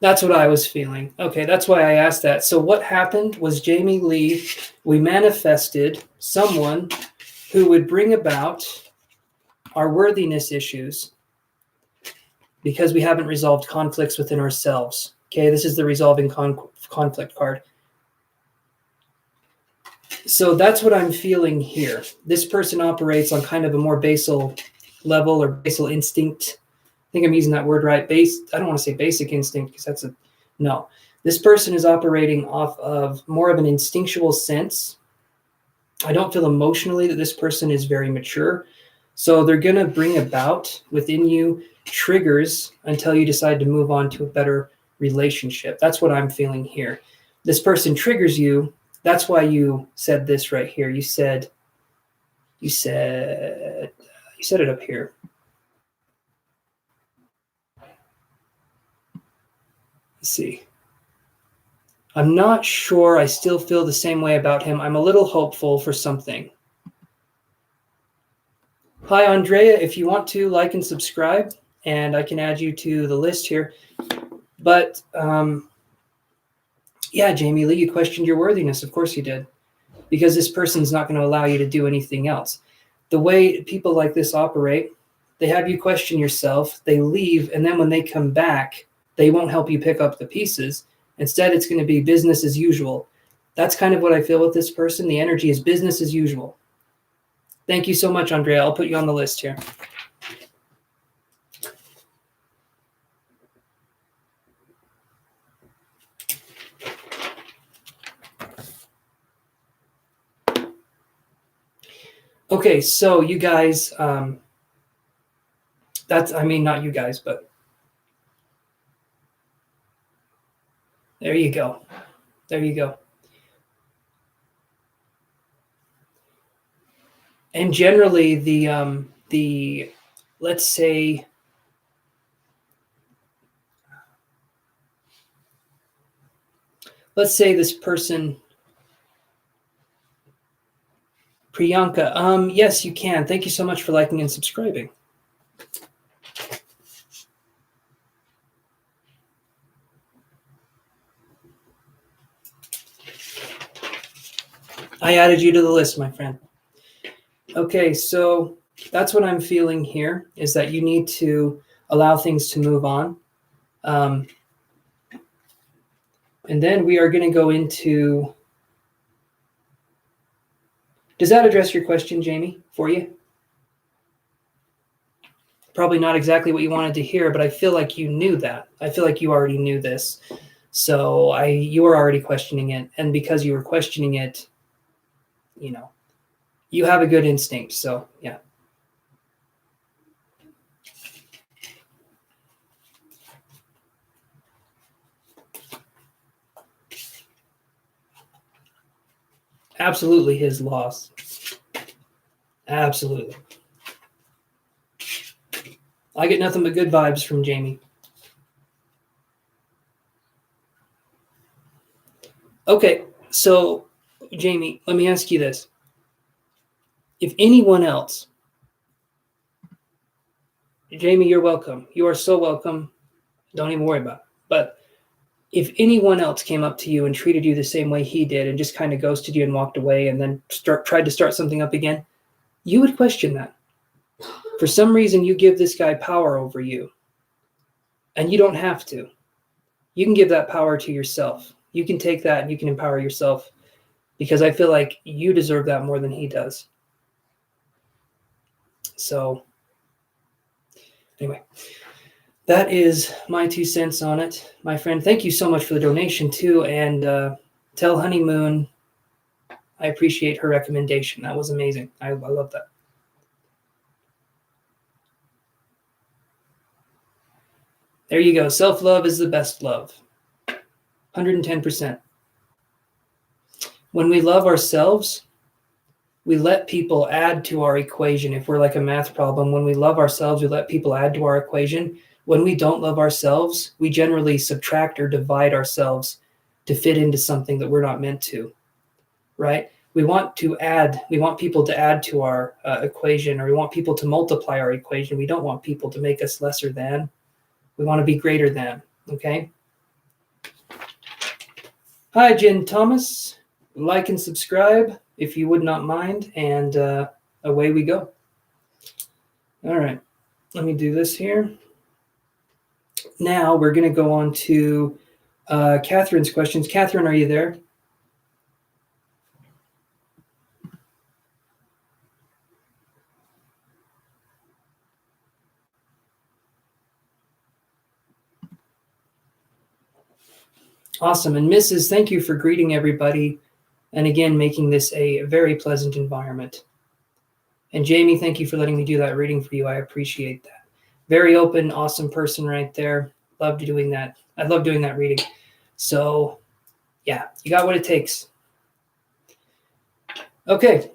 That's what I was feeling. Okay, that's why I asked that. So what happened was Jamie Lee, we manifested someone who would bring about our worthiness issues because we haven't resolved conflicts within ourselves. Okay, this is the resolving conflict card. So that's what I'm feeling here. This person operates on kind of a more basal level or basal instinct. I think I'm using that word right. I don't want to say basic instinct because that's no. This person is operating off of more of an instinctual sense. I don't feel emotionally that this person is very mature. So they're going to bring about within you triggers until you decide to move on to a better relationship. That's what I'm feeling here. This person triggers you. That's why you said this right here. You said it up here. Let's see. I'm not sure I still feel the same way about him. I'm a little hopeful for something. Hi, Andrea. If you want to, like and subscribe, and I can add you to the list here. But yeah, Jamie Lee, you questioned your worthiness. Of course you did, because this person's not going to allow you to do anything else. The way people like this operate, they have you question yourself, they leave, and then when they come back, they won't help you pick up the pieces. Instead, it's going to be business as usual. That's kind of what I feel with this person. The energy is business as usual. Thank you so much, Andrea. I'll put you on the list here. Okay, so you guys, not you guys, but there you go. There you go. And generally the let's say this person, Priyanka, yes, you can. Thank you so much for liking and subscribing. I added you to the list, my friend. Okay, so that's what I'm feeling here, is that you need to allow things to move on. And then we are going to go into... Does that address your question, Jamie, for you? Probably not exactly what you wanted to hear, but I feel like you knew that. I feel like you already knew this. So you were already questioning it. And because you were questioning it, you have a good instinct. So, yeah. Absolutely his loss. Absolutely. I get nothing but good vibes from Jamie. Okay, so Jamie, let me ask you this. If anyone else, Jamie, you're welcome. You are so welcome. Don't even worry about it. But if anyone else came up to you and treated you the same way he did and just kind of ghosted you and walked away and then tried to start something up again, you would question that. For some reason, you give this guy power over you. And you don't have to. You can give that power to yourself. You can take that and you can empower yourself, because I feel like you deserve that more than he does. So anyway, that is my 2 cents on it. My friend, thank you so much for the donation too. And tell Honeymoon I appreciate her recommendation. That was amazing. I love that. There you go. Self-love is the best love. 110%. When we love ourselves, we let people add to our equation. If we're like a math problem, when we love ourselves, we let people add to our equation. When we don't love ourselves, we generally subtract or divide ourselves to fit into something that we're not meant to, right? We want people to add to our equation, or we want people to multiply our equation. We don't want people to make us lesser than. We want to be greater than, okay? Hi, Jen Thomas. Like and subscribe if you would not mind, and away we go. All right, let me do this here. Now we're going to go on to Catherine's questions. Catherine, are you there? Awesome. And Mrs., thank you for greeting everybody, and again, making this a very pleasant environment. And Jamie, thank you for letting me do that reading for you. I appreciate that. Very open, awesome person right there. loved doing that. I love doing that reading. So, yeah, you got what it takes. Okay.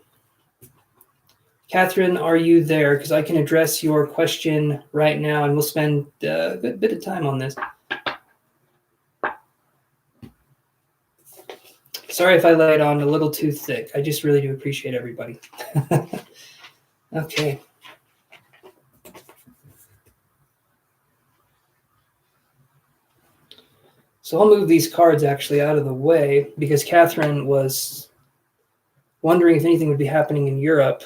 Catherine, are you there? Because I can address your question right now, and we'll spend a good bit of time on this. Sorry if I lay it on a little too thick. I just really do appreciate everybody. Okay. So I'll move these cards actually out of the way because Catherine was wondering if anything would be happening in Europe.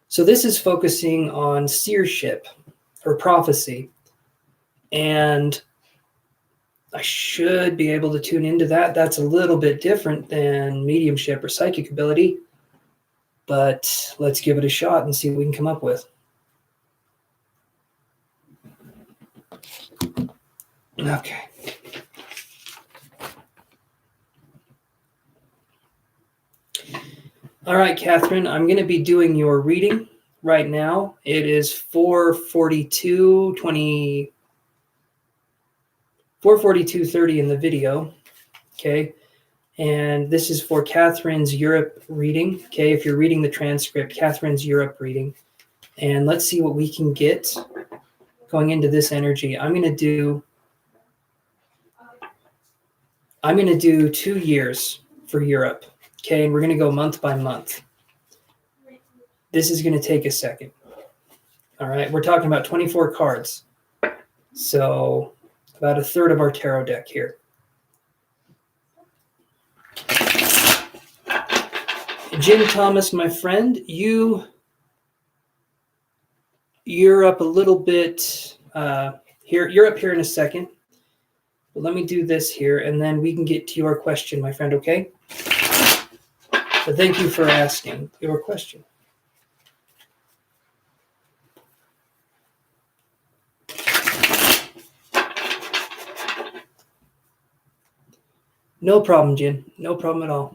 So this is focusing on seership or prophecy. And I should be able to tune into that. That's a little bit different than mediumship or psychic ability. But let's give it a shot and see what we can come up with. Okay. All right, Catherine, I'm going to be doing your reading right now. It is 4:42:30 in the video. Okay. And this is for Catherine's Europe reading. Okay. If you're reading the transcript, Catherine's Europe reading. And let's see what we can get going into this energy. I'm going to do 2 years for Europe. Okay. And we're going to go month by month. This is going to take a second. All right. We're talking about 24 cards. So about a third of our tarot deck here. Jim Thomas, my friend, you're up a little bit here. You're up here in a second. But let me do this here, and then we can get to your question, my friend, okay? But thank you for asking your question. No problem, Jim. No problem at all.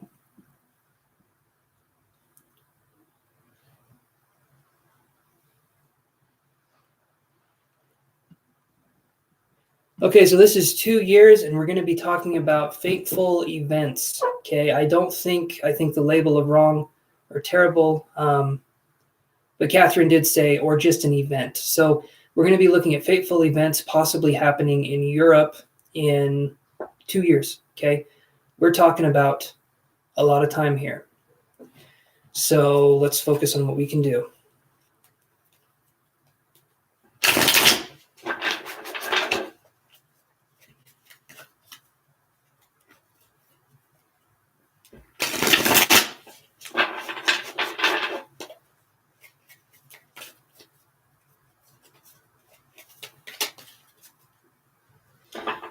Okay, so this is 2 years, and we're going to be talking about fateful events. Okay, I think the label of wrong or terrible, but Catherine did say, or just an event. So we're going to be looking at fateful events possibly happening in Europe in 2 years. Okay, we're talking about a lot of time here. So let's focus on what we can do.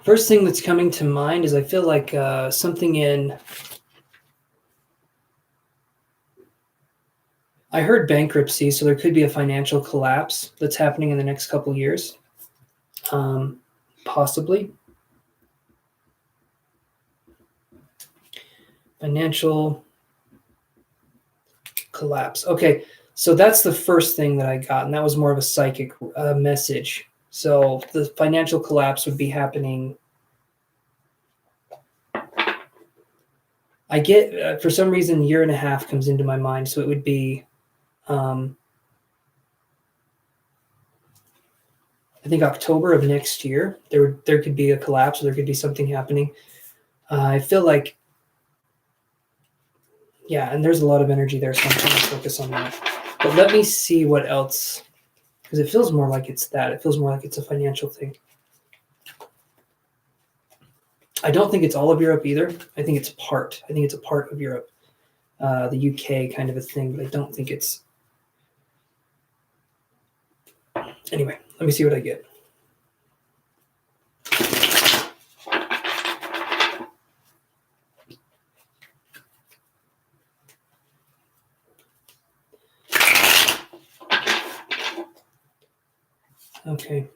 First thing that's coming to mind is I feel like something in... I heard bankruptcy, so there could be a financial collapse that's happening in the next couple years. Possibly. Financial collapse. Okay, so that's the first thing that I got, and that was more of a psychic message. So the financial collapse would be happening. I get, for some reason, 1.5 years comes into my mind, so it would be, I think October of next year. There could be a collapse, or there could be something happening. I feel like, yeah, and there's a lot of energy there, so I'm trying to focus on that. But let me see what else, because it feels more like it's that. It feels more like it's a financial thing. I don't think it's all of Europe either. I think it's a part of Europe, the UK kind of a thing, but I don't think it's... Anyway, let me see what I get. Okay.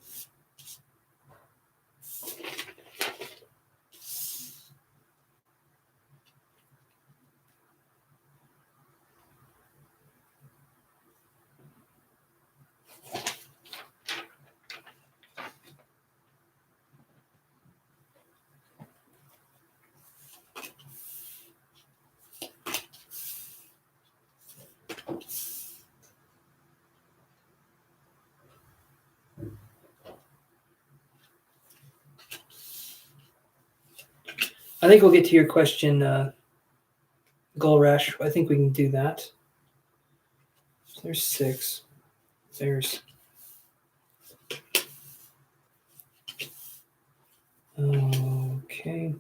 I think we'll get to your question, Goal Rash. I think we can do that. So there's 6. There's okay.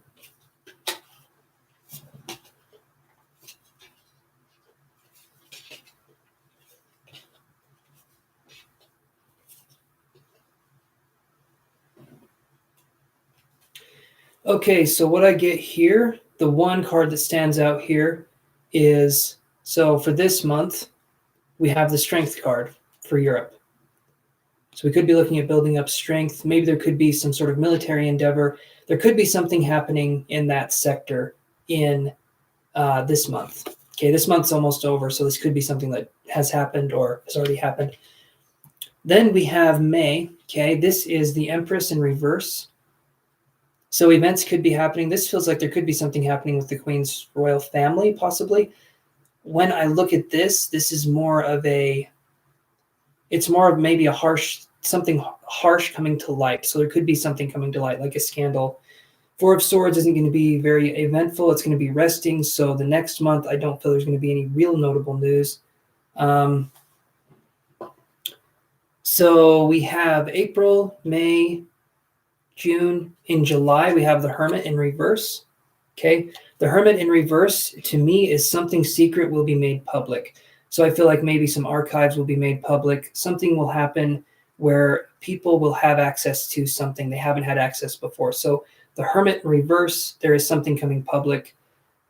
Okay, so what I get here, the one card that stands out here is, so for this month, we have the Strength card for Europe. So we could be looking at building up strength. Maybe there could be some sort of military endeavor. There could be something happening in that sector in this month. Okay, this month's almost over, so this could be something that has happened or has already happened. Then we have May. Okay, this is the Empress in reverse. So events could be happening. This feels like there could be something happening with the Queen's royal family, possibly. When I look at this, this is more of a, it's more of maybe a harsh, something harsh coming to light. So there could be something coming to light, like a scandal. 4 of Swords isn't going to be very eventful. It's going to be resting. So the next month, I don't feel there's going to be any real notable news. So we have April, May, June. In July, we have the Hermit in reverse. Okay. The Hermit in reverse, to me, is something secret will be made public. So I feel like maybe some archives will be made public. Something will happen where people will have access to something they haven't had access before. So the Hermit in reverse, there is something coming public,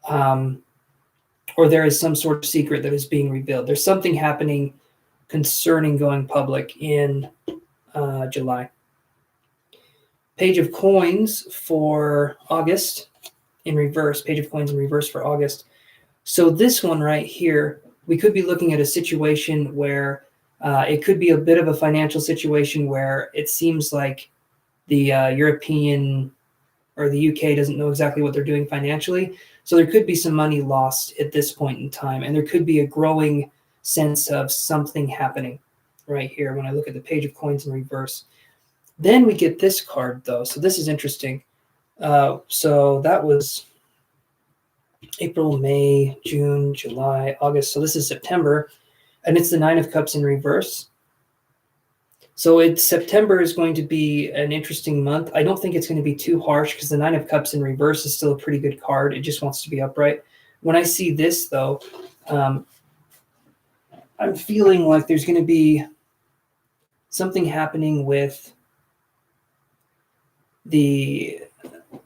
or there is some sort of secret that is being revealed. There's something happening concerning going public in July. Page of Coins for August in reverse. Page of Coins in reverse for August. So this one right here, we could be looking at a situation where it could be a bit of a financial situation where it seems like the European or the UK doesn't know exactly what they're doing financially. So there could be some money lost at this point in time. And there could be a growing sense of something happening right here when I look at the Page of Coins in reverse. Then we get this card, though. So this is interesting. So that was April, May, June, July, August. So this is September. And it's the 9 of Cups in reverse. So September is going to be an interesting month. I don't think it's going to be too harsh because the 9 of Cups in reverse is still a pretty good card. It just wants to be upright. When I see this, though, I'm feeling like there's going to be something happening with the,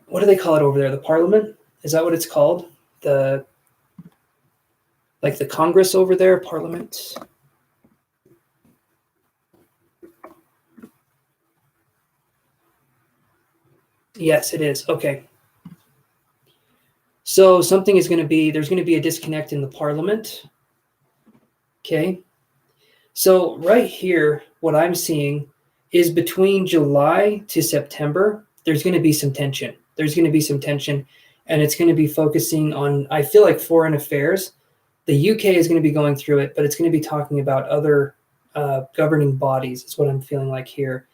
what do they call it over there? The Parliament? Is that what it's called? Like the Congress over there, Parliament? Yes, it is. Okay. So something is going to be, there's going to be a disconnect in the Parliament. Okay. So right here, what I'm seeing is between July to September, there's going to be some tension. There's going to be some tension, and it's going to be focusing on, I feel like, foreign affairs. The UK is going to be going through it, but it's going to be talking about other governing bodies. Is what I'm feeling like here.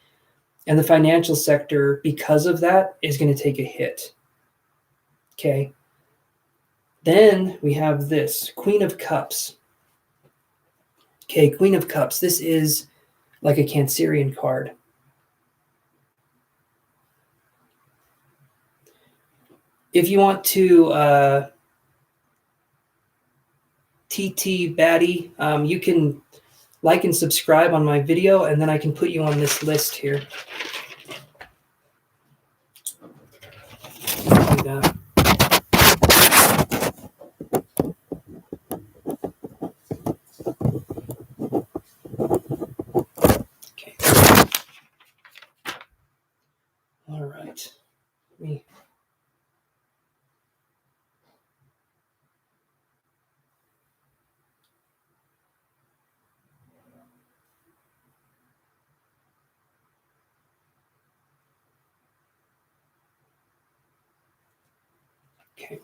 And the financial sector, because of that, is going to take a hit. Okay. Then we have this Queen of Cups. Okay, Queen of Cups. This is like a Cancerian card. If you want to TT Batty, you can like and subscribe on my video, and then I can put you on this list here. Do that. Okay. All right. Me. Okay.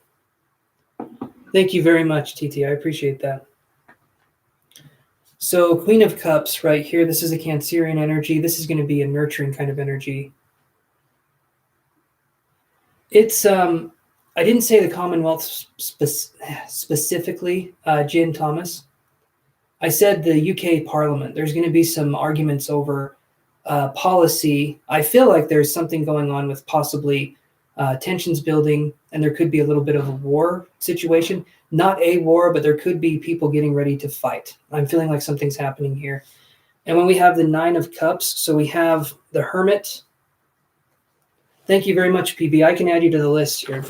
Thank you very much, TT. I appreciate that. So Queen of Cups right here, this is a Cancerian energy. This is going to be a nurturing kind of energy. It's I didn't say the Commonwealth specifically, Jim Thomas. I said the UK Parliament. There's going to be some arguments over policy. I feel like there's something going on with possibly tensions building, and there could be a little bit of a war situation. Not a war, but there could be people getting ready to fight. I'm feeling like something's happening here. And when we have the 9 of Cups, so we have the Hermit. Thank you very much, PB. I can add you to the list here.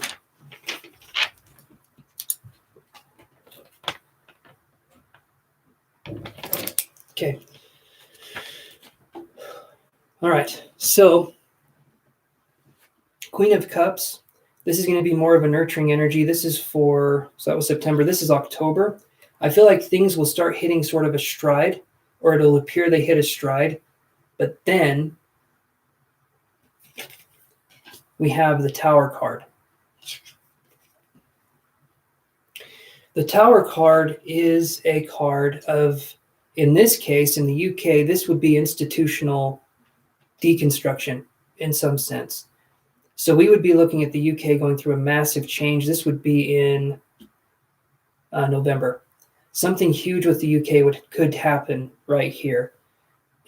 Okay. All right. So Queen of Cups. This is going to be more of a nurturing energy. This is so that was September. This is October. I feel like things will start hitting sort of a stride, or it'll appear they hit a stride. But then we have the Tower card. The Tower card is a card of, in this case, in the UK, this would be institutional deconstruction in some sense. So we would be looking at the UK going through a massive change. This would be in November. Something huge with the UK could happen right here.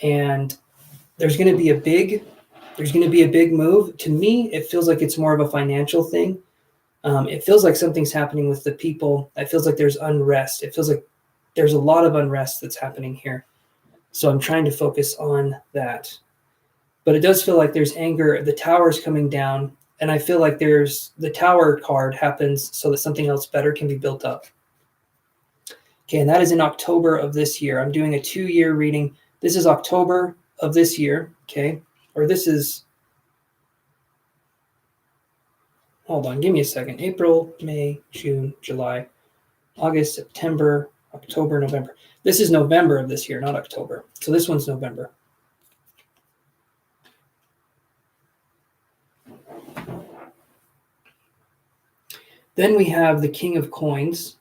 And there's going to be a big move. To me, it feels like it's more of a financial thing. It feels like something's happening with the people. It feels like there's unrest. It feels like there's a lot of unrest that's happening here. So I'm trying to focus on that. But it does feel like there's anger. The tower's coming down. And I feel like the Tower card happens so that something else better can be built up. Okay, and that is in October of this year. I'm doing a 2-year reading. This is October of this year, okay? Or this is, hold on, give me a second. April, May, June, July, August, September, October, November. This is November of this year, not October. So this one's November. Then we have the King of Coins.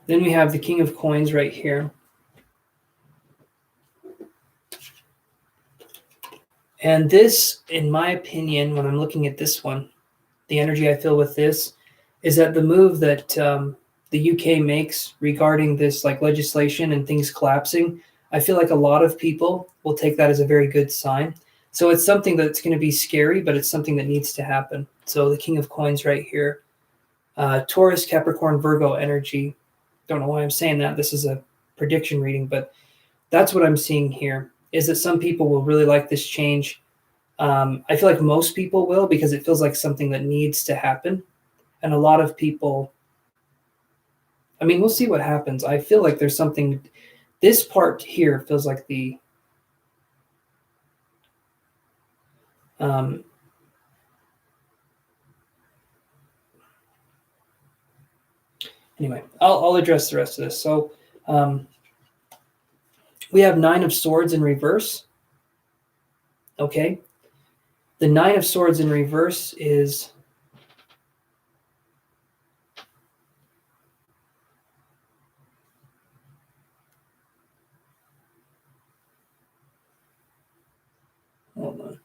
Then we have the King of Coins right here. And this, in my opinion, when I'm looking at this one, the energy I feel with this is that the move that the UK makes regarding this like legislation and things collapsing, I feel like a lot of people will take that as a very good sign. So it's something that's going to be scary, but it's something that needs to happen. So the King of Coins right here, Taurus, Capricorn, Virgo energy. Don't know why I'm saying that. This is a prediction reading, but that's what I'm seeing here, is that some people will really like this change. I feel like most people will, because it feels like something that needs to happen. And a lot of people, I mean, we'll see what happens. I feel like there's something, this part here feels like the, anyway, I'll address the rest of this. So we have 9 of Swords in reverse. Okay. The 9 of Swords in reverse is, hold on.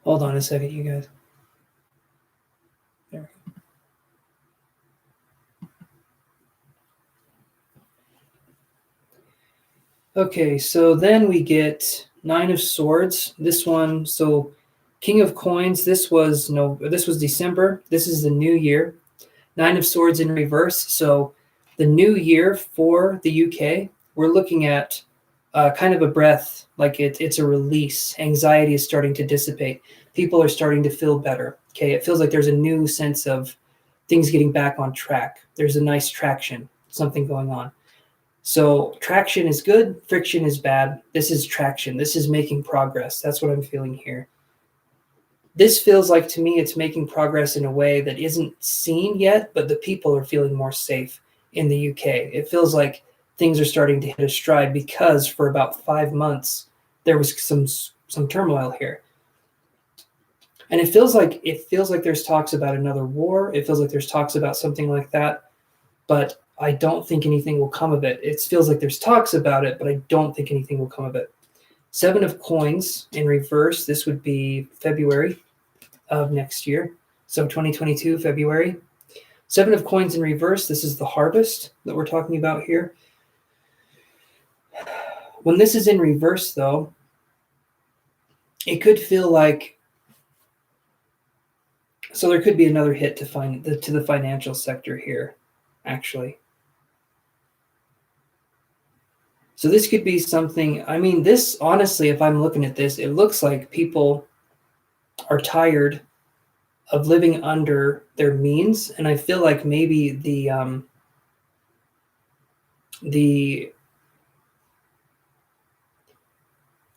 Hold on a second, you guys. There. Okay, so then we get 9 of Swords. This one, so King of Coins, this was December. This is the new year. 9 of Swords in reverse. So the new year for the UK, we're looking at kind of a breath, like it's a release. Anxiety is starting to dissipate. People are starting to feel better. Okay, it feels like there's a new sense of things getting back on track. There's a nice traction, something going on. So traction is good, friction is bad. This is traction. This is making progress. That's what I'm feeling here. This feels like, to me, it's making progress in a way that isn't seen yet, but the people are feeling more safe in the UK. It feels like things are starting to hit a stride, because for about 5 months, there was some turmoil here. And it feels like there's talks about another war. It feels like there's talks about something like that. But I don't think anything will come of it. It feels like there's talks about it, but I don't think anything will come of it. 7 of coins in reverse. This would be February of next year. So 2022, February. 7 of coins in reverse. This is the harvest that we're talking about here. When this is in reverse, though, it could feel like, so there could be another hit to the financial sector here, actually. So this could be something, I mean, this, honestly, if I'm looking at this, it looks like people are tired of living under their means. And I feel like maybe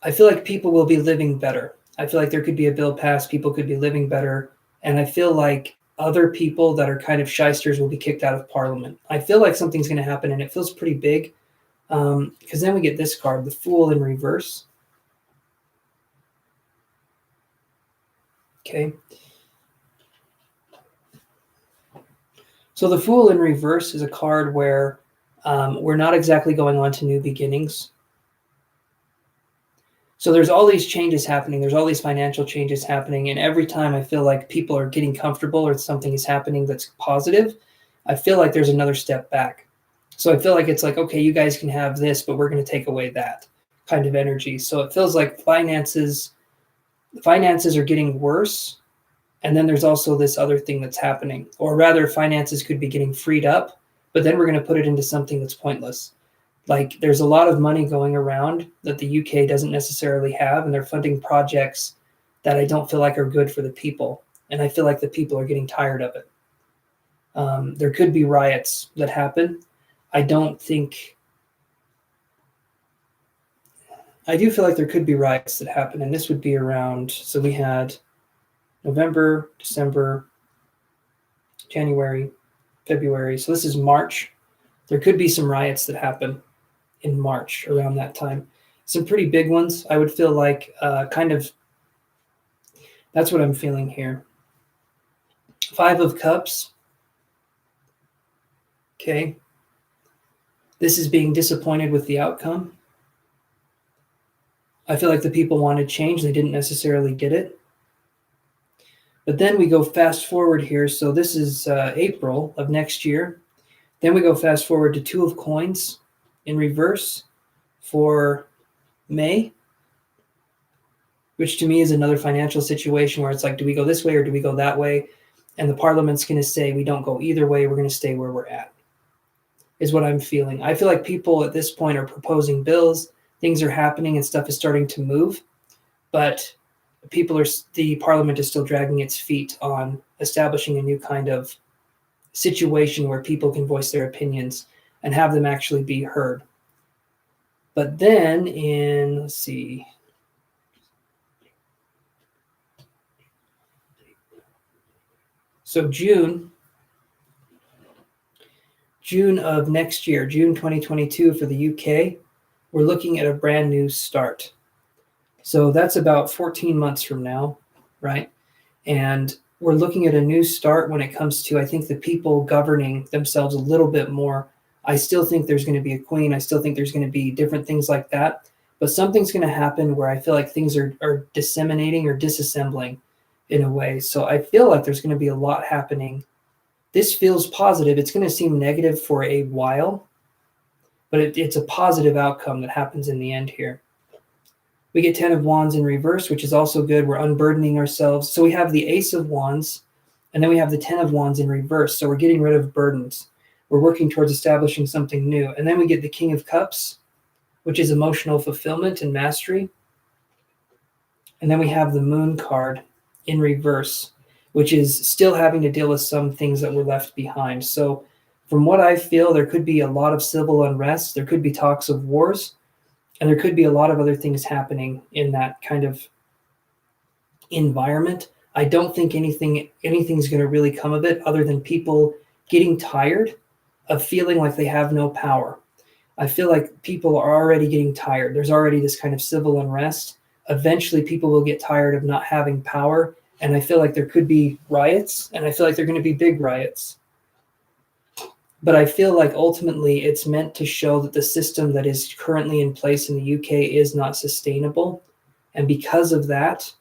I feel like people will be living better. I feel like there could be a bill passed, people could be living better. And I feel like other people that are kind of shysters will be kicked out of parliament. I feel like something's going to happen, and it feels pretty big. Because then we get this card, the Fool in reverse. Okay. So the Fool in reverse is a card where we're not exactly going on to new beginnings. So there's all these changes happening. There's all these financial changes happening. And every time I feel like people are getting comfortable or something is happening that's positive, I feel like there's another step back. So I feel like it's like, okay, you guys can have this, but we're going to take away that kind of energy. So it feels like finances are getting worse. And then there's also this other thing that's happening, or rather finances could be getting freed up, but then we're going to put it into something that's pointless. Like there's a lot of money going around that the UK doesn't necessarily have, and they're funding projects that I don't feel like are good for the people. And I feel like the people are getting tired of it. There could be riots that happen. I do feel like there could be riots that happen, and this would be around, so we had November, December, January, February. So this is March. There could be some riots that happen in March around that time. Some pretty big ones. I would feel like that's what I'm feeling here. 5 of Cups. Okay. This is being disappointed with the outcome. I feel like the people wanted change. They didn't necessarily get it. But then we go fast forward here. So this is April of next year. Then we go fast forward to 2 of Coins in reverse for May, which to me is another financial situation where it's like, do we go this way or do we go that way? And the parliament's going to say we don't go either way. We're going to stay where we're at, is what I'm feeling. I feel like people at this point are proposing bills. Things are happening and stuff is starting to move. But the parliament is still dragging its feet on establishing a new kind of situation where people can voice their opinions and have them actually be heard. But then let's see. So June of next year, June 2022 for the UK, we're looking at a brand new start. So that's about 14 months from now, right? And we're looking at a new start when it comes to, I think, the people governing themselves a little bit more. I still think there's going to be a queen. I still think there's going to be different things like that. But something's going to happen where I feel like things are disseminating or disassembling in a way. So I feel like there's going to be a lot happening. This feels positive. It's going to seem negative for a while, but it's a positive outcome that happens in the end here. We get 10 of Wands in reverse, which is also good. We're unburdening ourselves. So we have the Ace of Wands, and then we have the 10 of Wands in reverse. So we're getting rid of burdens. We're working towards establishing something new. And then we get the King of Cups, which is emotional fulfillment and mastery. And then we have the Moon card in reverse, which is still having to deal with some things that were left behind. So from what I feel, there could be a lot of civil unrest. There could be talks of wars. And there could be a lot of other things happening in that kind of environment. I don't think anything's going to really come of it other than people getting tired of feeling like they have no power. I feel like people are already getting tired. There's already this kind of civil unrest. Eventually, people will get tired of not having power. And I feel like there could be riots, and I feel like they're going to be big riots. But I feel like ultimately it's meant to show that the system that is currently in place in the UK is not sustainable. And because of that,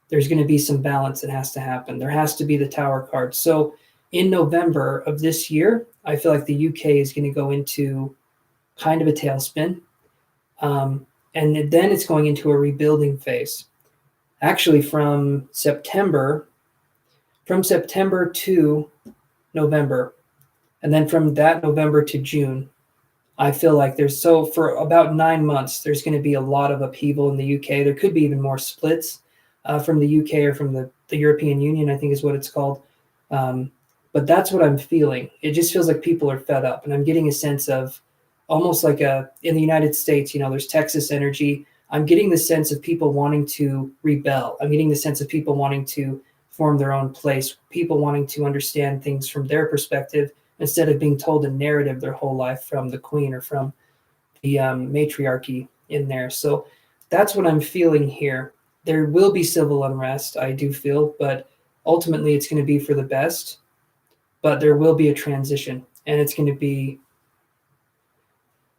there's going to be some balance that has to happen. There has to be the Tower card. So in November of this year, I feel like the UK is going to go into kind of a tailspin. And then it's going into a rebuilding phase. Actually, from September to November, and then from that November to June, I feel like for about 9 months, there's going to be a lot of upheaval in the UK. There could be even more splits from the UK or from the European Union, I think is what it's called. But that's what I'm feeling. It just feels like people are fed up. And I'm getting a sense of almost like in the United States, there's Texas energy. I'm getting the sense of people wanting to rebel. I'm getting the sense of people wanting to form their own place, people wanting to understand things from their perspective instead of being told a narrative their whole life from the queen or from the matriarchy in there. So that's what I'm feeling here. There will be civil unrest, I do feel, but ultimately it's going to be for the best. But there will be a transition, and it's going to be,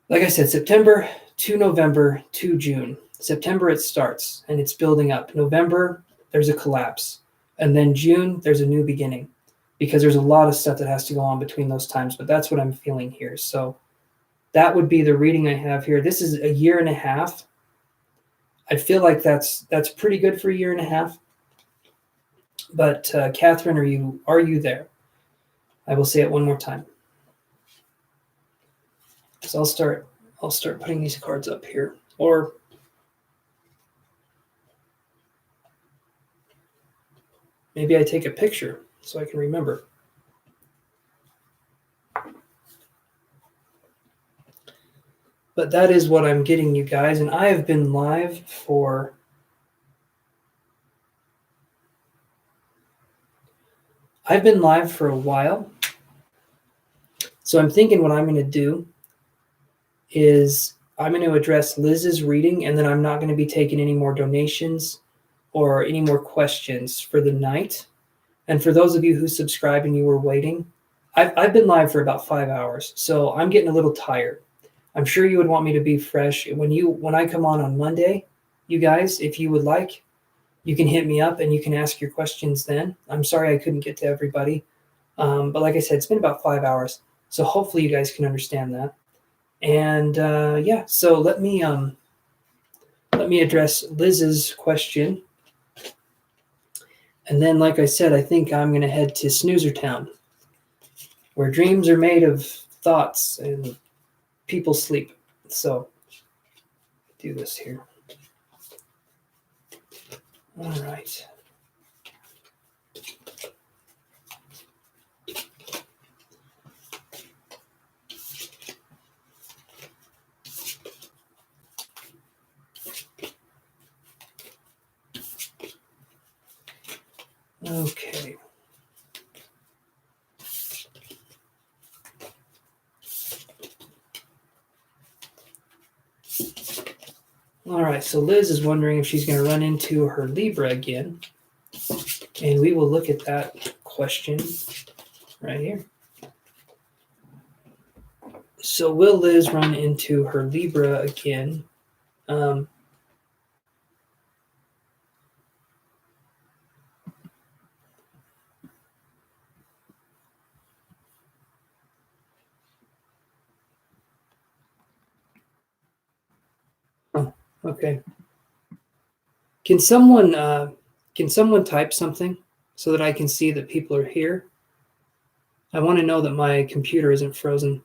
like I said, September to November to June. September it starts, and it's building up. November, there's a collapse. And then June, there's a new beginning, because there's a lot of stuff that has to go on between those times, but that's what I'm feeling here. So that would be the reading I have here. This is a year and a half. I feel like that's pretty good for a year and a half. But Catherine, are you there? I will say it one more time. So I'll start putting these cards up here, or maybe I take a picture so I can remember. But that is what I'm getting, you guys. And I have been live for a while. So I'm thinking what I'm going to do is I'm going to address Liz's reading, and then I'm not going to be taking any more donations or any more questions for the night. And for those of you who subscribed and you were waiting, I've been live for about 5 hours, so I'm getting a little tired. I'm sure you would want me to be fresh. When I come on Monday, you guys, if you would like, you can hit me up and you can ask your questions then. I'm sorry I couldn't get to everybody. But like I said, it's been about 5 hours. So hopefully you guys can understand that. And yeah, so let me address Liz's question. And then, like I said, I think I'm going to head to Snoozer Town, where dreams are made of thoughts and people sleep. So do this here. All right. Okay. All right, so Liz is wondering if she's going to run into her Libra again. And we will look at that question right here. So will Liz run into her Libra again? Oh, okay. Can someone type something so that I can see that people are here? I want to know that my computer isn't frozen.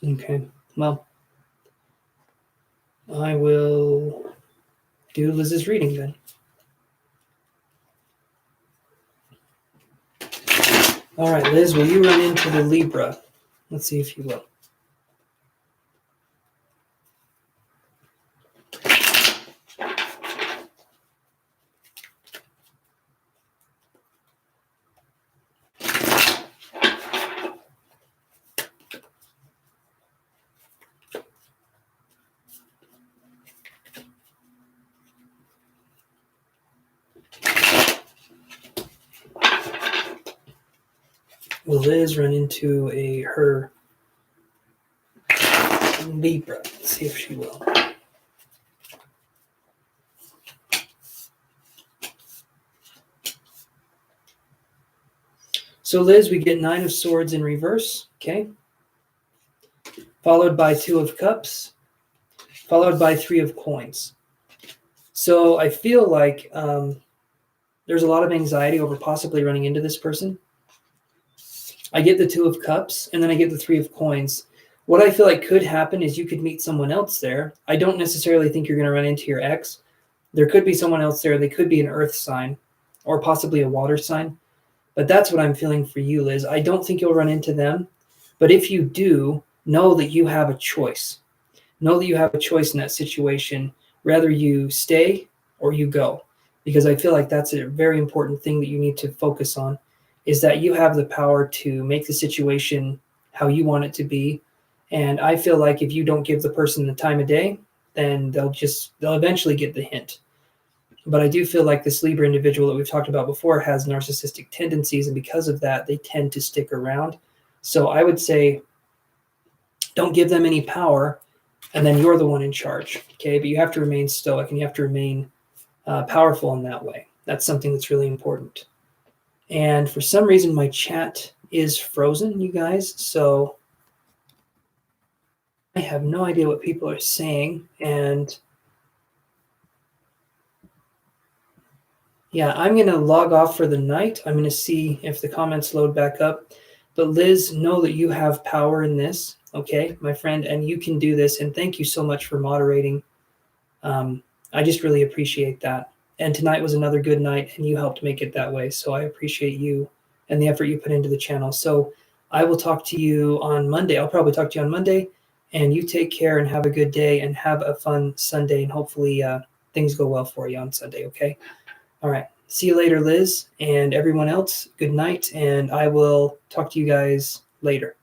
Okay, well, I will do Liz's reading then. All right, Liz, will you run into the Libra? Let's see if you will. Will Liz run into her Libra? Let's see if she will. So Liz, we get 9 of Swords in reverse, okay? Followed by 2 of Cups, followed by 3 of Coins. So I feel like there's a lot of anxiety over possibly running into this person. I get the 2 of Cups, and then I get the 3 of Coins. What I feel like could happen is you could meet someone else there. I don't necessarily think you're going to run into your ex. There could be someone else there. They could be an earth sign or possibly a water sign. But that's what I'm feeling for you, Liz. I don't think you'll run into them. But if you do, know that you have a choice. Know that you have a choice in that situation. Whether you stay or you go. Because I feel like that's a very important thing that you need to focus on, is that you have the power to make the situation how you want it to be. And I feel like if you don't give the person the time of day, then they'll eventually get the hint. But I do feel like this Libra individual that we've talked about before has narcissistic tendencies, and because of that, they tend to stick around. So I would say don't give them any power, and then you're the one in charge, okay? But you have to remain stoic, and you have to remain powerful in that way. That's something that's really important. And for some reason, my chat is frozen, you guys, so I have no idea what people are saying, and yeah, I'm going to log off for the night. I'm going to see if the comments load back up. But Liz, know that you have power in this, okay, my friend, and you can do this. And thank you so much for moderating. I just really appreciate that. And tonight was another good night, and you helped make it that way. So I appreciate you and the effort you put into the channel. So I will talk to you on Monday. I'll probably talk to you on Monday. And you take care and have a good day and have a fun Sunday. And hopefully things go well for you on Sunday, okay? All right. See you later, Liz, and everyone else. Good night, and I will talk to you guys later.